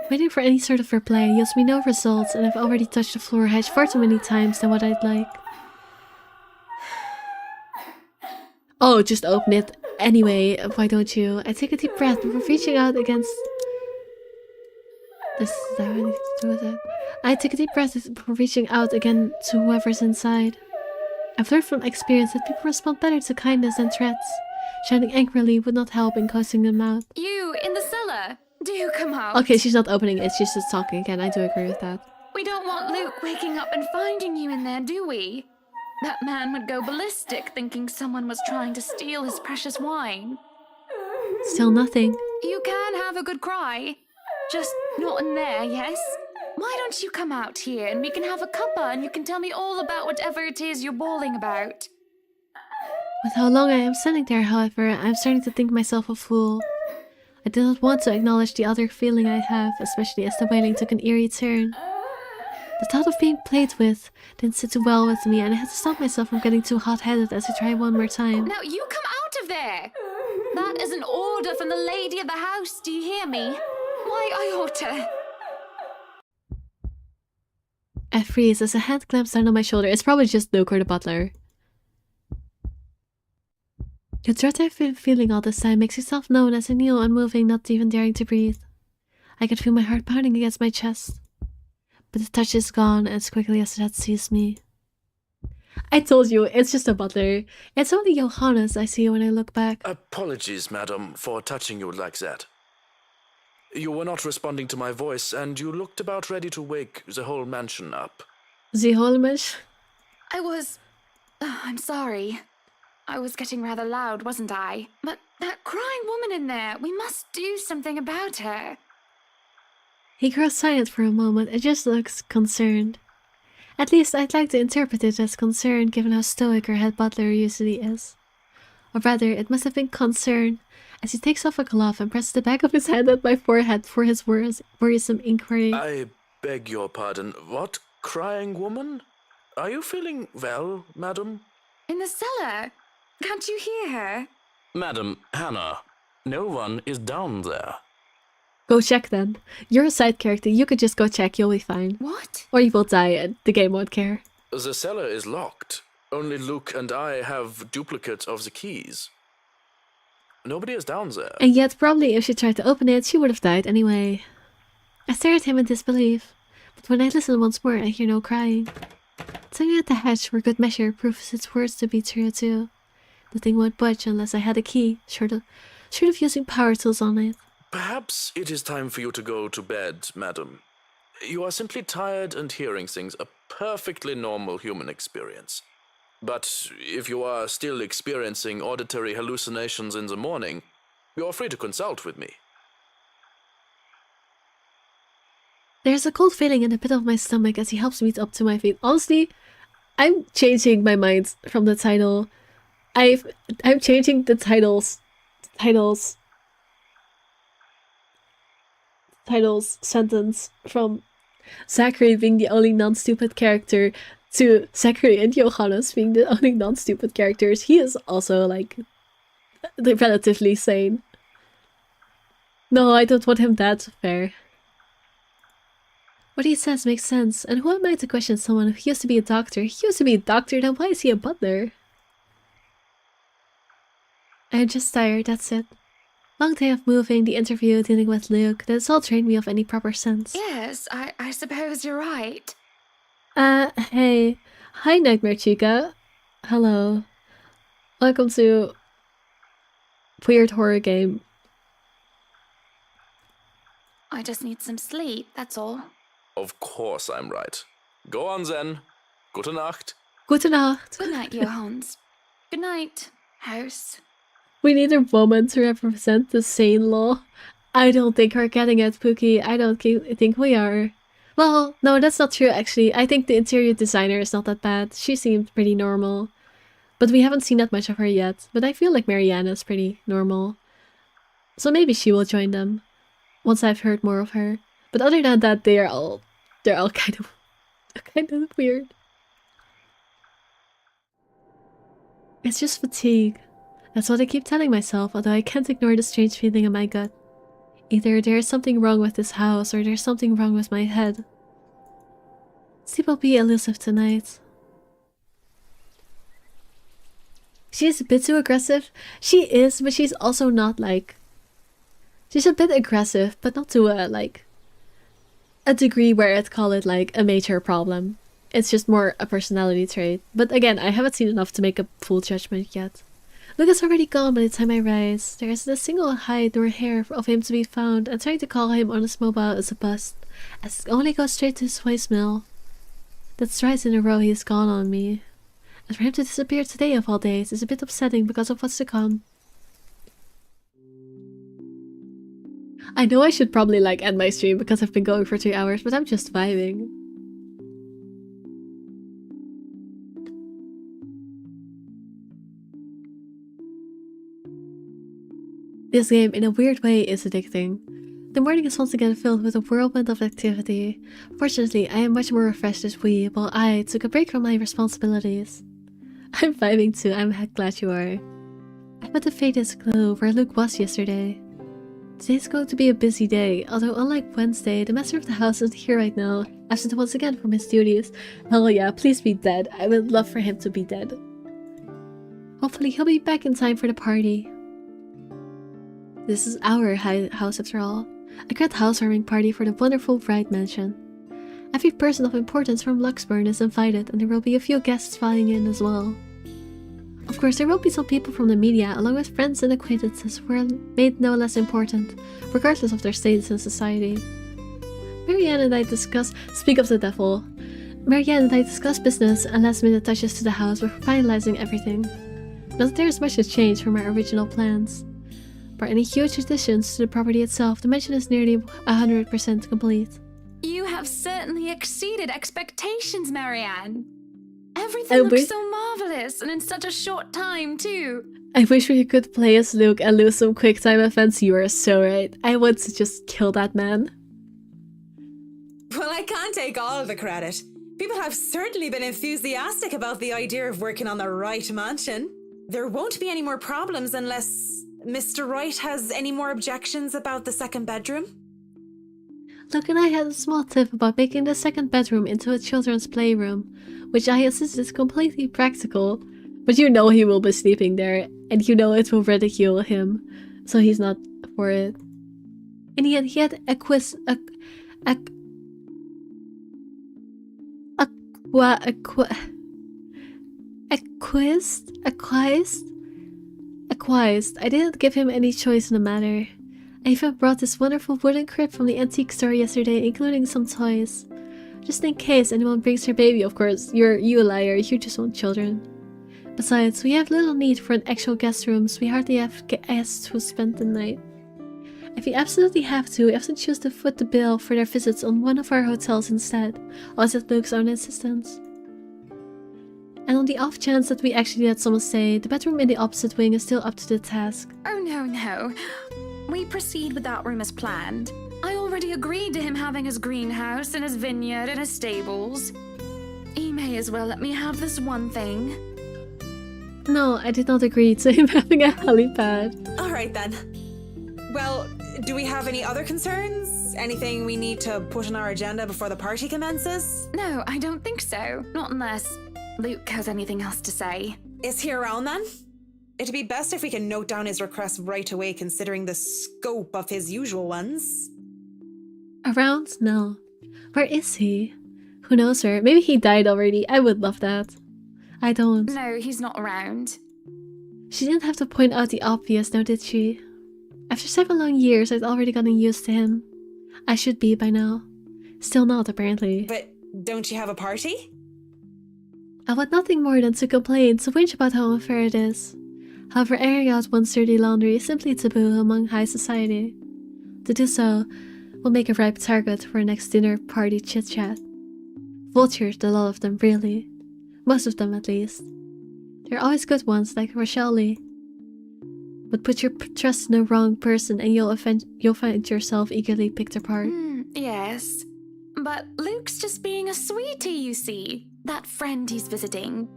Waiting for any sort of reply yields me no results, and I've already touched the floor hatch far too many times than what I'd like. Oh, just open it. Anyway, why don't you? I take a deep breath before reaching out against... This is how I need to do with it. I take a deep breath before reaching out again to whoever's inside. I've learned from experience that people respond better to kindness than threats. Shouting angrily would not help in closing them out. You, in the cellar! Do come out. Okay, she's not opening it, she's just talking again. I do agree with that. We don't want Luke waking up and finding you in there, do we? That man would go ballistic thinking someone was trying to steal his precious wine. Still nothing. You can have a good cry. Just not in there, yes? Why don't you come out here and we can have a cuppa and you can tell me all about whatever it is you're bawling about? With how long I am standing there, however, I'm starting to think myself a fool. I did not want to acknowledge the other feeling I have, especially as the wailing took an eerie turn. The thought of being played with didn't sit too well with me, and I had to stop myself from getting too hot-headed as I tried one more time. Now you come out of there! That is an order from the lady of the house, do you hear me? Why, I ought to... I freeze as a hand clamps down on my shoulder. It's probably just Luke or the butler. The dread I've been feeling all this time makes itself known as I kneel unmoving, not even daring to breathe. I can feel my heart pounding against my chest. But the touch is gone as quickly as it had seized me. I told you, it's just a butler. It's only Johannes I see when I look back. Apologies, madam, for touching you like that. You were not responding to my voice, and you looked about ready to wake the whole mansion up. The whole mansion? I was... I'm sorry. I was getting rather loud, wasn't I? But that crying woman in there, we must do something about her. He grows silent for a moment and just looks concerned. At least I'd like to interpret it as concern given how stoic our head butler usually is. Or rather, it must have been concern, as he takes off a glove and presses the back of his hand at my forehead for his worrisome inquiry. I beg your pardon. What crying woman? Are you feeling well, madam? In the cellar. Can't you hear her? Madam, Hannah, no one is down there. Go check then. You're a side character, you could just go check, you'll be fine. What? Or you will die and the game won't care. The cellar is locked. Only Luke and I have duplicates of the keys. Nobody is down there. And yet, probably if she tried to open it, she would have died anyway. I stare at him in disbelief, but when I listen once more, I hear no crying. Tugging at the hatch for good measure proves its words to be true too. The thing won't budge unless I had a key, short of using power tools on it. Perhaps it is time for you to go to bed, madam. You are simply tired and hearing things, a perfectly normal human experience. But if you are still experiencing auditory hallucinations in the morning, you are free to consult with me. There's a cold feeling in the pit of my stomach as he helps me up to my feet. Honestly, I'm changing my mind from the title. I'm changing the titles sentence from Zachary being the only non-stupid character to Zachary and Johannes being the only non-stupid characters. He is also, like, relatively sane. No, I don't want him that fair. What he says makes sense, and who am I to question someone who used to be a doctor? He used to be a doctor, then why is he a butler? I'm just tired, that's it. Long day of moving, the interview, dealing with Luke, that's all drained me of any proper sense. Yes, I suppose you're right. Hey. Hi, Nightmare Chica. Hello. Welcome to Weird Horror Game. I just need some sleep, that's all. Of course I'm right. Go on then. Gute Nacht. Gute Nacht. Good night, Johannes. Good night, house. We need a woman to represent the sane law. I don't think we're getting it, Pookie. I don't think we are. Well, no, that's not true, actually. I think the interior designer is not that bad. She seemed pretty normal. But we haven't seen that much of her yet. But I feel like Mariana is pretty normal. So maybe she will join them. Once I've heard more of her. But other than that, they're all kind of weird. It's just fatigue. That's what I keep telling myself, although I can't ignore the strange feeling in my gut. Either there's something wrong with this house, or there's something wrong with my head. Sleep will be elusive tonight. She is a bit too aggressive. She is, but she's also not like... She's a bit aggressive, but not to a degree where I'd call it like a major problem. It's just more a personality trait. But again, I haven't seen enough to make a full judgment yet. Luke is already gone by the time I rise. There isn't a single hide nor hair of him to be found, and trying to call him on his mobile is a bust, as it only goes straight to his voicemail. That's twice in a row he is gone on me. And for him to disappear today of all days is a bit upsetting because of what's to come. I know I should probably end my stream because I've been going for 2 hours, but I'm just vibing. This game, in a weird way, is addicting. The morning is once again filled with a whirlwind of activity. Fortunately, I am much more refreshed this week, while I took a break from my responsibilities. I'm vibing too, I'm glad you are. I'm at the faintest clue where Luke was yesterday. Today's going to be a busy day, although unlike Wednesday, the master of the house isn't here right now, absent once again from his duties. Hell yeah, please be dead. I would love for him to be dead. Hopefully he'll be back in time for the party. This is our house after all. A grand housewarming party for the wonderful Bright Mansion. Every person of importance from Luxburn is invited, and there will be a few guests flying in as well. Of course, there will be some people from the media, along with friends and acquaintances who are made no less important, regardless of their status in society. Marianne and I discuss business and last-minute touches to the house before finalizing everything. Not that there is much to change from our original plans. For any huge additions to the property itself, the mansion is nearly 100% complete. You have certainly exceeded expectations, Marianne. Everything looks so marvelous, and in such a short time, too. I wish we could play as Luke and lose some quick time events. You are so right. I want to just kill that man. Well, I can't take all of the credit. People have certainly been enthusiastic about the idea of working on the Wright mansion. There won't be any more problems unless Mr. Wright has any more objections about the second bedroom. Luke and I had a small tip about making the second bedroom into a children's playroom, which I insist is completely practical, but you know he will be sleeping there, and you know it will ridicule him, so he's not for it. In the end, he had acquiesced I didn't give him any choice in the matter. I even brought this wonderful wooden crib from the antique store yesterday, including some toys. Just in case anyone brings their baby, of course. You a liar, you just want children. Besides, we have little need for an actual guest room, so we hardly have guests who spend the night. If we absolutely have to, we often choose to foot the bill for their visits on one of our hotels instead, always at Luke's own insistence. And on the off chance that we actually let someone stay, the bedroom in the opposite wing is still up to the task. Oh no. We proceed with that room as planned. I already agreed to him having his greenhouse and his vineyard and his stables. He may as well let me have this one thing. No, I did not agree to him having a helipad. Alright then. Well, do we have any other concerns? Anything we need to put on our agenda before the party commences? No, I don't think so. Not unless Luke has anything else to say. Is he around then? It'd be best if we can note down his request right away, considering the scope of his usual ones. Around? No. Where is he? Who knows her? Maybe he died already. I would love that. I don't. No, he's not around. She didn't have to point out the obvious, now did she? After 7 long years, I'd already gotten used to him. I should be by now. Still not, apparently. But don't you have a party? I want nothing more than to complain, to whinge about how unfair it is. However, airing out one's dirty laundry is simply taboo among high society. To do so will make a ripe target for a next dinner party chit-chat. Vultures, the lot of them, really. Most of them, at least. There are always good ones, like Rochelle Lee. But put your trust in the wrong person and you'll find yourself eagerly picked apart. Yes. But Luke's just being a sweetie, you see. That friend he's visiting.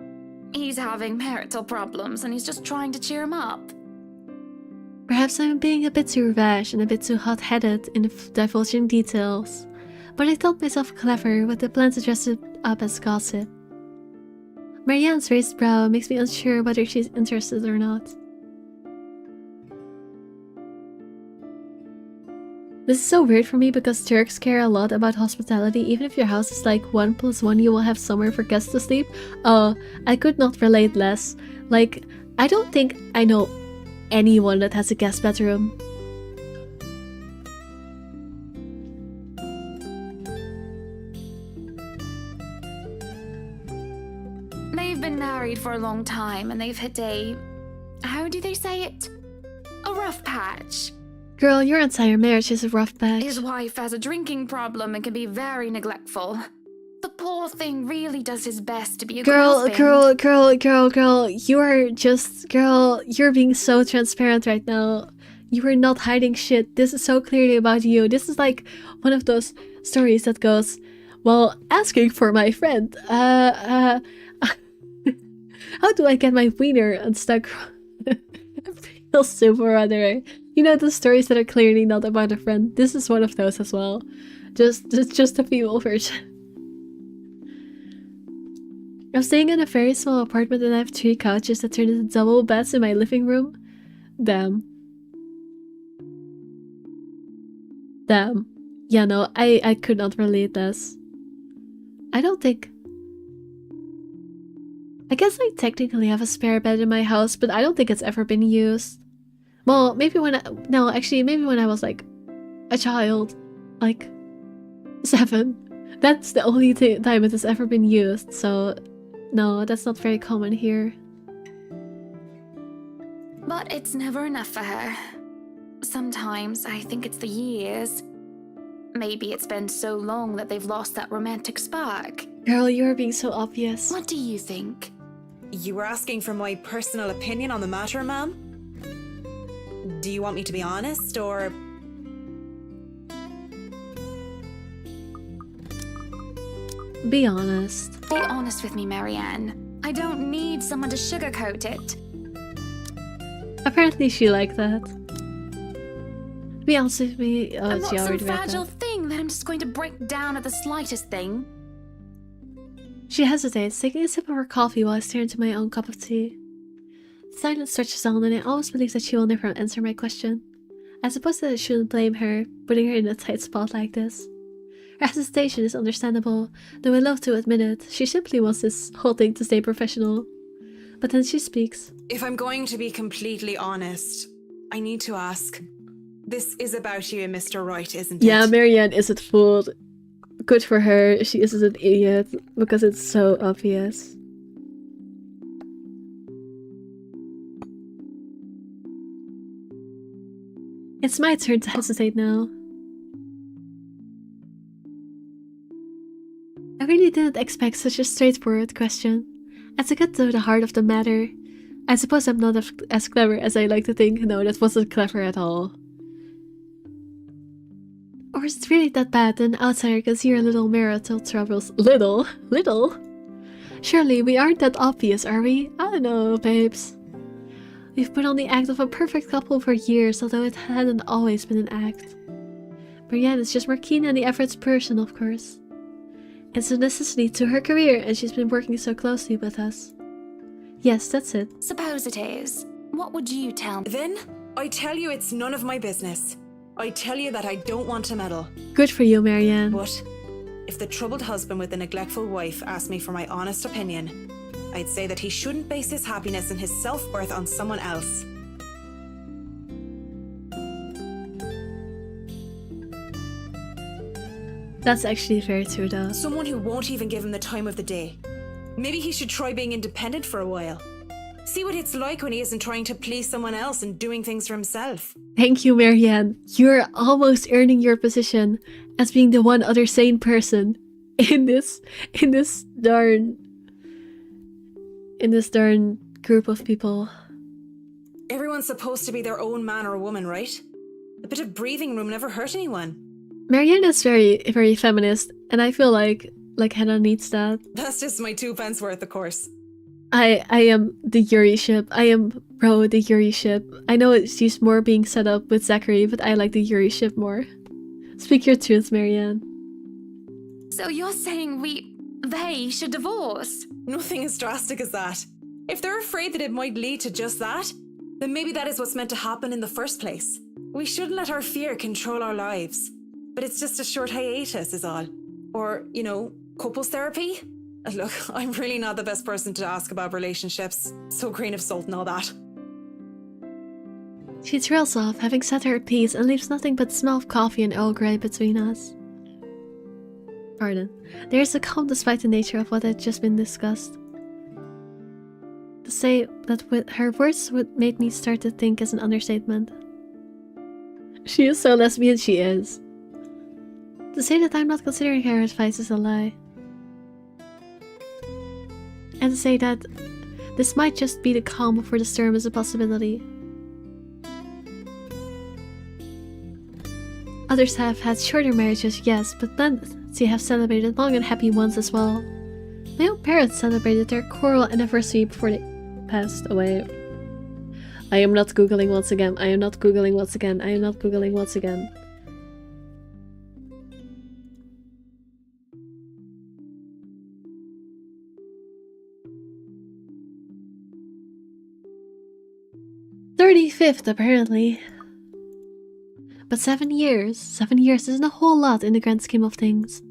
He's having marital problems and he's just trying to cheer him up. Perhaps I'm being a bit too rash and a bit too hot-headed in divulging details, but I thought myself clever with the plan to dress it up as gossip. Marianne's raised brow makes me unsure whether she's interested or not. This is so weird for me because Turks care a lot about hospitality. Even if your house is like 1 + 1, you will have somewhere for guests to sleep. I could not relate less. Like, I don't think I know anyone that has a guest bedroom. They've been married for a long time and they've hit a... how do they say it? A rough patch. Girl, your entire marriage is a rough patch. His wife has a drinking problem and can be very neglectful. The poor thing really does his best to be a good husband. Girl, you are just... Girl, you're being so transparent right now. You are not hiding shit. This is so clearly about you. This is like one of those stories that goes, well, asking for my friend. How do I get my wiener unstuck? Real super runner. You know, the stories that are clearly not about a friend. This is one of those as well. Just a female version. I'm staying in a very small apartment and I have 3 couches that turn into double beds in my living room. Damn. Yeah, no, I could not relate this. I don't think... I guess I technically have a spare bed in my house, but I don't think it's ever been used. Well, maybe when I... No, actually, maybe when I was like a child. Like 7. That's the only time it has ever been used, so... No, that's not very common here. But it's never enough for her. Sometimes I think it's the years. Maybe it's been so long that they've lost that romantic spark. Girl, you're being so obvious. What do you think? You were asking for my personal opinion on the matter, ma'am? Do you want me to be honest, or... Be honest. Be honest with me, Marianne. I don't need someone to sugarcoat it. Apparently she liked that. Be honest with me. I'm She not some already read fragile that. thing that I'm just going to break down at the slightest thing. She hesitates, taking a sip of her coffee while I stare into my own cup of tea. Silence stretches on, and I always believe that she will never answer my question. I suppose that I shouldn't blame her, putting her in a tight spot like this. Her hesitation is understandable, though I love to admit it. She simply wants this whole thing to stay professional. But then she speaks. If I'm going to be completely honest, I need to ask. This is about you and Mr. Wright, isn't it? Yeah, Marianne isn't fooled. Good for her, she isn't an idiot, because it's so obvious. It's my turn to hesitate now. I really didn't expect such a straightforward question. And to get to the heart of the matter, I suppose I'm not as clever as I like to think. No, that wasn't clever at all. Or is it really that bad that an outsider can see your little marital troubles? Little? Surely we aren't that obvious, are we? I don't know, babes. We've put on the act of a perfect couple for years, although it hadn't always been an act. Marianne is just more keen on the efforts person, of course. It's a necessity to her career, and she's been working so closely with us. Yes, that's it. Suppose it is. What would you tell me? Then, I tell you it's none of my business. I tell you that I don't want to meddle. Good for you, Marianne. But if the troubled husband with the neglectful wife asked me for my honest opinion, I'd say that he shouldn't base his happiness and his self-worth on someone else. That's actually very true, though. Someone who won't even give him the time of the day. Maybe he should try being independent for a while. See what it's like when he isn't trying to please someone else and doing things for himself. Thank you, Marianne. You're almost earning your position as being the one other sane person in this darn group of people. Everyone's supposed to be their own man or woman, right? A bit of breathing room never hurt anyone. Marianne is very, very feminist, and I feel like Hannah needs that. That's just my 2 pence worth, of course. I am the Yuri ship. I am pro the Yuri ship. I know she's more being set up with Zachary, but I like the Yuri ship more. Speak your truth, Marianne. So you're saying they should divorce? Nothing as drastic as that. If they're afraid that it might lead to just that, then maybe that is what's meant to happen in the first place. We shouldn't let our fear control our lives. But it's just a short hiatus is all. Or, couples therapy? Look, I'm really not the best person to ask about relationships, so grain of salt and all that. She trails off, having said her piece, and leaves nothing but smell of coffee and Earl Grey between us. Pardon. There is a calm despite the nature of what had just been discussed. To say that with her words would made me start to think is an understatement. She is so lesbian, she is. To say that I'm not considering her advice is a lie. And to say that this might just be the calm before the storm is a possibility. Others have had shorter marriages, yes, but then they have celebrated long and happy ones as well. My own parents celebrated their choral anniversary before they passed away. I am not googling once again. I am not googling once again. I am not googling once again. "35th, apparently. But 7 years. 7 years isn't a whole lot in the grand scheme of things.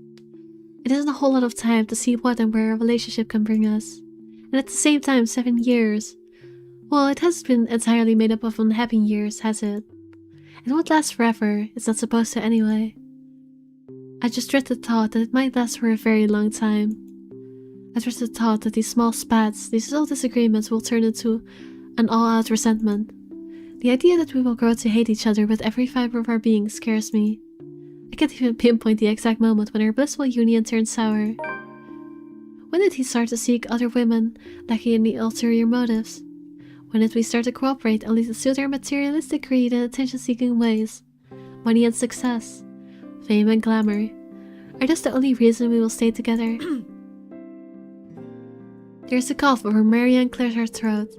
It isn't a whole lot of time to see what and where a relationship can bring us. And at the same time, 7 years. Well, it hasn't been entirely made up of unhappy years, has it? It won't last forever. It's not supposed to anyway. I just dread the thought that it might last for a very long time. I dread the thought that these small spats, these little disagreements will turn into an all-out resentment. The idea that we will grow to hate each other with every fiber of our being scares me. I can't even pinpoint the exact moment when our blissful union turned sour. When did he start to seek other women, lacking any ulterior motives? When did we start to cooperate only to suit our materialistic greed and attention-seeking ways? Money and success, fame and glamour, are those the only reason we will stay together? There's a cough over Marianne clears her throat.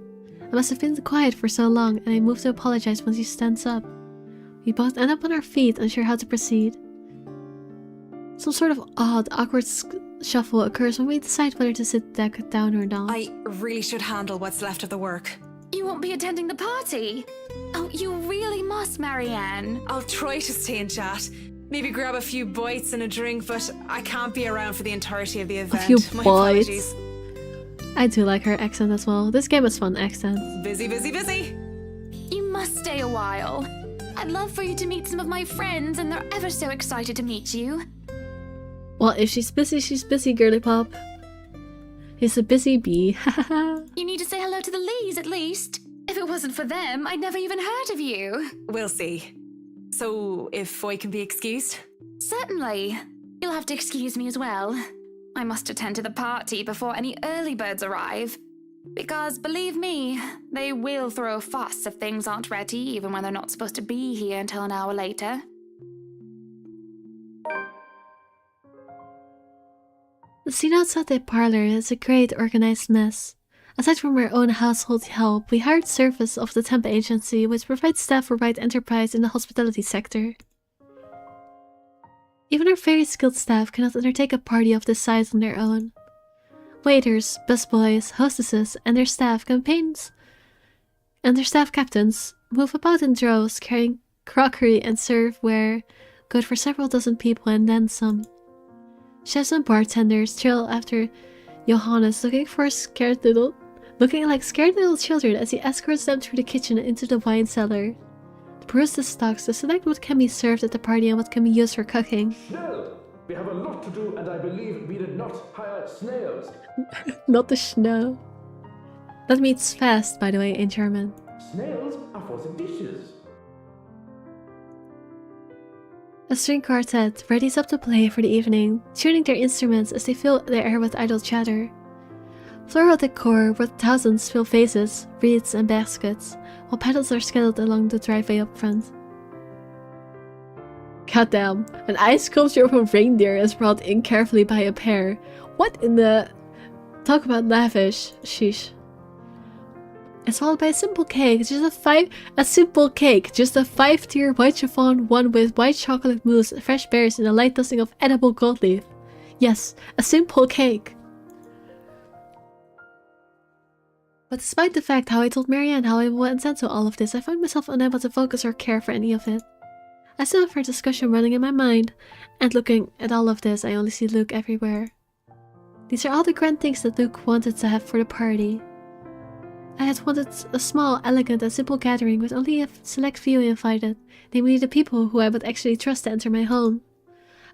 I must have been quiet for so long, and I move to apologize when she stands up. We both end up on our feet, unsure how to proceed. Some sort of odd, awkward shuffle occurs when we decide whether to sit down or not. I really should handle what's left of the work. You won't be attending the party? Oh, you really must, Marianne. I'll try to stay and chat. Maybe grab a few bites and a drink, but I can't be around for the entirety of the event. A few My bites. apologies. I do like her accent as well. This game has fun accents. Busy, busy, busy. You must stay a while. I'd love for you to meet some of my friends, and they're ever so excited to meet you. Well, if she's busy, girly pop. He's a busy bee. You need to say hello to the Lees, at least. If it wasn't for them, I'd never even heard of you. We'll see. So, if I can be excused? Certainly. You'll have to excuse me as well. I must attend to the party before any early birds arrive. Because, believe me, they will throw a fuss if things aren't ready, even when they're not supposed to be here until an hour later. The scene outside the parlor is a great organized mess. Aside from our own household help, we hired service of the temp agency, which provides staff for wide enterprise in the hospitality sector. Even our very skilled staff cannot undertake a party of this size on their own. Waiters, busboys, hostesses, and their staff captains move about in droves, carrying crockery and serveware good for several dozen people and then some. Chefs and bartenders trail after Johannes, looking like scared little children as he escorts them through the kitchen and into the wine cellar. The barista stocks to select what can be served at the party and what can be used for cooking. Schnell! We have a lot to do, and I believe we did not hire snails. Not the snow. That means fast, by the way, in German. Snails are for the dishes. A string quartet readies up to play for the evening, tuning their instruments as they fill the air with idle chatter. Floral decor with thousands fill vases, wreaths, and baskets, while petals are scattered along the driveway up front. Goddamn, an ice sculpture of a reindeer is brought in carefully by a pair. What in the... Talk about lavish. Sheesh. It's followed by a simple cake, just a 5-tier white chiffon one with white chocolate mousse, fresh berries, and a light dusting of edible gold leaf. Yes, a simple cake. But despite the fact how I told Marianne how I would attend to all of this, I find myself unable to focus or care for any of it. I still have our discussion running in my mind, and looking at all of this, I only see Luke everywhere. These are all the grand things that Luke wanted to have for the party. I had wanted a small, elegant, and simple gathering with only a select few invited, namely the people who I would actually trust to enter my home.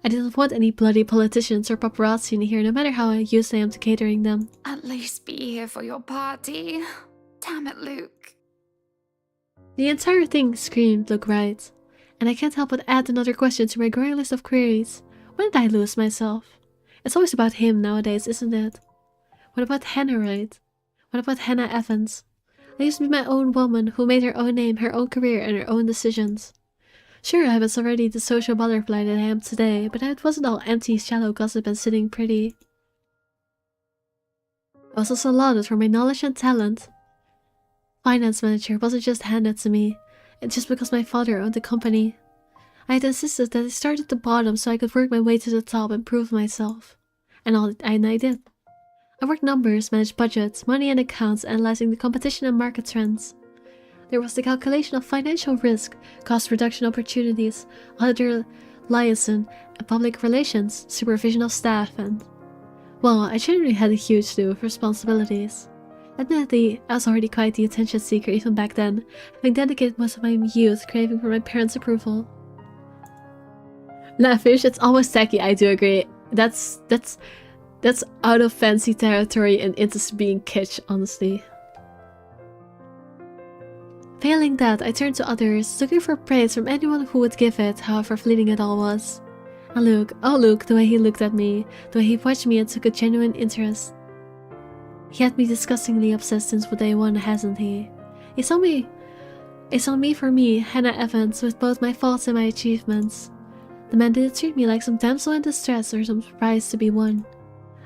I didn't want any bloody politicians or paparazzi in here, no matter how used I am to catering them. At least be here for your party. Damn it, Luke. The entire thing screamed look right, and I can't help but add another question to my growing list of queries. When did I lose myself? It's always about him nowadays, isn't it? What about Hannah, right? What about Hannah Evans? I used to be my own woman who made her own name, her own career, and her own decisions. Sure, I was already the social butterfly that I am today, but it wasn't all empty, shallow gossip and sitting pretty. I was also lauded for my knowledge and talent. Finance manager wasn't just handed to me, and just because my father owned the company. I had insisted that I start at the bottom so I could work my way to the top and prove myself. And I did. I worked numbers, managed budgets, money and accounts, analyzing the competition and market trends. There was the calculation of financial risk, cost reduction opportunities, other liaison, and public relations, supervision of staff, and... Well, I generally had a huge slew of responsibilities. Admittedly, I was already quite the attention seeker even back then, having dedicated most of my youth craving for my parents' approval. Lavish, it's almost tacky, I do agree. That's out of fancy territory and into being kitsch, honestly. Failing that, I turned to others, looking for praise from anyone who would give it, however fleeting it all was. And Luke, oh Luke, the way he looked at me, the way he watched me and took a genuine interest. He had me disgustingly obsessed since day one, hasn't he? He saw me for me, Hannah Evans, with both my faults and my achievements. The man didn't treat me like some damsel in distress or some prize to be won.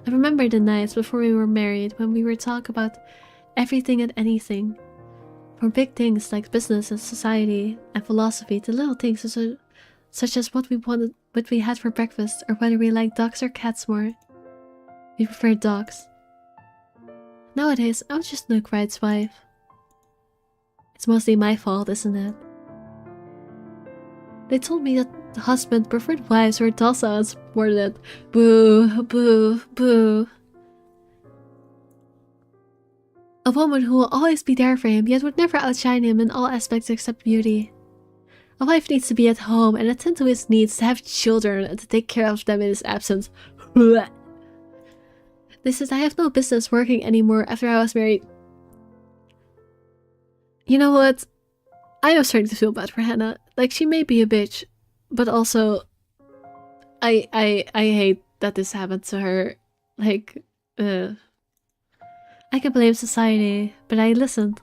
I remember the nights before we were married when we would talk about everything and anything. From big things like business and society and philosophy to little things such as what we had for breakfast or whether we liked dogs or cats more. We preferred dogs. Nowadays, I'm just Luke Wright's wife. It's mostly my fault, isn't it? They told me that the husband preferred wives who were docile and supported. Boo, boo, boo. A woman who will always be there for him, yet would never outshine him in all aspects except beauty. A wife needs to be at home and attend to his needs, to have children, and to take care of them in his absence. They said I have no business working anymore after I was married. You know what? I am starting to feel bad for Hannah. Like, she may be a bitch, but also I hate that this happened to her. Like, I can blame society, but I listened.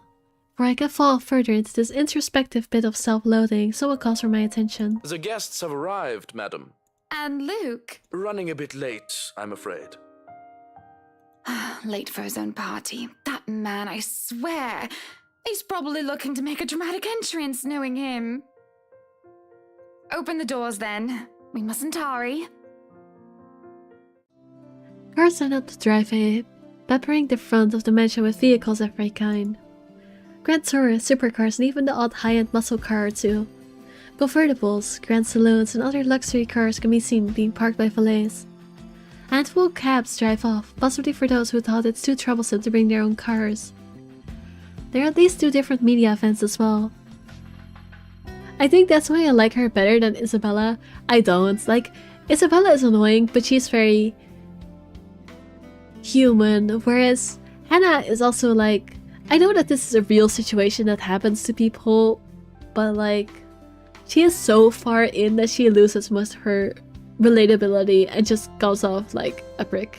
For I can fall further into this introspective bit of self-loathing someone calls for my attention. The guests have arrived, madam. And Luke? Running a bit late, I'm afraid. Late for his own party. That man, I swear. He's probably looking to make a dramatic entrance, knowing him. Open the doors, then. We mustn't tarry. Cars line up the driveway, peppering the front of the mansion with vehicles of every kind. Grand tourists, supercars, and even the odd high-end muscle car or two. Convertibles, grand saloons, and other luxury cars can be seen being parked by valets. A handful of cabs drive off, possibly for those who thought it's too troublesome to bring their own cars. There are at least 2 different media events as well. I think that's why I like her better than Isabella. I don't. Like, Isabella is annoying, but she's very human, whereas Hannah is also like, I know that this is a real situation that happens to people, but like, she is so far in that she loses most of her relatability and just comes off like a prick.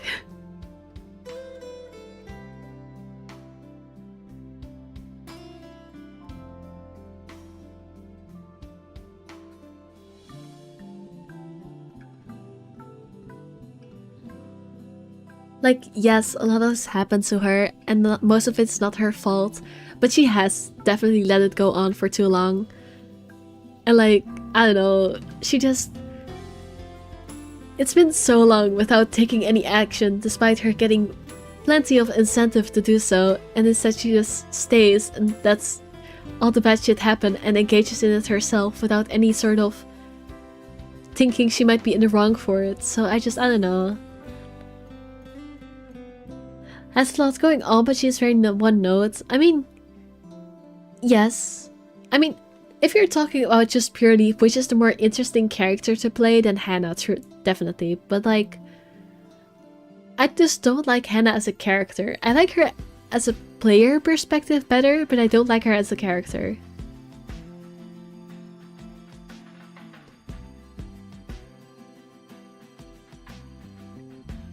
Like, yes, a lot of this happened to her, and most of it's not her fault, but she has definitely let it go on for too long. And like, I don't know, she just... It's been so long without taking any action, despite her getting plenty of incentive to do so, and instead she just stays, and that's all the bad shit happen, and engages in it herself without any sort of thinking she might be in the wrong for it. So I don't know. Has a lot going on, but she's very one note. I mean, yes. I mean, if you're talking about just purely which is the more interesting character to play, then Hannah, definitely. But like, I just don't like Hannah as a character. I like her as a player perspective better, but I don't like her as a character.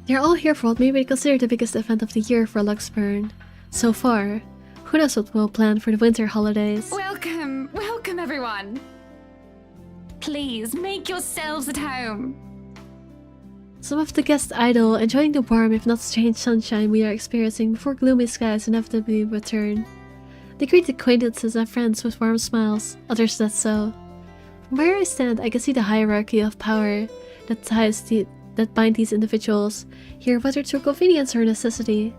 They're all here for what may be considered the biggest event of the year for Luxburn. So far, who knows what we'll plan for the winter holidays. Welcome, welcome everyone. Please, make yourselves at home. Some of the guests idle, enjoying the warm if not strange sunshine we are experiencing before gloomy skies inevitably return. They greet acquaintances and friends with warm smiles, others less so. From where I stand, I can see the hierarchy of power that bind these individuals here, whether through convenience or necessity.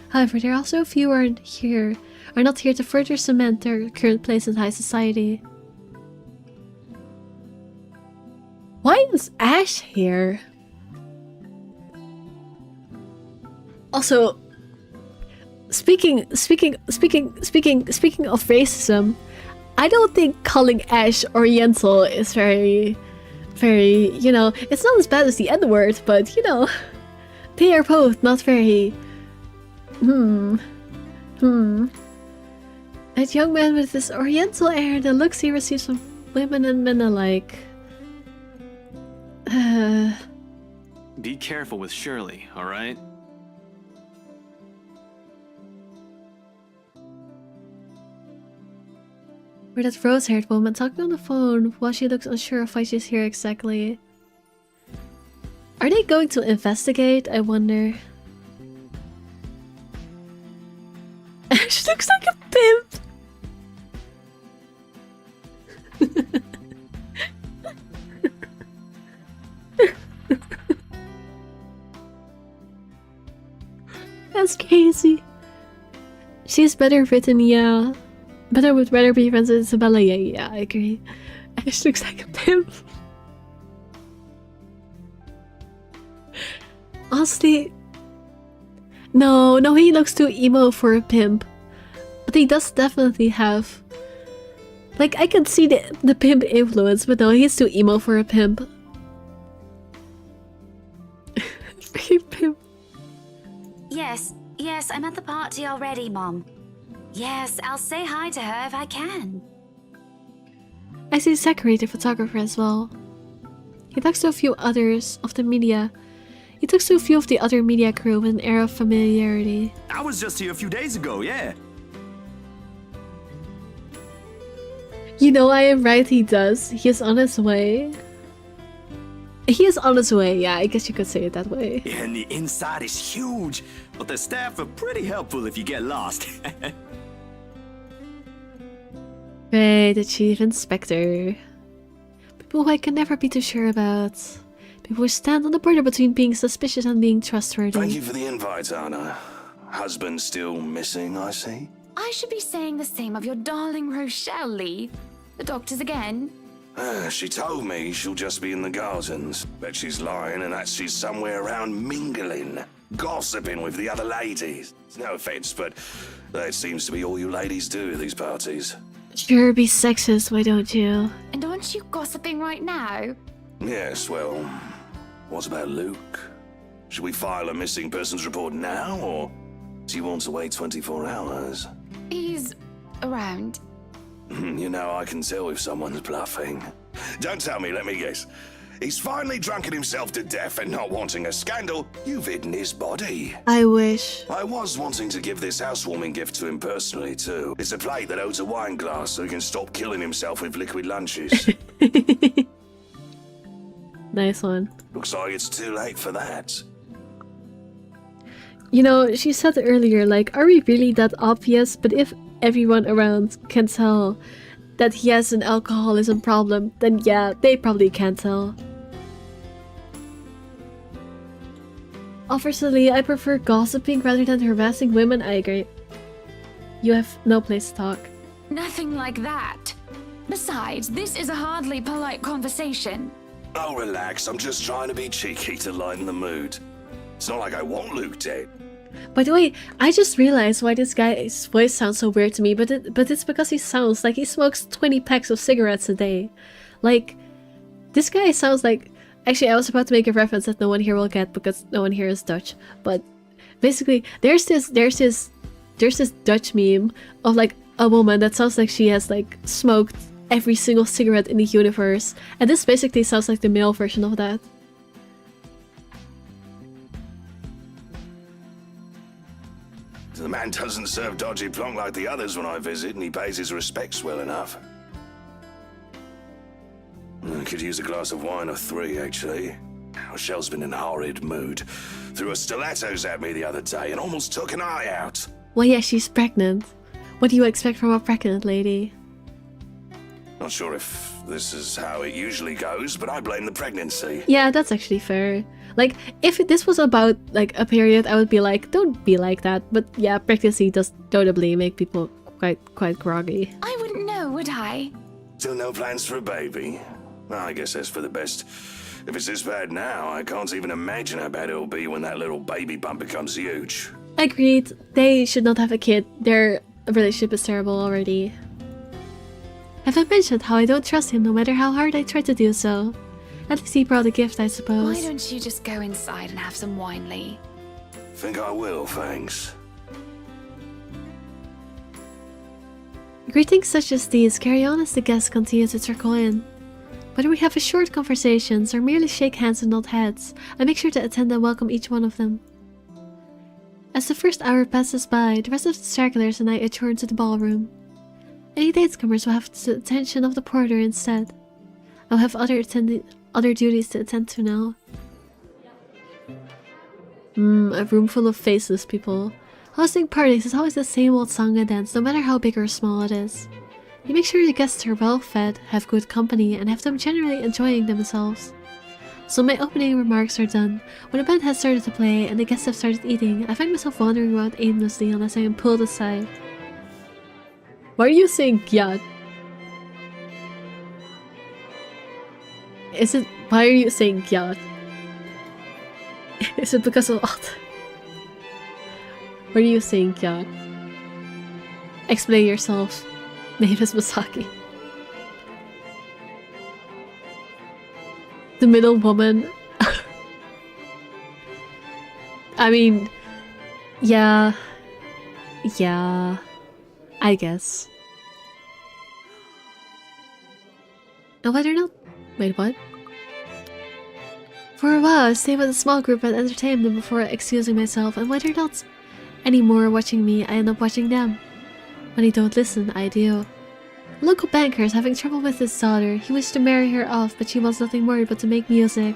However, there are also a few who are not here to further cement their current place in high society. Why is Ash here? Also, speaking of racism, I don't think calling Ash Oriental is very, you know, it's not as bad as the N-word, but you know, they are both not very. That young man with this Oriental air, the looks he receives from women and men alike. Be careful with Shirley, alright? Or that rose-haired woman talking on the phone while she looks unsure of why she's here exactly. Are they going to investigate, I wonder? She looks like a pimp! That's crazy. She's better written, yeah. But I would rather be friends with Isabella, yeah, I agree. Ash looks like a pimp. Honestly, no, he looks too emo for a pimp. But he does definitely have... Like, I can see the pimp influence, but no, he's too emo for a pimp. Freaking pimp. Yes, I'm at the party already, Mom. Yes, I'll say hi to her if I can. I see Zachary, the photographer, as well. He talks to a few others of the media. He talks to a few of the other media crew with an air of familiarity. I was just here a few days ago, yeah. You know, I am right, he does. He is on his way. He is on his way, yeah, I guess you could say it that way. Yeah, and the inside is huge, but the staff are pretty helpful if you get lost. Right, the chief inspector. People who I can never be too sure about. People who stand on the border between being suspicious and being trustworthy. Thank you for the invite, Anna. Husband still missing, I see. I should be saying the same of your darling Rochelle, Lee. The doctors again. She told me she'll just be in the gardens. Bet she's lying and that she's somewhere around mingling, gossiping with the other ladies. No offense, but that seems to be all you ladies do at these parties. Sure, be sexist, why don't you? And aren't you gossiping right now? Yes, well, what about Luke? Should we file a missing persons report now, or do you want to wait 24 hours? He's around. You know, I can tell if someone's bluffing. Don't tell me, let me guess. He's finally drunken himself to death and not wanting a scandal, you've hidden his body. I wish. I was wanting to give this housewarming gift to him personally, too. It's a plate that holds a wine glass so he can stop killing himself with liquid lunches. Nice one. Looks like it's too late for that. You know, she said earlier, like, are we really that obvious? But if everyone around can tell that he has an alcoholism problem, then yeah, they probably can't tell. Officer Lee, I prefer gossiping rather than harassing women. I agree. You have no place to talk. Nothing like that. Besides, this is a hardly polite conversation. Oh, relax. I'm just trying to be cheeky to lighten the mood. It's not like I want Luke dead. By the way, I just realized why this guy's voice sounds so weird to me, but it's because he sounds like he smokes 20 packs of cigarettes a day. Like, this guy sounds like... Actually, I was about to make a reference that no one here will get because no one here is Dutch. But basically, there's this Dutch meme of like a woman that sounds like she has like smoked every single cigarette in the universe. And this basically sounds like the male version of that. The man doesn't serve dodgy plonk like the others when I visit, and he pays his respects well enough. I could use a glass of wine or 3, actually. Rochelle's been in a horrid mood. Threw her stilettos at me the other day and almost took an eye out. Well, yeah, she's pregnant. What do you expect from a pregnant lady? Not sure if this is how it usually goes, but I blame the pregnancy. Yeah, that's actually fair. Like, if this was about, like, a period, I would be like, don't be like that. But yeah, pregnancy does notably make people quite groggy. I wouldn't know, would I? Still no plans for a baby? I guess that's for the best. If it's this bad now, I can't even imagine how bad it'll be when that little baby bump becomes huge. Agreed. They should not have a kid. Their relationship is terrible already. Have I mentioned how I don't trust him no matter how hard I try to do so? At least he brought a gift, I suppose. Why don't you just go inside and have some wine, Lee? Think I will, thanks. Greetings such as these carry on as the guests continue to trickle in. Whether we have a short conversations or merely shake hands and nod heads, I make sure to attend and welcome each one of them. As the first hour passes by, the rest of the stragglers and I adjourn to the ballroom. Any datecomers will have the attention of the porter instead. I'll have other duties to attend to now. A room full of faceless people. Hosting parties is always the same old song and dance, no matter how big or small it is. You make sure the guests are well fed, have good company, and have them generally enjoying themselves. So my opening remarks are done. When the band has started to play and the guests have started eating, I find myself wandering around aimlessly unless I am pulled aside. Why are you saying gyat? Why are you saying gyat? Is it because of what? Why are you saying gyat? Explain yourself. Name is Masaki. The middle woman. I mean, yeah, I guess. And whether or not, wait, what? For a while, I stayed with a small group and entertained them before excusing myself, and whether or not anymore watching me, I end up watching them. When they don't listen, I do. A local banker is having trouble with his daughter. He wished to marry her off, but she wants nothing more but to make music.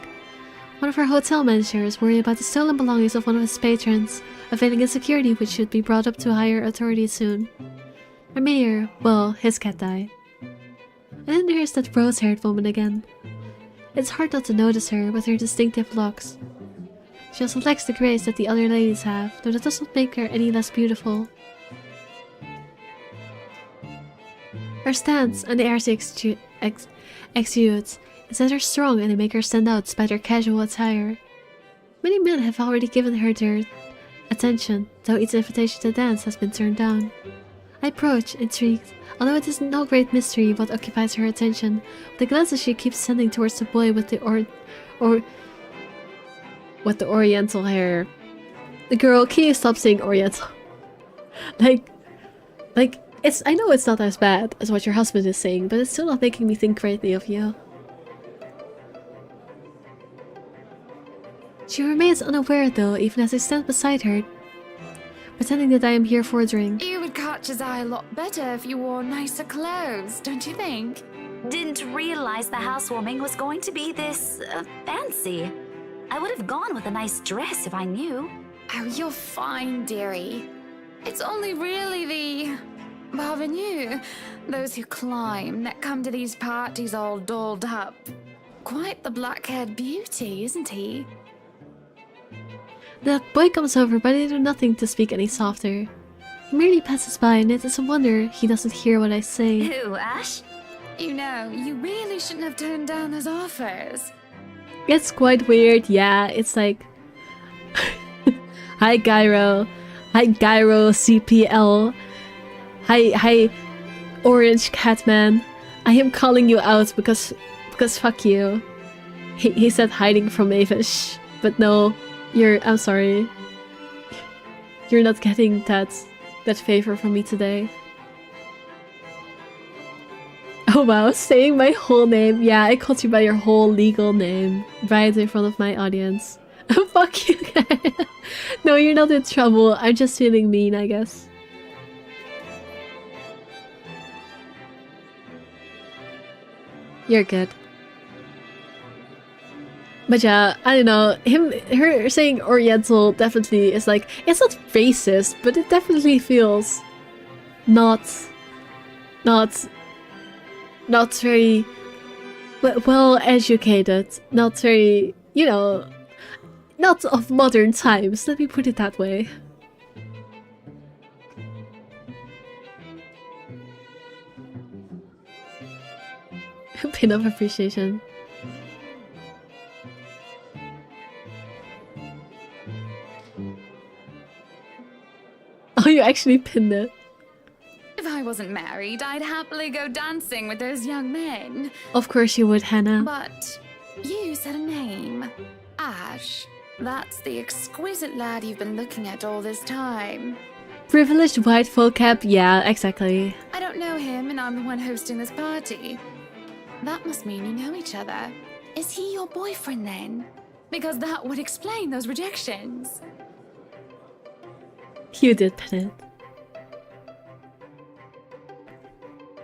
One of our hotel managers worried about the stolen belongings of one of his patrons, evading insecurity which should be brought up to higher authority soon. Our mayor, well, his cat died. And then there's that rose-haired woman again. It's hard not to notice her with her distinctive locks. She also lacks the grace that the other ladies have, though that doesn't make her any less beautiful. Her stance and the air she exudes is that they're strong and they make her stand out despite her casual attire. Many men have already given her their attention, though each invitation to dance has been turned down. I approach, intrigued, although it is no great mystery what occupies her attention, with the glances she keeps sending towards the boy with the oriental hair. The girl, can you stop saying oriental? like, I know it's not as bad as what your husband is saying, but it's still not making me think greatly of you. She remains unaware though, even as I stand beside her, pretending that I am here for a drink. You would catch his eye a lot better if you wore nicer clothes, don't you think? Didn't realize the housewarming was going to be this fancy. I would have gone with a nice dress if I knew. Oh, you're fine, dearie. It's only really the parvenus, those who climb, that come to these parties all dolled up. Quite the black-haired beauty, isn't he? The boy comes over, but I do nothing to speak any softer. He merely passes by, and it is a wonder he doesn't hear what I say. Who, Ash? You know, you really shouldn't have turned down those offers. It's quite weird, yeah. It's like, hi Gyro, CPL, hi Orange Catman. I am calling you out because fuck you. He said hiding from Avish, but no, I'm sorry. You're not getting that favor from me today. Oh wow, saying my whole name. Yeah, I called you by your whole legal name right in front of my audience. Fuck you guys. No, you're not in trouble. I'm just feeling mean, I guess. You're good. But yeah, I don't know. Her saying Oriental definitely is like, it's not racist, but it definitely feels not very well educated, not very, you know, not of modern times, let me put it that way. Pin of appreciation. Oh, you actually pinned it. If I wasn't married, I'd happily go dancing with those young men. Of course you would, Hannah. But you said a name. Ash. That's the exquisite lad you've been looking at all this time. Privileged white folk cap? Yeah, exactly. I don't know him, and I'm the one hosting this party. That must mean you know each other. Is he your boyfriend then? Because that would explain those rejections. You did pin it.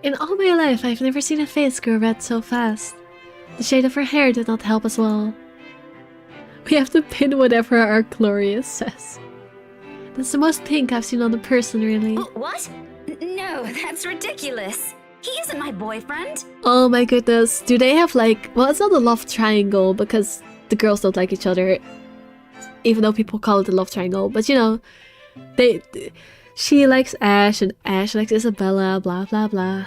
In all my life, I've never seen a face go red so fast. The shade of her hair did not help as well. We have to pin whatever our Glorious says. That's the most pink I've seen on a person, really. What? No, that's ridiculous. He isn't my boyfriend. Oh my goodness. Do they have like... Well, it's not a love triangle because the girls don't like each other. Even though people call it a love triangle. But you know, she likes Ash and Ash likes Isabella, blah blah blah.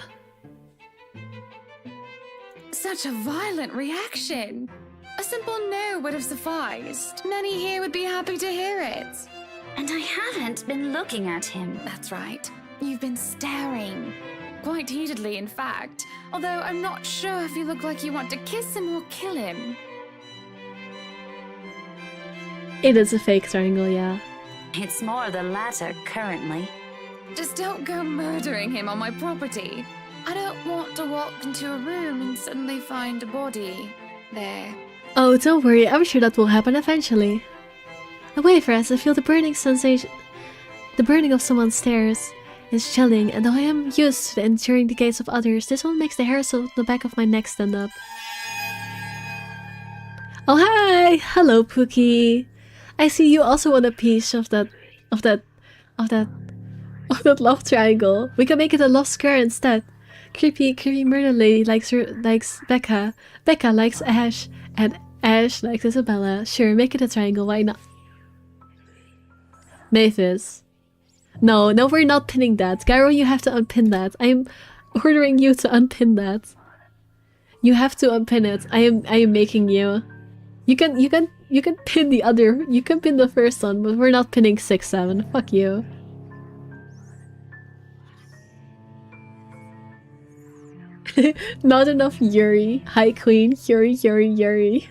Such a violent reaction. A simple no would have sufficed. Many here would be happy to hear it. And I haven't been looking at him. That's right. You've been staring. Quite heatedly, in fact. Although I'm not sure if you look like you want to kiss him or kill him. It is a fake triangle, yeah. It's more the latter currently. Just don't go murdering him on my property. I don't want to walk into a room and suddenly find a body there. Oh, don't worry. I'm sure that will happen eventually. I wait for as I feel the burning sensation. The burning of someone's stares is chilling, and though I am used to enduring the gaze of others, this one makes the hairs on the back of my neck stand up. Oh hi! Hello, Pookie. I see you also want a piece of that love triangle. We can make it a love square instead. Creepy murder lady likes Becca. Becca likes Ash, and Ash likes Isabella. Sure, make it a triangle. Why not? Mavis. No, we're not pinning that. Gyro, you have to unpin that. I am ordering you to unpin that. You have to unpin it. I am making you. You can pin the other. You can pin the first one, but we're not pinning 6, 7. Fuck you. Not enough Yuri. Hi Queen. Yuri.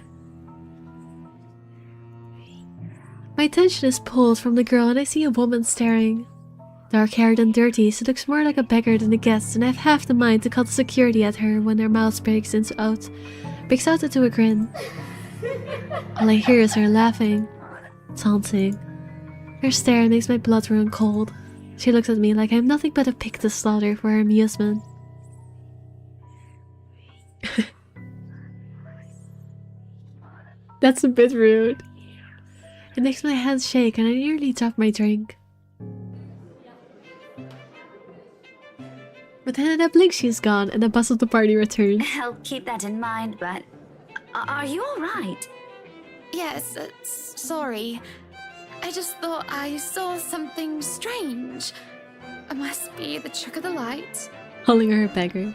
My attention is pulled from the girl and I see a woman staring. Dark-haired and dirty, she looks more like a beggar than a guest, and I have half the mind to call the security at her when her mouth breaks out into a grin. All I hear is her laughing, taunting. Her stare makes my blood run cold. She looks at me like I am nothing but a pig to slaughter for her amusement. That's a bit rude. It makes my hands shake and I nearly drop my drink. But then in a blink she's gone and the buzz of the party returns. I'll keep that in mind, but... Are you alright? Yes, sorry. I just thought I saw something strange. It must be the trick of the light. Calling her a beggar.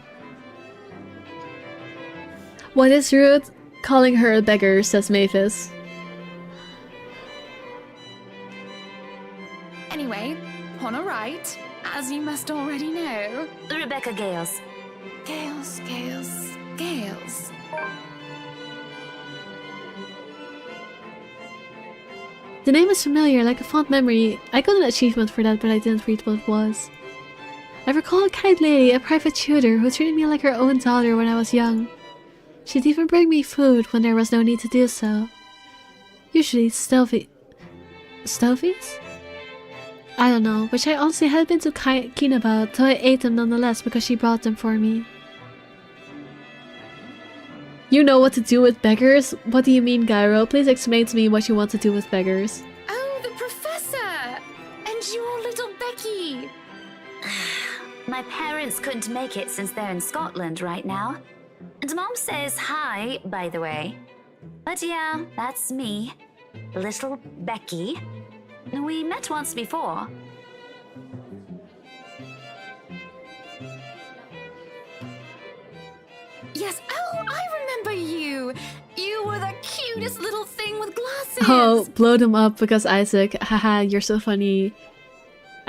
What is rude? Calling her a beggar, says Mavis. Anyway, on a right, as you must already know. Rebecca Gales. Gales. The name is familiar, like a fond memory. I got an achievement for that, but I didn't read what it was. I recall a kind lady, a private tutor, who treated me like her own daughter when I was young. She'd even bring me food when there was no need to do so. Usually Stovies? I don't know, which I honestly hadn't been too keen about, so I ate them nonetheless because she brought them for me. You know what to do with beggars? What do you mean, Gyro? Please explain to me what you want to do with beggars. Oh, the professor! And your little Becky! My parents couldn't make it since they're in Scotland right now. And Mom says hi, by the way. But yeah, that's me. Little Becky. We met once before. Yes, oh, I remember you! You were the cutest little thing with glasses! Oh, blow them up because Isaac. Haha, you're so funny.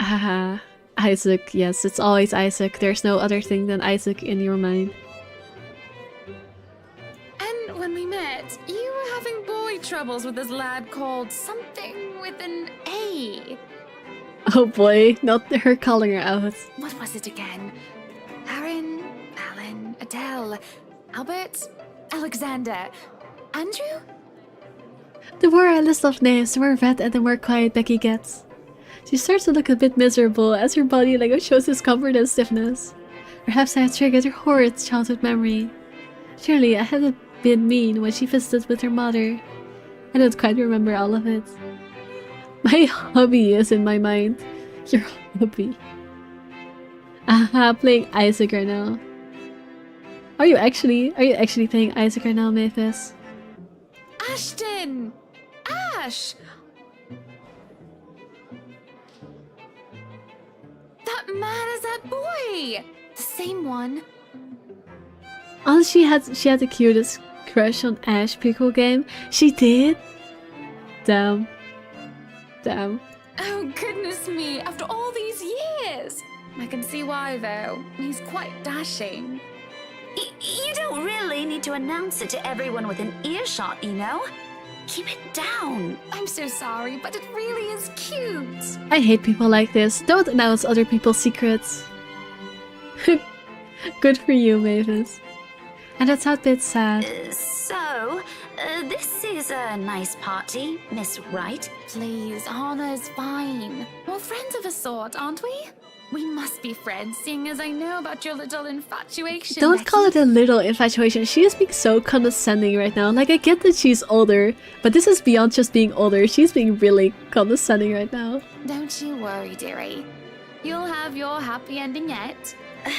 Haha. Isaac, yes, it's always Isaac. There's no other thing than Isaac in your mind. And when we met, you were having boy troubles with this lad called something with an A. Oh boy, not her calling her out. What was it again? Aaron, Alan, Adele, Albert, Alexander, Andrew? The more I list off names, the more red and the more quiet Becky gets. She starts to look a bit miserable as her body language shows discomfort and stiffness. Perhaps I had triggered her horrid childhood memory. Surely I hadn't been mean when she visited with her mother. I don't quite remember all of it. My hubby is in my mind. Your hubby. Aha, playing Isaac right now. Are you actually playing Isaac right now, Mavis? Ashton! Ash! That man is that boy! The same one. Oh, she had the cutest crush on Ash prequel game. She did? Damn. Damn. Oh, goodness me, after all these years! I can see why, though. He's quite dashing. You don't really need to announce it to everyone within earshot, you know? Keep it down. I'm so sorry, but it really is cute. I hate people like this. Don't announce other people's secrets. Good for you, Mavis. And that's a bit sad. This is a nice party, Miss Wright. Please, Anna's fine. We're friends of a sort, aren't we? We must be friends, seeing as I know about your little infatuation. Don't call it a little infatuation. She is being so condescending right now. Like, I get that she's older, but this is beyond just being older. She's being really condescending right now. Don't you worry, dearie. You'll have your happy ending yet.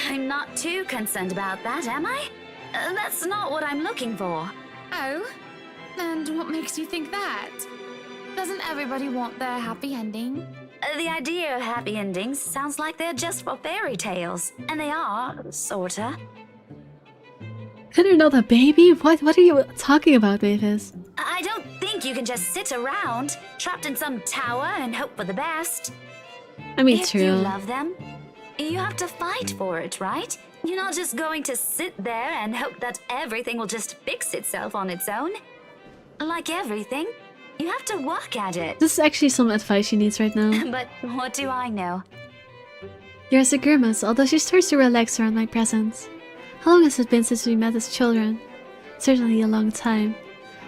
I'm not too concerned about that, am I? That's not what I'm looking for. Oh? And what makes you think that? Doesn't everybody want their happy ending? The idea of happy endings sounds like they're just for fairy tales. And they are, sorta. And you're not a baby? What are you talking about, Mavis? I don't think you can just sit around, trapped in some tower and hope for the best. I mean, if true. you love them, you have to fight for it, right? You're not just going to sit there and hope that everything will just fix itself on its own. Like everything, you have to work at it. This is actually some advice she needs right now. But what do I know? There's a grimace, although she starts to relax around my presence. How long has it been since we met as children? Certainly a long time.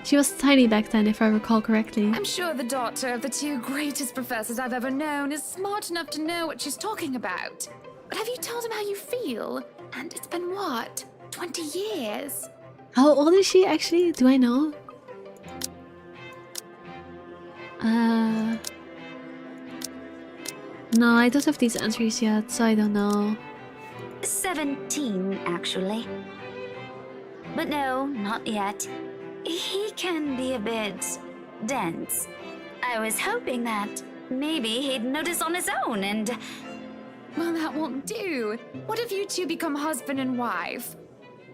She was tiny back then, if I recall correctly. I'm sure the daughter of the two greatest professors I've ever known is smart enough to know what she's talking about. But have you told him how you feel? And it's been what? 20 years? How old is she actually? Do I know? No, I don't have these answers yet, so I don't know. 17, actually. But no, not yet. He can be a bit dense. I was hoping that maybe he'd notice on his own and... Well, that won't do. What if you two become husband and wife?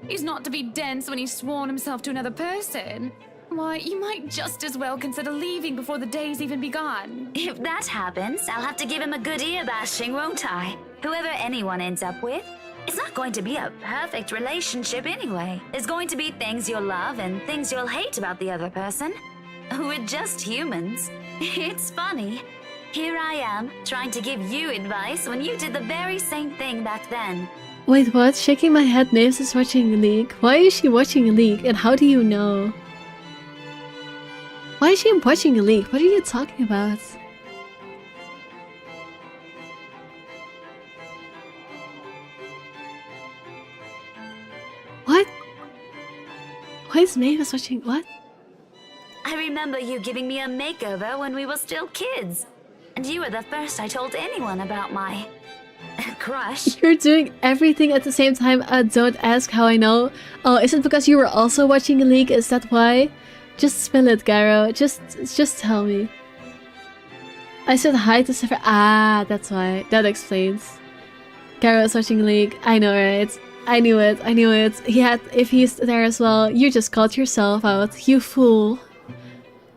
He's not to be dense when he's sworn himself to another person. Why, you might just as well consider leaving before the day's even begun. If that happens, I'll have to give him a good ear bashing, won't I? Whoever anyone ends up with, it's not going to be a perfect relationship anyway. There's going to be things you'll love and things you'll hate about the other person. We're just humans. It's funny. Here I am, trying to give you advice when you did the very same thing back then. Wait, what? Shaking my head, Naves is watching League. Why is she watching League, and how do you know? Why is she watching League? What are you talking about? What? Why is Mavis watching what? I remember you giving me a makeover when we were still kids. And you were the first I told anyone about my... crush. You're doing everything at the same time. Don't ask how I know. Oh, is it because you were also watching League? Is that why? Just spill it, Garo. Just tell me. I said hi to Zachary. Ah, that's why. That explains. Garo is watching League. I know, right? I knew it. I knew it. If he's there as well, you just called yourself out. You fool.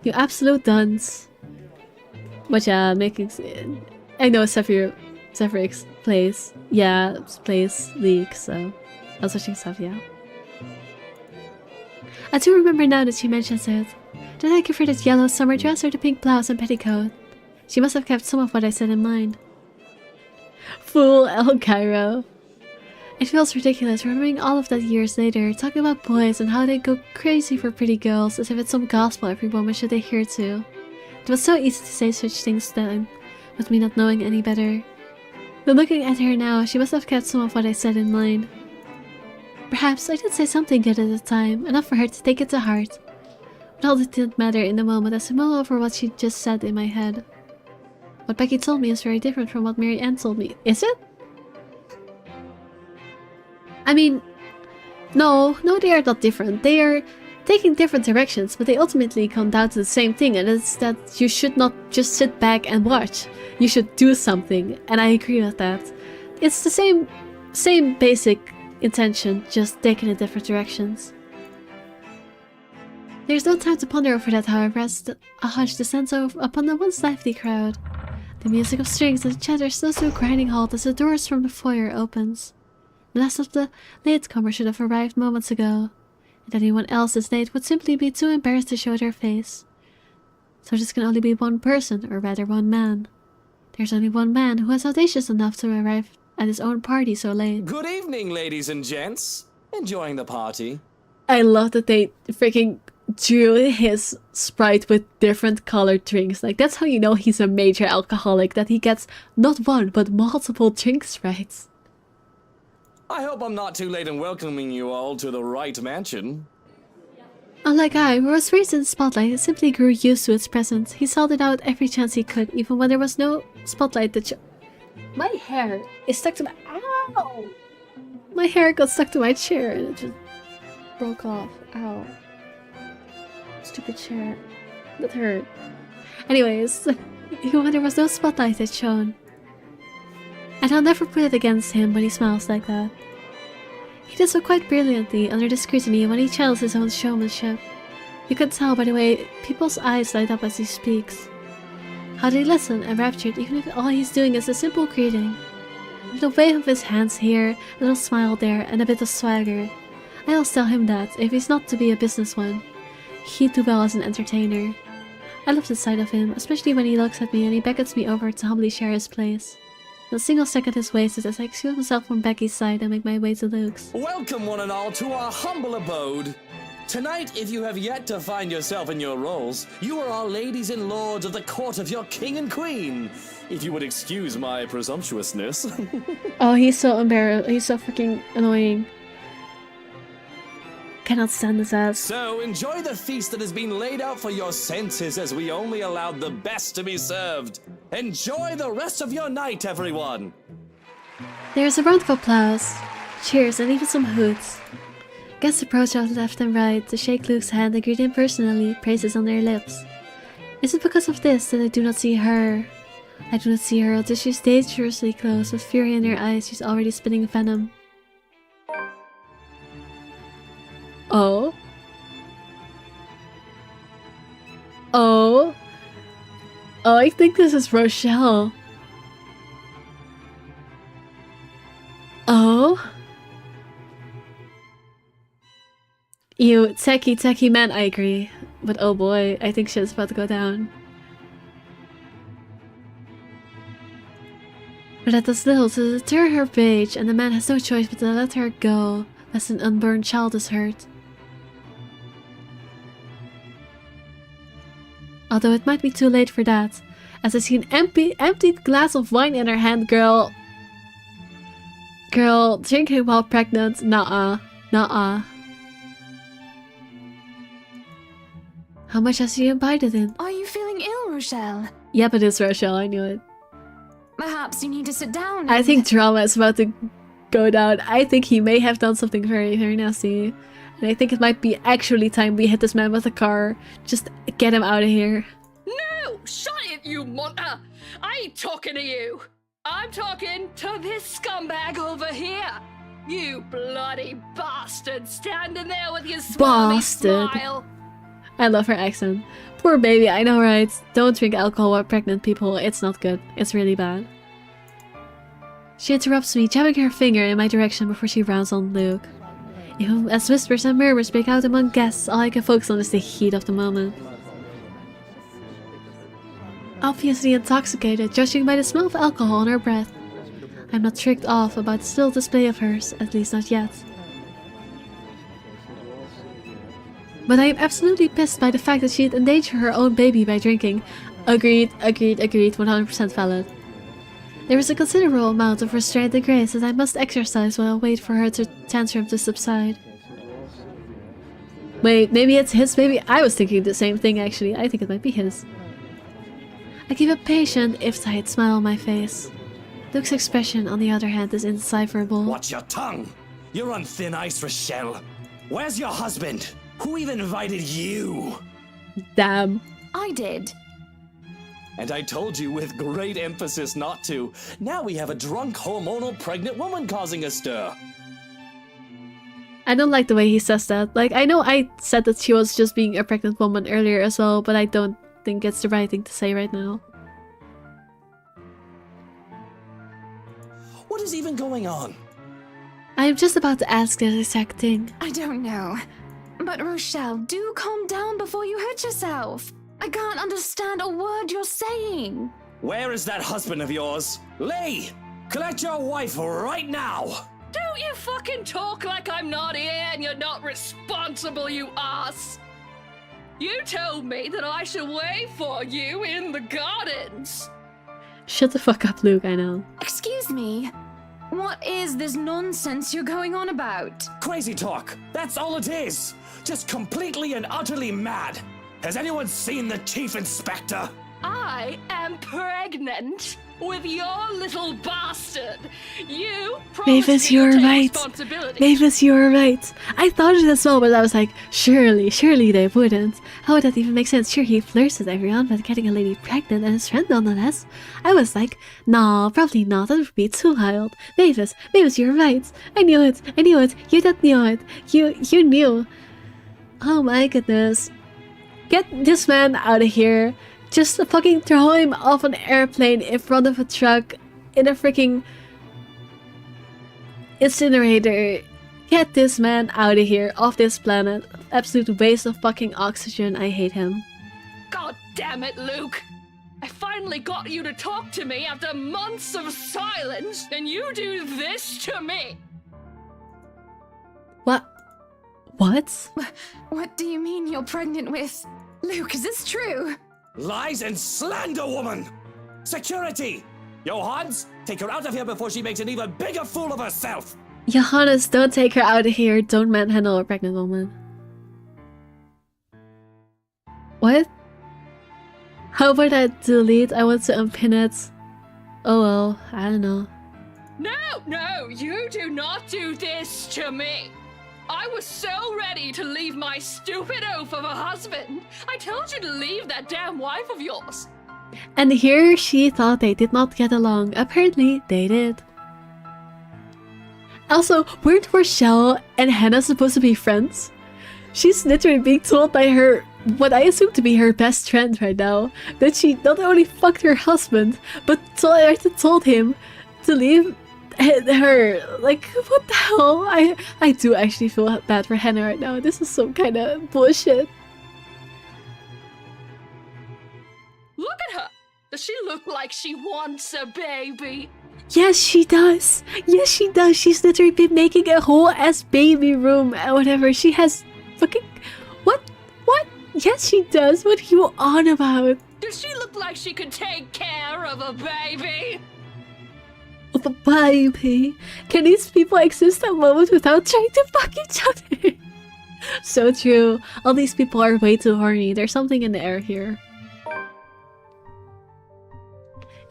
You absolute dunce. But yeah, I know Zephyr's plays. Yeah, plays League, so I was watching stuff, yeah. I do remember now that she mentions it. Did I give her that yellow summer dress or the pink blouse and petticoat? She must have kept some of what I said in mind. Fool El Cairo. It feels ridiculous remembering all of that years later, talking about boys and how they go crazy for pretty girls as if it's some gospel every woman should adhere to. It was so easy to say such things then, with me not knowing any better. But looking at her now, she must have kept some of what I said in mind. Perhaps I did say something good at the time, enough for her to take it to heart. But all that didn't matter in the moment as I mull over what she just said in my head. What Becky told me is very different from what Mary Ann told me. Is it? I mean, no, they are not different. They are taking different directions, but they ultimately come down to the same thing, and it's that you should not just sit back and watch. You should do something, and I agree with that. It's the same basic intention, just taken in different directions. There's no time to ponder over that, however, as a hush descends upon the once lively crowd. The music of strings and chatter slows to a grinding halt as the doors from the foyer opens. The last of the latecomers should have arrived moments ago, and anyone else this late would simply be too embarrassed to show their face. So this can only be one person, or rather one man. There's only one man who is audacious enough to arrive at his own party so late. Good evening, ladies and gents. Enjoying the party? I love that they freaking drew his sprite with different colored drinks. Like, that's how you know he's a major alcoholic, that he gets not one, but multiple drink sprites. I hope I'm not too late in welcoming you all to the right mansion. Unlike I, who was raised in the spotlight and simply grew used to its presence, he sought it out every chance he could, even when there was no spotlight that My hair is stuck to my— Ow! My hair got stuck to my chair and it just broke off. Ow. Stupid chair. That hurt. Anyways, even when there was no spotlight that shone. And I'll never put it against him when he smiles like that. He does so quite brilliantly under the scrutiny when he channels his own showmanship. You can tell by the way people's eyes light up as he speaks. How they listen, enraptured, even if all he's doing is a simple greeting. A little wave of his hands here, a little smile there, and a bit of swagger. I always tell him that, if he's not to be a business one, he'd do well as an entertainer. I love the sight of him, especially when he looks at me and he beckons me over to humbly share his place. A single second is wasted as I excuse myself from Becky's side and make my way to Luke's. Welcome one and all to our humble abode. Tonight, if you have yet to find yourself in your roles, you are our ladies and lords of the court of your king and queen. If you would excuse my presumptuousness. Oh, he's so embarrassed. He's so freaking annoying. Cannot stand his ass. So, enjoy the feast that has been laid out for your senses as we only allowed the best to be served. Enjoy the rest of your night, everyone! There's a round of applause, cheers, and even some hoots. Guests approach out left and right to shake Luke's hand and greet him personally, praises on their lips. Is it because of this that I do not see her? I do not see her until she's dangerously close, with fury in her eyes. She's already spitting venom. Oh? Oh? Oh, I think this is Rochelle. Oh? You techie man, I agree. But oh boy, I think shit's about to go down. But that does little to deter her rage, and the man has no choice but to let her go, lest an unborn child is hurt. Although it might be too late for that, as I see an emptied glass of wine in her hand, girl, drinking while pregnant, nuh-uh. How much has she imbibed in? Are you feeling ill, Rochelle? Yep, it is Rochelle, I knew it. Perhaps you need to sit down. I think drama is about to go down. I think he may have done something very, very nasty. And I think it might be actually time we hit this man with a car. Just get him out of here. No! Shut it, you monster! I ain't talking to you! I'm talking to this scumbag over here! You bloody bastard standing there with your smiley smile! I love her accent. Poor baby, I know, right? Don't drink alcohol with pregnant people. It's not good. It's really bad. She interrupts me, jabbing her finger in my direction before she rounds on Luke. Even as whispers and murmurs break out among guests, all I can focus on is the heat of the moment. Obviously intoxicated, judging by the smell of alcohol on her breath. I'm not tricked off about the still display of hers, at least not yet. But I am absolutely pissed by the fact that she'd endanger her own baby by drinking. Agreed, 100% valid. There is a considerable amount of restraint and grace that I must exercise while I wait for her tantrum to subside. Wait, maybe it's his baby? I was thinking the same thing actually. I think it might be his. I keep a patient, if tight smile on my face. Luke's expression, on the other hand, is indecipherable. Watch your tongue! You're on thin ice, Rochelle. Where's your husband? Who even invited you? Damn. I did. And I told you with great emphasis not to. Now we have a drunk, hormonal, pregnant woman causing a stir. I don't like the way he says that. Like, I know I said that she was just being a pregnant woman earlier as well, but I don't think it's the right thing to say right now. What is even going on? I am just about to ask that exact thing. I don't know. But Rochelle, do calm down before you hurt yourself. I can't understand a word you're saying. Where is that husband of yours? Lee! Collect your wife right now! Don't you fucking talk like I'm not here and you're not responsible, you ass! You told me that I should wait for you in the gardens. Shut the fuck up, Luke, I know. Excuse me. What is this nonsense you're going on about? Crazy talk. That's all it is. Just completely and utterly mad. Has anyone seen the chief inspector? I am pregnant with your little bastard. You promised Mavis, me you're to take right. responsibility. Mavis, you're right. I thought it as well, but I was like, surely they wouldn't. How would that even make sense? Sure, he flirts with everyone, but getting a lady pregnant and his friend nonetheless. I was like, nah, probably not. That would be too wild. Mavis, you're right. I knew it. You did knew it. You knew. Oh my goodness. Get this man out of here. Just fucking throw him off an airplane in front of a truck in a freaking incinerator. Get this man out of here, off this planet. Absolute waste of fucking oxygen. I hate him. God damn it, Luke. I finally got you to talk to me after months of silence, and you do this to me. What? What do you mean you're pregnant with? Luke, is this true? Lies and slander, woman! Security! Johannes, take her out of here before she makes an even bigger fool of herself! Johannes, don't take her out of here. Don't manhandle a pregnant woman. What? How about I delete? I want to unpin it. Oh well, I don't know. No, you do not do this to me. I was so ready to leave my stupid oaf of a husband. I told you to leave that damn wife of yours. And here she thought they did not get along. Apparently, they did. Also, weren't Rochelle and Hannah supposed to be friends? She's literally being told by her, what I assume to be her best friend right now, that she not only fucked her husband, but told him to leave her. Like, what the hell? I do actually feel bad for Hannah right now. This is some kind of bullshit. Look at her. Does she look like she wants a baby? Yes, she does. Yes, she does. She's literally been making a whole ass baby room and whatever. She has fucking... What? Yes, she does. What are you on about? Does she look like she could take care of a baby? Of a baby? Can these people exist a moment without trying to fuck each other? So true. All these people are way too horny. There's something in the air here.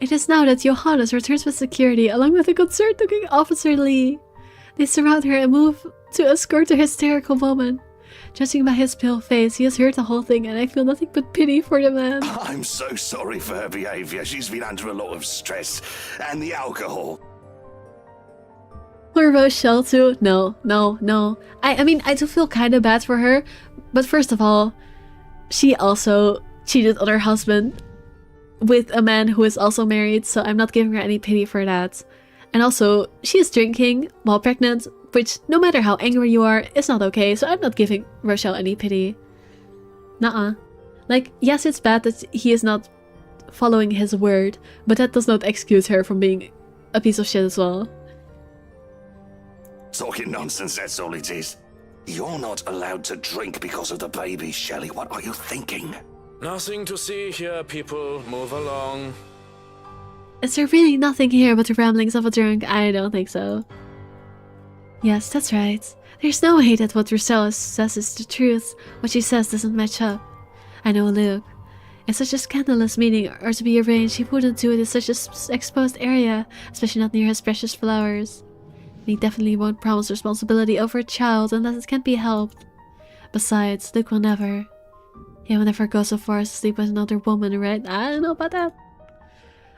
It is now that Johannes returns with security along with a concerned-looking Officer Lee. They surround her and move to escort the hysterical woman. Judging by his pale face, he has heard the whole thing and I feel nothing but pity for the man. I'm so sorry for her behavior. She's been under a lot of stress. And the alcohol. Poor Rochelle too. No. I mean, I do feel kind of bad for her. But first of all, she also cheated on her husband with a man who is also married, so I'm not giving her any pity for that. And also, she is drinking while pregnant, which, no matter how angry you are, is not okay, so I'm not giving Rochelle any pity. Nuh-uh. Like, yes, it's bad that he is not following his word, but that does not excuse her from being a piece of shit as well. Talking nonsense, that's all it is. You're not allowed to drink because of the baby, Shelley. What are you thinking? Nothing to see here, people. Move along. Is there really nothing here but the ramblings of a drunk? I don't think so. Yes, that's right. There's no hate at what Rochelle says is the truth. What she says doesn't match up. I know Luke. It's such a scandalous meeting or to be arranged, he wouldn't do it in such an exposed area, especially not near his precious flowers. And he definitely won't promise responsibility over a child unless it can't be helped. Besides, Luke will never. He will never go so far as to sleep with another woman, right? I don't know about that.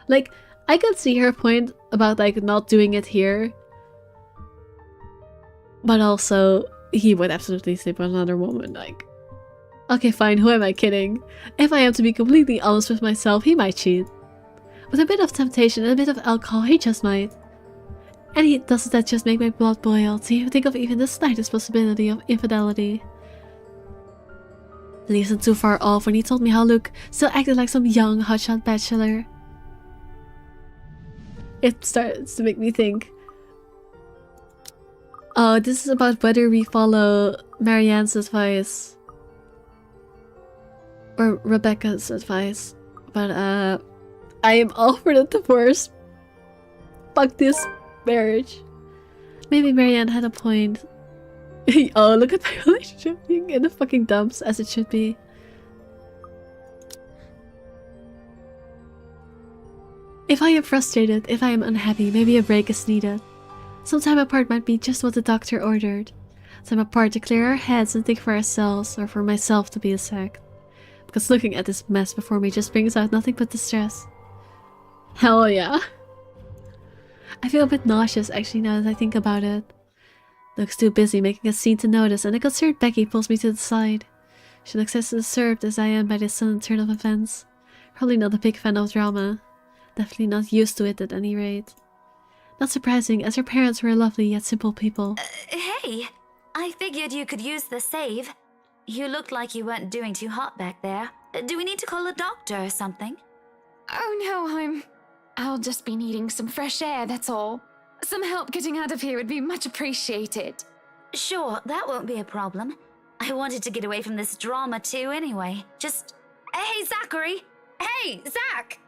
Like, I could see her point about, like, not doing it here. But also, he would absolutely sleep with another woman, like... Okay, fine, who am I kidding? If I am to be completely honest with myself, he might cheat. With a bit of temptation and a bit of alcohol, he just might. And doesn't that just make my blood boil to think of even the slightest possibility of infidelity? He isn't too far off when he told me how Luke still acted like some young hotshot bachelor. It starts to make me think. Oh, this is about whether we follow Marianne's advice. Or Rebecca's advice. But, I am all for the divorce. Fuck this marriage. Maybe Marianne had a point. Oh, look at my relationship being in the fucking dumps, as it should be. If I am frustrated, if I am unhappy, maybe a break is needed. Some time apart might be just what the doctor ordered. Time apart to clear our heads and think for ourselves, or for myself to be exact. Because looking at this mess before me just brings out nothing but distress. Hell yeah. I feel a bit nauseous actually now that I think about it. Luke's too busy making a scene to notice, and a concerned Becky pulls me to the side. She looks as disturbed as I am by this sudden turn of events. Probably not a big fan of drama. Definitely not used to it at any rate. Not surprising, as her parents were lovely yet simple people. Hey, I figured you could use the save. You looked like you weren't doing too hot back there. Do we need to call a doctor or something? Oh no, I'll just be needing some fresh air, that's all. Some help getting out of here would be much appreciated. Sure, that won't be a problem. I wanted to get away from this drama too anyway. Just... Hey, Zachary! Hey, Zach!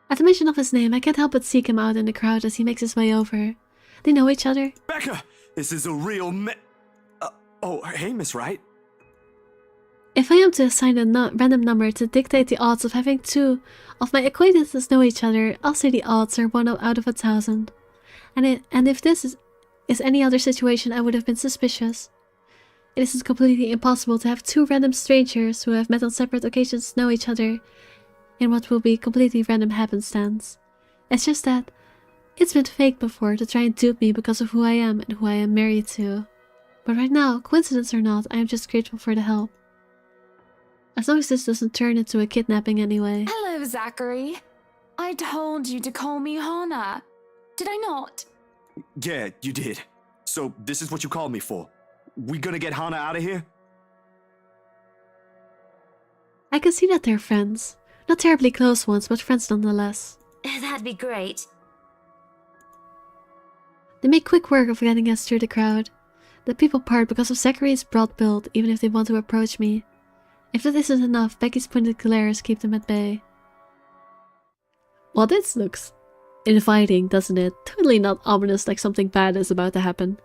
At the mention of his name, I can't help but seek him out in the crowd as he makes his way over. They know each other. Becca! This is a real oh, hey, Miss Wright. If I am to assign a random number to dictate the odds of having two of my acquaintances know each other, I'll say the odds are 1 out of 1,000. And if this is any other situation, I would have been suspicious. It is completely impossible to have two random strangers who have met on separate occasions know each other in what will be completely random happenstance. It's just that it's been faked before to try and dupe me because of who I am and who I am married to. But right now, coincidence or not, I am just grateful for the help. As long as this doesn't turn into a kidnapping anyway. Hello, Zachary. I told you to call me Hannah. Did I not? Yeah, you did. So this is what you called me for. We gonna get Hannah out of here? I can see that they're friends. Not terribly close ones, but friends nonetheless. That'd be great. They make quick work of getting us through the crowd. The people part because of Zachary's broad build, even if they want to approach me. If that isn't enough, Becky's pointed glares keep them at bay. Well, this looks inviting, doesn't it? Totally not ominous like something bad is about to happen.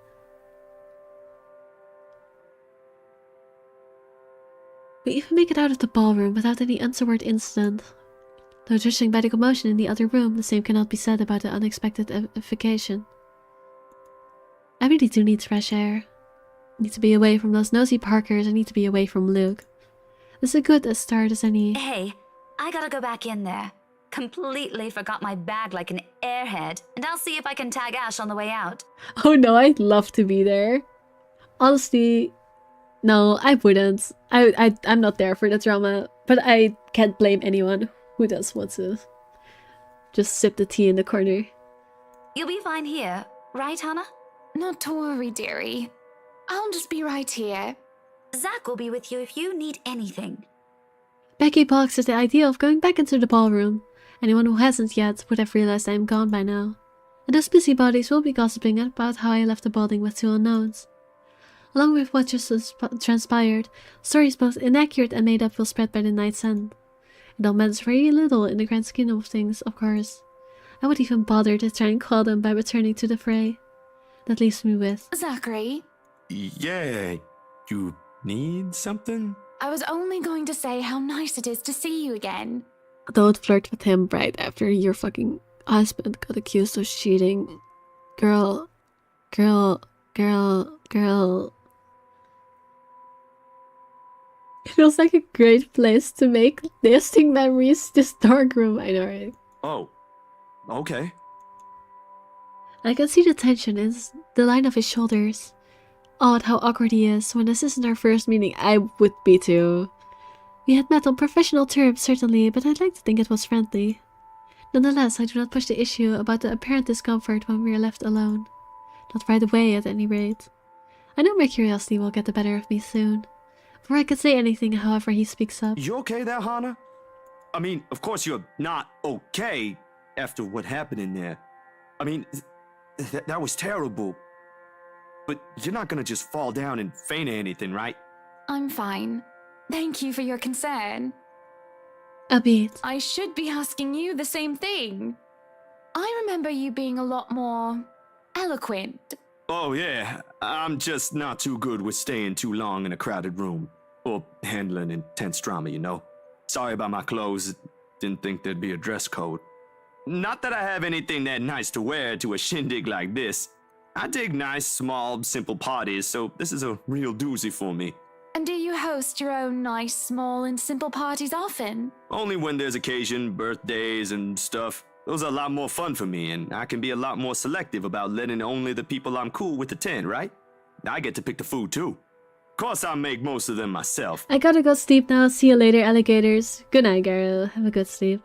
We even make it out of the ballroom without any untoward incident. Though judging by the commotion in the other room, the same cannot be said about the unexpected evocation. I really do need fresh air. I need to be away from those nosy Parkers. I need to be away from Luke. This is as good a start as any. Hey, I gotta go back in there. Completely forgot my bag like an airhead, and I'll see if I can tag Ash on the way out. Oh no, I'd love to be there. Honestly, No, I wouldn't. I'm not there for the drama, but I can't blame anyone who does want to just sip the tea in the corner. You'll be fine here, right, Hannah? Not to worry, dearie. I'll just be right here. Zach will be with you if you need anything. Becky balks at the idea of going back into the ballroom. Anyone who hasn't yet would have realized I am gone by now. And those busybodies will be gossiping about how I left the building with 2 unknowns. Along with what just transpired, stories both inaccurate and made up will spread by the night's end. It all matters very little in the grand scheme of things, of course. I would even bother to try and call them by returning to the fray. That leaves me with... Zachary? Yeah, you need something? I was only going to say how nice it is to see you again. Don't flirt with him right after your fucking husband got accused of cheating. Girl. It feels like a great place to make lasting memories, this dark room, I know, right? Oh, okay. I can see the tension in the line of his shoulders. Odd how awkward he is. When this isn't our first meeting, I would be too. We had met on professional terms, certainly, but I'd like to think it was friendly. Nonetheless, I do not push the issue about the apparent discomfort when we are left alone. Not right away, at any rate. I know my curiosity will get the better of me soon. Before I can say anything, however, he speaks up. You okay there, Hannah? I mean, of course you're not okay after what happened in there. I mean, that was terrible. But you're not gonna just fall down and faint or anything, right? I'm fine. Thank you for your concern. A bit. I should be asking you the same thing. I remember you being a lot more eloquent. Oh yeah, I'm just not too good with staying too long in a crowded room. Or handling intense drama, you know? Sorry about my clothes, didn't think there'd be a dress code. Not that I have anything that nice to wear to a shindig like this. I dig nice, small, simple parties, so this is a real doozy for me. And do you host your own nice, small, and simple parties often? Only when there's occasion, birthdays and stuff. Those are a lot more fun for me, and I can be a lot more selective about letting only the people I'm cool with attend, right? I get to pick the food too. Of course I make most of them myself. I gotta go sleep now. See you later, alligators. Good night, Garo. Have a good sleep.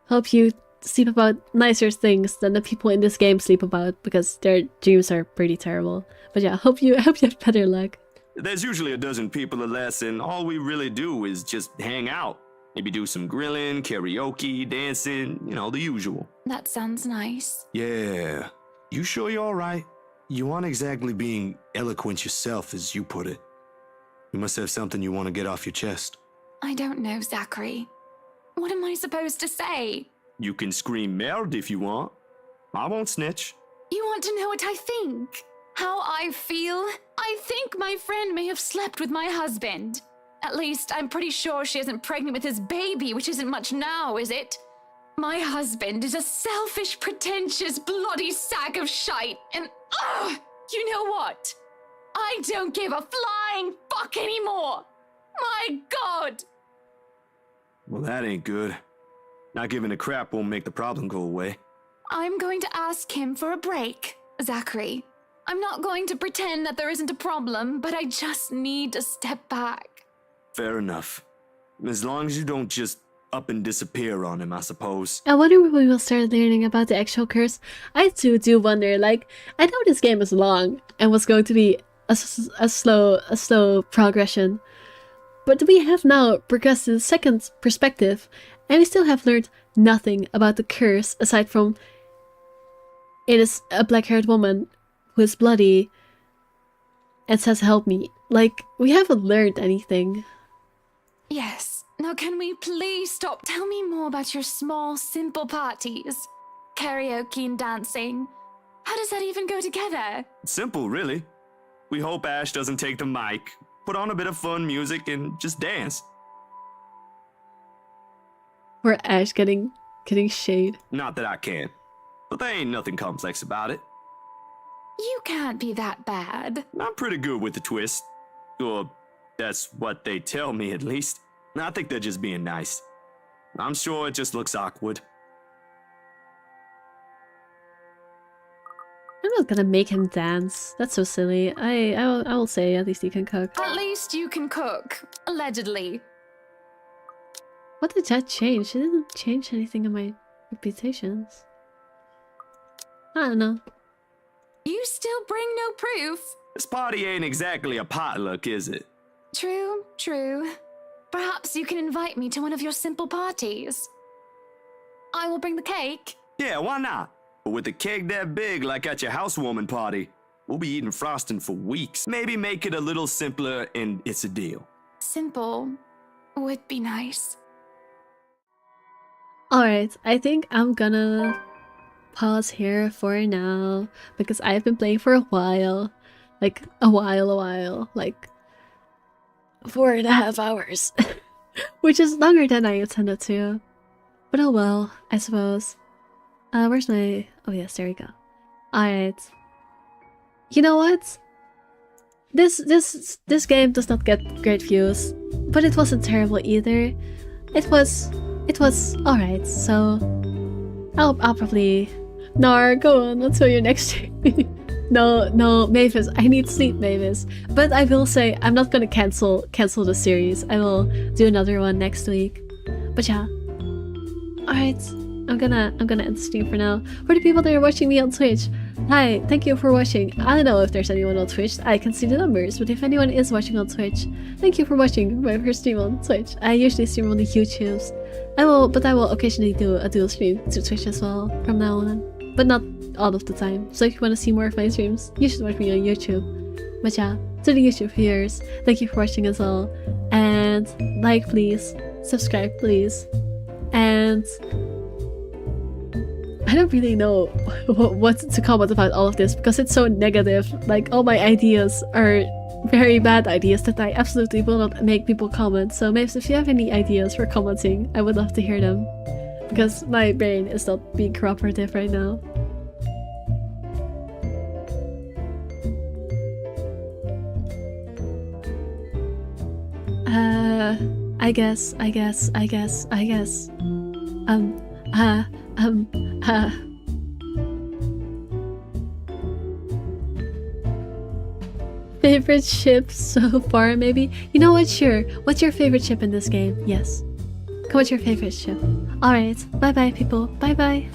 Hope you sleep about nicer things than the people in this game sleep about, because their dreams are pretty terrible. But yeah, hope you have better luck. There's usually a dozen people or less, and all we really do is just hang out. Maybe do some grilling, karaoke, dancing, you know, the usual. That sounds nice. Yeah. You sure you're alright? You aren't exactly being eloquent yourself, as you put it. You must have something you want to get off your chest. I don't know, Zachary. What am I supposed to say? You can scream merde if you want. I won't snitch. You want to know what I think? How I feel? I think my friend may have slept with my husband. At least, I'm pretty sure she isn't pregnant with his baby, which isn't much now, is it? My husband is a selfish, pretentious, bloody sack of shite, and you know what? I don't give a flying fuck anymore! My God! Well, that ain't good. Not giving a crap won't make the problem go away. I'm going to ask him for a break, Zachary. I'm not going to pretend that there isn't a problem, but I just need to step back. Fair enough. As long as you don't just up and disappear on him, I suppose. I wonder when we will start learning about the actual curse. I too do wonder, like, I know this game is long and was going to be a slow progression. But we have now progressed to the second perspective, and we still have learned nothing about the curse aside from it is a black-haired woman who is bloody and says help me. Like, we haven't learned anything. Yes. Now can we please stop? Tell me more about your small, simple parties. Karaoke and dancing. How does that even go together? Simple, really. We hope Ash doesn't take the mic, put on a bit of fun music, and just dance. We're Ash getting shade. Not that I can, but there ain't nothing complex about it. You can't be that bad. I'm pretty good with the twist. Or that's what they tell me, at least. I think they're just being nice. I'm sure it just looks awkward. I'm not gonna make him dance. That's so silly. I will say at least you can cook. At least you can cook, allegedly. What did that change? It didn't change anything in my reputations. I don't know. You still bring no proof. This party ain't exactly a potluck, is it? True, true. Perhaps you can invite me to one of your simple parties. I will bring the cake. Yeah, why not? But with a cake that big, like at your housewarming party, we'll be eating frosting for weeks. Maybe make it a little simpler and it's a deal. Simple would be nice. Alright, I think I'm gonna pause here for now because I've been playing for a while. Like, a while. Like, 4.5 hours. Which is longer than I intended to. But oh well, I suppose. Where's my... Oh yes, there we go. Alright. You know what? This game does not get great views, but it wasn't terrible either. It was alright, so... I'll probably... Nar, go on, until your next stream. No, Mavis, I need sleep, Mavis. But I will say, I'm not gonna cancel the series. I will do another one next week. But yeah. Alright, I'm gonna end the stream for now. For the people that are watching me on Twitch, hi, thank you for watching. I don't know if there's anyone on Twitch. I can see the numbers, but if anyone is watching on Twitch, thank you for watching my first stream on Twitch. I usually stream on the YouTubes. I will occasionally do a dual stream to Twitch as well from now on, but not all of the time. So if you want to see more of my streams, you should watch me on YouTube. But yeah, to the YouTube viewers, thank you for watching as well. And like please, subscribe please. And I don't really know what to comment about all of this because it's so negative. Like, all my ideas are very bad ideas that I absolutely will not make people comment. So maybe if you have any ideas for commenting, I would love to hear them. Because my brain is not being cooperative right now. I guess. Favorite ship so far, maybe? You know what, sure. What's your favorite ship in this game? Yes. What's your favorite ship? Alright, bye bye people. Bye bye.